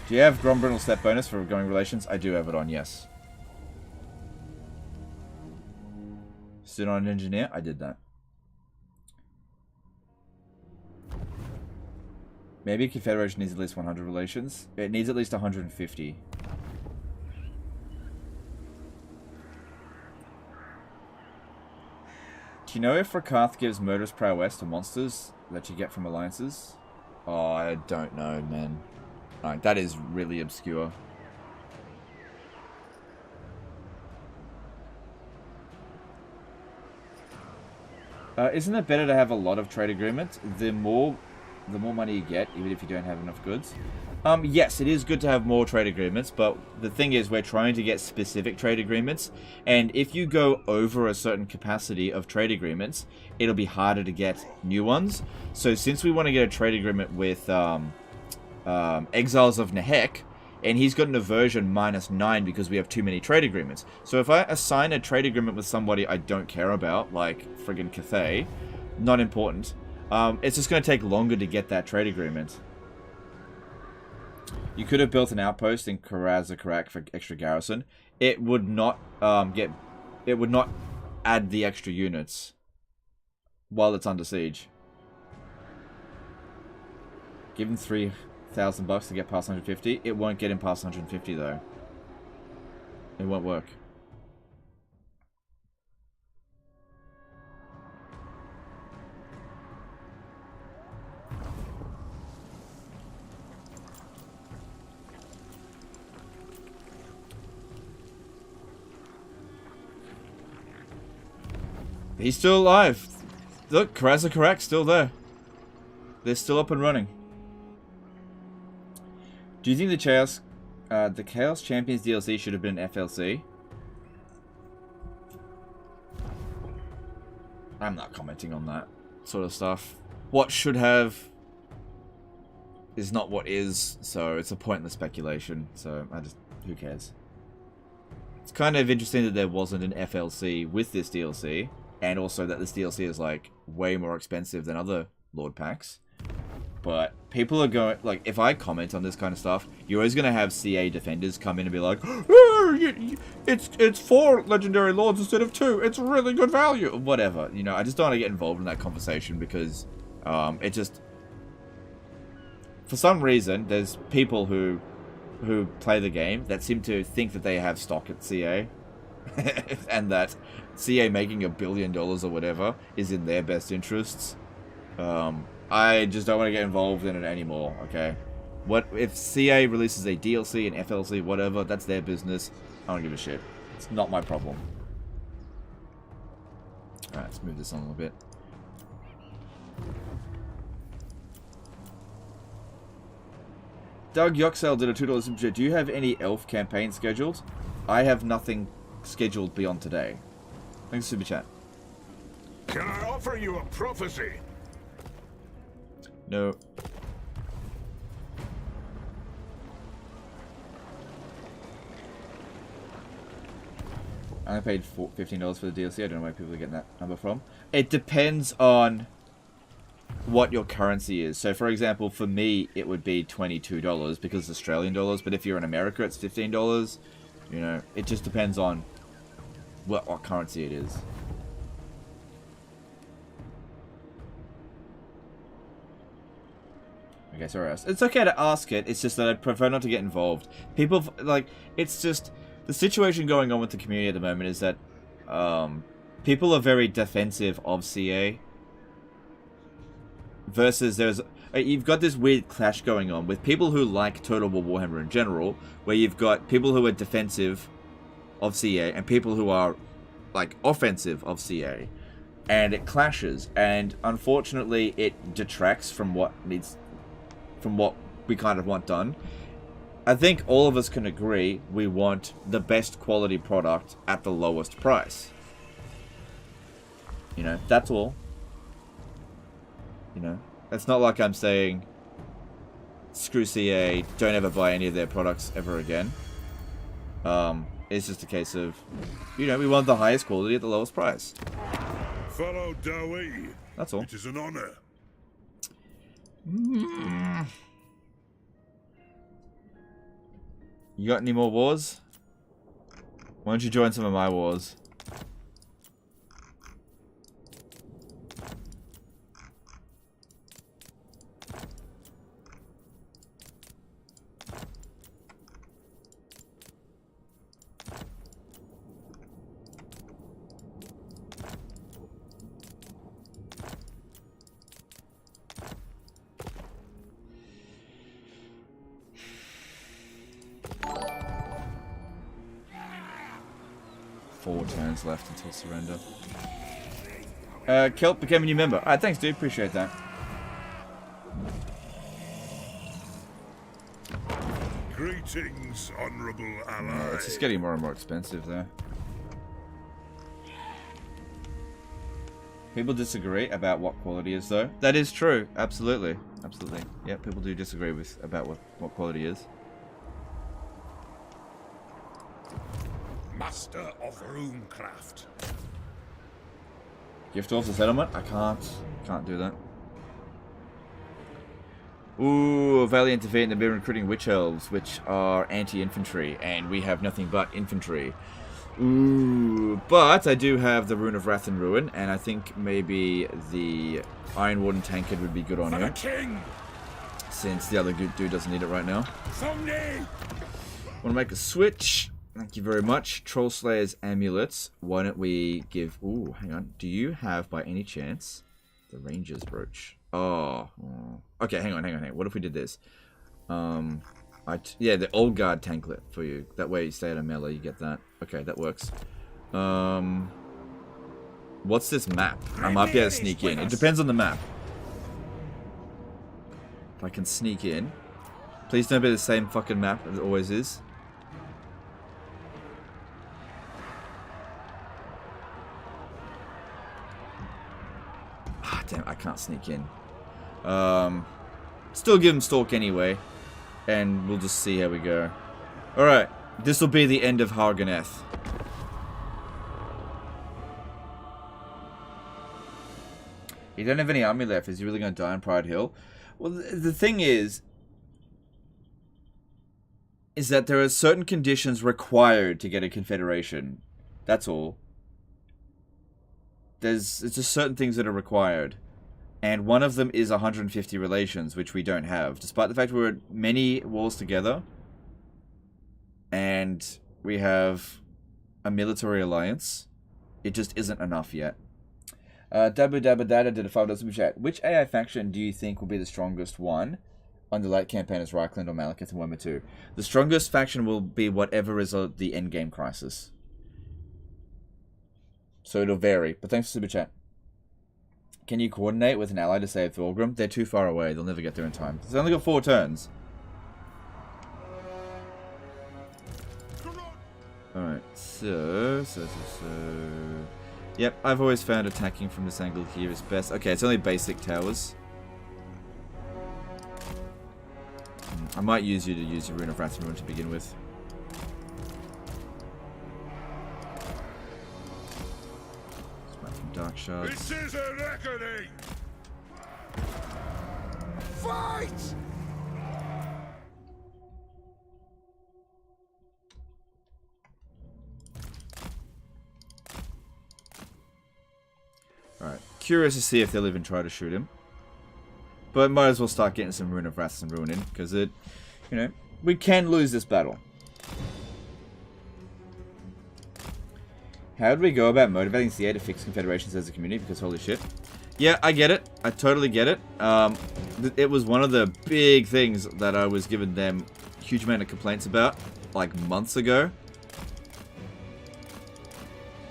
Do you have Grombrindal step bonus for going relations? I do have it on, yes. Student on engineer? I did that. Maybe Confederation needs at least 100 relations. It needs at least 150. Do you know if Rakath gives murderous prowess to monsters that you get from alliances? Oh, I don't know, man. Alright, that is really obscure. Isn't it better to have a lot of trade agreements? The more money you get, even if you don't have enough goods. Yes, it is good to have more trade agreements, but the thing is, we're trying to get specific trade agreements, and if you go over a certain capacity of trade agreements, it'll be harder to get new ones. So since we want to get a trade agreement with Exiles of Nehek, and he's got an aversion -9 because we have too many trade agreements. So if I assign a trade agreement with somebody I don't care about, like friggin' Cathay, not important, it's just going to take longer to get that trade agreement. You could have built an outpost in Karazakarak for extra garrison. It would not it would not add the extra units while it's under siege. Give him $3,000 to get past 150. It won't get him past 150 though. It won't work. He's still alive. Look, Karazakarak's still there. They're still up and running. Do you think the Chaos Champions DLC should have been FLC? I'm not commenting on that sort of stuff. What should have is not what is, so it's a pointless speculation. So who cares? It's kind of interesting that there wasn't an FLC with this DLC. And also that this DLC is, like, way more expensive than other Lord packs. But people are going... Like, if I comment on this kind of stuff, you're always going to have CA defenders come in and be like, oh, it's 4 Legendary Lords instead of 2. It's really good value. Whatever. You know, I just don't want to get involved in that conversation because it just... For some reason, there's people who play the game that seem to think that they have stock at CA. And that CA making $1 billion or whatever is in their best interests. I just don't want to get involved in it anymore, okay? What if CA releases a DLC and FLC, whatever, that's their business. I don't give a shit. It's not my problem. Alright, let's move this on a little bit. Doug Yoxel did a $2 super chat. Do you have any elf campaign scheduled? I have nothing scheduled beyond today. Thanks, super chat. Can I offer you a prophecy? No. I only paid $15 for the DLC. I don't know where people are getting that number from. It depends on what your currency is. So, for example, for me, it would be $22 because it's Australian dollars. But if you're in America, it's $15. You know, it just depends on what currency it is. Okay, sorry. It's okay to ask it. It's just that I'd prefer not to get involved. People, like, it's just... The situation going on with the community at the moment is that people are very defensive of CA. Versus there's... You've got this weird clash going on with people who like Total War Warhammer in general, where you've got people who are defensive of CA and people who are, like, offensive of CA. And it clashes. And unfortunately, it detracts from what we kind of want done. I think all of us can agree we want the best quality product at the lowest price. You know, that's all. You know, it's not like I'm saying screw CA, don't ever buy any of their products ever again. It's just a case of, you know, we want the highest quality at the lowest price. Fellow Dowie, that's all. It is an honor. You got any more wars? Why don't you join some of my wars? 4 turns left until surrender. Kelp became a new member. Alright, thanks dude, appreciate that. Greetings, honourable ally. It's just getting more and more expensive there. People disagree about what quality is though. That is true, absolutely. Absolutely. Yeah, people do disagree about what quality is. Master of Runecraft. Gift off the settlement? I can't do that. Ooh, valiant defeat and they've been recruiting witch elves, which are anti-infantry, and we have nothing but infantry. Ooh, but I do have the Rune of Wrath and Ruin, and I think maybe the Iron Warden Tankard would be good on him. Since the other dude doesn't need it right now. Want to make a switch? Thank you very much. Troll Slayer's Amulets. Why don't we give... Ooh, hang on. Do you have, by any chance, the Ranger's Brooch? Oh. Okay, hang on. What if we did this? Yeah, the Old Guard Tanklet for you. That way you stay at a melee, you get that. Okay, that works. What's this map? I might be able to sneak in. It depends on the map. If I can sneak in. Please don't be the same fucking map as it always is. Ah, damn, I can't sneak in. Still give him Stalk anyway. And we'll just see how we go. Alright, this will be the end of Harganeth. You don't have any army left. Is he really going to die on Pride Hill? Well, the thing is that there are certain conditions required to get a confederation. That's all. It's just certain things that are required. And one of them is 150 relations, which we don't have. Despite the fact we're at many wars together. And we have a military alliance. It just isn't enough yet. Dabu Dabba Dada did a $5 super chat. Which AI faction do you think will be the strongest one on the late campaign as Reichland or Malekith and Warhammer 2? The strongest faction will be whatever is the endgame crisis. So it'll vary. But thanks for super chat. Can you coordinate with an ally to save Thorgrim? They're too far away. They'll never get there in time. It's only got 4 turns. Alright, so... Yep, I've always found attacking from this angle here is best. Okay, it's only basic towers. I might use you to use your Rune of Wrath and Ruin to begin with. Dark Shards. This is a reckoning! Fight! Alright, curious to see if they'll even try to shoot him. But might as well start getting some Rune of Wrath and Ruin in, because it, you know, we can lose this battle. How do we go about motivating CA to fix confederations as a community? Because holy shit. Yeah, I get it. I totally get it. It was one of the big things that I was giving them a huge amount of complaints about, like months ago.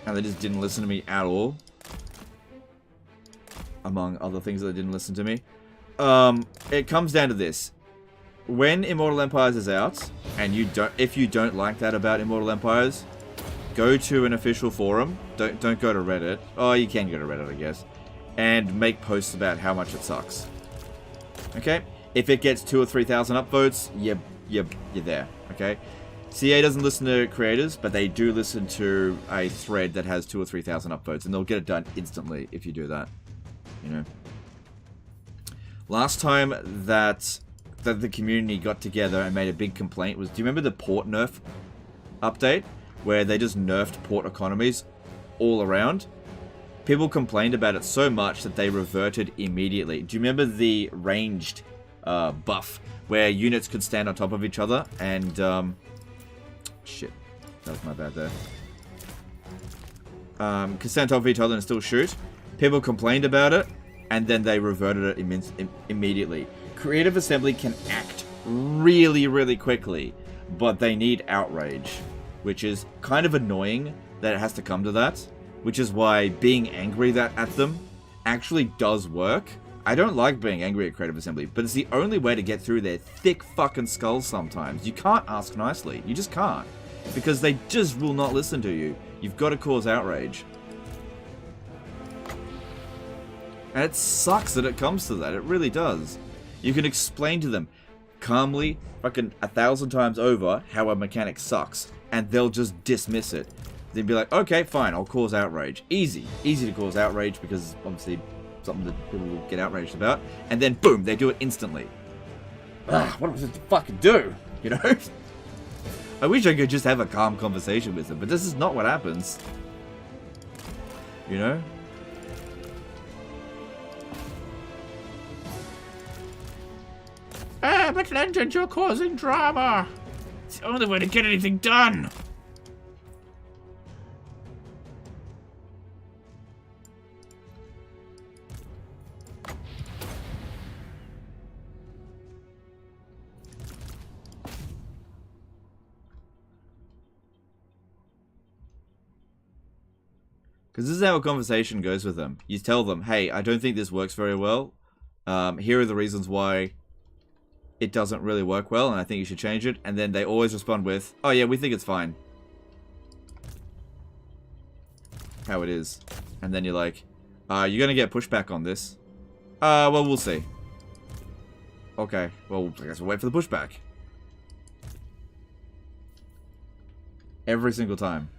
And they just didn't listen to me at all. Among other things that they didn't listen to me. It comes down to this. When Immortal Empires is out, and if you don't like that about Immortal Empires, go to an official forum. Don't go to Reddit. Oh, you can go to Reddit, I guess. And make posts about how much it sucks. Okay? If it gets 2,000 or 3,000 upvotes, you're there. Okay? CA doesn't listen to creators, but they do listen to a thread that has 2,000 or 3,000 upvotes, and they'll get it done instantly if you do that. You know. Last time that the community got together and made a big complaint was, do you remember the port nerf update? Where they just nerfed port economies all around. People complained about it so much that they reverted immediately. Do you remember the ranged buff? Where units could stand on top of each other and... shit. That was my bad there. Could stand on top of each other and still shoot. People complained about it, and then they reverted it immediately. Creative Assembly can act really, really quickly, but they need outrage. Which is kind of annoying that it has to come to that, which is why being angry at them actually does work. I don't like being angry at Creative Assembly, but it's the only way to get through their thick fucking skulls sometimes. You can't ask nicely. You just can't. Because they just will not listen to you. You've got to cause outrage. And it sucks that it comes to that. It really does. You can explain to them calmly, fucking 1,000 times over, how a mechanic sucks. And they'll just dismiss it. They'd be like, okay, fine, I'll cause outrage. Easy. Easy to cause outrage because obviously something that people will get outraged about. And then boom, they do it instantly. What am I supposed to fucking do? You know? I wish I could just have a calm conversation with them, but this is not what happens. You know? But Legend, you're causing drama. It's the only way to get anything done. Because this is how a conversation goes with them. You tell them, hey, I don't think this works very well. Here are the reasons why it doesn't really work well, and I think you should change it. And then they always respond with, oh yeah, we think it's fine. How it is. And then you're like, you're going to get pushback on this. Well, we'll see. Okay, well, I guess we'll wait for the pushback. Every single time.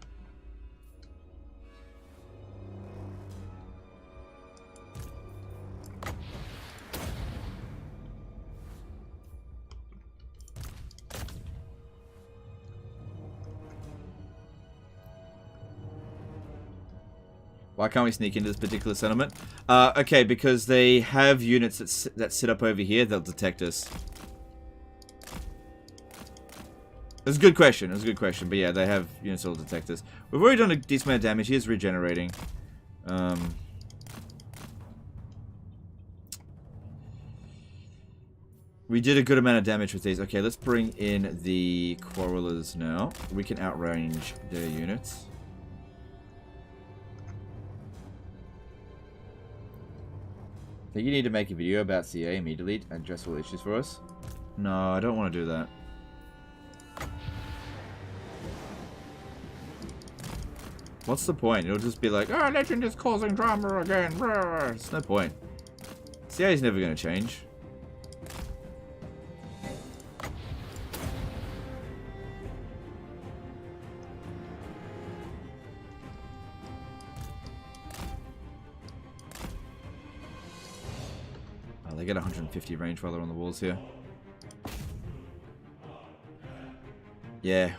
Why can't we sneak into this particular settlement? Okay, because they have units that sit up over here. They'll detect us. It's a good question. It's a good question. But yeah, they have units that will detect us. We've already done a decent amount of damage. He is regenerating. We did a good amount of damage with these. Okay, let's bring in the Quarrelers now. We can outrange their units. I think you need to make a video about CA immediately and address all issues for us. No, I don't want to do that. What's the point? It'll just be like, oh, Legend is causing drama again. There's no point. CA is never going to change. They get 150 range while they're on the walls here. Yeah.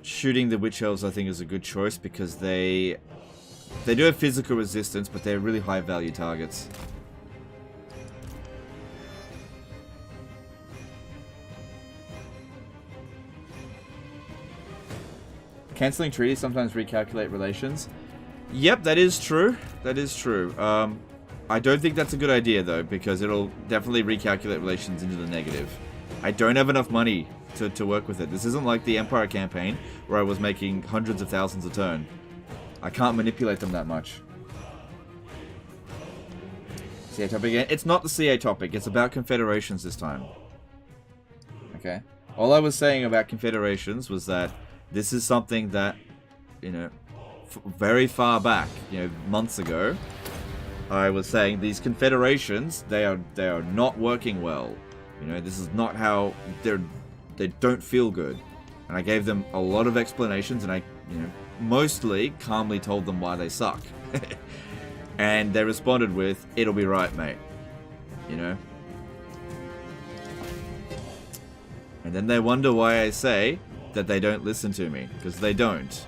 Shooting the Witch Elves I think is a good choice because they do have physical resistance, but they're really high value targets. Cancelling treaties sometimes recalculate relations. Yep, that is true. That is true. I don't think that's a good idea, though, because it'll definitely recalculate relations into the negative. I don't have enough money to work with it. This isn't like the Empire campaign, where I was making hundreds of thousands a turn. I can't manipulate them that much. CA topic again? It's not the CA topic, it's about confederations this time. Okay? All I was saying about confederations was that this is something that, you know, very far back, you know, months ago, I was saying these confederations, they are not working well. You know, this is not how they don't feel good. And I gave them a lot of explanations, and I, you know, mostly calmly told them why they suck. And they responded with, "It'll be right, mate." You know? And then they wonder why I say that they don't listen to me, because they don't.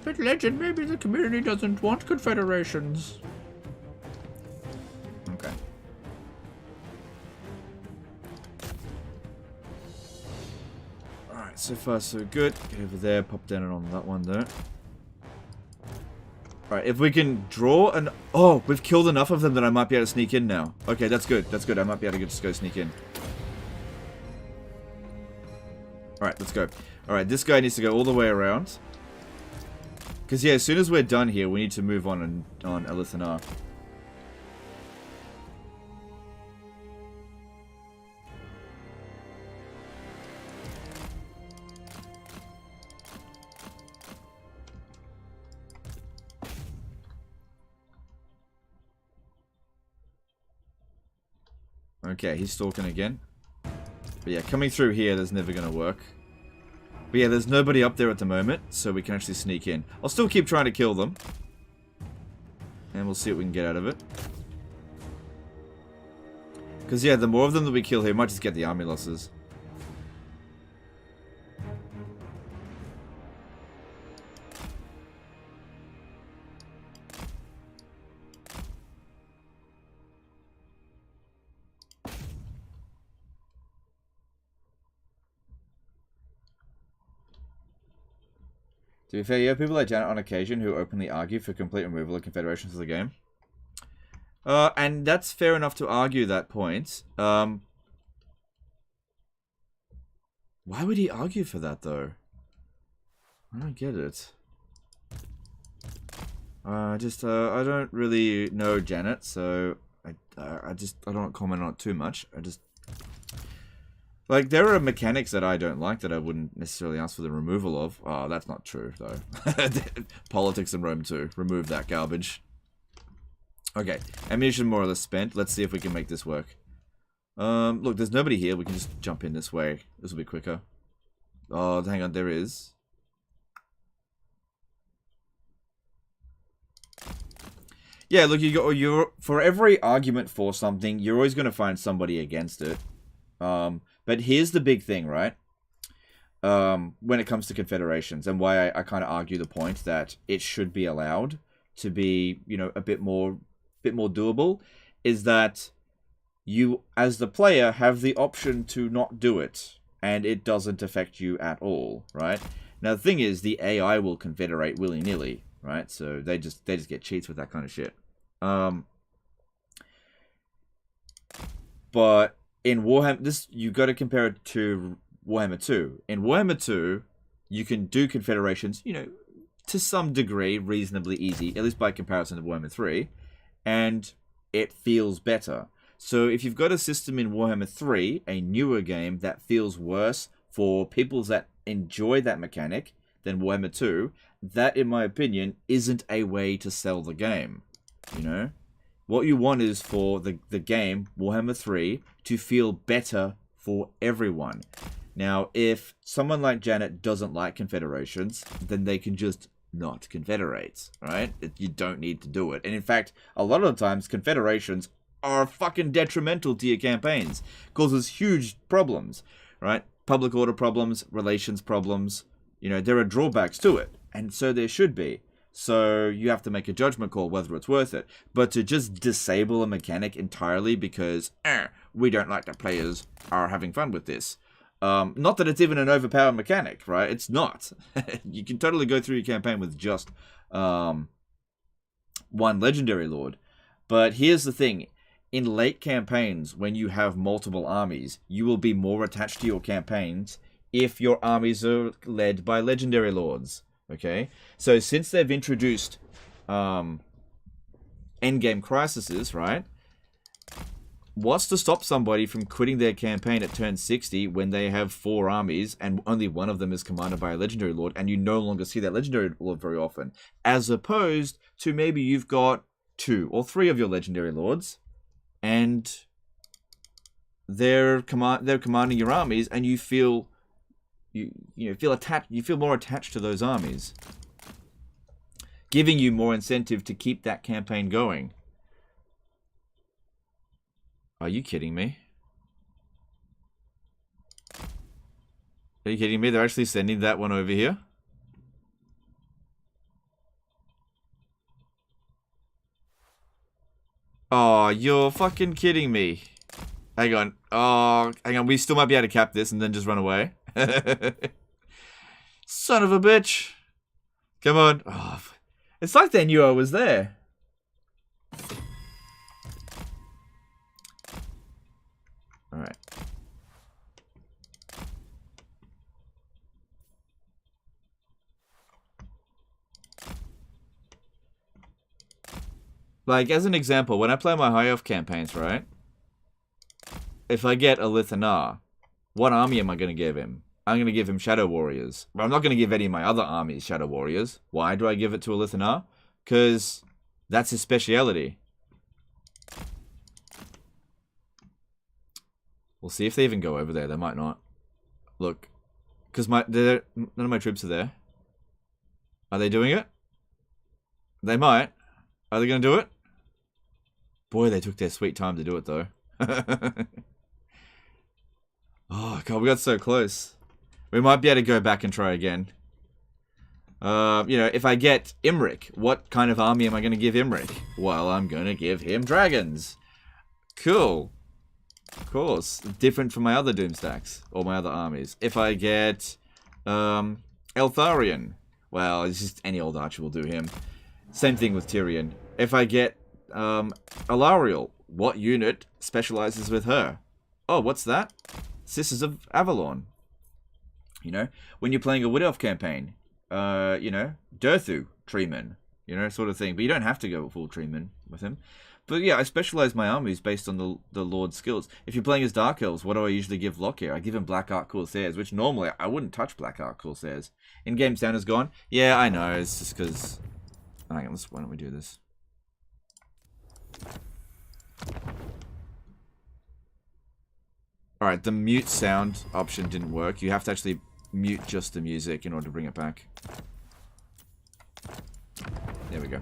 But Legend, maybe the community doesn't want confederations. Okay. Alright. Alright, so far so good. Get over there, pop down on that one there. Alright, if we can draw an... Oh, we've killed enough of them that I might be able to sneak in now. Okay, that's good. That's good. I might be able to just go sneak in. Alright, let's go. Alright, this guy needs to go all the way around. Because, yeah, as soon as we're done here, we need to move on Elithanar. Okay, he's stalking again. But yeah, coming through here, there's never going to work. But yeah, there's nobody up there at the moment, so we can actually sneak in. I'll still keep trying to kill them. And we'll see what we can get out of it. Because yeah, the more of them that we kill here, we might just get the army losses. To be fair, you have people like Janet on occasion who openly argue for complete removal of confederations of the game. And that's fair enough to argue that point. Why would he argue for that, though? I don't get it. I don't really know Janet, so I don't want to comment on it too much. Like, there are mechanics that I don't like that I wouldn't necessarily ask for the removal of. Oh, that's not true, though. Politics in Rome too. Remove that garbage. Okay, ammunition more or less spent. Let's see if we can make this work. Look, there's nobody here. We can just jump in this way. This will be quicker. Oh, hang on, there is. Yeah, look, you're for every argument for something, you're always going to find somebody against it. But here's the big thing, right? When it comes to confederations, and why I kind of argue the point that it should be allowed to be, you know, a bit more doable, is that you, as the player, have the option to not do it, and it doesn't affect you at all, right? Now the thing is, the AI will confederate willy-nilly, right? So they just get cheats with that kind of shit. But in Warhammer, you got to compare it to Warhammer 2. In Warhammer 2, you can do confederations, you know, to some degree, reasonably easy, at least by comparison to Warhammer 3, and it feels better. So if you've got a system in Warhammer 3, a newer game, that feels worse for people that enjoy that mechanic than Warhammer 2, that, in my opinion, isn't a way to sell the game, you know? What you want is for the game, Warhammer 3, to feel better for everyone. Now, if someone like Janet doesn't like confederations, then they can just not confederate, right? You don't need to do it. And in fact, a lot of the times, confederations are fucking detrimental to your campaigns. Causes huge problems, right? Public order problems, relations problems. You know, there are drawbacks to it. And so there should be. So you have to make a judgment call whether it's worth it. But to just disable a mechanic entirely because we don't like that players are having fun with this. Not that it's even an overpowered mechanic, right? It's not. You can totally go through your campaign with just one legendary lord. But here's the thing. In late campaigns, when you have multiple armies, you will be more attached to your campaigns if your armies are led by legendary lords. Okay, so since they've introduced endgame crises, right? What's to stop somebody from quitting their campaign at turn 60 when they have 4 armies and only one of them is commanded by a legendary lord and you no longer see that legendary lord very often? As opposed to maybe you've got 2 or 3 of your legendary lords and they're commanding your armies and you feel... You feel attached. You feel more attached to those armies, giving you more incentive to keep that campaign going. Are you kidding me? Are you kidding me? They're actually sending that one over here. Oh, you're fucking kidding me. Hang on. Oh, hang on. We still might be able to cap this and then just run away. Son of a bitch. Come on. Oh, it's like they knew I was there. Alright. Like, as an example, when I play my High Elf campaigns, right? If I get a Lithanar, what army am I going to give him? I'm going to give him Shadow Warriors. But I'm not going to give any of my other armies Shadow Warriors. Why do I give it to a Lithanar? Because that's his speciality. We'll see if they even go over there. They might not. Look. Because none of my troops are there. Are they doing it? They might. Are they going to do it? Boy, they took their sweet time to do it, though. Oh, God, we got so close. We might be able to go back and try again. You know, if I get Imric, what kind of army am I going to give Imric? Well, I'm going to give him dragons. Cool. Of course. Different from my other Doom stacks. Or my other armies. If I get Eltharion, well, it's just any old archer will do him. Same thing with Tyrion. If I get Alariel, what unit specializes with her? Oh, what's that? Sisters of Avalon. You know, when you're playing a Wood Elf campaign, you know, Durthu, Treeman, you know, sort of thing. But you don't have to go full Treeman with him. But yeah, I specialize my armies based on the Lord's skills. If you're playing as Dark Elves, what do I usually give Lockyer? I give him Black Ark Corsairs, which normally I wouldn't touch Black Ark Corsairs. In-game sound is gone. Yeah, I know. It's just because... Hang on, why don't we do this? Alright, the mute sound option didn't work. You have to actually mute just the music in order to bring it back. There we go.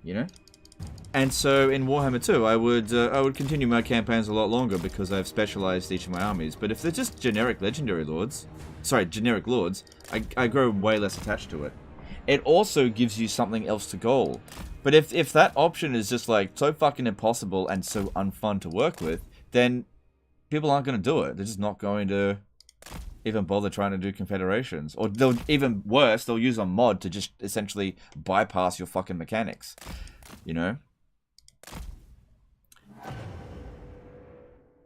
You know? And so in Warhammer 2, I would continue my campaigns a lot longer because I've specialized each of my armies. But if they're just generic legendary lords, generic lords, I grow way less attached to it. It also gives you something else to goal. But if that option is just like so fucking impossible and so unfun to work with, then people aren't going to do it. They're just not going to even bother trying to do confederations. Or they'll, even worse, they'll use a mod to just essentially bypass your fucking mechanics. You know?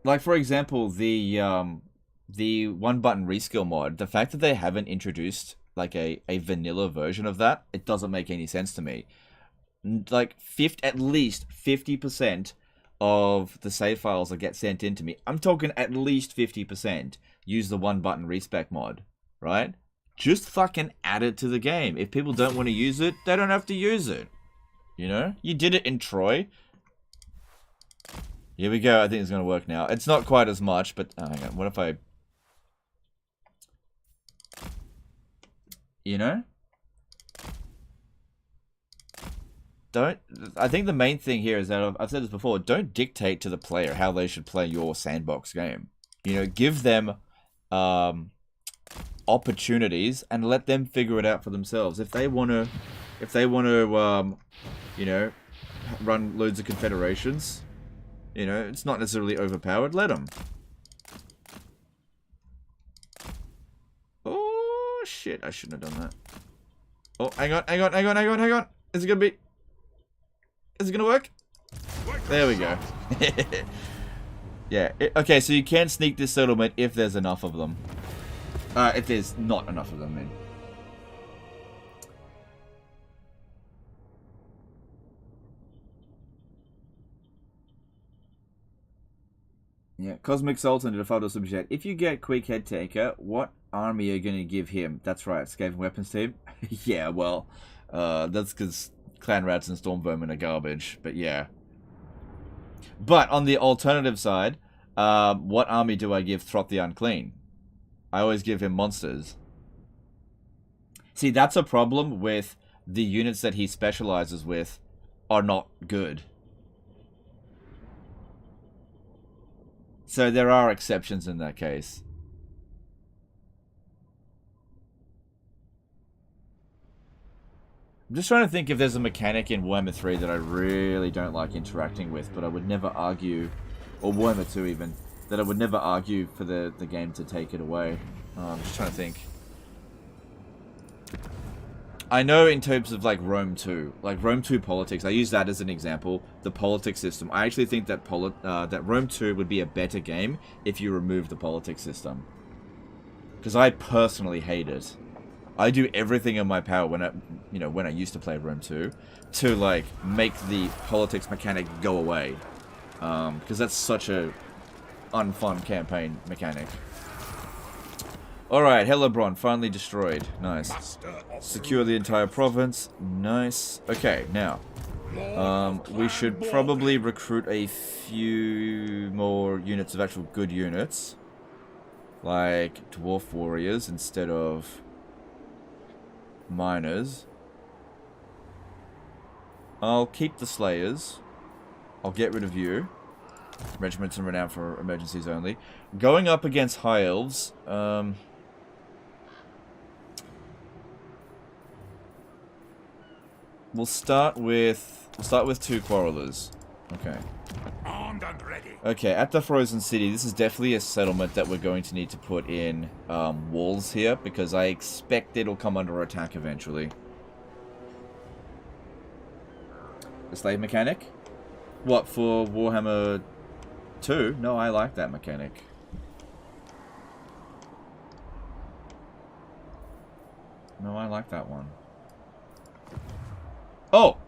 Like, for example, the one-button reskill mod, the fact that they haven't introduced, like, a vanilla version of that, it doesn't make any sense to me. Like, at least 50% of the save files that get sent in to me, I'm talking at least 50%, use the one-button respec mod, right? Just fucking add it to the game. If people don't want to use it, they don't have to use it. You know? You did it in Troy. Here we go. I think it's going to work now. It's not quite as much, but... Oh, hang on. What if I... You know? I think the main thing here is that, I've said this before, don't dictate to the player how they should play your sandbox game. You know, give them opportunities and let them figure it out for themselves. If they want to, you know, run loads of confederations, you know, it's not necessarily overpowered, let them. Oh, shit, I shouldn't have done that. Oh, hang on. Is it gonna work? There we go. Yeah, okay, so you can sneak this settlement if there's enough of them. If there's not enough of them, then. Yeah, Cosmic Sultan did a photo super chat. If you get Quick Head Taker, what army are you going to give him? That's right, Skaven Weapons Team. Yeah, well, that's because Clan Rats and Storm Vermin are garbage, but yeah. But on the alternative side, what army do I give Throt the Unclean? I always give him monsters. See, that's a problem with the units that he specializes with are not good. So there are exceptions in that case. I'm just trying to think if there's a mechanic in Warhammer 3 that I really don't like interacting with, but I would never argue or Warhammer 2 even, that I would never argue for the game to take it away. I'm just trying to think. I know in terms of like Rome 2, like Rome 2 politics, I use that as an example, the politics system. I actually think that that Rome 2 would be a better game if you remove the politics system. Because I personally hate it. I do everything in my power when I used to play Rome 2 to like make the politics mechanic go away. Because that's such a unfun campaign mechanic. Alright, Hellebron, finally destroyed. Nice. Secure the entire province. Nice. Okay, now. We should probably recruit a few more units of actual good units. Like dwarf warriors instead of miners. I'll keep the slayers. I'll get rid of you. Regiments and renown for emergencies only. Going up against high elves. We'll start with 2 quarrelers. Okay. Armed and ready. Okay, at the Frozen City, this is definitely a settlement that we're going to need to put in walls here, because I expect it'll come under attack eventually. The slave mechanic? What, for Warhammer 2? No, I like that mechanic. No, I like that one. Oh!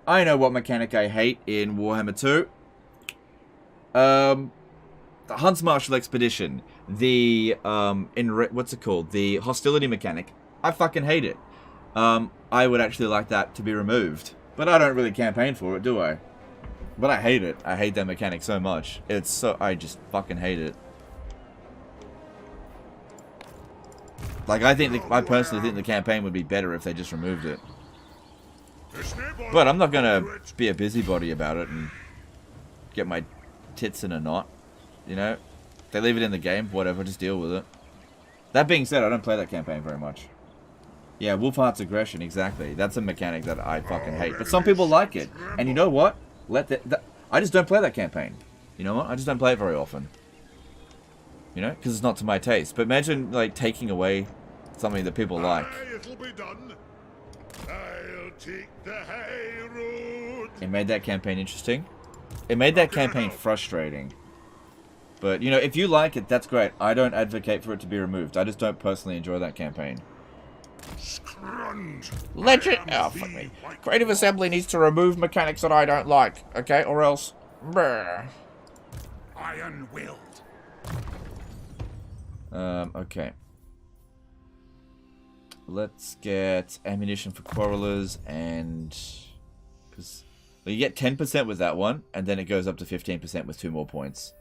I know what mechanic I hate in Warhammer 2. The Hunts Martial Expedition. The, what's it called? The hostility mechanic. I fucking hate it. I would actually like that to be removed. But I don't really campaign for it, do I? But I hate it. I hate that mechanic so much. It's so... I just fucking hate it. Like, I personally think the campaign would be better if they just removed it. But I'm not gonna be a busybody about it and get my tits in a knot. You know? If they leave it in the game, whatever, just deal with it. That being said, I don't play that campaign very much. Yeah, Wolfheart's Aggression, exactly. That's a mechanic that I fucking hate. But some people like it. And you know what? I just don't play that campaign. You know what? I just don't play it very often. You know? Because it's not to my taste. But imagine, like, taking away something that people like. It'll be done. I'll take the high road. It made that campaign interesting. It made that campaign frustrating. But, you know, if you like it, that's great. I don't advocate for it to be removed. I just don't personally enjoy that campaign. Legend. Oh, fuck me. Creative Assembly needs to remove mechanics that I don't like, okay? Or else. Brr. Iron-willed. Okay. Let's get ammunition for quarrelers and... Because you get 10% with that one, and then it goes up to 15% with 2 more points.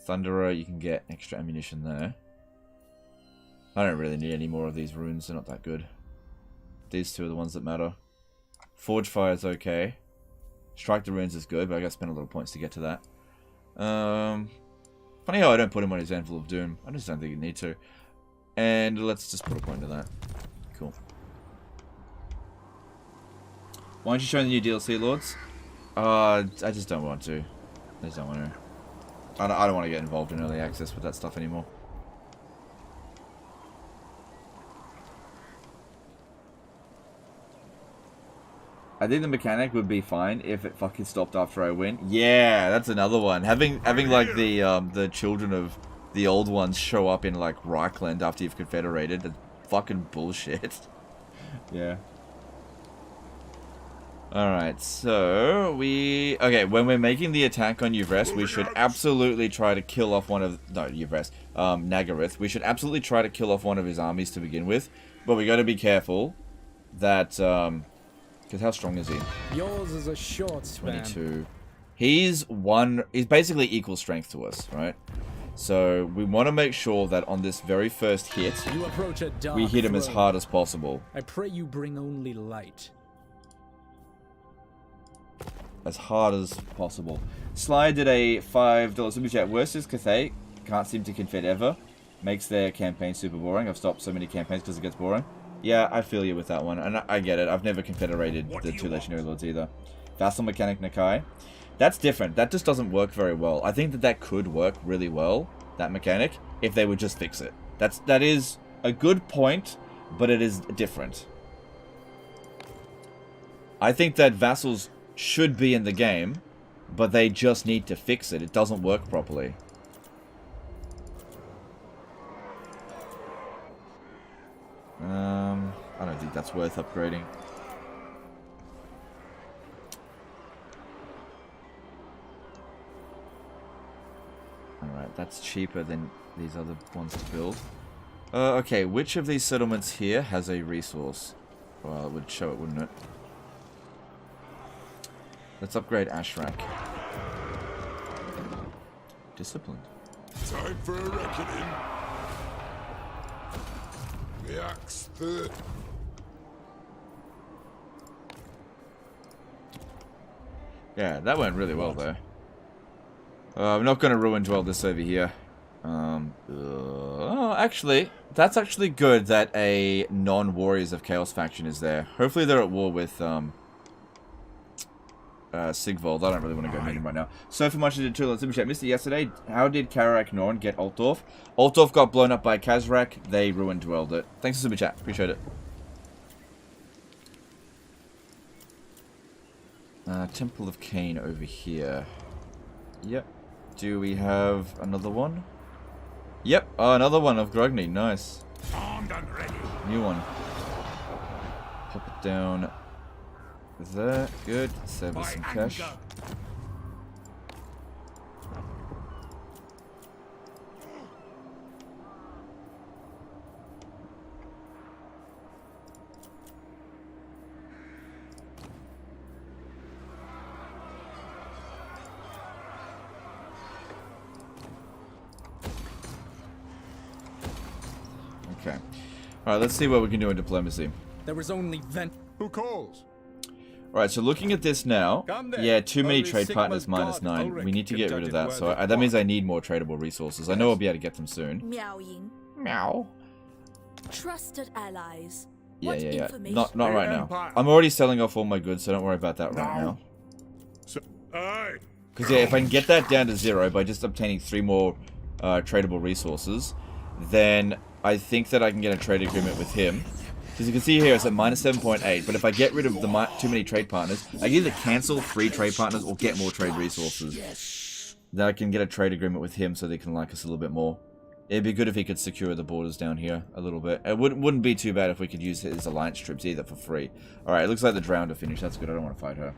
Thunderer, you can get extra ammunition there. I don't really need any more of these runes, they're not that good. These 2 are the ones that matter. Forge Fire is okay. Strike the Runes is good, but I gotta spend a lot of points to get to that. Funny how I don't put him on his Anvil of Doom. I just don't think you need to. And let's just put a point to that. Cool. Why aren't you showing the new DLC, Lords? I just don't want to. I just don't want to. I don't want to get involved in early access with that stuff anymore. I think the mechanic would be fine if it fucking stopped after I win. Yeah, that's another one. Having like the children of the old ones show up in like Reichland after you've confederated, that's fucking bullshit. Yeah. Alright, so when we're making the attack on Yvrest, we should absolutely try to kill off one of Nagaryth. We should absolutely try to kill off one of his armies to begin with, but we gotta be careful that because how strong is he? Yours is a short span. 22. He's basically equal strength to us, right? So we want to make sure that on this very first hit, we hit him as hard as possible. I pray you bring only light. As hard as possible. Sly did a $5 Superchat. Worst is Cathay. Can't seem to confed ever. Makes their campaign super boring. I've stopped so many campaigns because it gets boring. Yeah, I feel you with that one, and I get it. I've never confederated the 2 Legendary Lords either. Vassal Mechanic Nakai. That's different. That just doesn't work very well. I think that could work really well, that mechanic, if they would just fix it. That is a good point, but it is different. I think that vassals should be in the game, but they just need to fix it. It doesn't work properly. I don't think that's worth upgrading. Alright, that's cheaper than these other ones to build. Okay, which of these settlements here has a resource? Well, it would show it, wouldn't it? Let's upgrade Ashrak. Disciplined. Time for a reckoning. The axe third. Yeah, that went really well though. I'm not going to ruin dwell this over here. Oh, actually, that's actually good that a non-Warriors of Chaos faction is there. Hopefully they're at war with Sigvold. I don't really want to go meet him right now. So for much I did too. Let's chat. Missed it yesterday. How did Karak Norn get Altdorf? Altdorf got blown up by Kazrak. They ruined dwelled it. Thanks for super chat. Appreciate it. Temple of Cain over here. Yep. Do we have another one? Yep. Oh, another one of Grogny. Nice. Armed and ready. New one. Pop it down there. Good. Save us some cash. Okay. Alright, let's see what we can do in diplomacy. There is only vent. Who calls? Alright, so looking at this now, yeah, too many trade partners -9. We need to get rid of that, so that means I need more tradable resources. I know I'll be able to get them soon. Meowing. Meow. Trusted allies. Yeah. Not right now. I'm already selling off all my goods, so don't worry about that right now. Because yeah, if I can get that down to 0 by just obtaining 3 more tradable resources, then I think that I can get a trade agreement with him. Because you can see here it's at -7.8, but if I get rid of the too many trade partners, I can either cancel 3 trade partners or get more trade resources. Then I can get a trade agreement with him so they can like us a little bit more. It'd be good if he could secure the borders down here a little bit. It wouldn't be too bad if we could use his alliance troops either for free. Alright, it looks like the Drowned are finished. That's good. I don't want to fight her.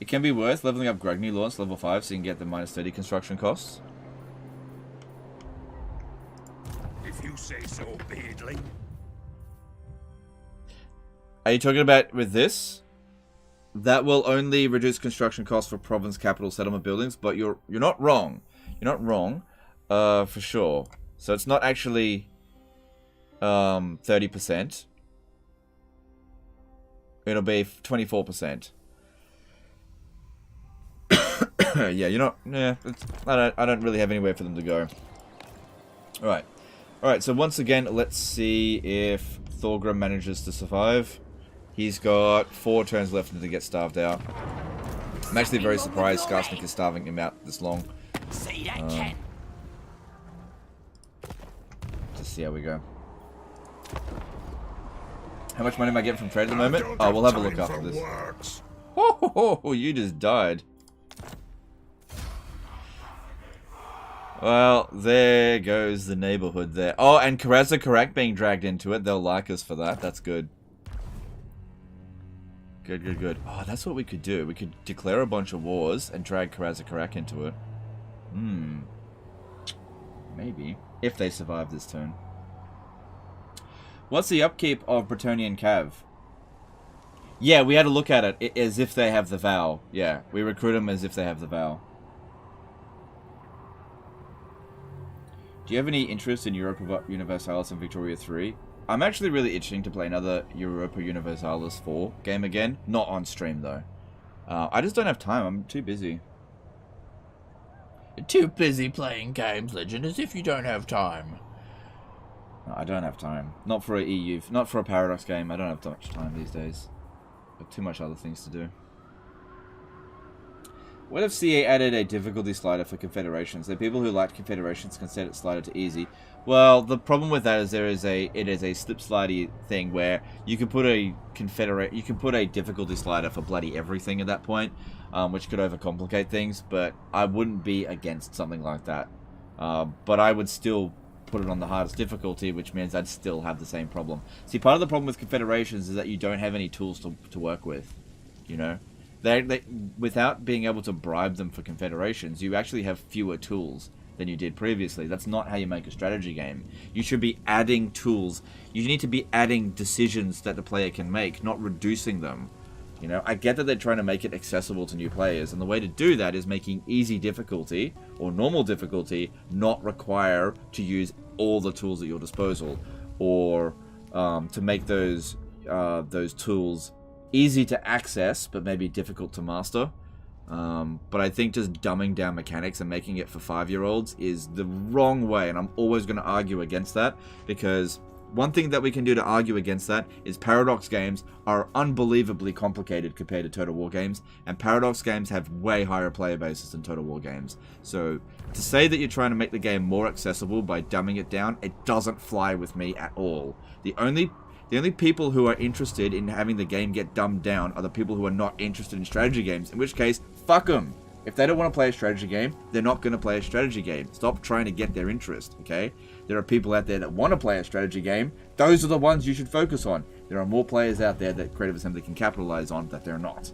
It can be worth leveling up Grogny Lawrence level 5 so you can get the -30 construction costs. If you say so, Beardling. Are you talking about with this? That will only reduce construction costs for province capital settlement buildings, but you're not wrong. You're not wrong, for sure. So it's not actually 30%. It'll be 24%. Yeah, you're not. Yeah, I don't really have anywhere for them to go. All right. Alright, so once again, let's see if Thorgrim manages to survive. He's got 4 turns left to get starved out. I'm actually very surprised Skarsnik is starving him out this long. Just see how we go. How much money am I getting from trade at the moment? Oh, we'll have a look after this. Oh, you just died. Well, there goes the neighborhood there. Oh, and Karaza Karak being dragged into it. They'll like us for that. That's good. Good. Oh, that's what we could do. We could declare a bunch of wars and drag Karaza Karak into it. Maybe. If they survive this turn. What's the upkeep of Bretonnian Cav? Yeah, we had to look at it as if they have the vow. Yeah, we recruit them as if they have the vow. Do you have any interest in Europa Universalis and Victoria 3? I'm actually really itching to play another Europa Universalis 4 game again. Not on stream, though. I just don't have time. I'm too busy. You're too busy playing games, Legend, as if you don't have time. No, I don't have time. Not for a EU, not for a Paradox game. I don't have much time these days. Got too much other things to do. What if CA added a difficulty slider for confederations? The people who like confederations can set it slider to easy. Well, the problem with that is it is a slip slidey thing where you can put a difficulty slider for bloody everything at that point, which could overcomplicate things. But I wouldn't be against something like that. But I would still put it on the hardest difficulty, which means I'd still have the same problem. See, part of the problem with confederations is that you don't have any tools to work with, you know. They without being able to bribe them for confederations, you actually have fewer tools than you did previously. That's not how you make a strategy game. You should be adding tools. You need to be adding decisions that the player can make, not reducing them. You know, I get that they're trying to make it accessible to new players, and the way to do that is making easy difficulty or normal difficulty not require to use all the tools at your disposal, or to make those tools easy to access but maybe difficult to master. But I think just dumbing down mechanics and making it for 5-year-olds is the wrong way, and I'm always going to argue against that, because one thing that we can do to argue against that is Paradox games are unbelievably complicated compared to Total War games, and Paradox games have way higher player bases than Total War games. So to say that you're trying to make the game more accessible by dumbing it down, it doesn't fly with me at all. The only people who are interested in having the game get dumbed down are the people who are not interested in strategy games, in which case, fuck them. If they don't want to play a strategy game, they're not going to play a strategy game. Stop trying to get their interest, okay? There are people out there that want to play a strategy game. Those are the ones you should focus on. There are more players out there that Creative Assembly can capitalize on that they're not.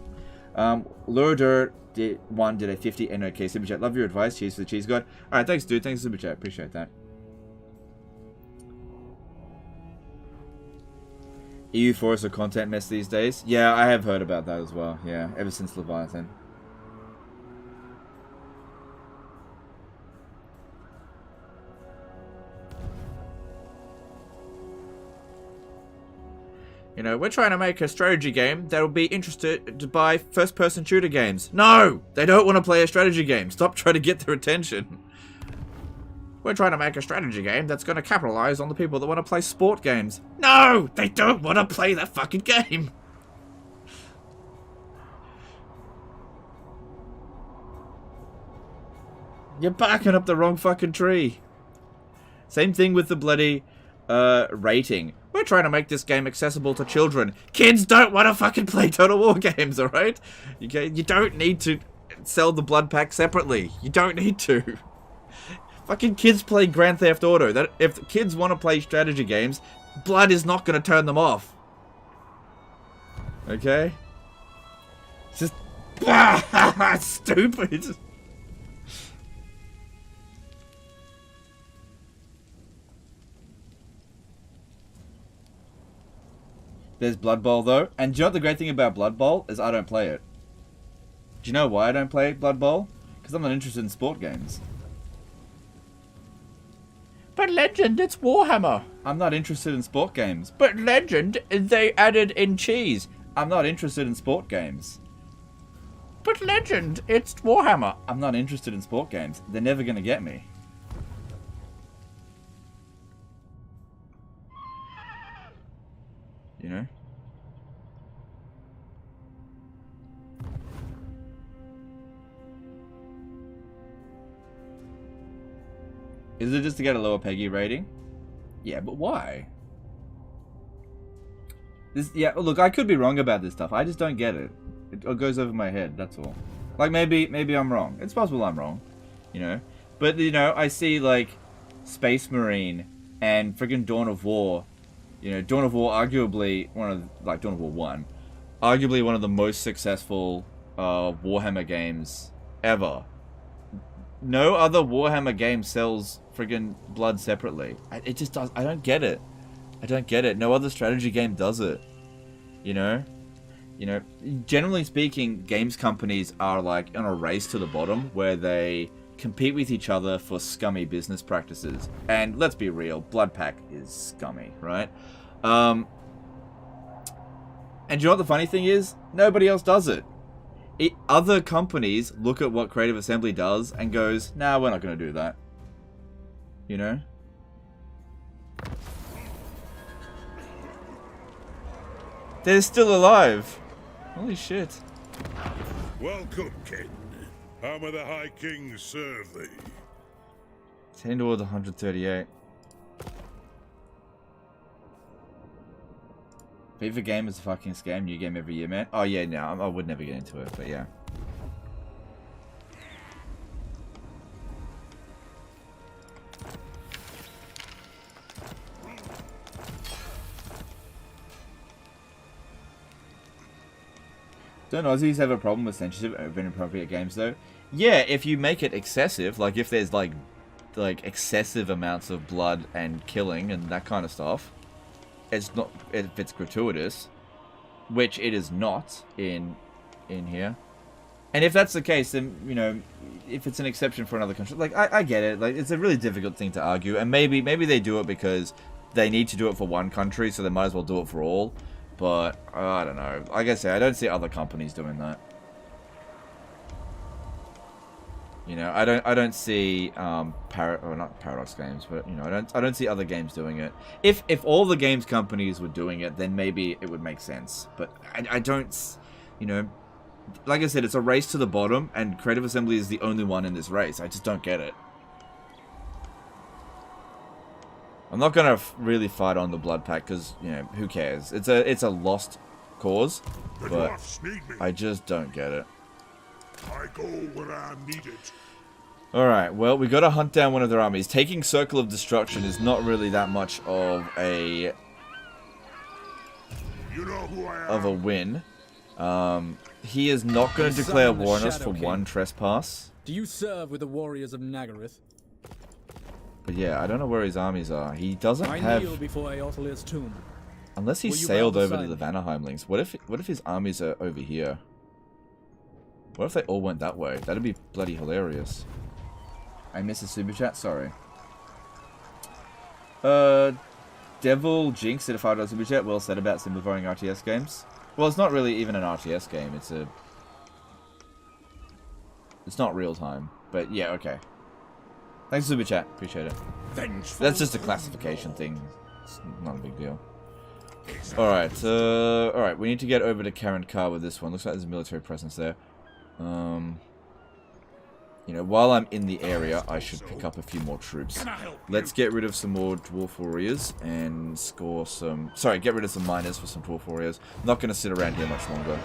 Luredur did a 50 NOK Super Chat. Love your advice. Cheers for the cheese god. Alright, thanks dude. Thanks for the Super Chat. Appreciate that. EU Forest a content mess these days? Yeah, I have heard about that as well. Yeah, ever since Leviathan. You know, we're trying to make a strategy game that'll be interested to buy first-person shooter games. No! They don't want to play a strategy game. Stop trying to get their attention. We're trying to make a strategy game that's going to capitalize on the people that want to play sport games. No! They don't want to play that fucking game! You're barking up the wrong fucking tree. Same thing with the bloody rating. We're trying to make this game accessible to children. Kids don't want to fucking play Total War games, alright? Okay? You don't need to sell the blood pack separately. You don't need to. Fucking kids play Grand Theft Auto. That if kids want to play strategy games, blood is not going to turn them off. Okay? It's just stupid. There's Blood Bowl though, and do you know what the great thing about Blood Bowl is? I don't play it. Do you know why I don't play Blood Bowl? Because I'm not interested in sport games. But Legend, it's Warhammer. I'm not interested in sport games. But Legend, they added in cheese. I'm not interested in sport games. But Legend, it's Warhammer. I'm not interested in sport games. They're never going to get me. You know? Is it just to get a lower Peggy rating? Yeah, but why? Yeah, look, I could be wrong about this stuff. I just don't get it. It goes over my head, that's all. Like, maybe I'm wrong. It's possible I'm wrong, you know? But, you know, I see, like, Space Marine and friggin' Dawn of War. You know, Dawn of War, arguably Dawn of War 1, arguably one of the most successful Warhammer games ever. No other Warhammer game sells friggin' blood separately. It just does. I don't get it. I don't get it. No other strategy game does it. You know? You know, generally speaking, games companies are like in a race to the bottom where they compete with each other for scummy business practices. And let's be real, Bloodpack is scummy, right? And you know what the funny thing is? Nobody else does it. Other companies look at what Creative Assembly does and goes, nah, we're not going to do that. You know? They're still alive. Holy shit. Welcome, Ken. How may the High King serve thee? It's heading towards 138. FIFA game is a fucking scam. New game every year, man. Oh yeah, no, I would never get into it, but yeah. Don't Aussies have a problem with censorship of inappropriate games though? Yeah, if you make it excessive, like if there's like excessive amounts of blood and killing and that kind of stuff, it's not, if it's gratuitous, which it is not in here. And if that's the case, then, you know, if it's an exception for another country, like I get it, like it's a really difficult thing to argue, and maybe they do it because they need to do it for one country, so they might as well do it for all. But I don't know. Like I say, I don't see other companies doing that. You know, I don't see not Paradox Games, but you know, I don't see other games doing it. If all the games companies were doing it, then maybe it would make sense. But I don't, you know, like I said, it's a race to the bottom, and Creative Assembly is the only one in this race. I just don't get it. I'm not gonna really fight on the Blood Pact because, you know, who cares? It's a lost cause, but I just don't get it. I go where I'm needed. Alright, well, we gotta hunt down one of their armies. Taking Circle of Destruction is not really that much of a win. He is not gonna declare war on us for one trespass. Do you serve with the warriors of Nagaryth? But yeah, I don't know where his armies are. He doesn't have... kneel before Eothilir's tomb. Unless he sailed over to the Vanaheimlings. What if his armies are over here? What if they all went that way? That'd be bloody hilarious. I missed a super chat, sorry. Devil Jinx did a $5 super chat. Well said about simplifying RTS games. Well, it's not really even an RTS game. It's not real time. But yeah, okay. Thanks for super chat. Appreciate it. That's just a classification thing. It's not a big deal. Alright, alright, we need to get over to Karen Kar with this one. Looks like there's a military presence there. You know, while I'm in the area, I should pick up a few more troops. Let's get rid of some more Dwarf Warriors and score some... Sorry, get rid of some miners for some Dwarf Warriors. I'm not going to sit around here much longer.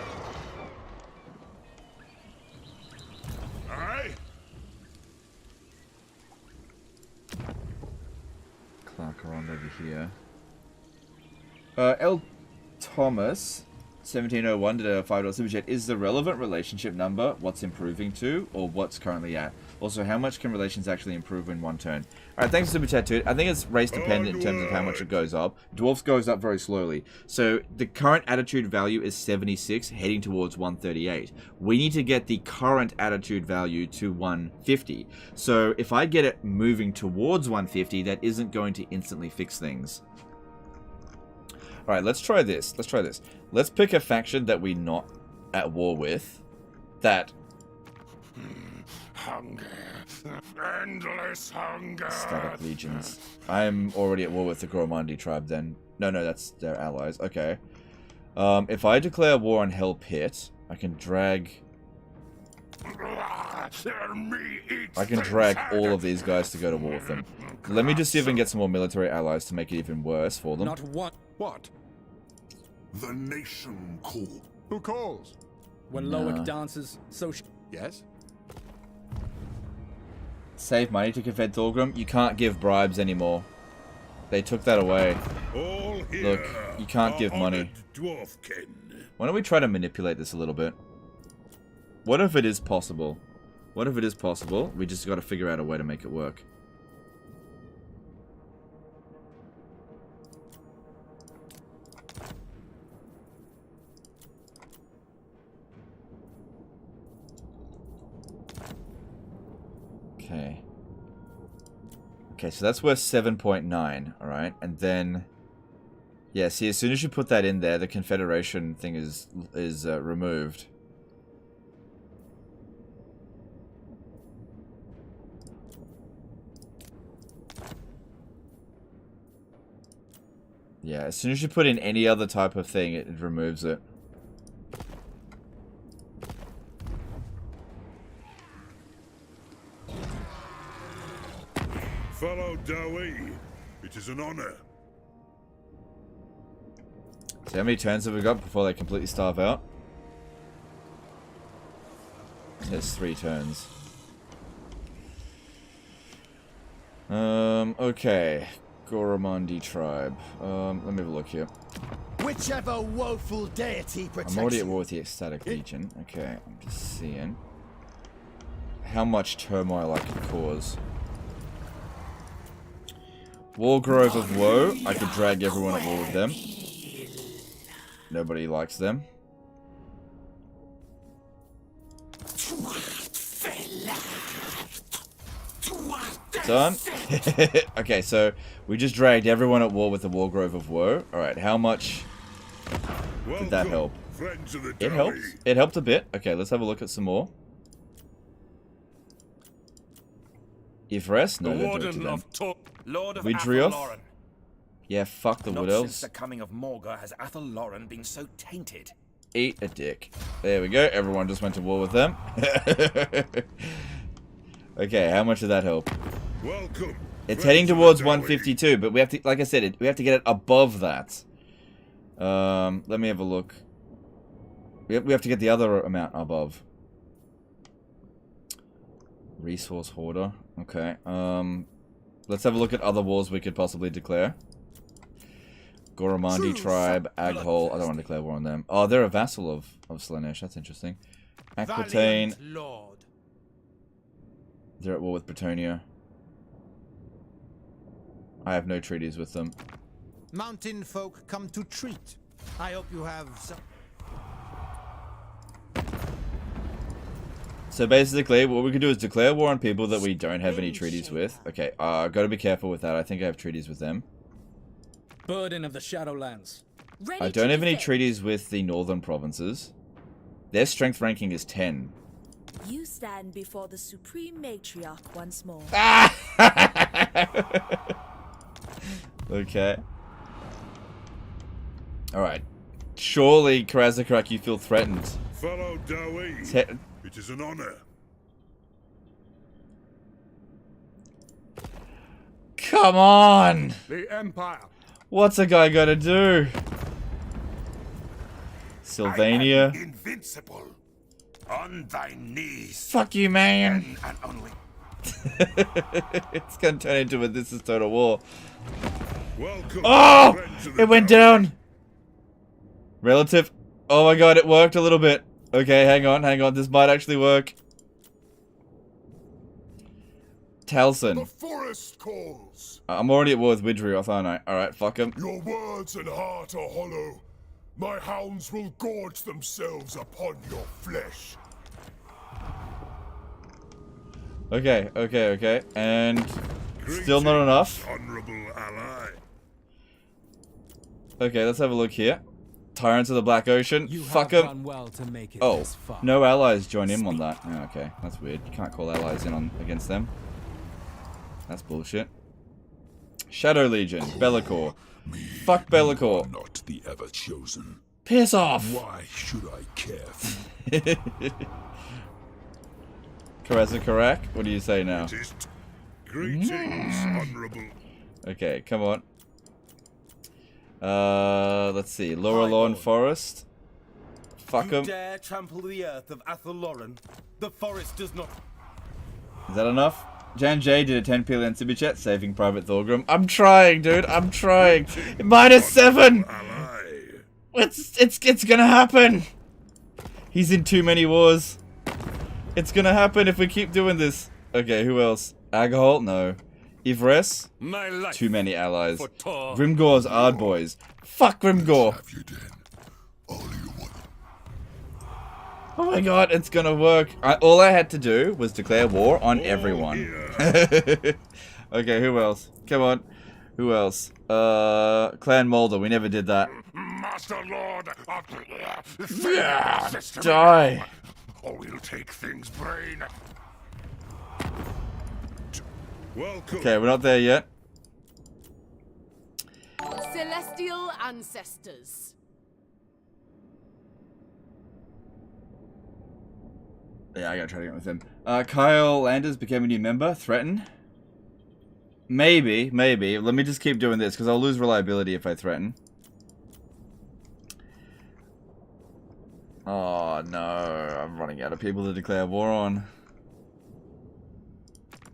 Clark around over here. L. Thomas, 1701, did a $5 super chat. Is the relevant relationship number what's improving to, or what's currently at? Also, how much can relations actually improve in one turn? Alright, thanks for super chat, dude. I think it's race dependent in terms of how much it goes up. Dwarfs goes up very slowly. So, the current attitude value is 76, heading towards 138. We need to get the current attitude value to 150. So, if I get it moving towards 150, that isn't going to instantly fix things. Alright, let's try this. Let's pick a faction that we're not at war with. That... Hunger. Endless hunger. Static legions. I'm already at war with the Grombrindal tribe then. No, that's their allies. Okay. If I declare war on Hell Pit, I can drag... all of these guys to go to war with them. Let me just see if I can get some more military allies to make it even worse for them. Not what? What? The nation call. Who calls? When Loic dances, so... Yes? Save money to confed Thorgrim. You can't give bribes anymore. They took that away. Look, you can't give money. Why don't we try to manipulate this a little bit? What if it is possible? What if it is possible? We just got to figure out a way to make it work. Okay. Okay, so that's worth 7.9, alright? And then... Yeah, see, as soon as you put that in there, the Confederation thing is removed. Yeah, as soon as you put in any other type of thing, it removes it. Fellow Dowie, it is an honor. So how many turns have we got before they completely starve out? There's 3 turns. Okay. Goromandi tribe. Let me have a look here. Whichever woeful deity protects I'm already at you. war with the Ecstatic Legion. Okay, I'm just seeing how much turmoil I could cause. Wargrove of Woe, I could drag everyone at war with them. Nobody likes them. Done. Okay, so we just dragged everyone at war with the Wargrove of Woe. Alright, how much did that help? It helped. It helped a bit. Okay, let's have a look at some more. Ivres? No, don't do it to them. Widrioth? Yeah, fuck the Wood Elves. Since the coming of Morga has Athel Lauren been so tainted. Eat a dick. There we go. Everyone just went to war with them. Okay, how much did that help? Welcome. It's heading towards 152, but we have to, like I said, we have to get it above that. Let me have a look. We have to get the other amount above. Resource hoarder. Okay. Let's have a look at other wars we could possibly declare. Goromandi tribe, Aghol. I don't want to declare war on them. Oh, they're a vassal of Slaanesh. That's interesting. Aquitaine. They're at war with Bretonia. I have no treaties with them. Mountain folk come to treat. I hope you have some... So basically, what we can do is declare war on people that we don't have any treaties with. Okay, gotta be careful with that. I think I have treaties with them. Burden of the Shadowlands. I don't have any treaties with the northern provinces. Their strength ranking is 10. You stand before the Supreme Matriarch once more. Okay. Alright. Surely, Karazakrak, you feel threatened. Fellow Dowie, it is an honor. Come on! The Empire. What's a guy gotta do? Sylvania. I am invincible. On thy knees. Fuck you, man. And only. It's gonna turn into a This Is Total War. Welcome. Oh! It went down! Relative. Oh my god, it worked a little bit. Okay, hang on. This might actually work. Talson. The forest calls. I'm already at war with Widrioth, aren't I? Alright, fuck him. Your words and heart are hollow. My hounds will gorge themselves upon your flesh. Okay. And still not enough. Honorable ally. Okay, let's have a look here. Tyrants of the Black Ocean. You Fuck have them. done well to make it Oh, this far. no allies join in on that. Oh, okay, that's weird. You can't call allies in on against them. That's bullshit. Shadow Legion, Be'lakor. Fuck Be'lakor. Not the ever chosen. Piss off. Why should I care? Karazakarak, what do you say now? Greetings, honorable. Okay, come on. Let's see. Laurelorn Forest. Fuck You him. dare trample the earth of Athel Lauren? The forest does not... Is that enough? Jan J did a 10 PLN Superchat, saving Private Thorgrim. I'm trying, dude. I'm trying. -7. It's gonna happen. He's in too many wars. It's gonna happen if we keep doing this. Okay, who else? Aghol? No. Ivres? Too many allies. Grimgor's Ard Boys. Fuck Grimgor. Oh my god, it's gonna work. All I had to do was declare war on everyone. Okay, who else? Come on. Who else? Clan Mulder. We never did that. Master Lord of Die. Or we'll take things brain. Welcome. Okay, we're not there yet. Celestial ancestors. Yeah, I gotta try to get with him. Kyle Landers became a new member. Threaten. Maybe. Let me just keep doing this, because I'll lose reliability if I threaten. Oh, no. I'm running out of people to declare war on.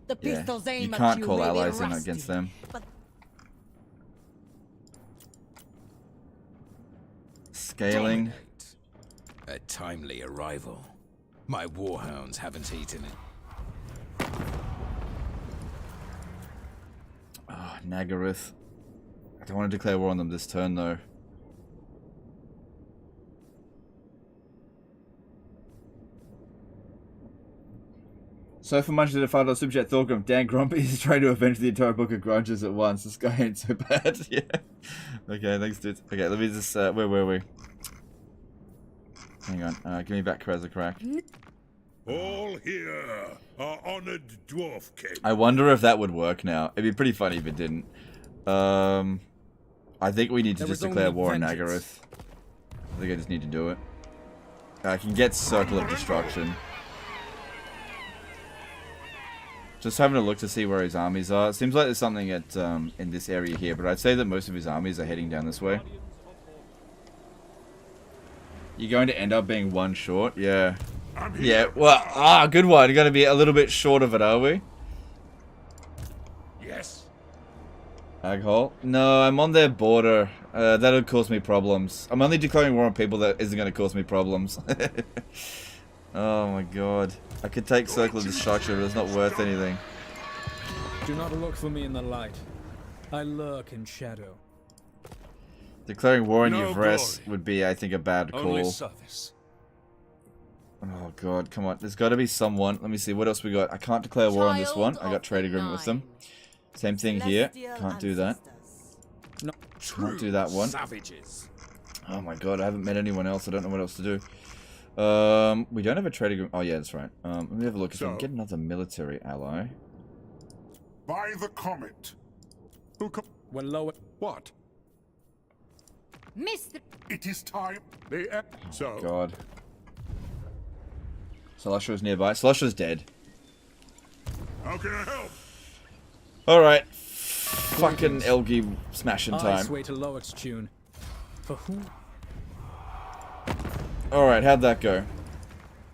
The pistols aim you can't at call may be allies in rusty, against them. but Scaling. A timely arrival. My warhounds haven't eaten it. Oh, Nagaroth. I don't want to declare war on them this turn, though. So for much to the $5 super chat, Thorgrim, Dan Grumpy is trying to avenge the entire book of grudges at once. This guy ain't so bad. Yeah. Okay, thanks, dude. Okay, let me just, where were we? Hang on, give me back Krezakrak. All here are honored dwarf king. I wonder if that would work now. It'd be pretty funny if it didn't. I think we need to just declare war on Nagaroth. I think I just need to do it. I can get Circle of Destruction. Just having a look to see where his armies are. It seems like there's something at in this area here, but I'd say that most of his armies are heading down this way. You're going to end up being one short? Yeah. Yeah, well, good one. You're going to be a little bit short of it, are we? Yes. Aghole? No, I'm on their border. That'll cause me problems. I'm only declaring war on people that isn't going to cause me problems. Oh my god. I could take Circle of Destruction, but it's not worth anything. Do not look for me in the light. I lurk in shadow. Declaring war on Yvres would be, I think, a bad call. Only service. Oh god, come on. There's got to be someone. Let me see, what else we got? I can't declare war on this one. I got trade agreement with them. Same thing here. Can't do that. No. Can't do that one. Savages. Oh my god, I haven't met anyone else. I don't know what else to do. We don't have a trade agreement. Oh yeah, that's right. Let me have a look if we can get another military ally. By the comet. Who when lower. What? Mr. It is time. The so. God. Celestial's nearby. Celestial's dead. How can I help? Alright. Fucking Elgi smashing I time. sway to Loic's tune. For who? Alright, how'd that go?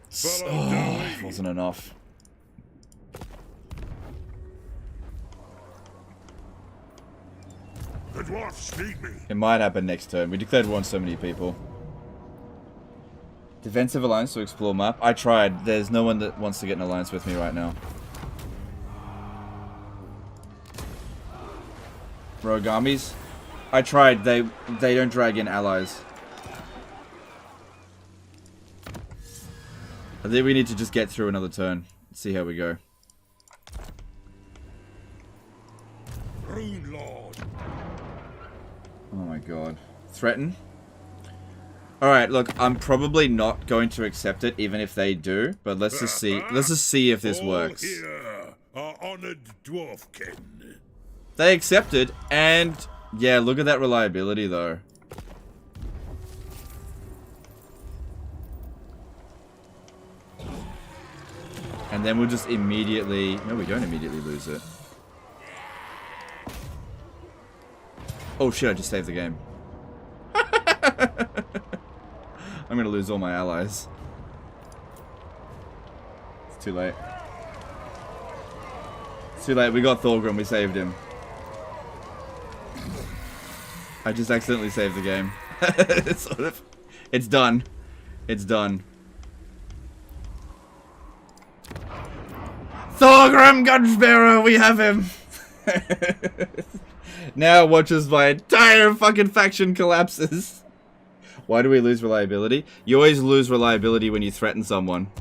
Wasn't enough. The dwarfs need me. It might happen next turn. We declared war on so many people. Defensive alliance to explore map. I tried. There's no one that wants to get an alliance with me right now. Rogue armies. I tried. They don't drag in allies. I think we need to just get through another turn. See how we go. Rune Lord. Oh my god. Threaten? Alright, look, I'm probably not going to accept it, even if they do, but let's just see. Let's just see if this works. Here are honored dwarfkin. They accepted, and yeah, look at that reliability though. And then we'll just immediately... No, we don't immediately lose it. Oh shit, I just saved the game. I'm gonna lose all my allies. It's too late. It's too late, we got Thorgrim, we saved him. I just accidentally saved the game. It's sort of... It's done. It's done. Thorgrim Gunbearer, we have him! Now watch as my entire fucking faction collapses. Why do we lose reliability? You always lose reliability when you threaten someone.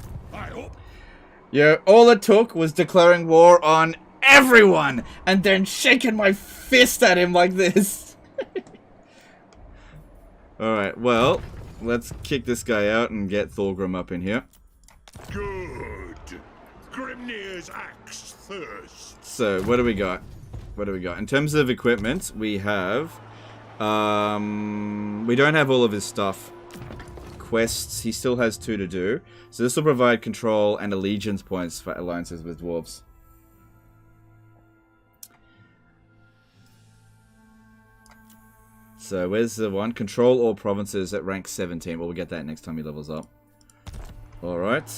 Yeah, all it took was declaring war on everyone and then shaking my fist at him like this. Alright, well, let's kick this guy out and get Thorgrim up in here. Good. Grimnir's axe thirst. So, what do we got? What do we got? In terms of equipment, we have... we don't have all of his stuff. Quests, he still has 2 to do. So this will provide control and allegiance points for alliances with dwarves. So where's the one? Control all provinces at rank 17. Well, we'll get that next time he levels up. Alright.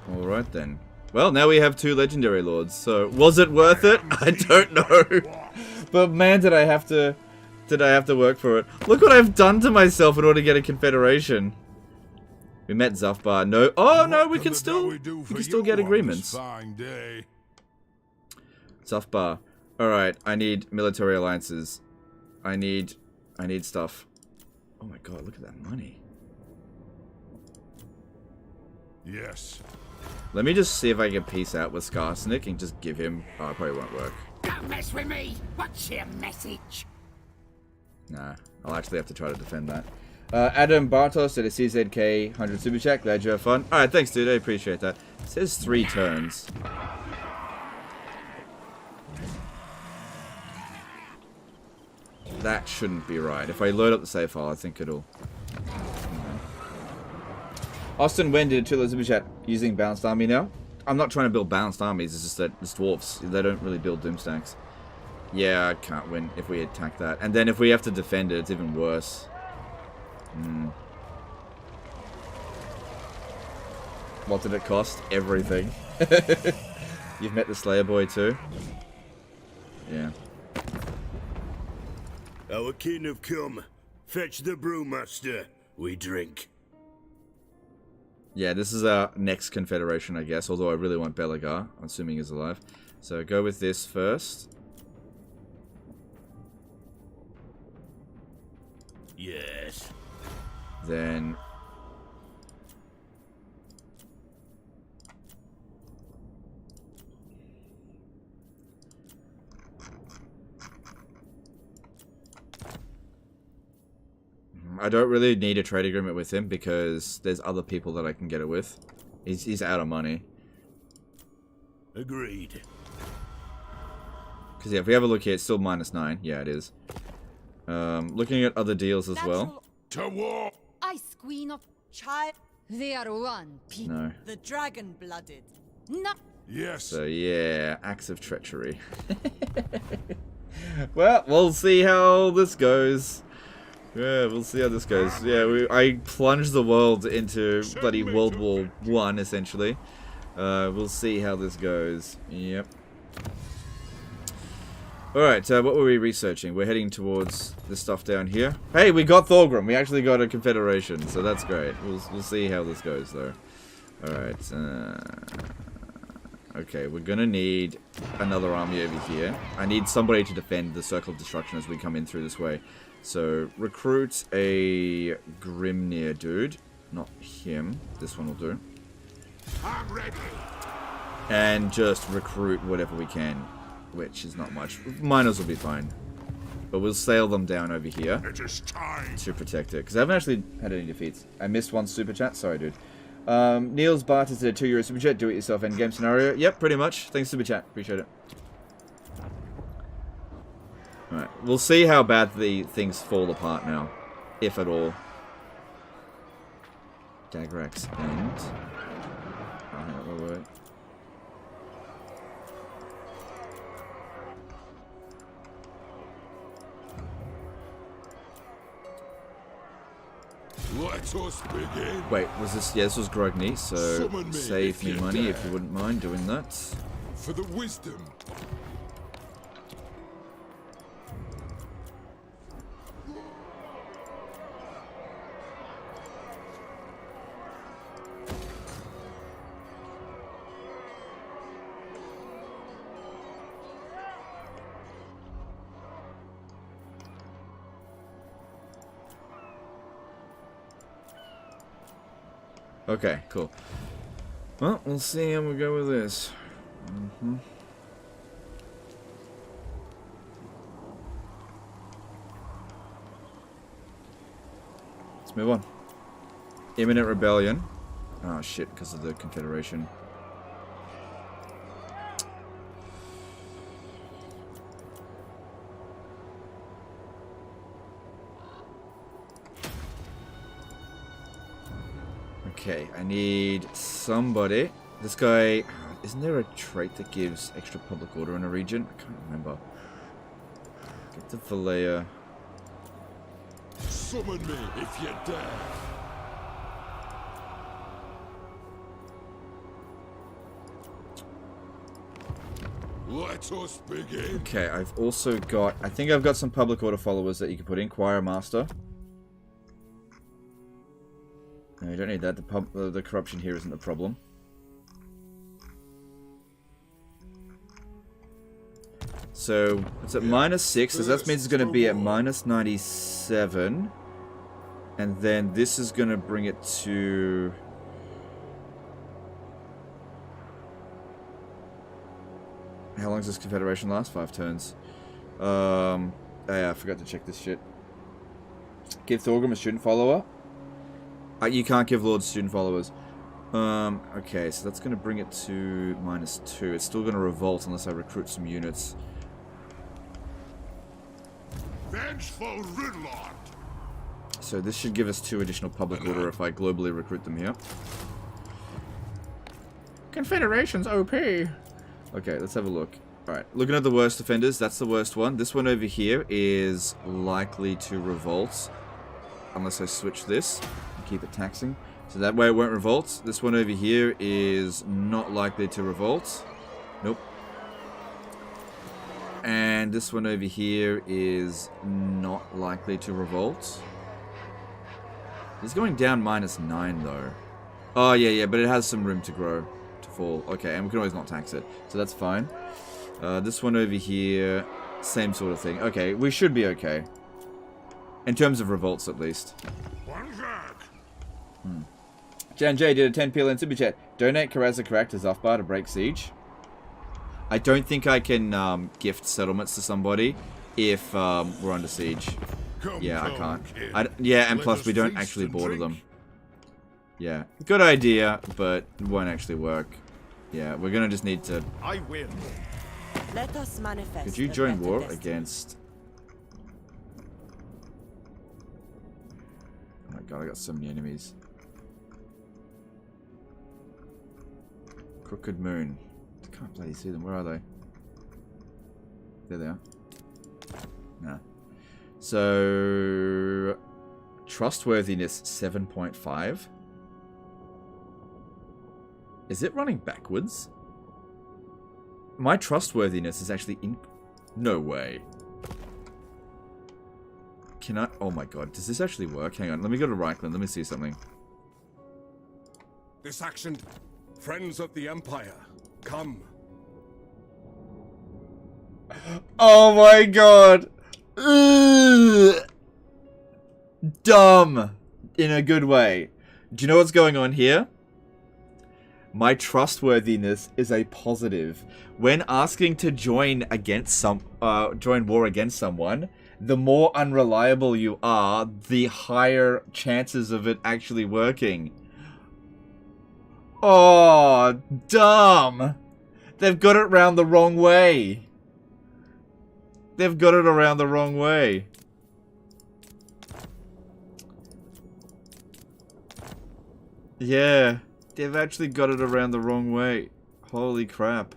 Alright then. Well, now we have 2 legendary lords. So was it worth it? I don't know. But man, did I have to work for it. Look what I've done to myself in order to get a confederation. We met Zufbar. No. Oh no, we can still get agreements. Zufbar. Alright, I need military alliances. I need stuff. Oh my god, look at that money. Yes. Let me just see if I can peace out with Skarsnik and just give him... Oh, it probably won't work. Don't mess with me! What's your message? Nah, I'll actually have to try to defend that. Adam Bartos at a CZK 100 Super Chat. Glad you have fun. Alright, thanks dude, I appreciate that. It says 3 turns. That shouldn't be right. If I load up the save file, I think it'll... Austin, when did a Super Chat using balanced army now? I'm not trying to build balanced armies, it's just that it's dwarfs. They don't really build doomstacks. Yeah, I can't win if we attack that. And then if we have to defend it, it's even worse. What did it cost? Everything. You've met the Slayer boy too? Yeah. Our kin have come. Fetch the brewmaster. We drink. Yeah, this is our next confederation, I guess. Although I really want Belagar, assuming he's alive. So go with this first. Yes. Then... I don't really need a trade agreement with him because there's other people that I can get it with. He's out of money. Agreed. Because yeah, if we have a look here, it's still -9. Yeah, it is. Looking at other deals as well. To war. Ice Queen of Child. They are one people. No. The dragon-blooded. No. Yes. So yeah, acts of treachery. Well, we'll see how this goes. Yeah, we'll see how this goes. Yeah, I plunged the world into bloody World War I, essentially. We'll see how this goes. Yep. Alright, what were we researching? We're heading towards the stuff down here. Hey, we got Thorgrim. We actually got a confederation, so that's great. We'll see how this goes, though. Alright, okay, we're gonna need another army over here. I need somebody to defend the Circle of Destruction as we come in through this way. So, recruit a Grimnir dude. Not him. This one will do. I'm ready. And just recruit whatever we can. Which is not much. Miners will be fine. But we'll sail them down over here. It is time to protect it. Because I haven't actually had any defeats. I missed one super chat. Sorry, dude. Niels Bart is a €2 super chat. Do it yourself endgame scenario. Yep, pretty much. Thanks, super chat. Appreciate it. Alright, we'll see how bad the things fall apart now, if at all. Dagrax and... Oh, hang on, wait. Let us begin. Wait, was this... Yeah, this was Grogny, so Summon me save if me you money dare. if you wouldn't mind doing that. For the wisdom. Okay, cool. Well, we'll see how we go with this. Let's move on. Imminent rebellion. Oh shit, because of the Confederation. Okay, I need somebody. This guy... Isn't there a trait that gives extra public order in a region? I can't remember. Get the Valea. Summon me if you dare. Let us begin. Okay, I've also got... I think I've got some public order followers that you can put in. Choir Master. No, you don't need that. The corruption here isn't a problem. So, it's at -6, so that means it's going to be at -97. And then this is going to bring it to... How long does this Confederation last? 5 turns. Oh yeah, I forgot to check this shit. Give Thorgrim a student follower? You can't give Lords student followers. Okay, so that's going to bring it to -2. It's still going to revolt unless I recruit some units. Vengeful Ridlord. So this should give us 2 additional public order if I globally recruit them here. Confederation's OP. Okay, let's have a look. Alright, looking at the worst offenders, that's the worst one. This one over here is likely to revolt. Unless I switch this and keep it taxing. So that way it won't revolt. This one over here is not likely to revolt. Nope. And this one over here is not likely to revolt. It's going down -9 though. Oh yeah, but it has some room to grow, to fall. Okay, and we can always not tax it, so that's fine. This one over here, same sort of thing. Okay, we should be okay. In terms of revolts, at least. Jan J did a 10 PLN super chat. Donate Karaza Karak to Zafbar to break siege. I don't think I can gift settlements to somebody if we're under siege. Yeah, I can't. Yeah, and plus we don't actually border them. Yeah, good idea, but it won't actually work. Yeah, we're gonna just need to... I win. Let us manifest. Could you join war against... Oh my god, I got so many enemies. Crooked Moon. I can't bloody see them. Where are they? There they are. Nah. So... Trustworthiness 7.5. Is it running backwards? My trustworthiness is actually in... No way. Can I... Oh my god. Does this actually work? Hang on. Let me go to Reichland. Let me see something. This action, friends of the Empire, come. Oh my god. Ugh. Dumb. In a good way. Do you know what's going on here? My trustworthiness is a positive. When asking to join against join war against someone, the more unreliable you are, the higher chances of it actually working. Oh, dumb. They've got it round the wrong way. They've got it around the wrong way. Yeah. They've actually got it around the wrong way. Holy crap.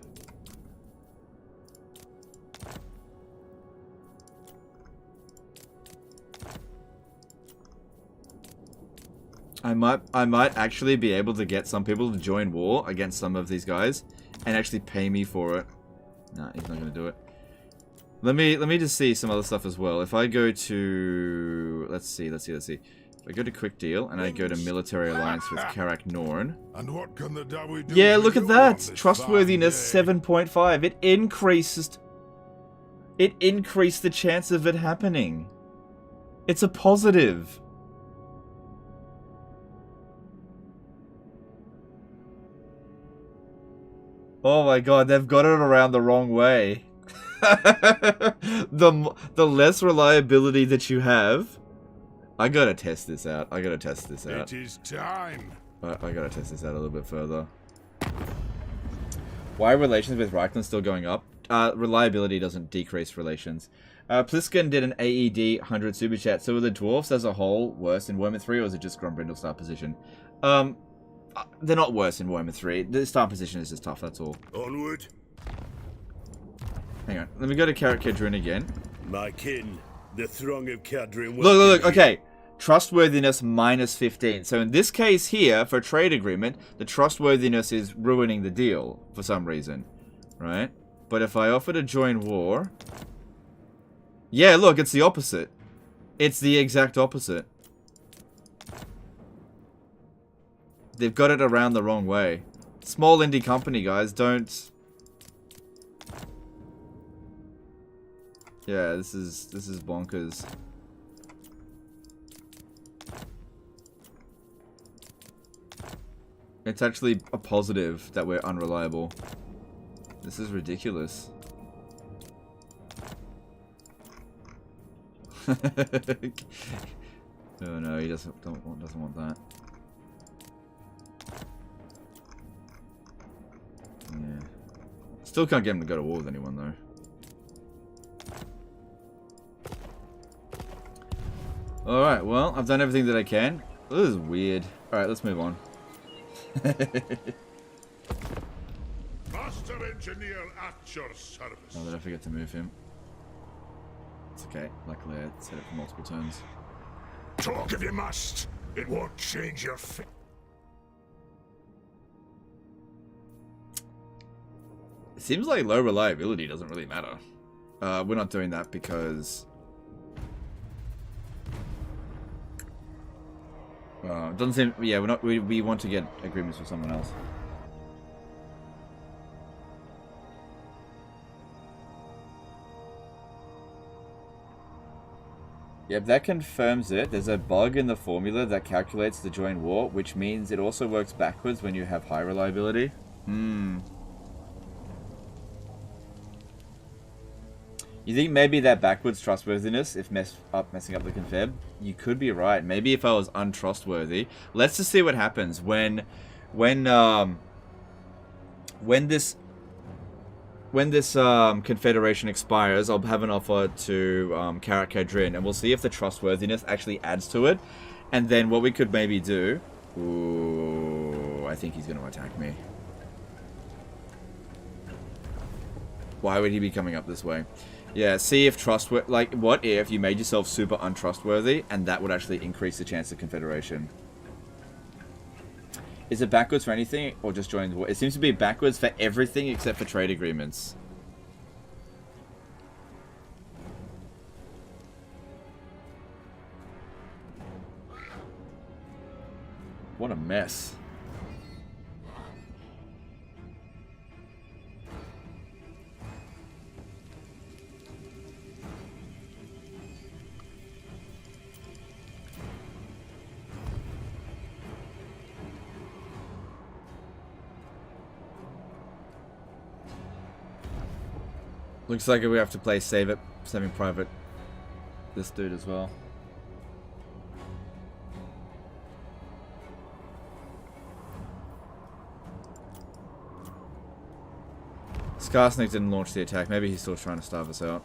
I might actually be able to get some people to join war against some of these guys and actually pay me for it. Nah, he's not gonna do it. Let me just see some other stuff as well. If I go to let's see. I go to Quick Deal, and I go to Military Alliance with Karak Norn. And what can the Dawi do? Yeah, look at that! Trustworthiness 7.5. It increased the chance of it happening. It's a positive. Oh my god, they've got it around the wrong way. The less reliability that you have... I gotta test this out. It is time. I gotta test this out a little bit further. Why are relations with Reichland still going up? Reliability doesn't decrease relations. Pliskin did an AED 100 super chat. So are the dwarfs as a whole worse in Warhammer 3, or is it just Grombrindal star position? They're not worse in Warhammer 3. The star position is just tough, that's all. Onward. Hang on. Let me go to Karak Kedron again. My kin, The throng of Cadrin will Look, okay. Trustworthiness minus 15. So in this case here, for a trade agreement, the trustworthiness is ruining the deal for some reason. Right? But if I offer to join war... Yeah, look, it's the opposite. It's the exact opposite. They've got it around the wrong way. Small indie company, guys, don't... Yeah, this is bonkers. It's actually a positive that we're unreliable. This is ridiculous. Oh no, he doesn't want that. Yeah. Still can't get him to go to war with anyone though. Alright, well, I've done everything that I can. This is weird. Alright, let's move on. Master engineer at your service. Oh, did I forget to move him? It's okay. Luckily, I set it for multiple turns. Talk if you must. It won't change your fate. It seems like low reliability doesn't really matter. We're not doing that because... it doesn't seem... Yeah, we're not... We want to get agreements with someone else. Yep, that confirms it. There's a bug in the formula that calculates the join war, which means it also works backwards when you have high reliability. You think maybe that backwards trustworthiness, if messing up the confab? You could be right. Maybe if I was untrustworthy. Let's just see what happens when this confederation expires. I'll have an offer to Karak Kadrin, and we'll see if the trustworthiness actually adds to it. And then what we could maybe do... Ooh, I think he's going to attack me. Why would he be coming up this way? Yeah, see if trustworthy... Like, what if you made yourself super untrustworthy, and that would actually increase the chance of confederation? Is it backwards for anything, or just join the war? It seems to be backwards for everything except for trade agreements. What a mess. Looks like we have to play Saving Private this dude as well. Skarsnik didn't launch the attack. Maybe he's still trying to starve us out.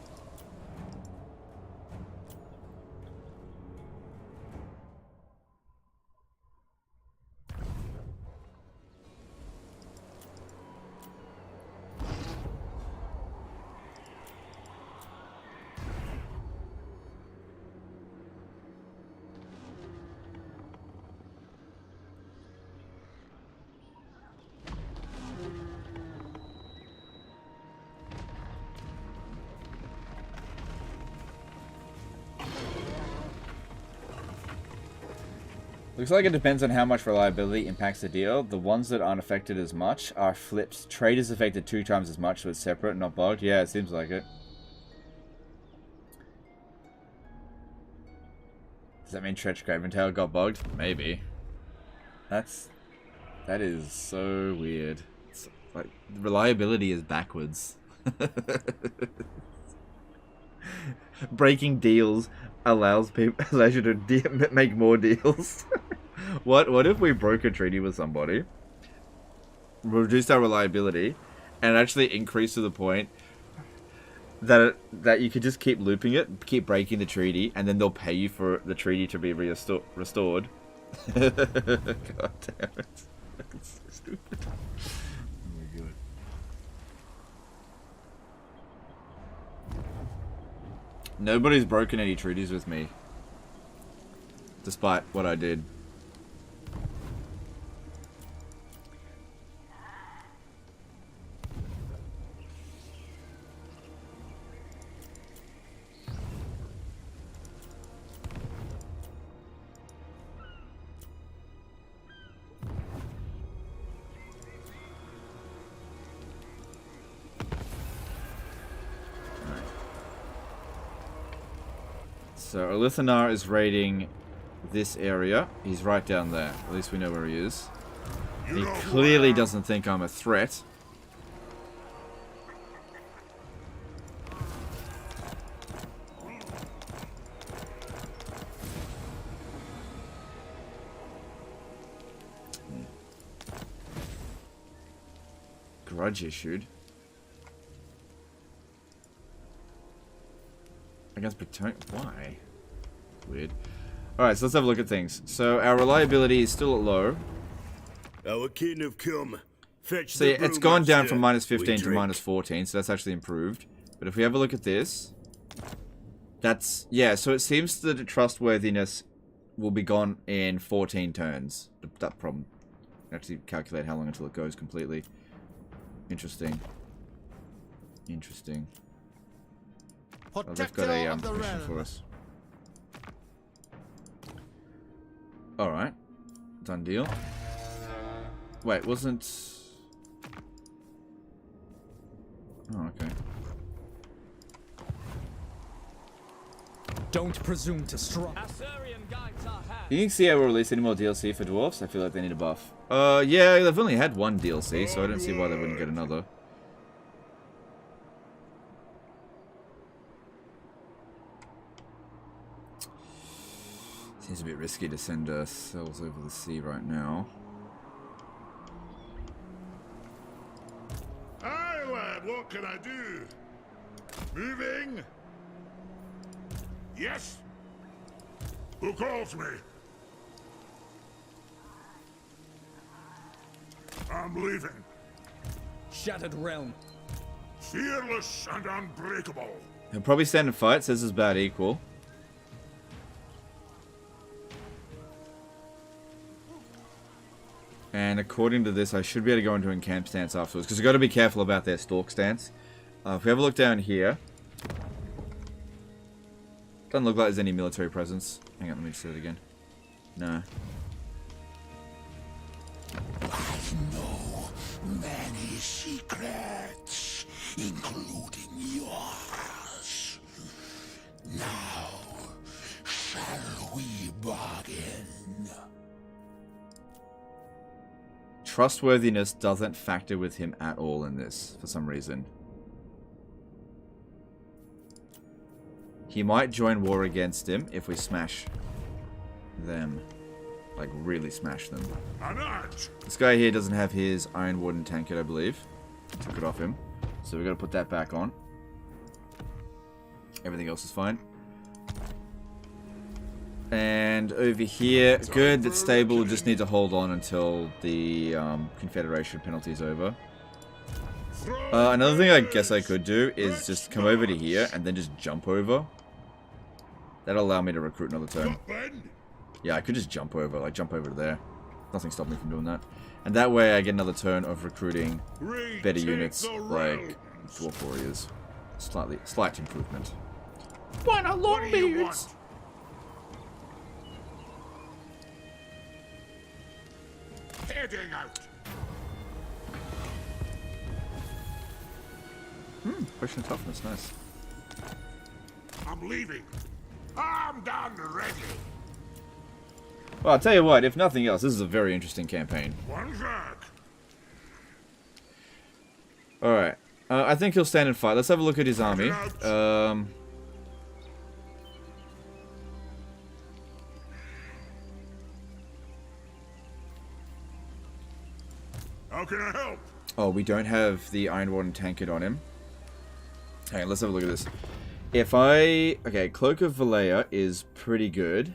Looks like it depends on how much reliability impacts the deal. The ones that aren't affected as much are flipped. Trade is affected 2 times as much, so it's separate, not bugged. Yeah, it seems like it. Does that mean Tretch Graventail got bugged? Maybe. That is so weird. It's like, reliability is backwards. Breaking deals allows you to make more deals. What if we broke a treaty with somebody, reduced our reliability, and actually increased to the point that you could just keep looping it, keep breaking the treaty, and then they'll pay you for the treaty to be restored. God damn it. That's so stupid. Oh my god. Nobody's broken any treaties with me. Despite what I did. So Olithanar is raiding this area. He's right down there. At least we know where he is. He clearly doesn't think I'm a threat. Grudge issued. Against Breton. Why? Weird. Alright, so let's have a look at things. So our reliability is still at low. Our kin have come. Fetch See, it's gone down from minus 15 to minus 14, so that's actually improved. But if we have a look at this, that's, yeah, so it seems that the trustworthiness will be gone in 14 turns. That problem. Actually calculate how long until it goes completely. Interesting. Interesting. Oh, they've got a mission for us. Alright. Done deal. Wait, wasn't... Oh, okay. Don't presume to strike. You think CA will release any more DLC for dwarfs? I feel like they need a buff. Yeah, they've only had one DLC, so I don't see why they wouldn't get another. Seems a bit risky to send cells over the sea right now. Aye, lad, what can I do? Moving? Yes? Who calls me? I'm leaving. Shattered realm. Fearless and unbreakable. He'll probably stand and fight, says his bad equal. And according to this, I should be able to go into encamp stance afterwards, because we've got to be careful about their stalk stance. If we have a look down here, doesn't look like there's any military presence. Hang on, let me just do it again. No. I know many secrets, including yours. Now, shall we bargain? Trustworthiness doesn't factor with him at all in this, for some reason. He might join war against him if we smash them. Like, really smash them. This guy here doesn't have his Iron Warden Tankard, I believe. Took it off him. So we've got to put that back on. Everything else is fine. And over here, good, it's stable, just need to hold on until the Confederation penalty is over. Another thing I guess I could do is just come over to here and then just jump over. That'll allow me to recruit another turn. Yeah, I could just jump over, like jump over to there. Nothing stopped me from doing that. And that way I get another turn of recruiting better units like Dwarf Warriors. Slight improvement. Why not Longbeards? Heading out. Question of toughness, nice. I'm leaving. I'm done ready. Well, I'll tell you what, if nothing else, this is a very interesting campaign. One back. Alright. I think he'll stand and fight. Let's have a look at his army. How can I help? Oh, we don't have the Iron Warden Tankard on him. Hang on, let's have a look at this. If I... Okay, Cloak of Valea is pretty good.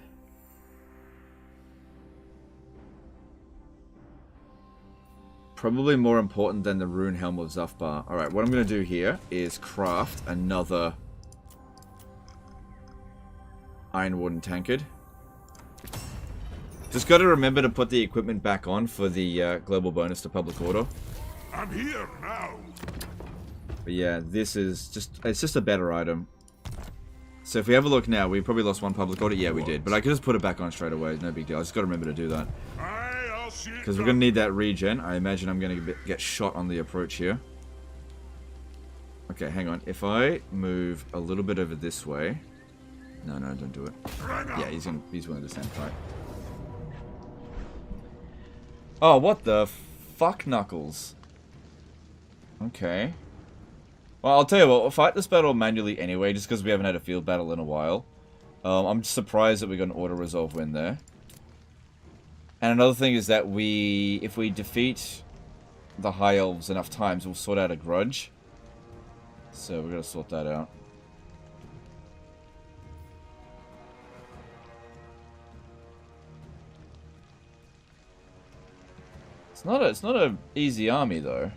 Probably more important than the Rune Helm of Zufbar. Alright, what I'm going to do here is craft another Iron Warden Tankard. Just got to remember to put the equipment back on for the global bonus to public order. I'm here now. But yeah, this is just, it's just a better item. So if we have a look now, we probably lost one public order. Yeah, we did. But I could just put it back on straight away. No big deal. I just got to remember to do that. Because we're going to need that regen. I imagine I'm going to get shot on the approach here. Okay, hang on. If I move a little bit over this way... No, don't do it. Yeah, he's willing to stand tight. Oh, what the fuck, Knuckles? Okay. Well, I'll tell you what, we'll fight this battle manually anyway, just because we haven't had a field battle in a while. I'm surprised that we got an auto-resolve win there. And another thing is that if we defeat the High Elves enough times, we'll sort out a grudge. So we're going to sort that out. It's not a easy army though.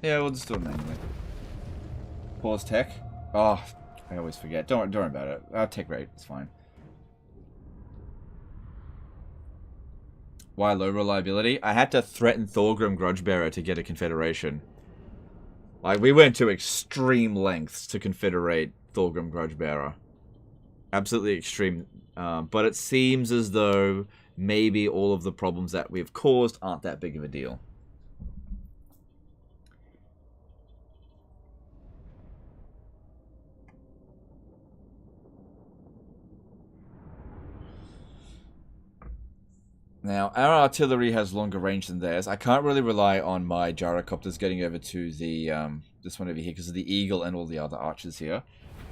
Yeah, we'll just do it manually. Pause tech. Oh, I always forget. Don't worry about it. Our tech rate is fine. Why low reliability? I had to threaten Thorgrim Grudgebearer to get a confederation. Like, we went to extreme lengths to confederate Thorgrim Grudgebearer. Absolutely extreme. But it seems as though maybe all of the problems that we've caused aren't that big of a deal. Now, our artillery has longer range than theirs. I can't really rely on my gyrocopters getting over to the this one over here because of the eagle and all the other archers here.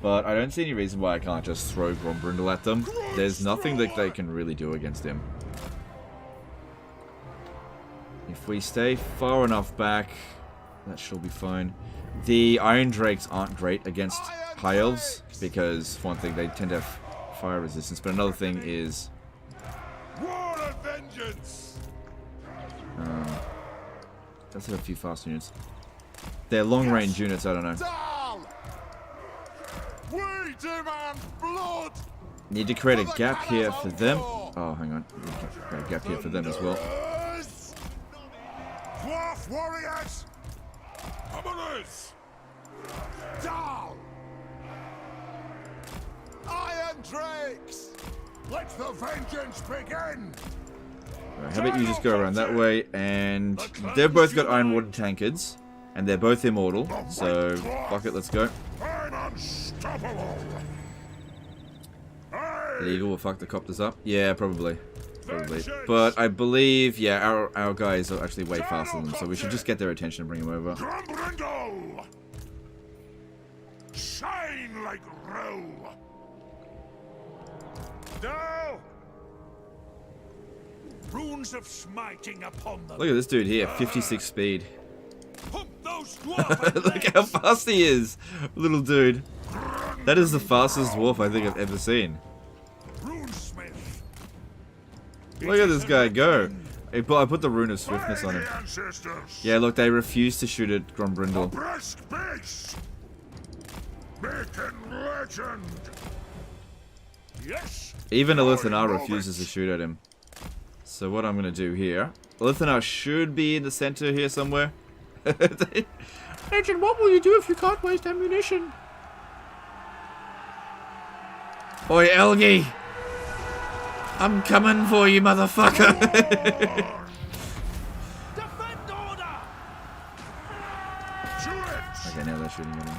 But I don't see any reason why I can't just throw Grombrindal at them. There's nothing that they can really do against him. If we stay far enough back, that should be fine. The Iron Drakes aren't great against High Elves because, for one thing, they tend to have fire resistance. But another thing is... War of vengeance. Let's have a few fast units. They're long-range units, I don't know. We demand blood. Need to create a gap here for them. Oh, hang on. Need to create a gap here for them as well. Dwarf warriors. Hammerers. Down. Iron Drakes. Let the vengeance begin. Right, how about you just go around that way, and they've both got Iron Warden Tankards, and they're both immortal, so fuck it, let's go. I'm unstoppable. The eagle will fuck the copters up. Yeah, probably. But I believe, yeah, our guys are actually way faster than them, so we should just get their attention and bring them over. Grombrindal. Shine like roe. Now, runes of smiting upon them. Look at this dude here, 56 speed. Look how fast he is, little dude. That is the fastest dwarf I think I've ever seen. Look at this guy go. I put the rune of swiftness on him. Yeah, look, they refuse to shoot at Grombrindal. Yes. Even Elithanar refuses to shoot at him. So what I'm going to do here... Elithanar should be in the center here somewhere. Legend, what will you do if you can't waste ammunition? Oi, Elgi! I'm coming for you, motherfucker! Okay, now they're shooting at him.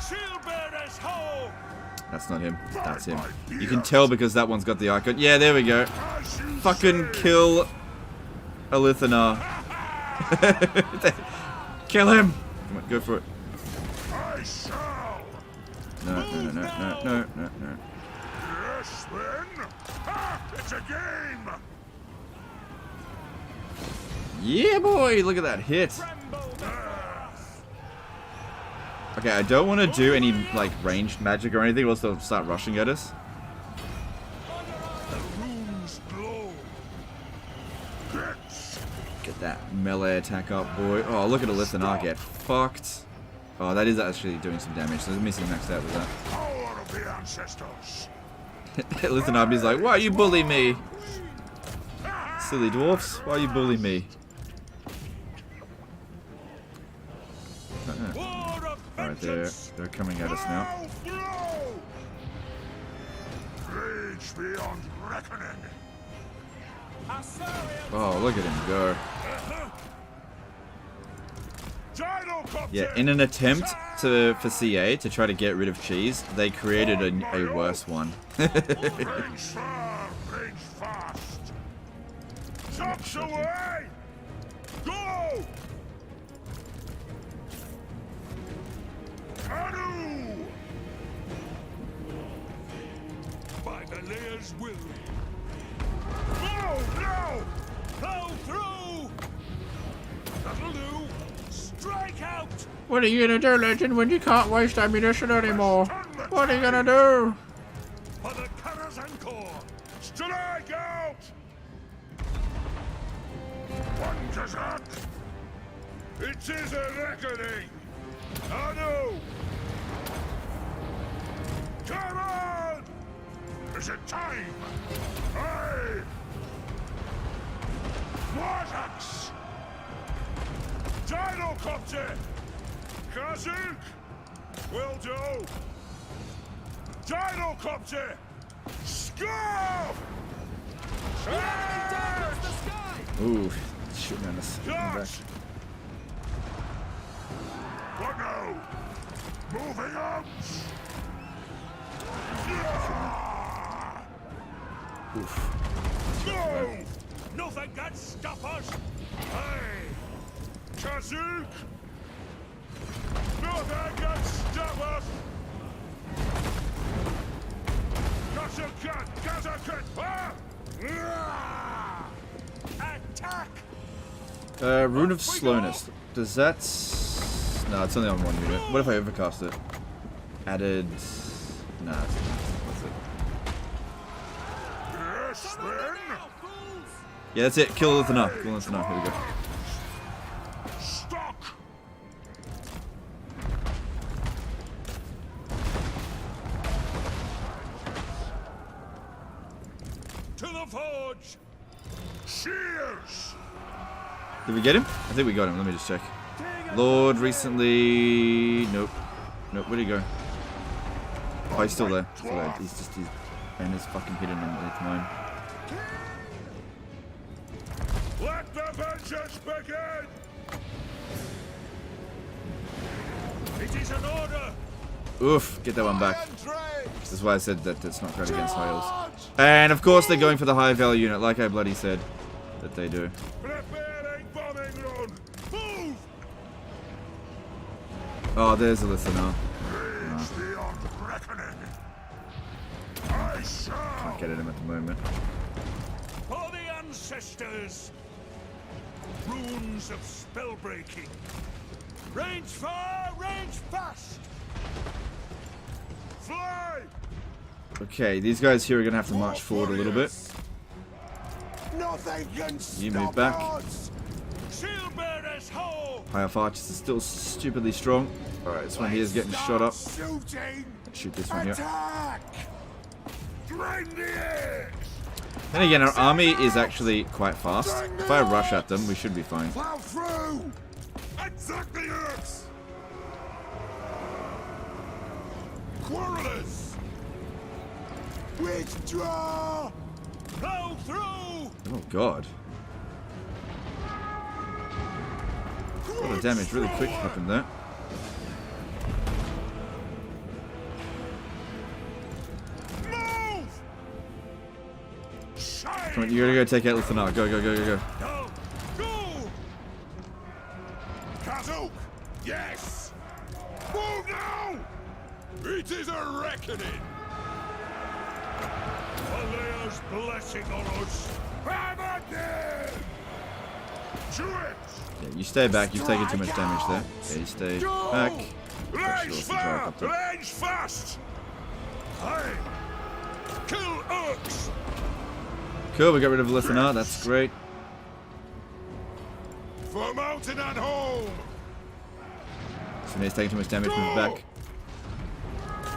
That's not him. That's him. You can tell because that one's got the icon. Yeah, there we go. Fucking kill Elithanar. Kill him! Come on, go for it. No. Yes, then. It's a game. Yeah, boy! Look at that hit. Okay, I don't want to do any, like, ranged magic or anything, or else they'll start rushing at us. The runes glow. Gets Get that melee attack up, boy. Oh, look at Alithanar get fucked. Oh, that is actually doing some damage. So let me see max out with that. Power of the ancestors. Alithanar's like, why are you bullying me? Silly dwarfs, why are you bullying me? Alright, they're coming at us now. Rage beyond reckoning. Oh, look at him go. Yeah, in an attempt for CA to try to get rid of cheese, they created a worse one. Range far, range fast. Chops away! Go! Anu! By the layer's will. No! No! Plow through! That'll do! Strike out! What are you gonna do, Legend, when you can't waste ammunition anymore? What are you gonna do? For the cutters and core! Strike out! One Kazak! It is a reckoning! Anu! Come on! Is it time? Aye! Vortex! Gyrocopter! Kazuk! Will do! Gyrocopter! Scarf! Ooh, shooting at us. Back. What now? Moving out! Oof. No! Nothing can stop us! Hey! Kazuk! Nothing can stop us! Kazakan! Kazakan! Ah! Attack! Rune of Slowness. Does that... No, it's only on one unit. What if I overcast it? Added... Nah, that's it. Yes, men! Yeah, that's it. Kill Alithanar. Kill Alithanar. Here we go. Stock! To the forge! Cheers! Did we get him? I think we got him. Let me just check. Lord recently... Nope. Nope, where'd he go? Oh, he's still there. Still there. He's just... His pen is fucking hidden underneath mine. Let the vengeance begin! It is an order! Oof, get that one back. That's why I said that it's not great against high elves. And of course they're going for the high value unit, like I bloody said that they do. Preparing bombing run! Move! Oh, there's Alithanar. Rage beyond reckoning! I shall! Can't get at him at the moment. For the ancestors! Runes of spell breaking! Range far, range fast! Fly! Okay, these guys here are going to have to march forward a little bit. Nothing can You move back. Shield bearers, ho! High Elf Archers is still stupidly strong. Alright, this one here is getting shot up. Shooting! Shoot this one here. Attack! Drain the eggs! Then again, our army is actually quite fast. If I rush at them, we should be fine. Plow through! Attack the eggs! Quarrelers! Withdraw! Plow through! Oh god. A lot of damage really quick happened there. Move! Come on, you gotta go take out Alithanar. Go, go, go, go, go. Go! Go! Kazuk! Yes! Move now! It is a reckoning! Alea's blessing on us! Hammer them! To it! Yeah, you stay back. You've taken too much damage there. Yeah, you stay back. Range far! Range fast! Aye! Kill orcs! Cool, we got rid of Alithanar. That's great. for mountain and home. So he's taking too much damage from his back.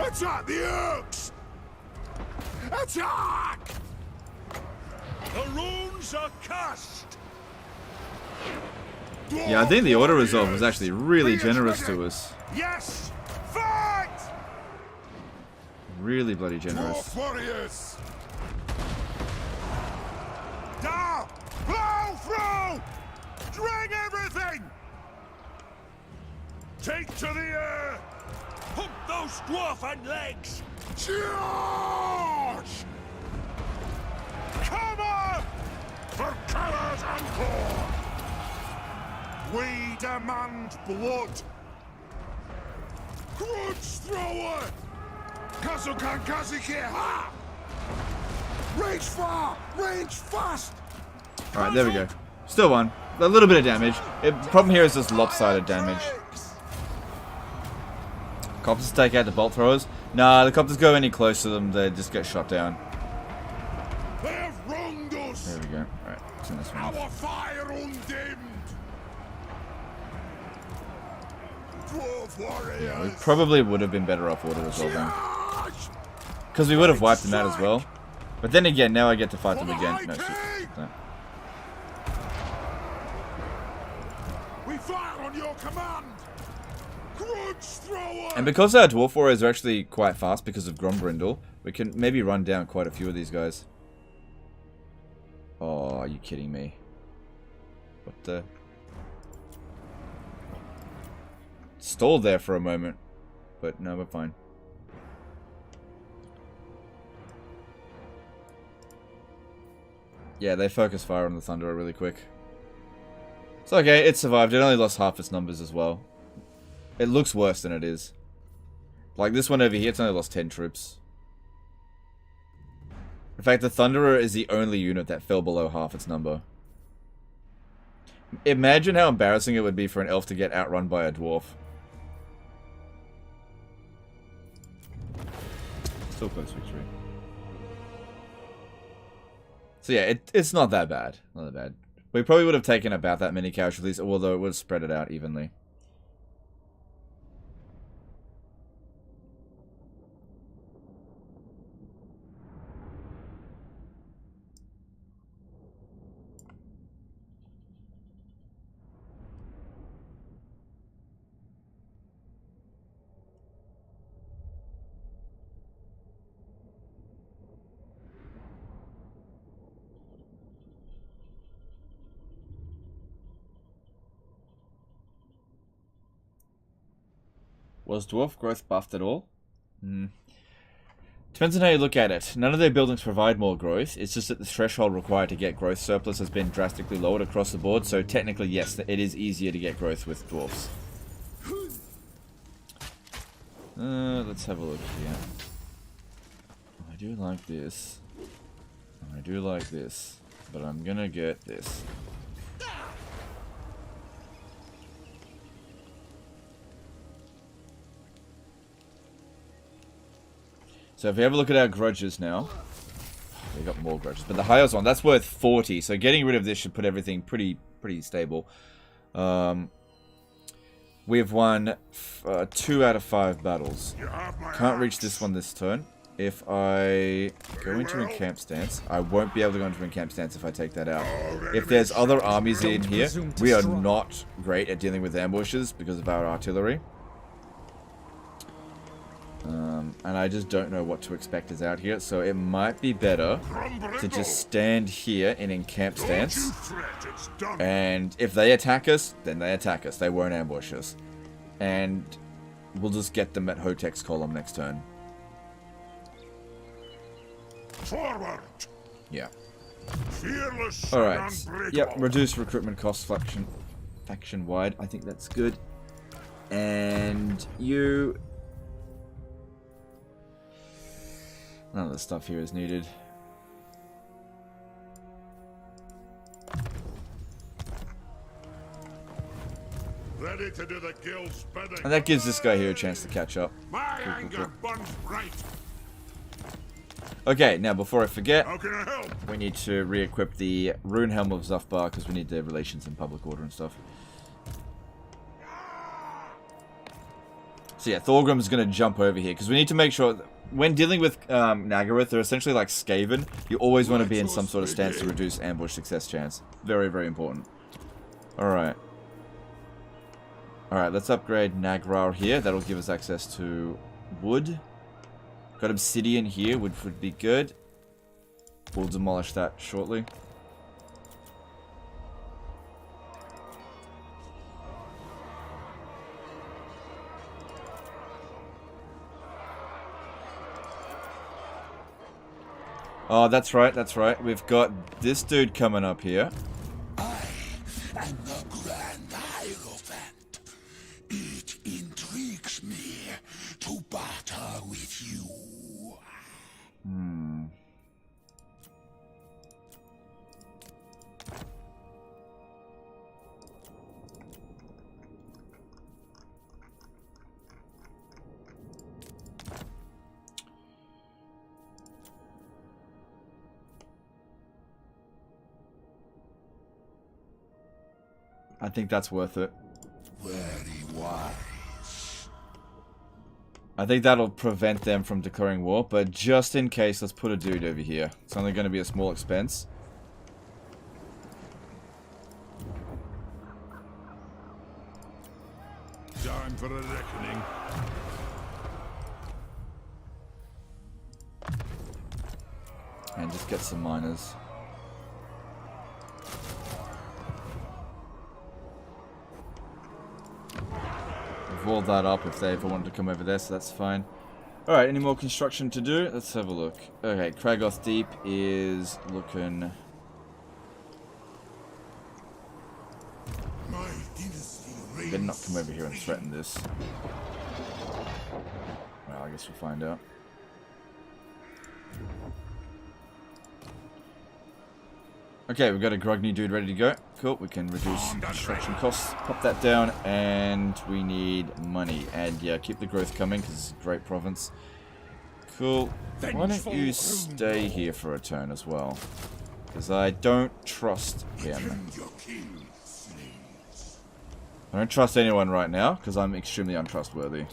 Attack the orcs! Attack! The runes are cast. Yeah, I think the auto resolve was actually really generous to us. Yes! Fight! Really bloody generous. Dwarf warriors! Down! Plow through! Drag everything! Take to the air! Pump those dwarfen legs! Charge! Come on! For colors and core! We demand blood! Grudge thrower! Kazukan Kazike ha! Range far! Range fast! Alright, there we go. Still one. A little bit of damage. The problem here is just lopsided damage. Copters take out the bolt throwers. Nah, the copters go any close to them, they just get shot down. They have wronged us! There we go. Alright, turn this one off. Our fire undimmed! Dwarf warriors! Yeah, we probably would have been better off auto resolving. Because we would have wiped them out as well. But then again, now I get to fight them again. No, no. We fire on your command! Grudge thrower! And because our dwarf warriors are actually quite fast because of Grombrindal, we can maybe run down quite a few of these guys. Oh, are you kidding me? What the? Stalled there for a moment, but no, we're fine. Yeah, they focus fire on the Thunderer really quick. It's okay, it survived. It only lost half its numbers as well. It looks worse than it is. Like this one over here, it's only lost 10 troops. In fact, the Thunderer is the only unit that fell below half its number. Imagine how embarrassing it would be for an elf to get outrun by a dwarf. Still close victory. So yeah, it's not that bad. Not that bad. We probably would have taken about that many casualties, although it would have spread it out evenly. Was dwarf growth buffed at all? Depends on how you look at it. None of their buildings provide more growth. It's just that the threshold required to get growth surplus has been drastically lowered across the board. So technically, yes, it is easier to get growth with dwarfs. Let's have a look here. I do like this. I do like this. But I'm gonna get this. So if we have a look at our grudges now, we got more grudges, but the highest one, that's worth 40, so getting rid of this should put everything pretty stable. We've won 2 out of 5 battles. Can't reach this one this turn. If I go into encamp stance, I won't be able to go into encamp stance if I take that out. If there's other armies in here, we are not great at dealing with ambushes because of our artillery. And I just don't know what to expect is out here, so it might be better to just stand here in encamp stance. And if they attack us, then they attack us. They won't ambush us. And we'll just get them at Hotek's column next turn. Forward. Yeah. Fearless. Alright. Yep, reduce recruitment costs faction wide. I think that's good. And you... None of the stuff here is needed. Ready to do the guild's bidding. And that gives this guy here a chance to catch up. My anger burns bright. Okay, now before I forget, How can I help? we need to re-equip the Rune Helm of Zufbar because we need the relations and public order and stuff. So yeah, Thorgrim's going to jump over here because we need to make sure that when dealing with Nagaroth, they're essentially like Skaven. You always want to be in some sort of stance to reduce ambush success chance. Very, very important. Alright. Alright, let's upgrade Nagrar here. That'll give us access to wood. Got obsidian here, which would be good. We'll demolish that shortly. Oh, that's right, that's right. We've got this dude coming up here. And the Grand Hierophant. It intrigues me to barter with you. I think that's worth it. Very wise. I think that'll prevent them from declaring war, but just in case, let's put a dude over here. It's only going to be a small expense. Time for a reckoning. And just get some miners. Walled that up if they ever wanted to come over there, so that's fine. Alright, any more construction to do? Let's have a look. Okay, Kragoth Deep is looking... Better not come over here and threaten this. Well, I guess we'll find out. Okay, we've got a Grogny dude ready to go. Cool, we can reduce construction costs. Pop that down, and we need money. And yeah, keep the growth coming, because it's a great province. Cool. Why don't you stay here for a turn as well? Because I don't trust him. I don't trust anyone right now, because I'm extremely untrustworthy.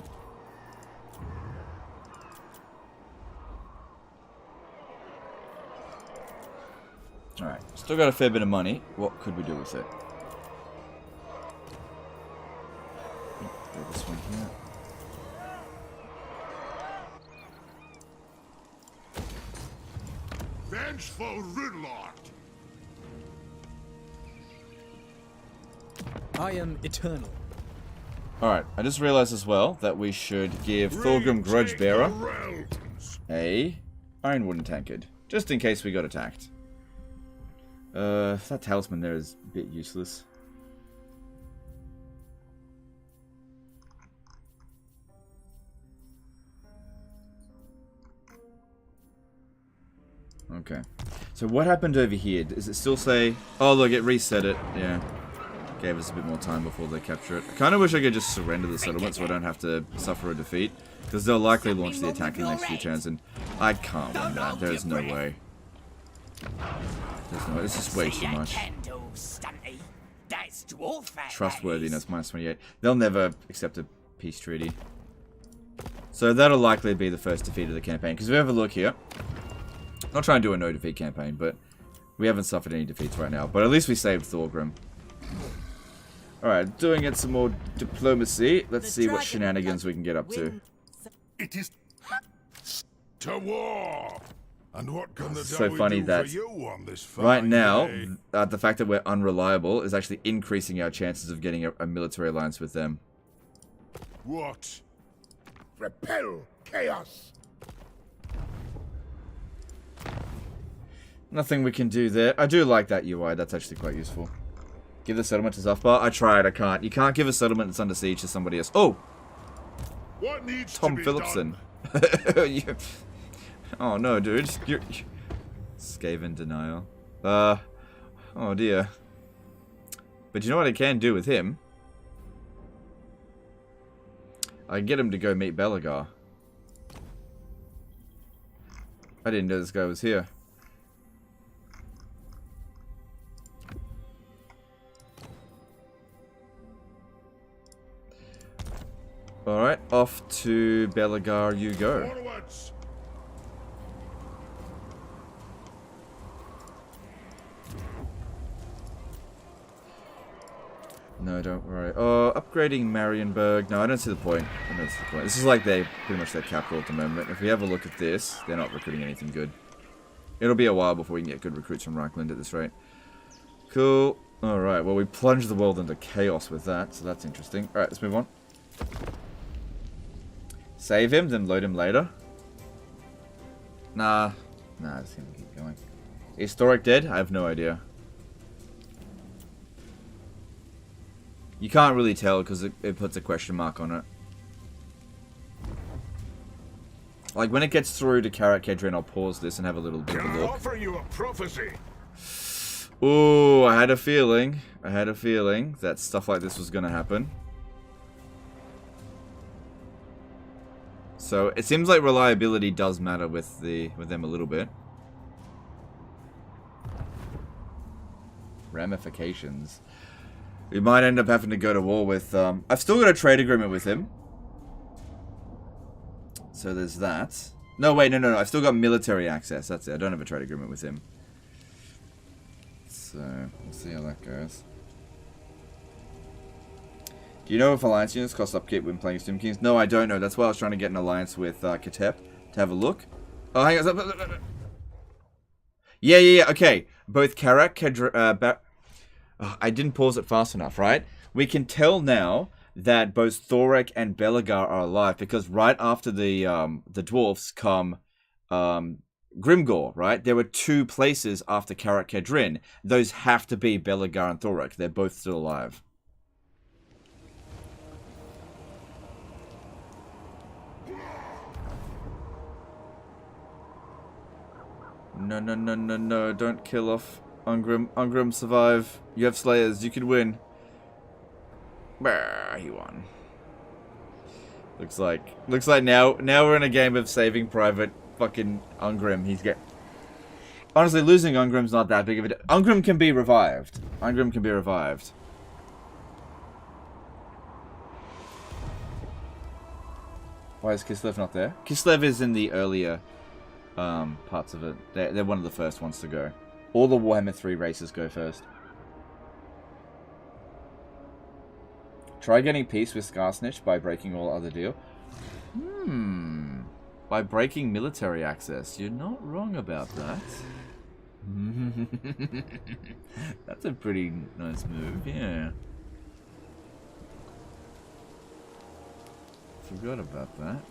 Alright, still got a fair bit of money. What could we do with it? Do this one here. Vengeful Ridlord. I am eternal. Alright, I just realized as well that we should give Thorgrim Grudgebearer a Iron Wooden Tankard. Just in case we got attacked. That talisman there is a bit useless. Okay. So what happened over here? Does it still say... Oh, look, it reset it. Yeah. Gave us a bit more time before they capture it. I kind of wish I could just surrender the settlement so I don't have to suffer a defeat. Because they'll likely launch the attack in the next few turns, and I can't win that. There is no way. This is way too much. Trustworthiness, -28. They'll never accept a peace treaty. So that'll likely be the first defeat of the campaign. Because if we have a look here, I'm not trying to do a no-defeat campaign, but we haven't suffered any defeats right now. But at least we saved Thorgrim. Alright, doing it some more diplomacy. Let's see what shenanigans we can get up to. It is to war. And what can the So funny that right now, the fact that we're unreliable is actually increasing our chances of getting a military alliance with them. What? Repel chaos. Nothing we can do there. I do like that UI. That's actually quite useful. Give the settlement to Zufbar. I tried. I can't. You can't give a settlement that's under siege to somebody else. Oh! What needs Tom to be Phillipson. Oh no, dude. You're... Skaven denial. Oh dear. But you know what I can do with him? I can get him to go meet Belagar. I didn't know this guy was here. Alright, off to Belagar you go. Forwards. No, don't worry. Oh, upgrading Marienburg. No, I don't see the point. I don't see the point. This is like pretty much their capital at the moment. If we have a look at this, they're not recruiting anything good. It'll be a while before we can get good recruits from Reichland at this rate. Cool. Alright, well we plunged the world into chaos with that, so that's interesting. Alright, let's move on. Save him, then load him later. Nah, it's gonna keep going. Is Thoric dead? I have no idea. You can't really tell because it puts a question mark on it. Like when it gets through to Karak Kedrin, I'll pause this and have a little bit of a look. Offer you a prophecy. Ooh, I had a feeling. That stuff like this was gonna happen. So it seems like reliability does matter with them a little bit. Ramifications. We might end up having to go to war with... I've still got a trade agreement with him. So there's that. No, wait, no. I've still got military access. That's it. I don't have a trade agreement with him. So, we'll see how that goes. Do you know if alliance units cost upkeep when playing Storm Kings? No, I don't know. That's why I was trying to get an alliance with Katep to have a look. Oh, hang on. Yeah. Okay. Both Karak, Kedra... I didn't pause it fast enough, right? We can tell now that both Thoric and Belagar are alive because right after the dwarfs come Grimgor, right? There were 2 places after Karak Kedrin. Those have to be Belagar and Thoric. They're both still alive. No, don't kill off Ungrim. Ungrim, survive. You have Slayers, you can win. Bah, he won. Looks like now we're in a game of saving Private fucking Ungrim. Honestly, losing Ungrim's not that big of a... Ungrim can be revived. Why is Kislev not there? Kislev is in the earlier parts of it. They're one of the first ones to go. All the Warhammer 3 races go first. Try getting peace with Skarsnitch by breaking all other deal. By breaking military access. You're not wrong about that. That's a pretty nice move, yeah. Forgot about that.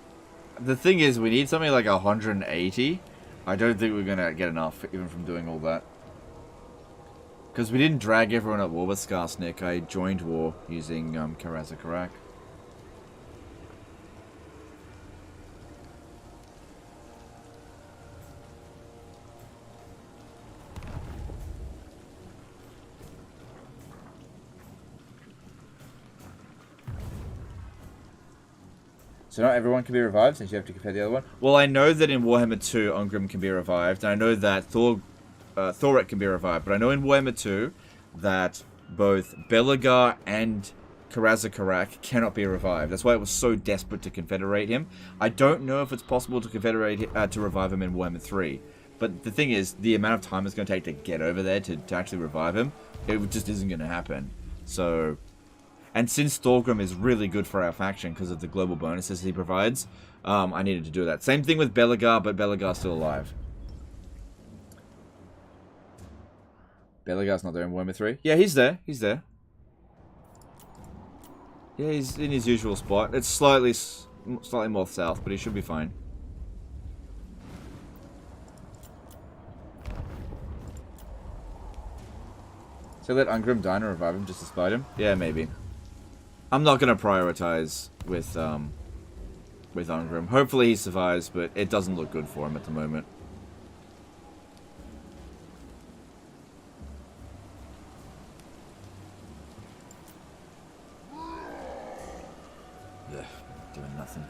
The thing is, we need something like 180. I don't think we're gonna get enough, even from doing all that. Because we didn't drag everyone at war with Skarsnik. I joined war using Karazakarak. So not everyone can be revived, since you have to compare the other one. Well, I know that in Warhammer 2, Ungrim can be revived, and I know that Thoric can be revived, but I know in Warhammer 2 that both Belagar and Karazakarak cannot be revived. That's why it was so desperate to confederate him. I don't know if it's possible to to revive him in Warhammer 3, but the thing is, the amount of time it's going to take to get over there to actually revive him, it just isn't going to happen. So... And since Thorgrim is really good for our faction because of the global bonuses he provides, I needed to do that. Same thing with Belagar, but Belagar's still alive. Belagar's not there in Warhammer 3? Yeah, he's there. He's there. Yeah, he's in his usual spot. It's slightly more south, but he should be fine. So let Ungrim die and revive him just to spite him? Yeah, maybe. I'm not going to prioritize with Ungrim. Hopefully he survives, but it doesn't look good for him at the moment. Ugh, doing nothing.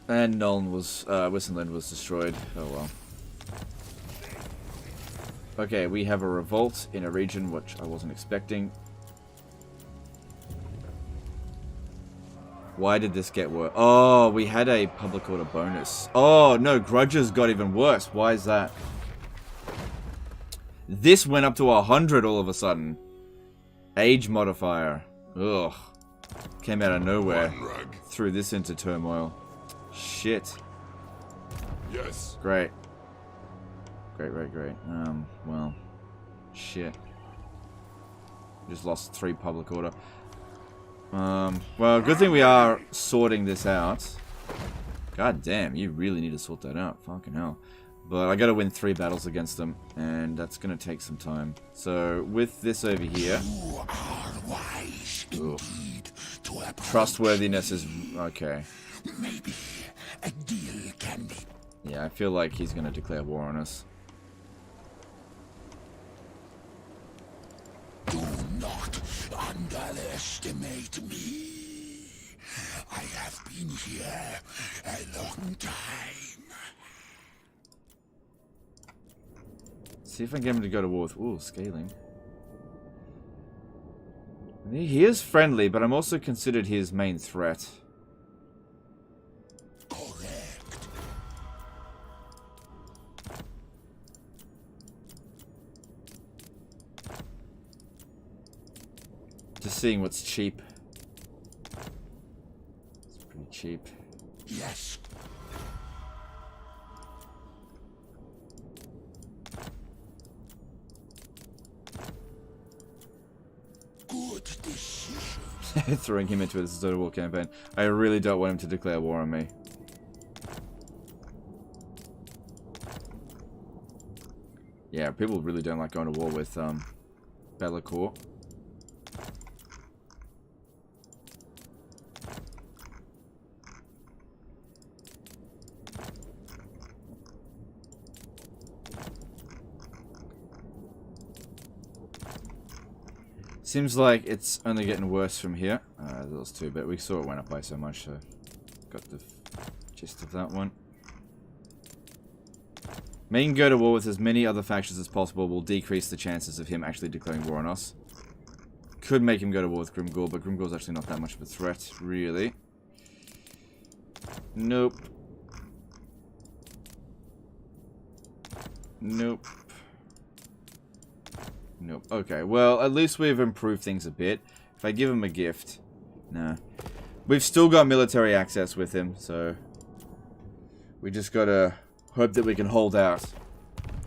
And Nolan was, Wissenland was destroyed. Oh well. Okay, we have a revolt in a region which I wasn't expecting. Why did this get worse? Oh, we had a public order bonus. Oh, no, grudges got even worse. Why is that? This went up to 100 all of a sudden. Age modifier. Ugh. Came out of nowhere. Threw this into turmoil. Shit. Yes. Great. Great. Well. Shit. Just lost 3 public order. Well, good thing we are sorting this out. God damn, you really need to sort that out. Fucking hell. But I gotta win 3 battles against them, and that's gonna take some time. So, with this over here... Trustworthiness is... okay. Maybe a deal can be... yeah, I feel like he's gonna declare war on us. Do not underestimate me. I have been here a long time. See if I can get him to go to war with... ooh, scaling. He is friendly, but I'm also considered his main threat. Correct. Just seeing what's cheap. It's pretty cheap. Yes. Good decision. Throwing him into a total war campaign. I really don't want him to declare war on me. Yeah, people really don't like going to war with Bellacourt. Seems like it's only getting worse from here. Those 2, but we saw it went up by so much, so got the gist of that one. Making go to war with as many other factions as possible will decrease the chances of him actually declaring war on us. Could make him go to war with Grombrindal, but Grombrindal's actually not that much of a threat, really. Nope. Nope. Nope. Okay, well, at least we've improved things a bit. If I give him a gift... nah. We've still got military access with him, so... we just gotta hope that we can hold out.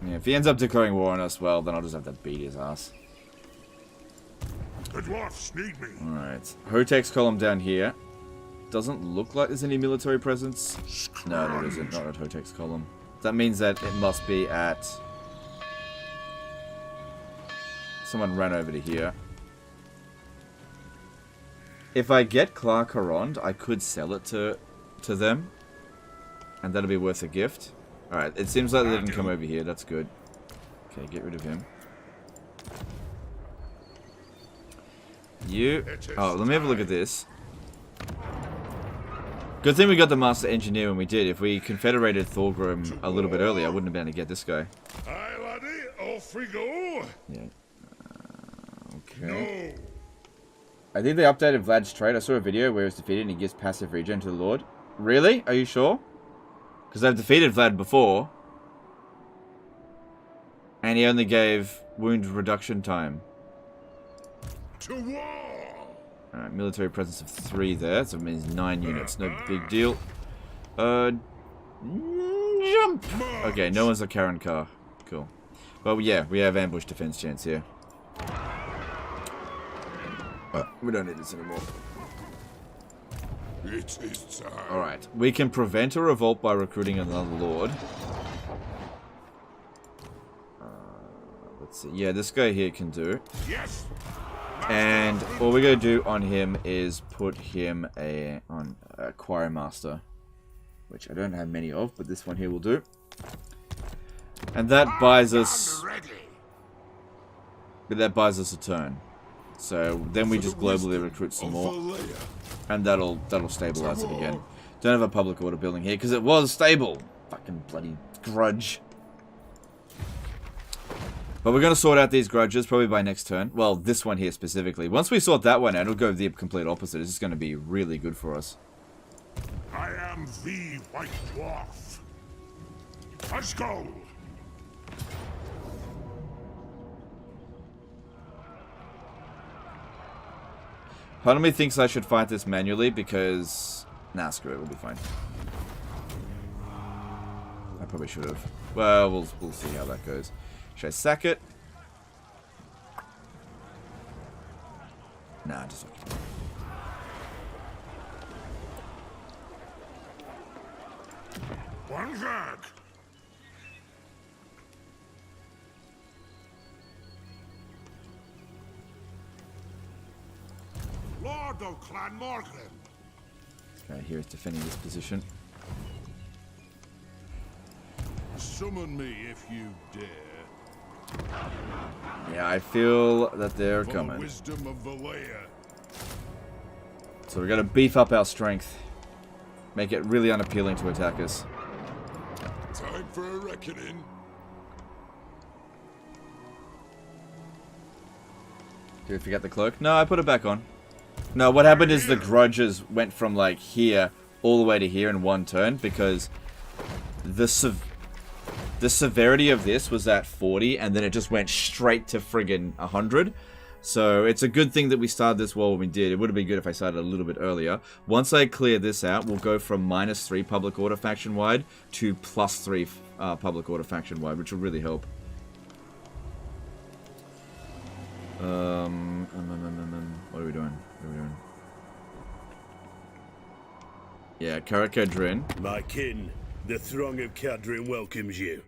Yeah, if he ends up declaring war on us, well, then I'll just have to beat his ass. The dwarfs need me. Alright. Hotek's column down here. Doesn't look like there's any military presence. No, there isn't. Not at Hotek's column. That means that it must be at... someone ran over to here. If I get Clark Harond, I could sell it to them. And that'll be worth a gift. Alright, it seems like they didn't come over here. That's good. Okay, get rid of him. You... oh, let me have a look at this. Good thing we got the Master Engineer when we did. If we confederated Thorgrim a little bit earlier, I wouldn't have been able to get this guy. Aye, laddie, off we go. Yeah. Okay. No. I think they updated Vlad's trait. I saw a video where he was defeated and he gives passive regen to the Lord. Really? Are you sure? Because I've defeated Vlad before. And he only gave wound reduction time. To war! Alright, military presence of 3 there. So it means 9 units. No big deal. Jump! Okay, no one's a Karen car. Cool. Well, yeah, we have ambush defense chance here. We don't need this anymore. It is time. Alright, we can prevent a revolt by recruiting another lord. Let's see. Yeah, this guy here can do. Yes. And all we're going to do on him is put him on a Quarry Master. Which I don't have many of, but this one here will do. And that buys us... but that buys us a turn. So then we just globally recruit some more. And that'll stabilize it again. Don't have a public order building here because it was stable. Fucking bloody grudge. But we're going to sort out these grudges probably by next turn. Well, this one here specifically. Once we sort that one out, it'll go the complete opposite. It's just going to be really good for us. I am the White Dwarf. Let's go. Part of me thinks I should fight this manually because... Nah, screw it. We'll be fine. I probably should have. Well, we'll see how that goes. Should I sack it? Nah, just... One gag. Lord of Clan Morgan. Okay, here is defending this position. Summon me if you dare. Yeah, I feel that they're For coming. the wisdom of Valea. So we got to beef up our strength. Make it really unappealing to attack us. Time for a reckoning. Did we forget the cloak? No, I put it back on. No, what happened is the grudges went from like here all the way to here in one turn because the severity of this was at 40 and then it just went straight to friggin' 100. So it's a good thing that we started this war when we did. It would have been good if I started a little bit earlier. Once I clear this out, we'll go from -3 public order faction wide to +3 public order faction wide, which will really help. What are we doing? What are we doing? Yeah, Karakadrin. My kin, the throng of Kadrin welcomes you.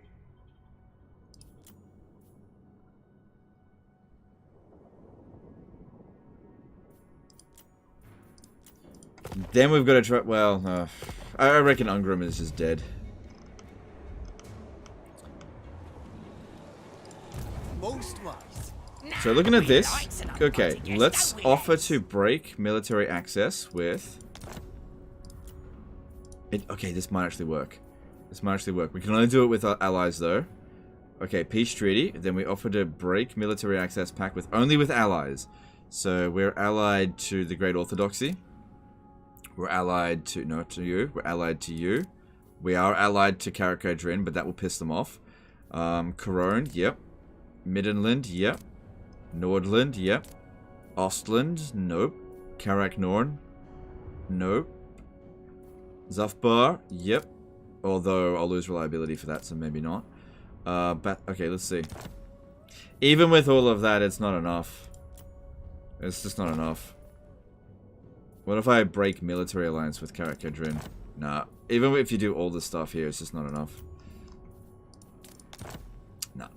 Then we've got to try... Well, I reckon Ungram is just dead. Most wise. So looking at this... Okay, let's offer to break military access with... Okay, this might actually work. This might actually work. We can only do it with our allies, though. Okay, peace treaty. Then we offer to break military access pact with only with allies. So we're allied to the Great Orthodoxy. We're allied to... No, to you. We're allied to you. We are allied to Karakadrin, but that will piss them off. Corone, yep. Middenland, yep. Nordland, yep. Ostland, nope. Karak Norn, nope. Zufbar, yep. Although I'll lose reliability for that, so maybe not. Okay, let's see. Even with all of that, it's not enough. It's just not enough. What if I break military alliance with Karakadrin? Nah. Even if you do all this stuff here, it's just not enough. Nah.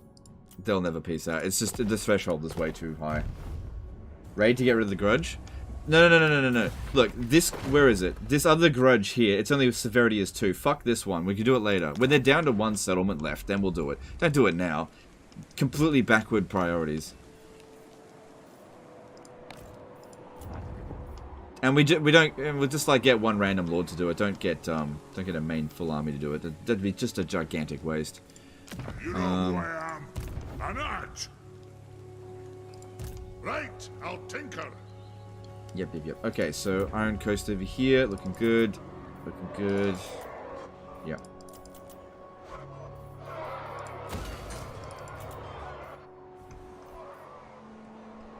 They'll never peace out. It's just, the threshold is way too high. Raid to get rid of the grudge? No. Look, this, where is it? This other grudge here, it's only severity is 2. Fuck this one. We can do it later. When they're down to 1 settlement left, then we'll do it. Don't do it now. Completely backward priorities. And we'll just like get one random lord to do it. Don't get a main full army to do it. That'd be just a gigantic waste. You know who I am. An arch. Right, I'll tinker. Yep. Okay, so Iron Coast over here, looking good. Looking good. Yep.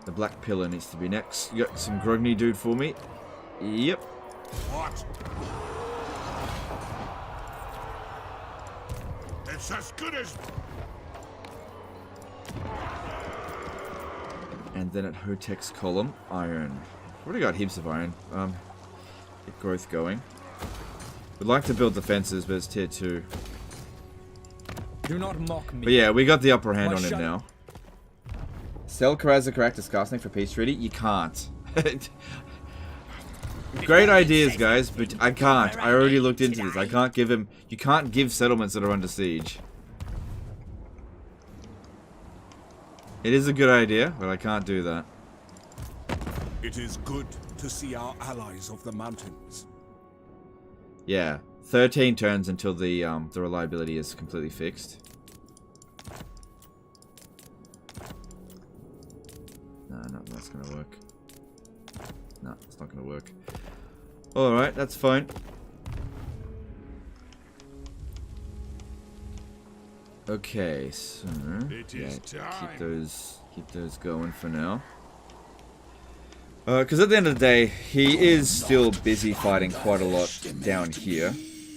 The Black Pillar needs to be next. You got some Grogny dude for me? Yep. What? It's as good as... And then at Hotek's column, iron. Already got heaps of iron. Get growth going. We'd like to build defenses, but it's tier 2. Do not mock me. But yeah, we got the upper hand on him now. Sell Karaza Caractacus casting for peace treaty? You can't. Great ideas, guys, but I can't. I already looked into this. I can't give him... You can't give settlements that are under siege. It is a good idea, but I can't do that. It is good to see our allies of the mountains. Yeah, 13 turns until the reliability is completely fixed. No, that's gonna work. No, it's not gonna work. Alright, that's fine. Okay, so yeah, keep those going for now. Because at the end of the day, he is still busy fighting quite a lot down here.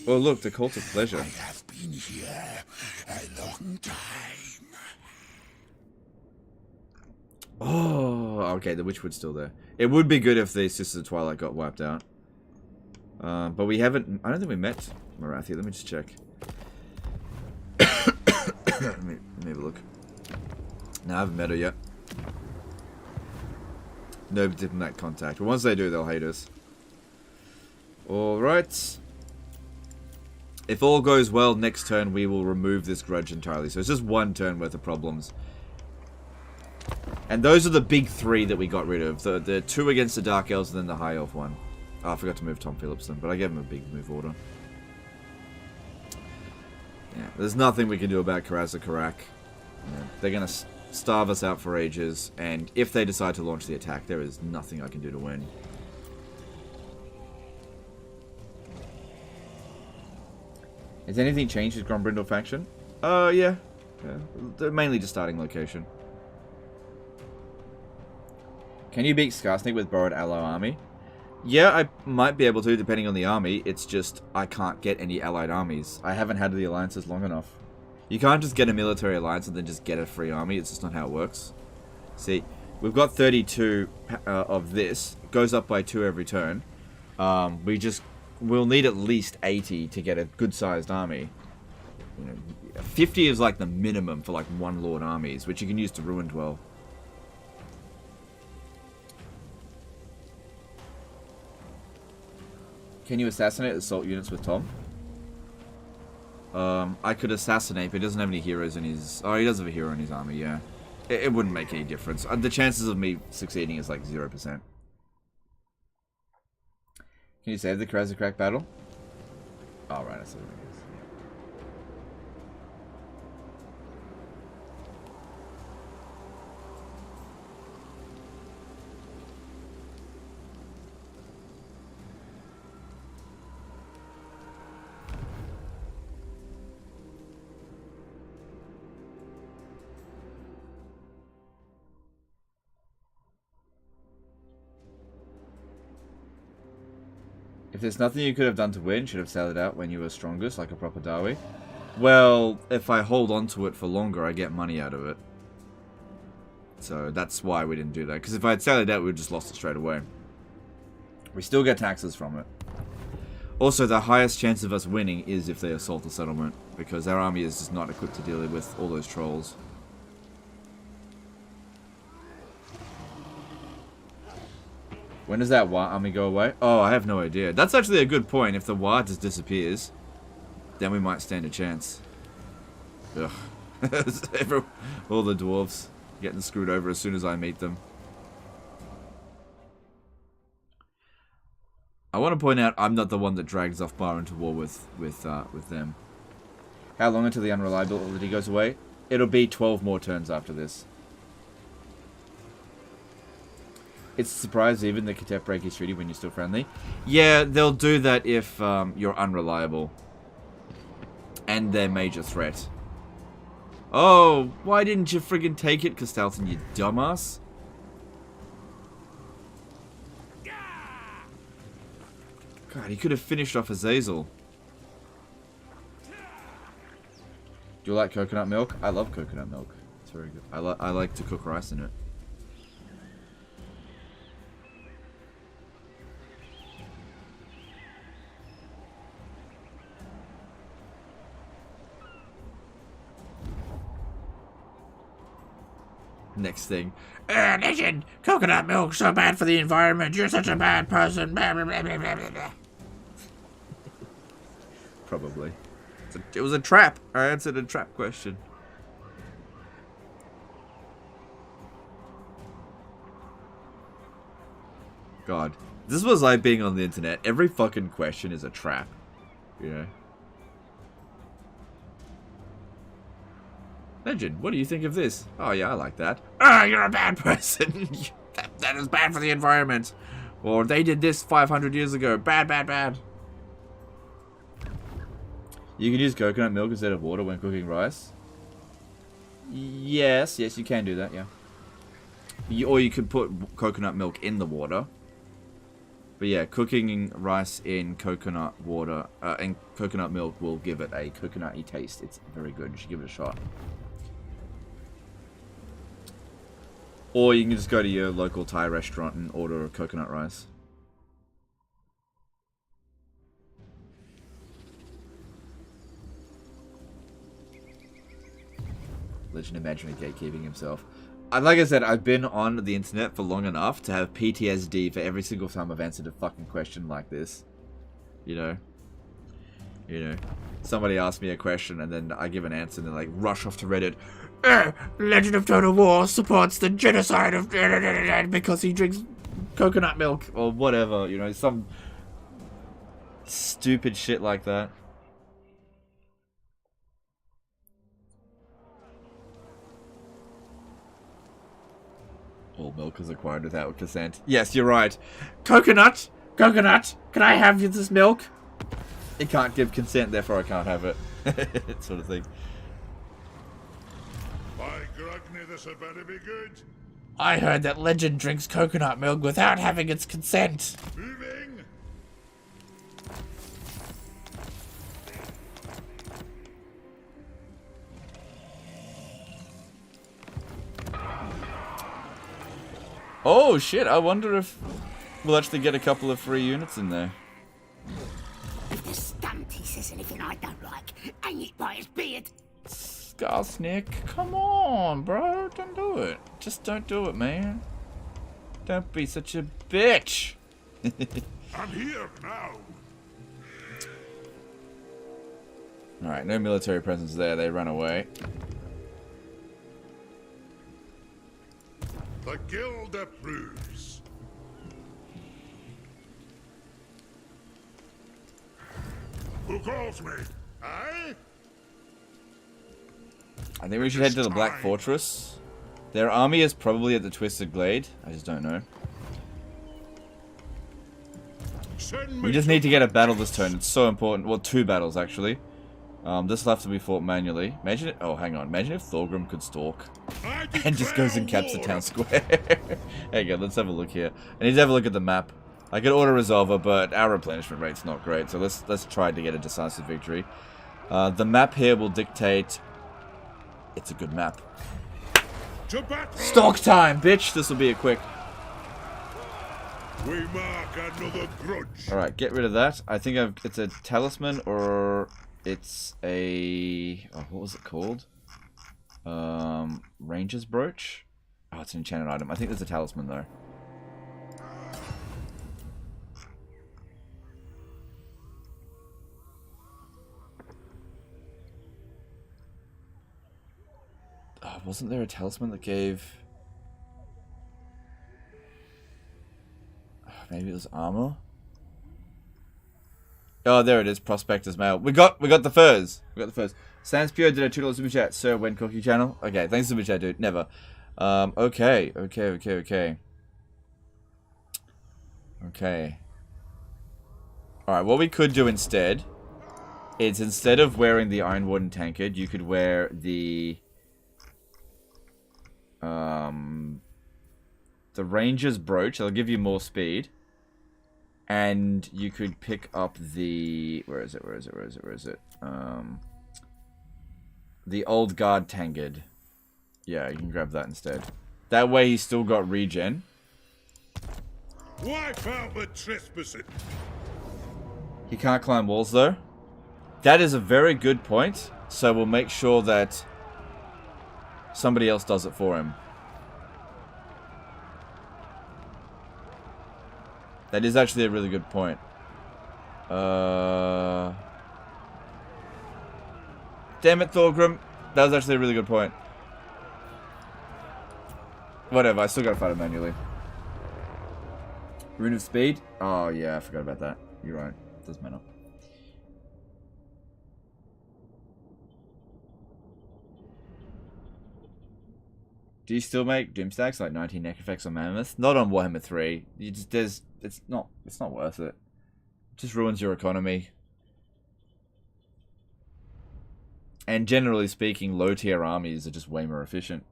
Oh look, the Cult of Pleasure. I have been here a long time. Oh, okay, the Witchwood's still there. It would be good if the Sisters of Twilight got wiped out. But we haven't... I don't think we met Marathi. Let me just check. let me have a look. No, I haven't met her yet. No diplomatic contact. But once they do, they'll hate us. Alright. If all goes well, next turn we will remove this grudge entirely. So it's just one turn worth of problems. And those are the big three that we got rid of. The two against the Dark Elves and then the High Elf one. Oh, I forgot to move Tom Phillipson, but I gave him a big move order. Yeah, there's nothing we can do about Karaza Karak. Yeah, they're going to starve us out for ages, and if they decide to launch the attack, there is nothing I can do to win. Has anything changed with Grombrindal faction? Yeah. They're mainly just starting location. Can you beat Skarsnik with borrowed ally army? Yeah, I might be able to, depending on the army. It's just, I can't get any allied armies. I haven't had the alliances long enough. You can't just get a military alliance and then just get a free army. It's just not how it works. See, we've got 32 of this. It goes up by 2 every turn. We'll need at least 80 to get a good-sized army. You know, 50 is like the minimum for like one lord armies, which you can use to ruin dwell. Can you assassinate assault units with Tom? I could assassinate, but he doesn't have any heroes in his... Oh, he does have a hero in his army, yeah. It wouldn't make any difference. The chances of me succeeding is like 0%. Can you save the Krazakrak battle? Oh, right, I see what it is. If there's nothing you could have done to win, should have sailed it out when you were strongest, like a proper Dawi. Well, if I hold on to it for longer, I get money out of it. So that's why we didn't do that. Because if I had sailed it out, we would have just lost it straight away. We still get taxes from it. Also, the highest chance of us winning is if they assault the settlement. Because our army is just not equipped to deal with all those trolls. When does that Wa army go away? Oh, I have no idea. That's actually a good point. If the Wa just disappears, then we might stand a chance. Ugh. All the dwarves getting screwed over as soon as I meet them. I want to point out I'm not the one that drags off Bar into war with them. How long until the unreliability goes away? It'll be 12 more turns after this. It's a surprise even the Katep break his treaty when you're still friendly. Yeah, they'll do that if you're unreliable. And they're major threat. Oh, why didn't you friggin' take it, Castalton, you dumbass? God, he could have finished off Azazel. Do you like coconut milk? I love coconut milk. It's very good. I like to cook rice in it. Next thing. Legend! Coconut milk so bad for the environment. You're such a bad person. Blah, blah, blah, blah, blah, blah. Probably. It was a trap. I answered a trap question. God. This was like being on the internet. Every fucking question is a trap. You know. Legend, what do you think of this? Oh yeah, I like that. Ah, you're a bad person. that is bad for the environment. Or they did this 500 years ago. Bad, bad, bad. You can use coconut milk instead of water when cooking rice. Yes, you can do that, yeah. Or you could put coconut milk in the water. But yeah, cooking rice in coconut water and coconut milk will give it a coconutty taste. It's very good. You should give it a shot. Or you can just go to your local Thai restaurant and order a coconut rice. Legend imagining gatekeeping himself. Like I said, I've been on the internet for long enough to have PTSD for every single time I've answered a fucking question like this. You know. Somebody asks me a question and then I give an answer and then like rush off to Reddit. Legend of Total War supports the genocide of because he drinks coconut milk or whatever, you know, some stupid shit like that. All milk is acquired without consent. Yes, you're right. Coconut, can I have this milk? It can't give consent, therefore I can't have it. Sort of thing. By Grogny, this had better be good. I heard that Legend drinks coconut milk without having its consent. Moving. Oh shit, I wonder if we'll actually get a couple of free units in there. If the stunty says anything I don't like, hang it by his beard. Skarsnick, come on, bro. Don't do it. Just don't do it, man. Don't be such a bitch. I'm here now. Alright, no military presence there. They ran away. The guild approves. Who calls me? I think we should head to the Black Fortress. Their army is probably at the Twisted Glade. I just don't know. We just need to get a battle this turn. It's so important. Well, 2 battles, actually. This will have to be fought manually. Imagine it. Oh, hang on. Imagine if Thorgrim could stalk and just goes and caps the town square. There you go. Let's have a look here. I need to have a look at the map. I could auto resolver, but our replenishment rate's not great. So let's try to get a decisive victory. The map here will dictate. It's a good map. Stalk time, bitch! This will be a quick. We mark another grudge. All right, get rid of that. I think it's a talisman or it's a what was it called? Ranger's brooch. Oh, it's an enchanted item. I think there's a talisman though. Wasn't there a talisman that gave... Maybe it was armor? Oh, there it is. Prospector's mail. We got the furs. Sans Pure did a $2 super chat. Sir, when cookie channel? Okay, thanks super chat, dude. Never. Okay. Alright, what we could do instead is instead of wearing the Iron Warden tankard, you could wear the Ranger's brooch. It'll give you more speed. And you could pick up the... Where is it? The Old Guard tankard. Yeah, you can grab that instead. That way he's still got regen. Wipe out the trespassing. He can't climb walls though. That is a very good point. So we'll make sure that somebody else does it for him. That is actually a really good point. Damn it, Thorgrim. That was actually a really good point. Whatever, I still gotta fight him manually. Rune of Speed? Oh yeah, I forgot about that. You're right. Doesn't matter. Do you still make doom stacks like 19 necrophects on Mammoth? Not on Warhammer 3. You just it's not worth it. It just ruins your economy. And generally speaking, low tier armies are just way more efficient.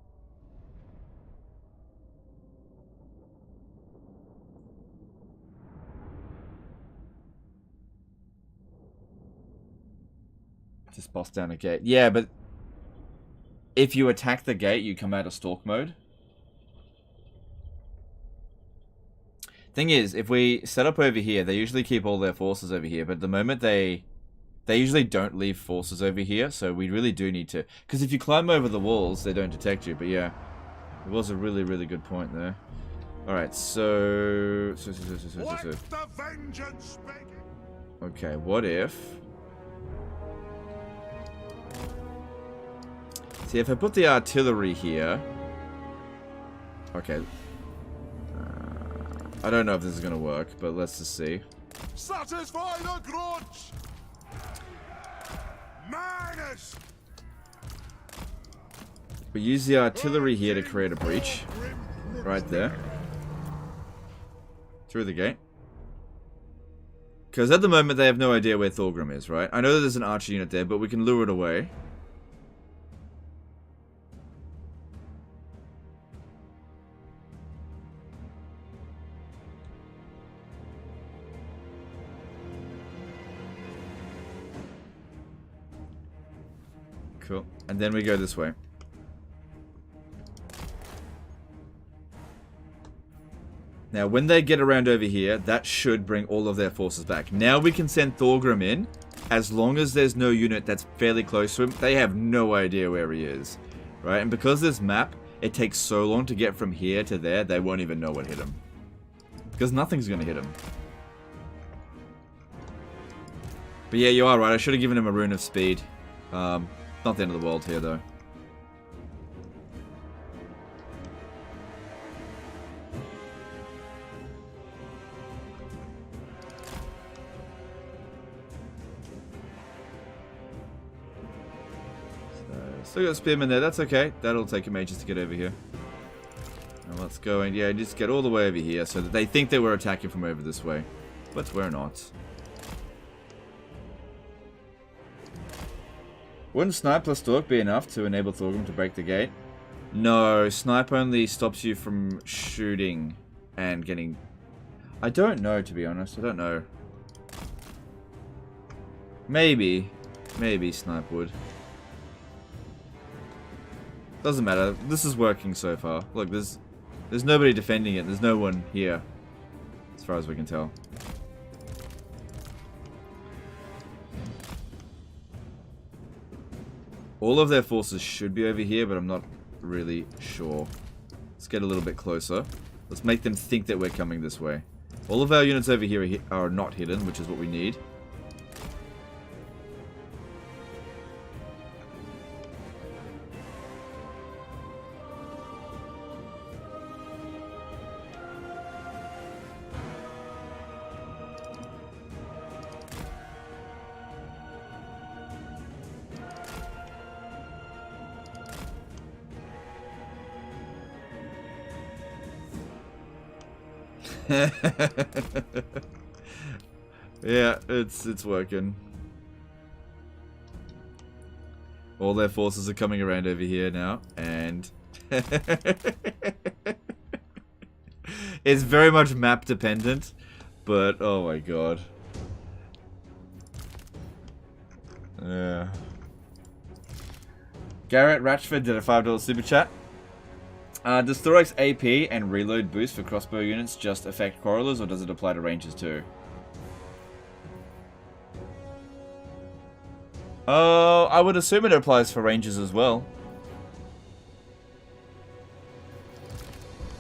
Just boss down a gate. Yeah, but if you attack the gate, you come out of stalk mode. Thing is, if we set up over here, they usually keep all their forces over here, but at the moment they usually don't leave forces over here, so we really do need to... Because if you climb over the walls, they don't detect you, but yeah. It was a really, really good point there. Alright, so... The vengeance speaking. Okay, what if... See, if I put the artillery here... Okay. I don't know if this is going to work, but let's just see. Satisfy the grudge! Magnus! We use the artillery here to create a breach. Right there. Through the gate. Because at the moment they have no idea where Thorgrim is, right? I know that there's an archer unit there, but we can lure it away. Cool. And then we go this way. Now, when they get around over here, that should bring all of their forces back. Now we can send Thorgrim in. As long as there's no unit that's fairly close to him, they have no idea where he is. Right? And because this map, it takes so long to get from here to there, they won't even know what hit him. Because nothing's going to hit him. But yeah, you are right. I should have given him a rune of speed. Not the end of the world here, though. Still got Spearman there, that's okay. That'll take him ages to get over here. Now let's go and, yeah, just get all the way over here so that they think that we're attacking from over this way. But we're not. Wouldn't Snipe plus Stalk be enough to enable Thorgrim to break the gate? No, Snipe only stops you from shooting and getting... I don't know, to be honest. I don't know. Maybe. Maybe Snipe would. Doesn't matter. This is working so far. Look, there's nobody defending it. There's no one here. As far as we can tell. All of their forces should be over here, but I'm not really sure. Let's get a little bit closer. Let's make them think that we're coming this way. All of our units over here are not hidden, which is what we need. Yeah, it's working. All their forces are coming around over here now, and it's very much map dependent, but oh my god. Yeah. Garrett Ratchford did a $5 super chat. Does Thorax AP and reload boost for crossbow units just affect quarrelers, or does it apply to rangers too? I would assume it applies for rangers as well.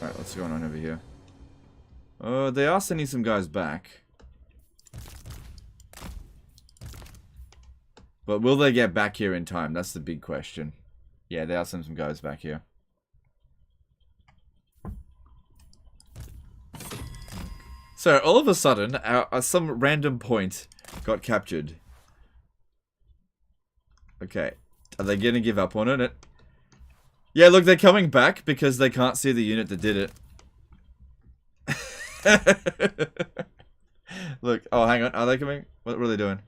Alright, what's going on over here? They are sending some guys back. But will they get back here in time? That's the big question. Yeah, they are sending some guys back here. So, all of a sudden, some random point got captured. Okay. Are they going to give up on it? Yeah, look, they're coming back because they can't see the unit that did it. Look, oh, hang on. Are they coming? What are they doing?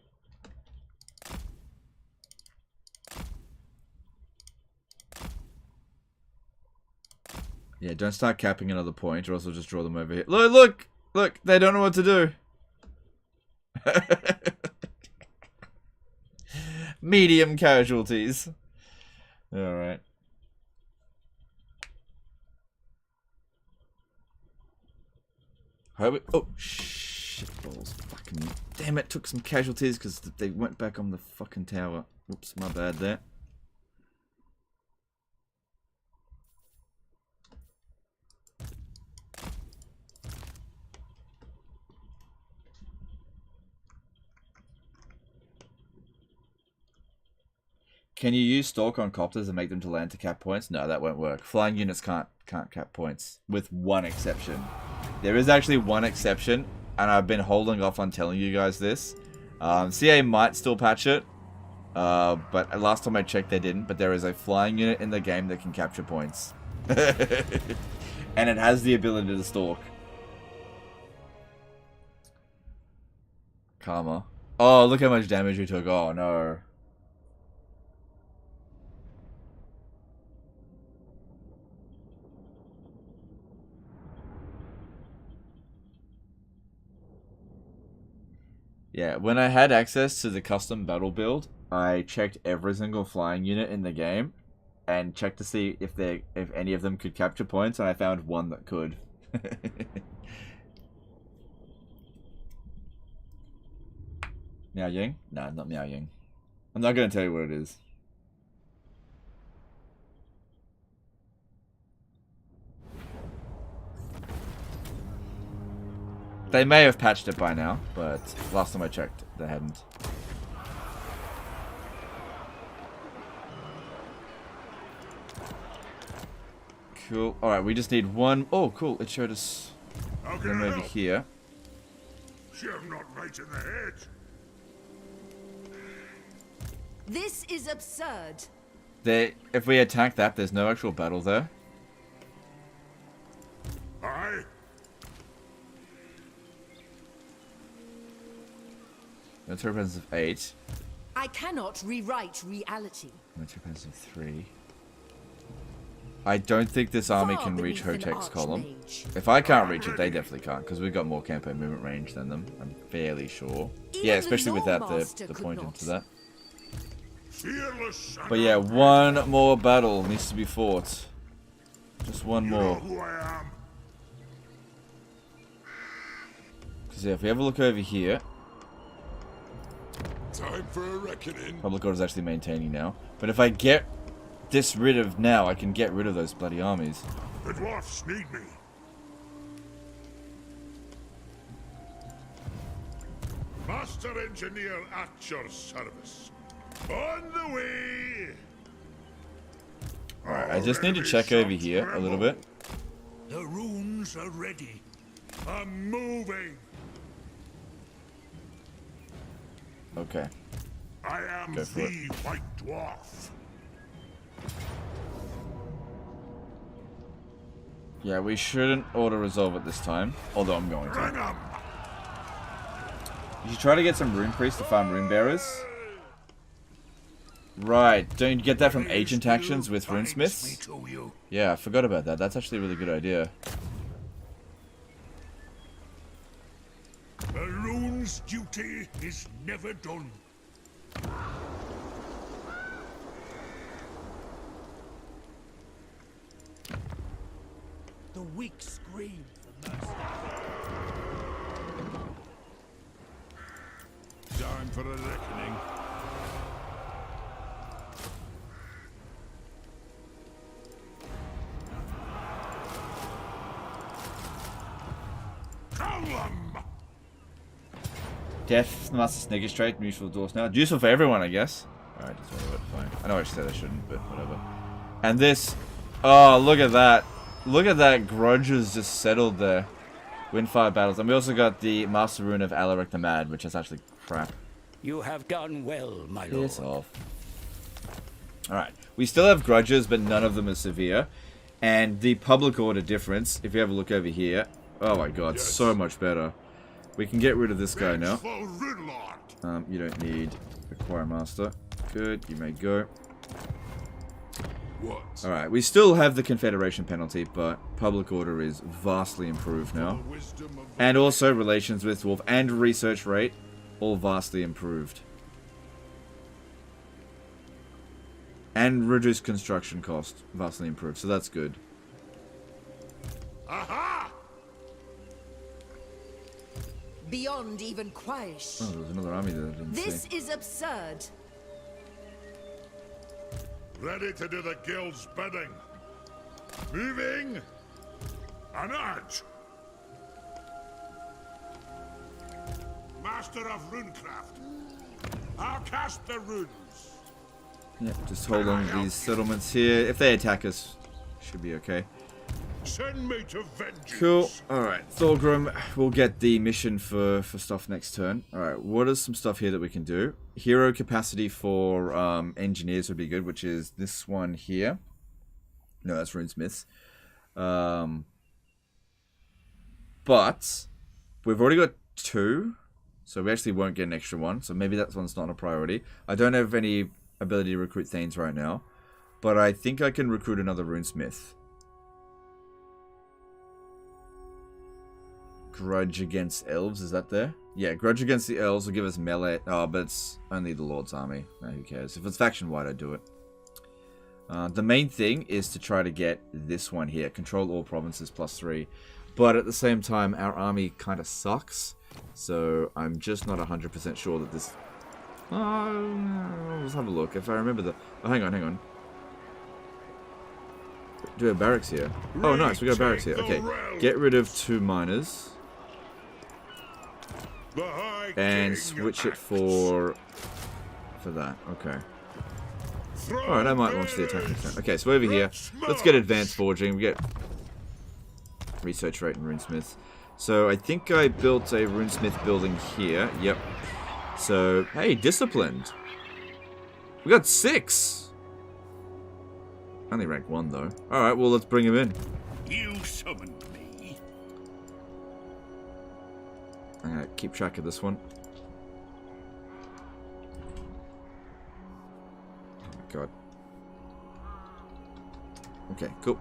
Yeah, don't start capping another point or else we'll just draw them over here. Look! Look! They don't know what to do. Medium casualties. Alright. Oh, shit balls. Fucking damn it, took some casualties because they went back on the fucking tower. Oops, my bad there. Can you use stalk on copters and make them to land to cap points? No, that won't work. Flying units can't cap points, with one exception. There is actually one exception, and I've been holding off on telling you guys this. CA might still patch it, but last time I checked they didn't. But there is a flying unit in the game that can capture points. And it has the ability to stalk. Karma. Oh, look how much damage we took. Oh, no. Yeah, when I had access to the custom battle build, I checked every single flying unit in the game and checked to see if any of them could capture points, and I found one that could. Miao Ying? Nah, not Miao Ying. I'm not going to tell you what it is. They may have patched it by now, but last time I checked, they hadn't. Cool. Alright, we just need one. Oh, cool. It showed us them over here. You're not right in the head. This is absurd. If we attack that, there's no actual battle there. Aye. Military presence of 8. I cannot rewrite reality. Military presence of 3. I don't think this army can reach Hotek's column. If I can't reach it, they definitely can't, because we've got more campaign movement range than them. I'm fairly sure. Yeah, especially without the point into that. But yeah, one more battle needs to be fought. Just one more. Because yeah, if we have a look over here. Time for a reckoning. Public order is actually maintaining now. But if I get this rid of now, I can get rid of those bloody armies. The dwarfs need me. Master engineer at your service. On the way. Alright, I just need to check over here a little bit. The runes are ready. I'm moving. Okay. I am the White Dwarf. Yeah, we shouldn't auto-resolve it this time, although I'm going to. You should try to get some rune priests to farm rune bearers. Right, don't you get that from agent actions with runesmiths? Yeah, I forgot about that. That's actually a really good idea. The rune's duty is never done. The weak scream for mercy. Time for a reckoning. Death Master Sneaker Straight, useful doors now. Useful for everyone, I guess. Alright, just whatever, fine. I know I said I shouldn't, but whatever. And this. Oh, look at that. Look at that. Grudges just settled there. Win 5 battles. And we also got the Master Rune of Alaric the Mad, which is actually crap. You have done well, my lord. Piss off. Alright, we still have grudges, but none of them are severe. And the public order difference, if you have a look over here, oh my god, so much better. We can get rid of this guy now. You don't need Acquire Master. Good, you may go. Alright, we still have the Confederation penalty, but public order is vastly improved now. And also relations with Dwarf and research rate, all vastly improved. And reduced construction cost, vastly improved, so that's good. Aha! Beyond even Quaish. Oh, there's another army that I didn't This see. is absurd. Ready to do the guild's bidding. Moving. An edge. Master of runecraft. I'll cast the runes. Yeah, just hold on to these settlements here. If they attack us, should be okay. Send me to vengeance. Cool. Alright, Thorgrim, we'll get the mission for stuff next turn. Alright, what is some stuff here that we can do? Hero capacity for engineers would be good, which is this one here. No, that's runesmiths. But we've already got 2, so we actually won't get an extra one, so maybe that one's not a priority. I don't have any ability to recruit Thanes right now, but I think I can recruit another runesmith. Grudge against elves, is that there? Yeah, grudge against the elves will give us melee. Oh, but it's only the Lord's army. No, who cares? If it's faction wide, I'd do it. The main thing is to try to get this one here. Control all provinces +3. But at the same time, our army kind of sucks. So I'm just not 100% sure that this... let's have a look. If I remember the... Oh, hang on. Do we have barracks here? Oh, nice. We got barracks here. Okay. Get rid of 2 miners. And switch it for that. Okay. Alright, I might launch the attack next turn. Okay, so over here, let's get advanced forging. We get research rate and runesmiths. So I think I built a runesmith building here. Yep. So, hey, disciplined. We got 6. Only rank 1 though. Alright, well let's bring him in. You summoned me. I'm gonna keep track of this one. Oh my god. Okay, cool.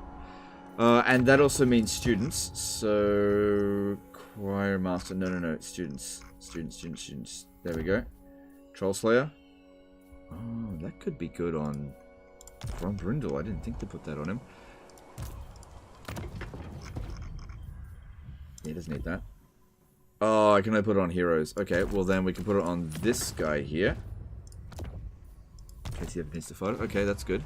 And that also means students. So, choir master. No. Students. Students. There we go. Troll Slayer. Oh, that could be good on Grombrindal. I didn't think to put that on him. He doesn't need that. Oh, I can only put it on heroes. Okay, well then we can put it on this guy here. In case he ever needs to fight. Okay, that's good.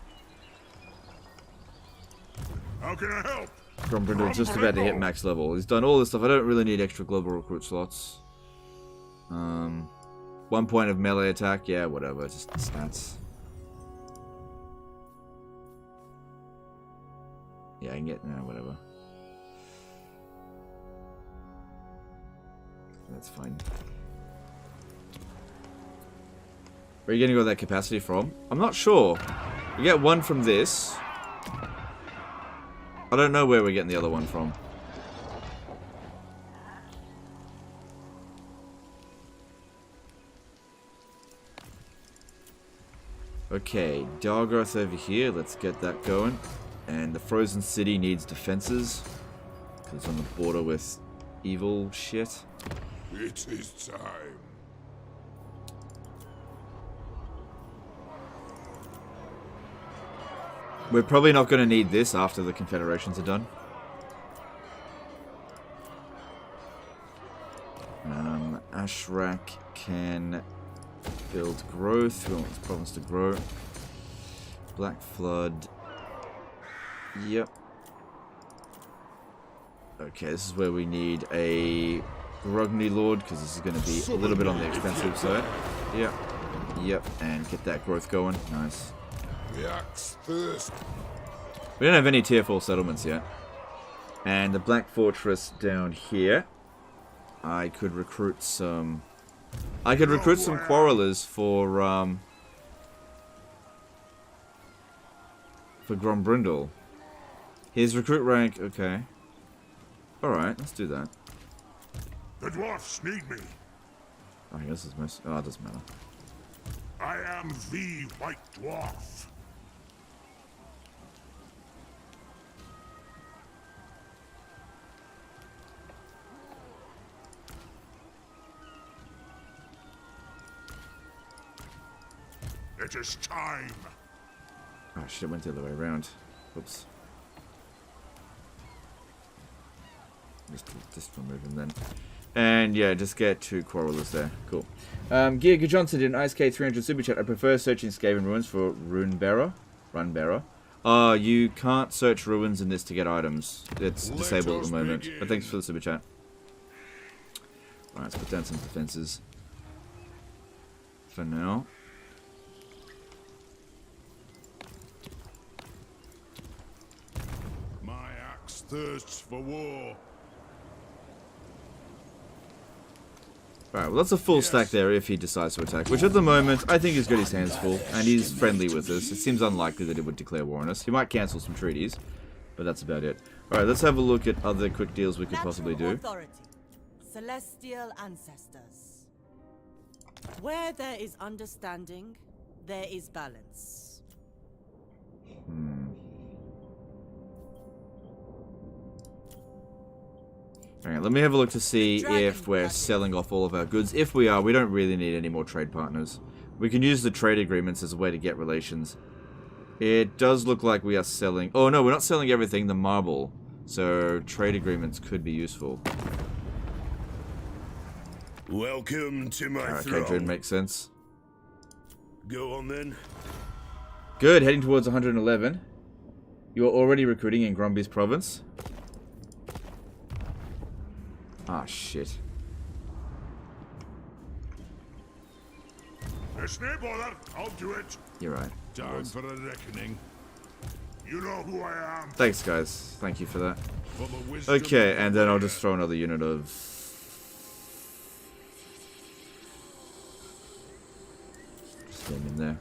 How can I help? Grombrindal just about to hit max level. He's done all this stuff. I don't really need extra global recruit slots. 1 point of melee attack. Yeah, whatever. Just stats. Yeah, I can get... No, whatever. That's fine. Where are you getting all that capacity from? I'm not sure. You get 1 from this. I don't know where we're getting the other one from. Okay, Dalgarth over here. Let's get that going. And the Frozen City needs defenses. Because it's on the border with evil shit. It is time. We're probably not going to need this after the Confederations are done. Ashrak can build growth. We want this province to grow. Black Flood. Yep. Okay, this is where we need a Grogny Lord, because this is going to be a little bit on the expensive side. Yep. Yep, and get that growth going. Nice. The axe first. We don't have any tier 4 settlements yet. And the Black Fortress down here. I could recruit some... quarrelers for for Grombrindal. His recruit rank, okay. Alright, let's do that. The dwarfs need me. Oh, I guess it's most. Oh, it doesn't matter. I am the White Dwarf. It is time. Oh shit, went the other way around. Oops. Just remove him then. And yeah, just get 2 quarrelers there. Cool. Giga Johnson did an Ice K300 Super Chat. I prefer searching Skaven Ruins for Runbearer. You can't search ruins in this to get items. It's disabled at the moment. But thanks for the Super Chat. Alright, let's put down some defenses. For now. My axe thirsts for war. Alright, well that's a full stack there if he decides to attack, which at the moment I think he's got his hands full, and he's friendly with us. It seems unlikely that he would declare war on us. He might cancel some treaties, but that's about it. Alright, let's have a look at other quick deals we could possibly do. Authority. Celestial ancestors. Where there is understanding, there is balance. Alright, let me have a look to see if we're selling off all of our goods. If we are, we don't really need any more trade partners. We can use the trade agreements as a way to get relations. It does look like we are selling... Oh no, we're not selling everything, the marble. So trade agreements could be useful. Welcome to my throne. Okay, makes sense. Go on then. Good, heading towards 111. You are already recruiting in Gromby's province. Ah, shit. It's no bother. I'll do it. You're right. Time for a reckoning. You know who I am. Thanks, guys. Thank you for that. Okay, and then I'll just throw another unit of... Just get him in there.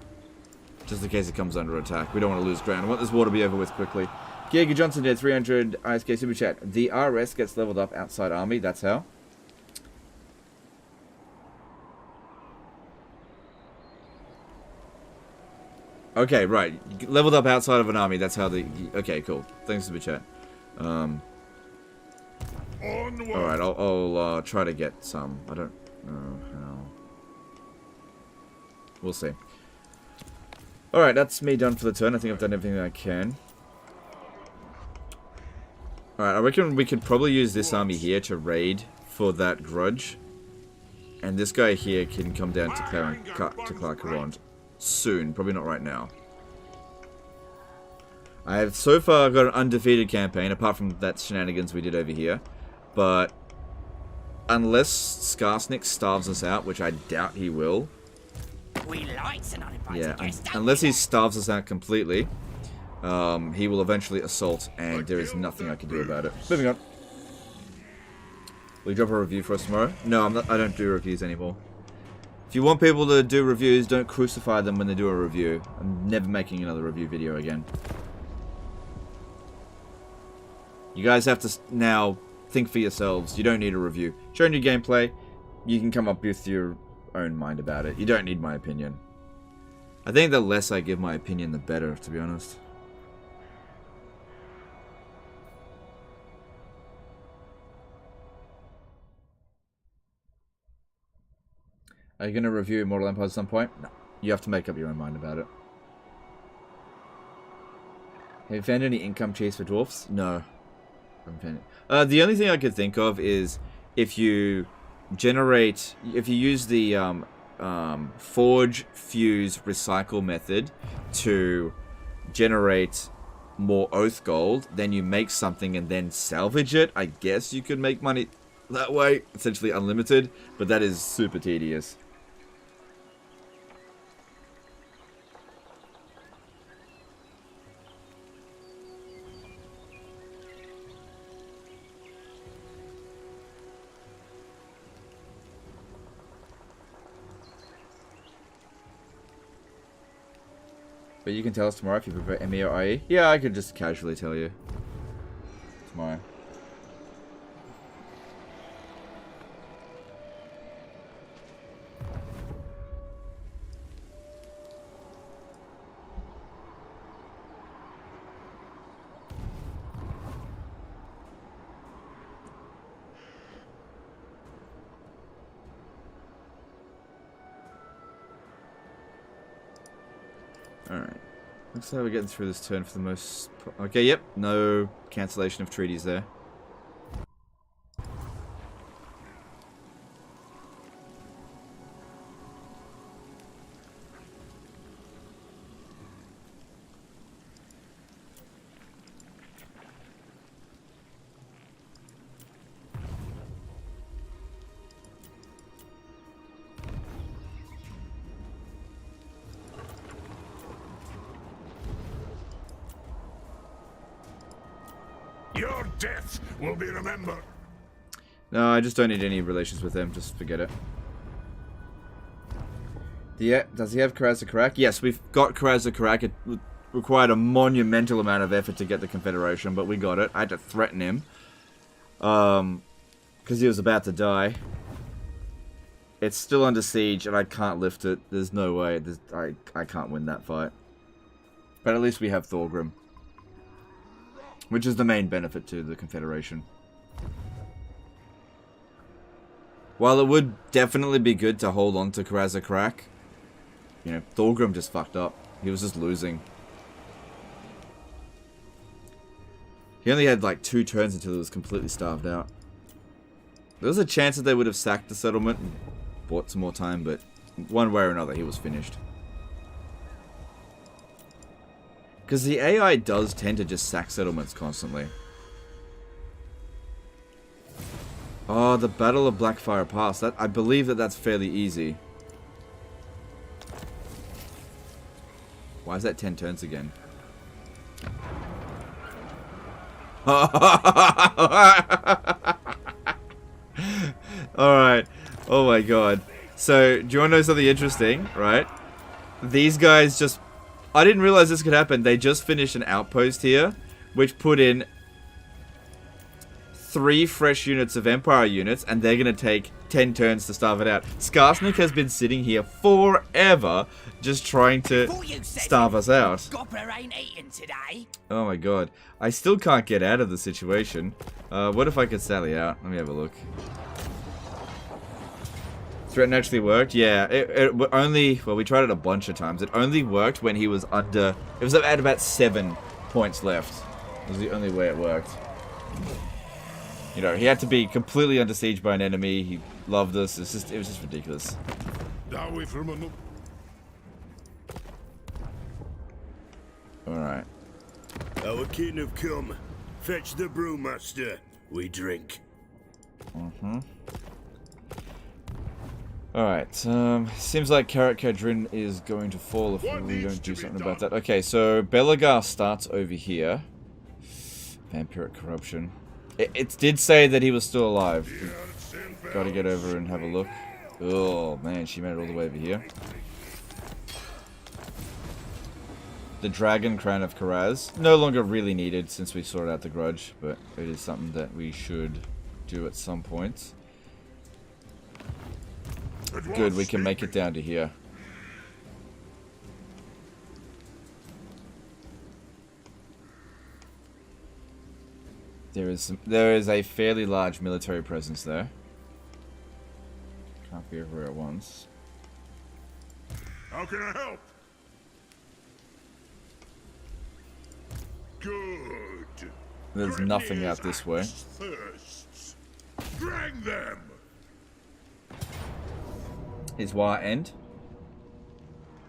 Just in case it comes under attack. We don't want to lose ground. I want this war to be over with quickly. Giga Johnson did 300 ISK Super Chat. The RS gets leveled up outside army. That's how. Okay, right. Leveled up outside of an army. That's how the... Okay, cool. Thanks, Super Chat. Alright, I'll try to get some. I don't know how. We'll see. Alright, that's me done for the turn. I think I've done everything I can. Alright, I reckon we could probably use this army here to raid for that grudge. And this guy here can come down to Clark soon. Probably not right now. I have so far got an undefeated campaign, apart from that shenanigans we did over here. But unless Skarsnik starves us out, which I doubt he will. We like Unless he starves us out completely. He will eventually assault, and there is nothing I can do about it. Moving on. Will you drop a review for us tomorrow? No, I don't do reviews anymore. If you want people to do reviews, don't crucify them when they do a review. I'm never making another review video again. You guys have to now think for yourselves. You don't need a review. Showing you gameplay, you can come up with your own mind about it. You don't need my opinion. I think the less I give my opinion, the better, to be honest. Are you going to review Immortal Empires at some point? No. You have to make up your own mind about it. Have you found any income cheese for dwarfs? No. The only thing I could think of is if you generate... If you use the forge, fuse, recycle method to generate more oath gold, then you make something and then salvage it. I guess you could make money that way. Essentially unlimited. But that is super tedious. But you can tell us tomorrow if you prefer ME or IE. Yeah, I could just casually tell you tomorrow. Alright. Looks like we're getting through this turn for the most... Okay, yep. No cancellation of treaties there. Your death will be remembered. No, I just don't need any relations with them. Just forget it. Yeah, does he have Karaz Karak? Yes, we've got Karaz Karak. It required a monumental amount of effort to get the Confederation, but we got it. I had to threaten him. Because he was about to die. It's still under siege, and I can't lift it. There's no way. I can't win that fight. But at least we have Thorgrim. Which is the main benefit to the Confederation. While it would definitely be good to hold on to Karaz Karak, you know, Thorgrim just fucked up. He was just losing. He only had like 2 turns until he was completely starved out. There was a chance that they would have sacked the settlement and bought some more time, but one way or another he was finished. Because the AI does tend to just sack settlements constantly. Oh, the Battle of Blackfire Pass. I believe that's fairly easy. Why is that 10 turns again? Alright. Oh my god. So, do you want to know something interesting? Right? These guys just... I didn't realize this could happen. They just finished an outpost here, which put in 3 fresh units of Empire units, and they're going to take 10 turns to starve it out. Skarsnik has been sitting here forever, just trying to starve us out. Ain't eating today. Oh my god. I still can't get out of the situation. What if I could sally out? Let me have a look. Threat actually worked? Yeah, it only... Well, we tried it a bunch of times. It only worked when he was under... It was at about 7 points left. It was the only way it worked. You know, he had to be completely under siege by an enemy. He loved us. It was just ridiculous. Alright. Our kin have come. Fetch the brewmaster. We drink. Alright, seems like Karak Kadrin is going to fall if we don't do something about that. Okay, so Belagar starts over here. Vampiric corruption. It did say that he was still alive. Gotta get over and have a look. Oh man, she made it all the way over here. The Dragon Crown of Karaz. No longer really needed since we sorted out the grudge, but it is something that we should do at some point. Good, we can make it down to here. There is a fairly large military presence there. Can't be everywhere at once. How can I help? Good. There's nothing out this way. Thirsts. Drag them. Is War end?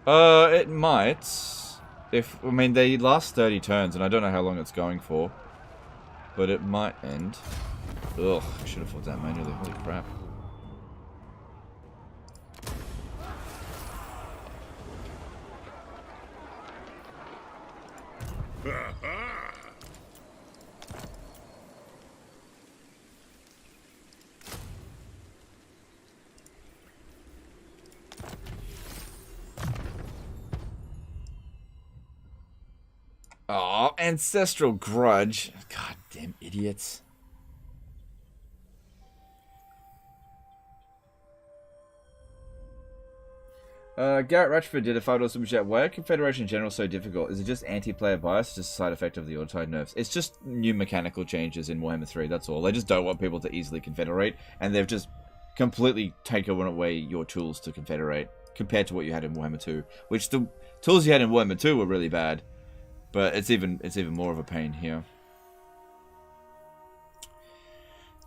It might. I mean, they last 30 turns, and I don't know how long it's going for. But it might end. Ugh, I should have fought that manually. Holy crap. Oh, ancestral grudge. God damn idiots. Garrett Ratchford did a $5 super chat. Why are Confederation Generals so difficult? Is it just anti-player bias? Just a side effect of the autotide nerfs? It's just new mechanical changes in Warhammer 3, that's all. They just don't want people to easily confederate, and they've just completely taken away your tools to confederate, compared to what you had in Warhammer 2. Which the tools you had in Warhammer 2 were really bad, but it's even more of a pain here.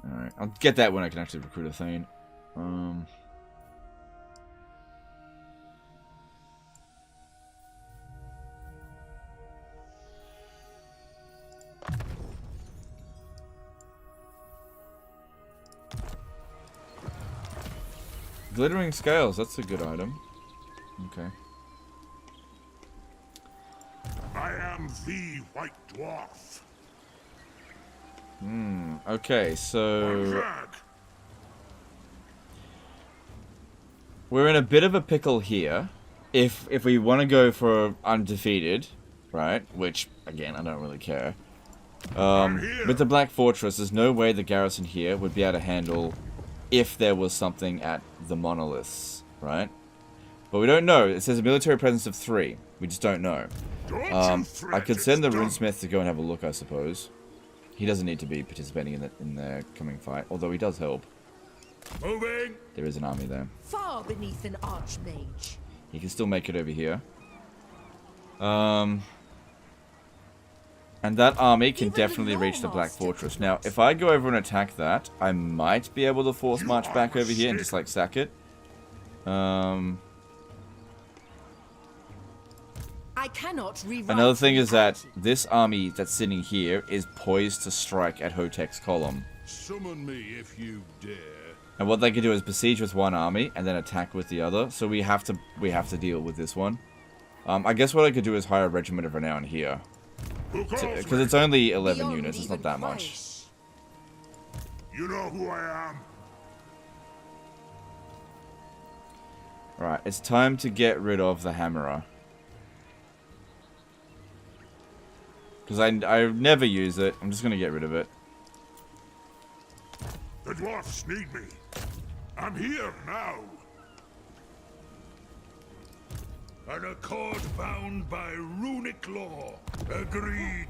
Alright, I'll get that when I can actually recruit a Thane. Glittering scales, that's a good item. Okay. I am the White Dwarf. Okay, so we're in a bit of a pickle here. If we want to go for undefeated, right? Which again, I don't really care. With the Black Fortress, there's no way the garrison here would be able to handle if there was something at the monoliths, right? But we don't know. It says a military presence of 3. We just don't know. I could send the runesmith to go and have a look, I suppose. He doesn't need to be participating in the coming fight, although he does help. Moving. There is an army there. Far beneath an archmage. He can still make it over here. And that army can definitely reach the Black Fortress. Now, if I go over and attack that, I might be able to force march back over here and just, like, sack it. I cannot rewrite. Another thing is that this army that's sitting here is poised to strike at Hotek's column. Summon me if you dare. And what they can do is besiege with one army and then attack with the other. So we have to deal with this one. I guess what I could do is hire a regiment of renown here. Because it's only 11 units, it's not that much. You know who I am. Alright, it's time to get rid of the Hammerer. Because I never use it, I'm just going to get rid of it. The dwarfs need me. I'm here now. An accord bound by runic law. Agreed.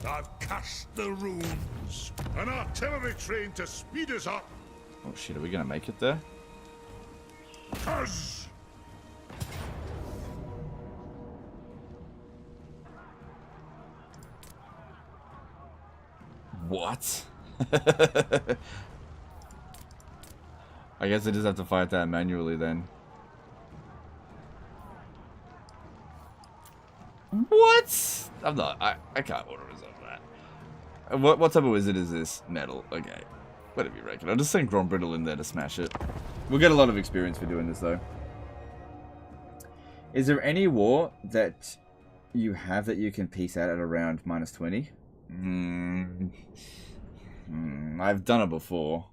I've cast the runes. An artillery train to speed us up. Oh shit, are we gonna make it there? Cuz. What? I guess I just have to fight that manually then. What? I'm not. I can't order resolve that. What type of wizard is this? Metal. Okay. Whatever you reckon. I'll just send Grombrindal in there to smash it. We'll get a lot of experience for doing this though. Is there any war that you have that you can piece out at around -20? I've done it before.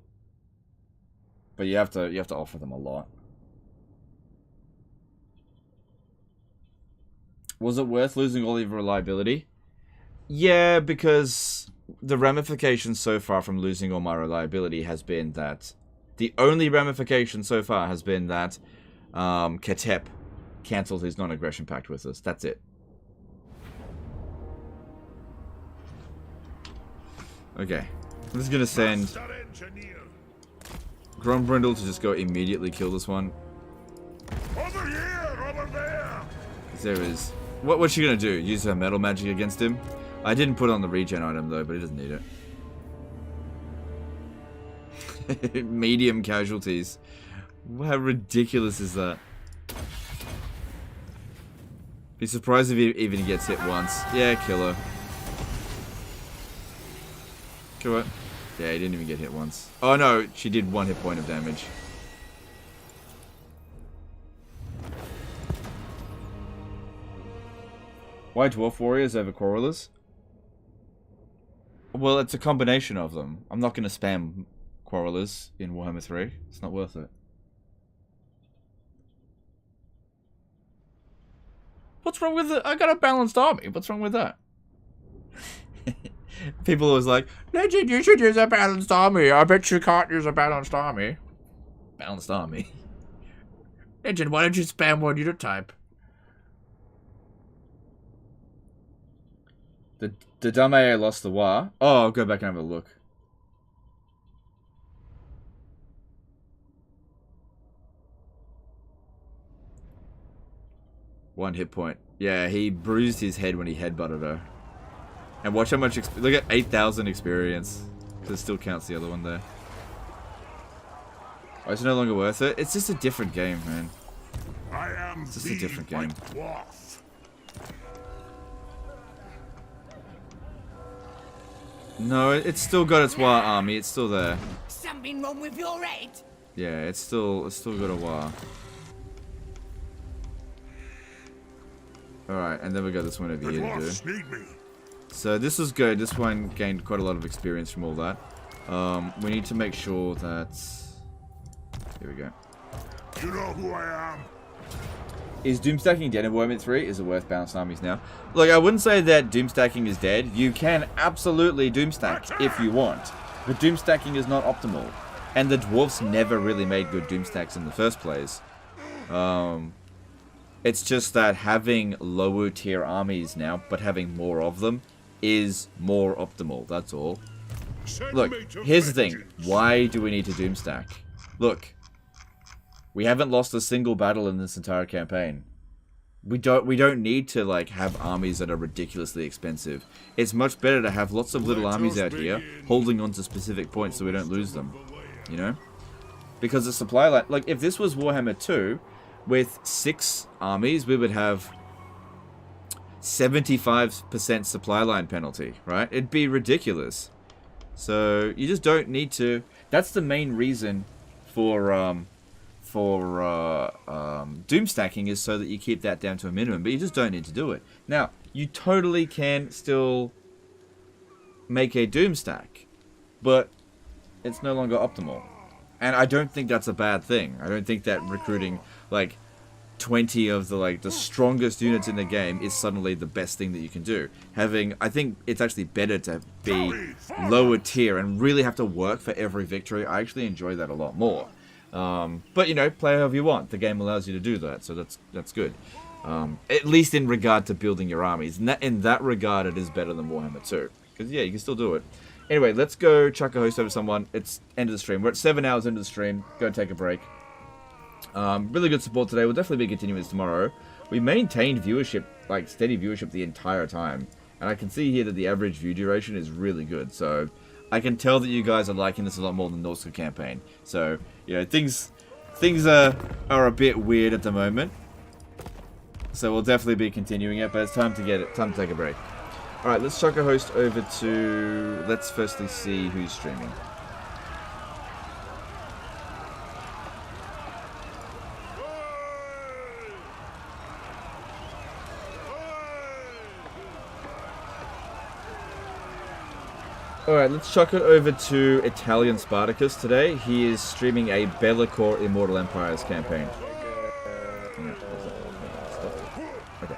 But you have to offer them a lot. Was it worth losing all your reliability? Yeah, because the ramification so far from losing all my reliability has been that... The only ramification so far has been that Ketep cancelled his non-aggression pact with us. That's it. Okay. I'm just gonna send Grombrindal to just go immediately kill this one. Over here, over there. There is... What's she gonna do? Use her metal magic against him? I didn't put on the regen item though, but he doesn't need it. Medium casualties. How ridiculous is that? Be surprised if he even gets hit once. Yeah, kill her. Kill it. Yeah, he didn't even get hit once. Oh no, she did 1 hit point of damage. Why Dwarf Warriors over Quarrelers? Well, it's a combination of them. I'm not going to spam Quarrelers in Warhammer 3. It's not worth it. What's wrong with it? I got a balanced army. What's wrong with that? People always like, Legend, you should use a balanced army. I bet you can't use a balanced army. Balanced army? Legend, why don't you spam one unit type? The dumb AA lost the war. Oh, I'll go back and have a look. One hit point. Yeah, he bruised his head when he headbutted her. And watch how much... Look at 8,000 experience. So it still counts the other one there. Oh, it's no longer worth it? It's just a different game, man. It's just a different game. No, it's still got its war army. It's still there. Something wrong with your head? Yeah, it's still got a war. Alright, and then we got this one over here to do. So this was good. This one gained quite a lot of experience from all that. We need to make sure that... Here we go. You know who I am? Is doomstacking dead in Warhammer 3? Is it worth balanced armies now? Look, I wouldn't say that doomstacking is dead. You can absolutely doomstack if you want. But doomstacking is not optimal. And the dwarves never really made good doomstacks in the first place. It's just that having lower tier armies now, but having more of them, is more optimal. That's all. Look, here's the thing. Why do we need to doomstack? Look. We haven't lost a single battle in this entire campaign. We don't need to like have armies that are ridiculously expensive. It's much better to have lots of little armies out here holding on to specific points so we don't lose them. You know? Because the supply line, like if this was Warhammer 2 with 6 armies, we would have 75% supply line penalty, right? It'd be ridiculous. So you just don't need to. That's the main reason for doomstacking, is so that you keep that down to a minimum, but you just don't need to do it. Now, you totally can still make a doomstack, but it's no longer optimal. And I don't think that's a bad thing. I don't think that recruiting like 20 of the strongest units in the game is suddenly the best thing that you can do. I think it's actually better to be lower tier and really have to work for every victory. I actually enjoy that a lot more. But you know, play however you want. The game allows you to do that, so that's good. At least in regard to building your armies. In that regard, it is better than Warhammer 2. Because yeah, you can still do it. Anyway, let's go chuck a host over someone. It's end of the stream. We're at 7 hours into the stream. Go take a break. Really good support today. We'll definitely be continuing this tomorrow. We maintained viewership, like steady viewership the entire time. And I can see here that the average view duration is really good. So I can tell that you guys are liking this a lot more than the Norska campaign. So, you know, things are a bit weird at the moment. So we'll definitely be continuing it, but it's time to take a break. Alright, let's chuck a host over to... Let's firstly see who's streaming. Alright, let's chuck it over to Italian Spartacus today. He is streaming a Bellicor Immortal Empires campaign. Okay.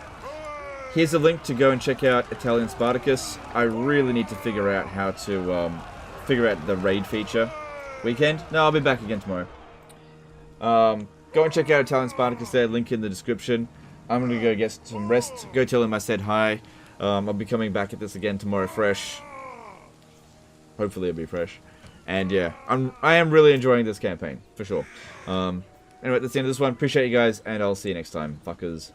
Here's a link to go and check out Italian Spartacus. I really need to figure out how to figure out the raid feature. Weekend? No, I'll be back again tomorrow. Go and check out Italian Spartacus there, link in the description. I'm going to go get some rest. Go tell him I said hi. I'll be coming back at this again tomorrow fresh. Hopefully it'll be fresh. And yeah, I am really enjoying this campaign, for sure. Anyway, that's the end of this one. Appreciate you guys, and I'll see you next time, fuckers.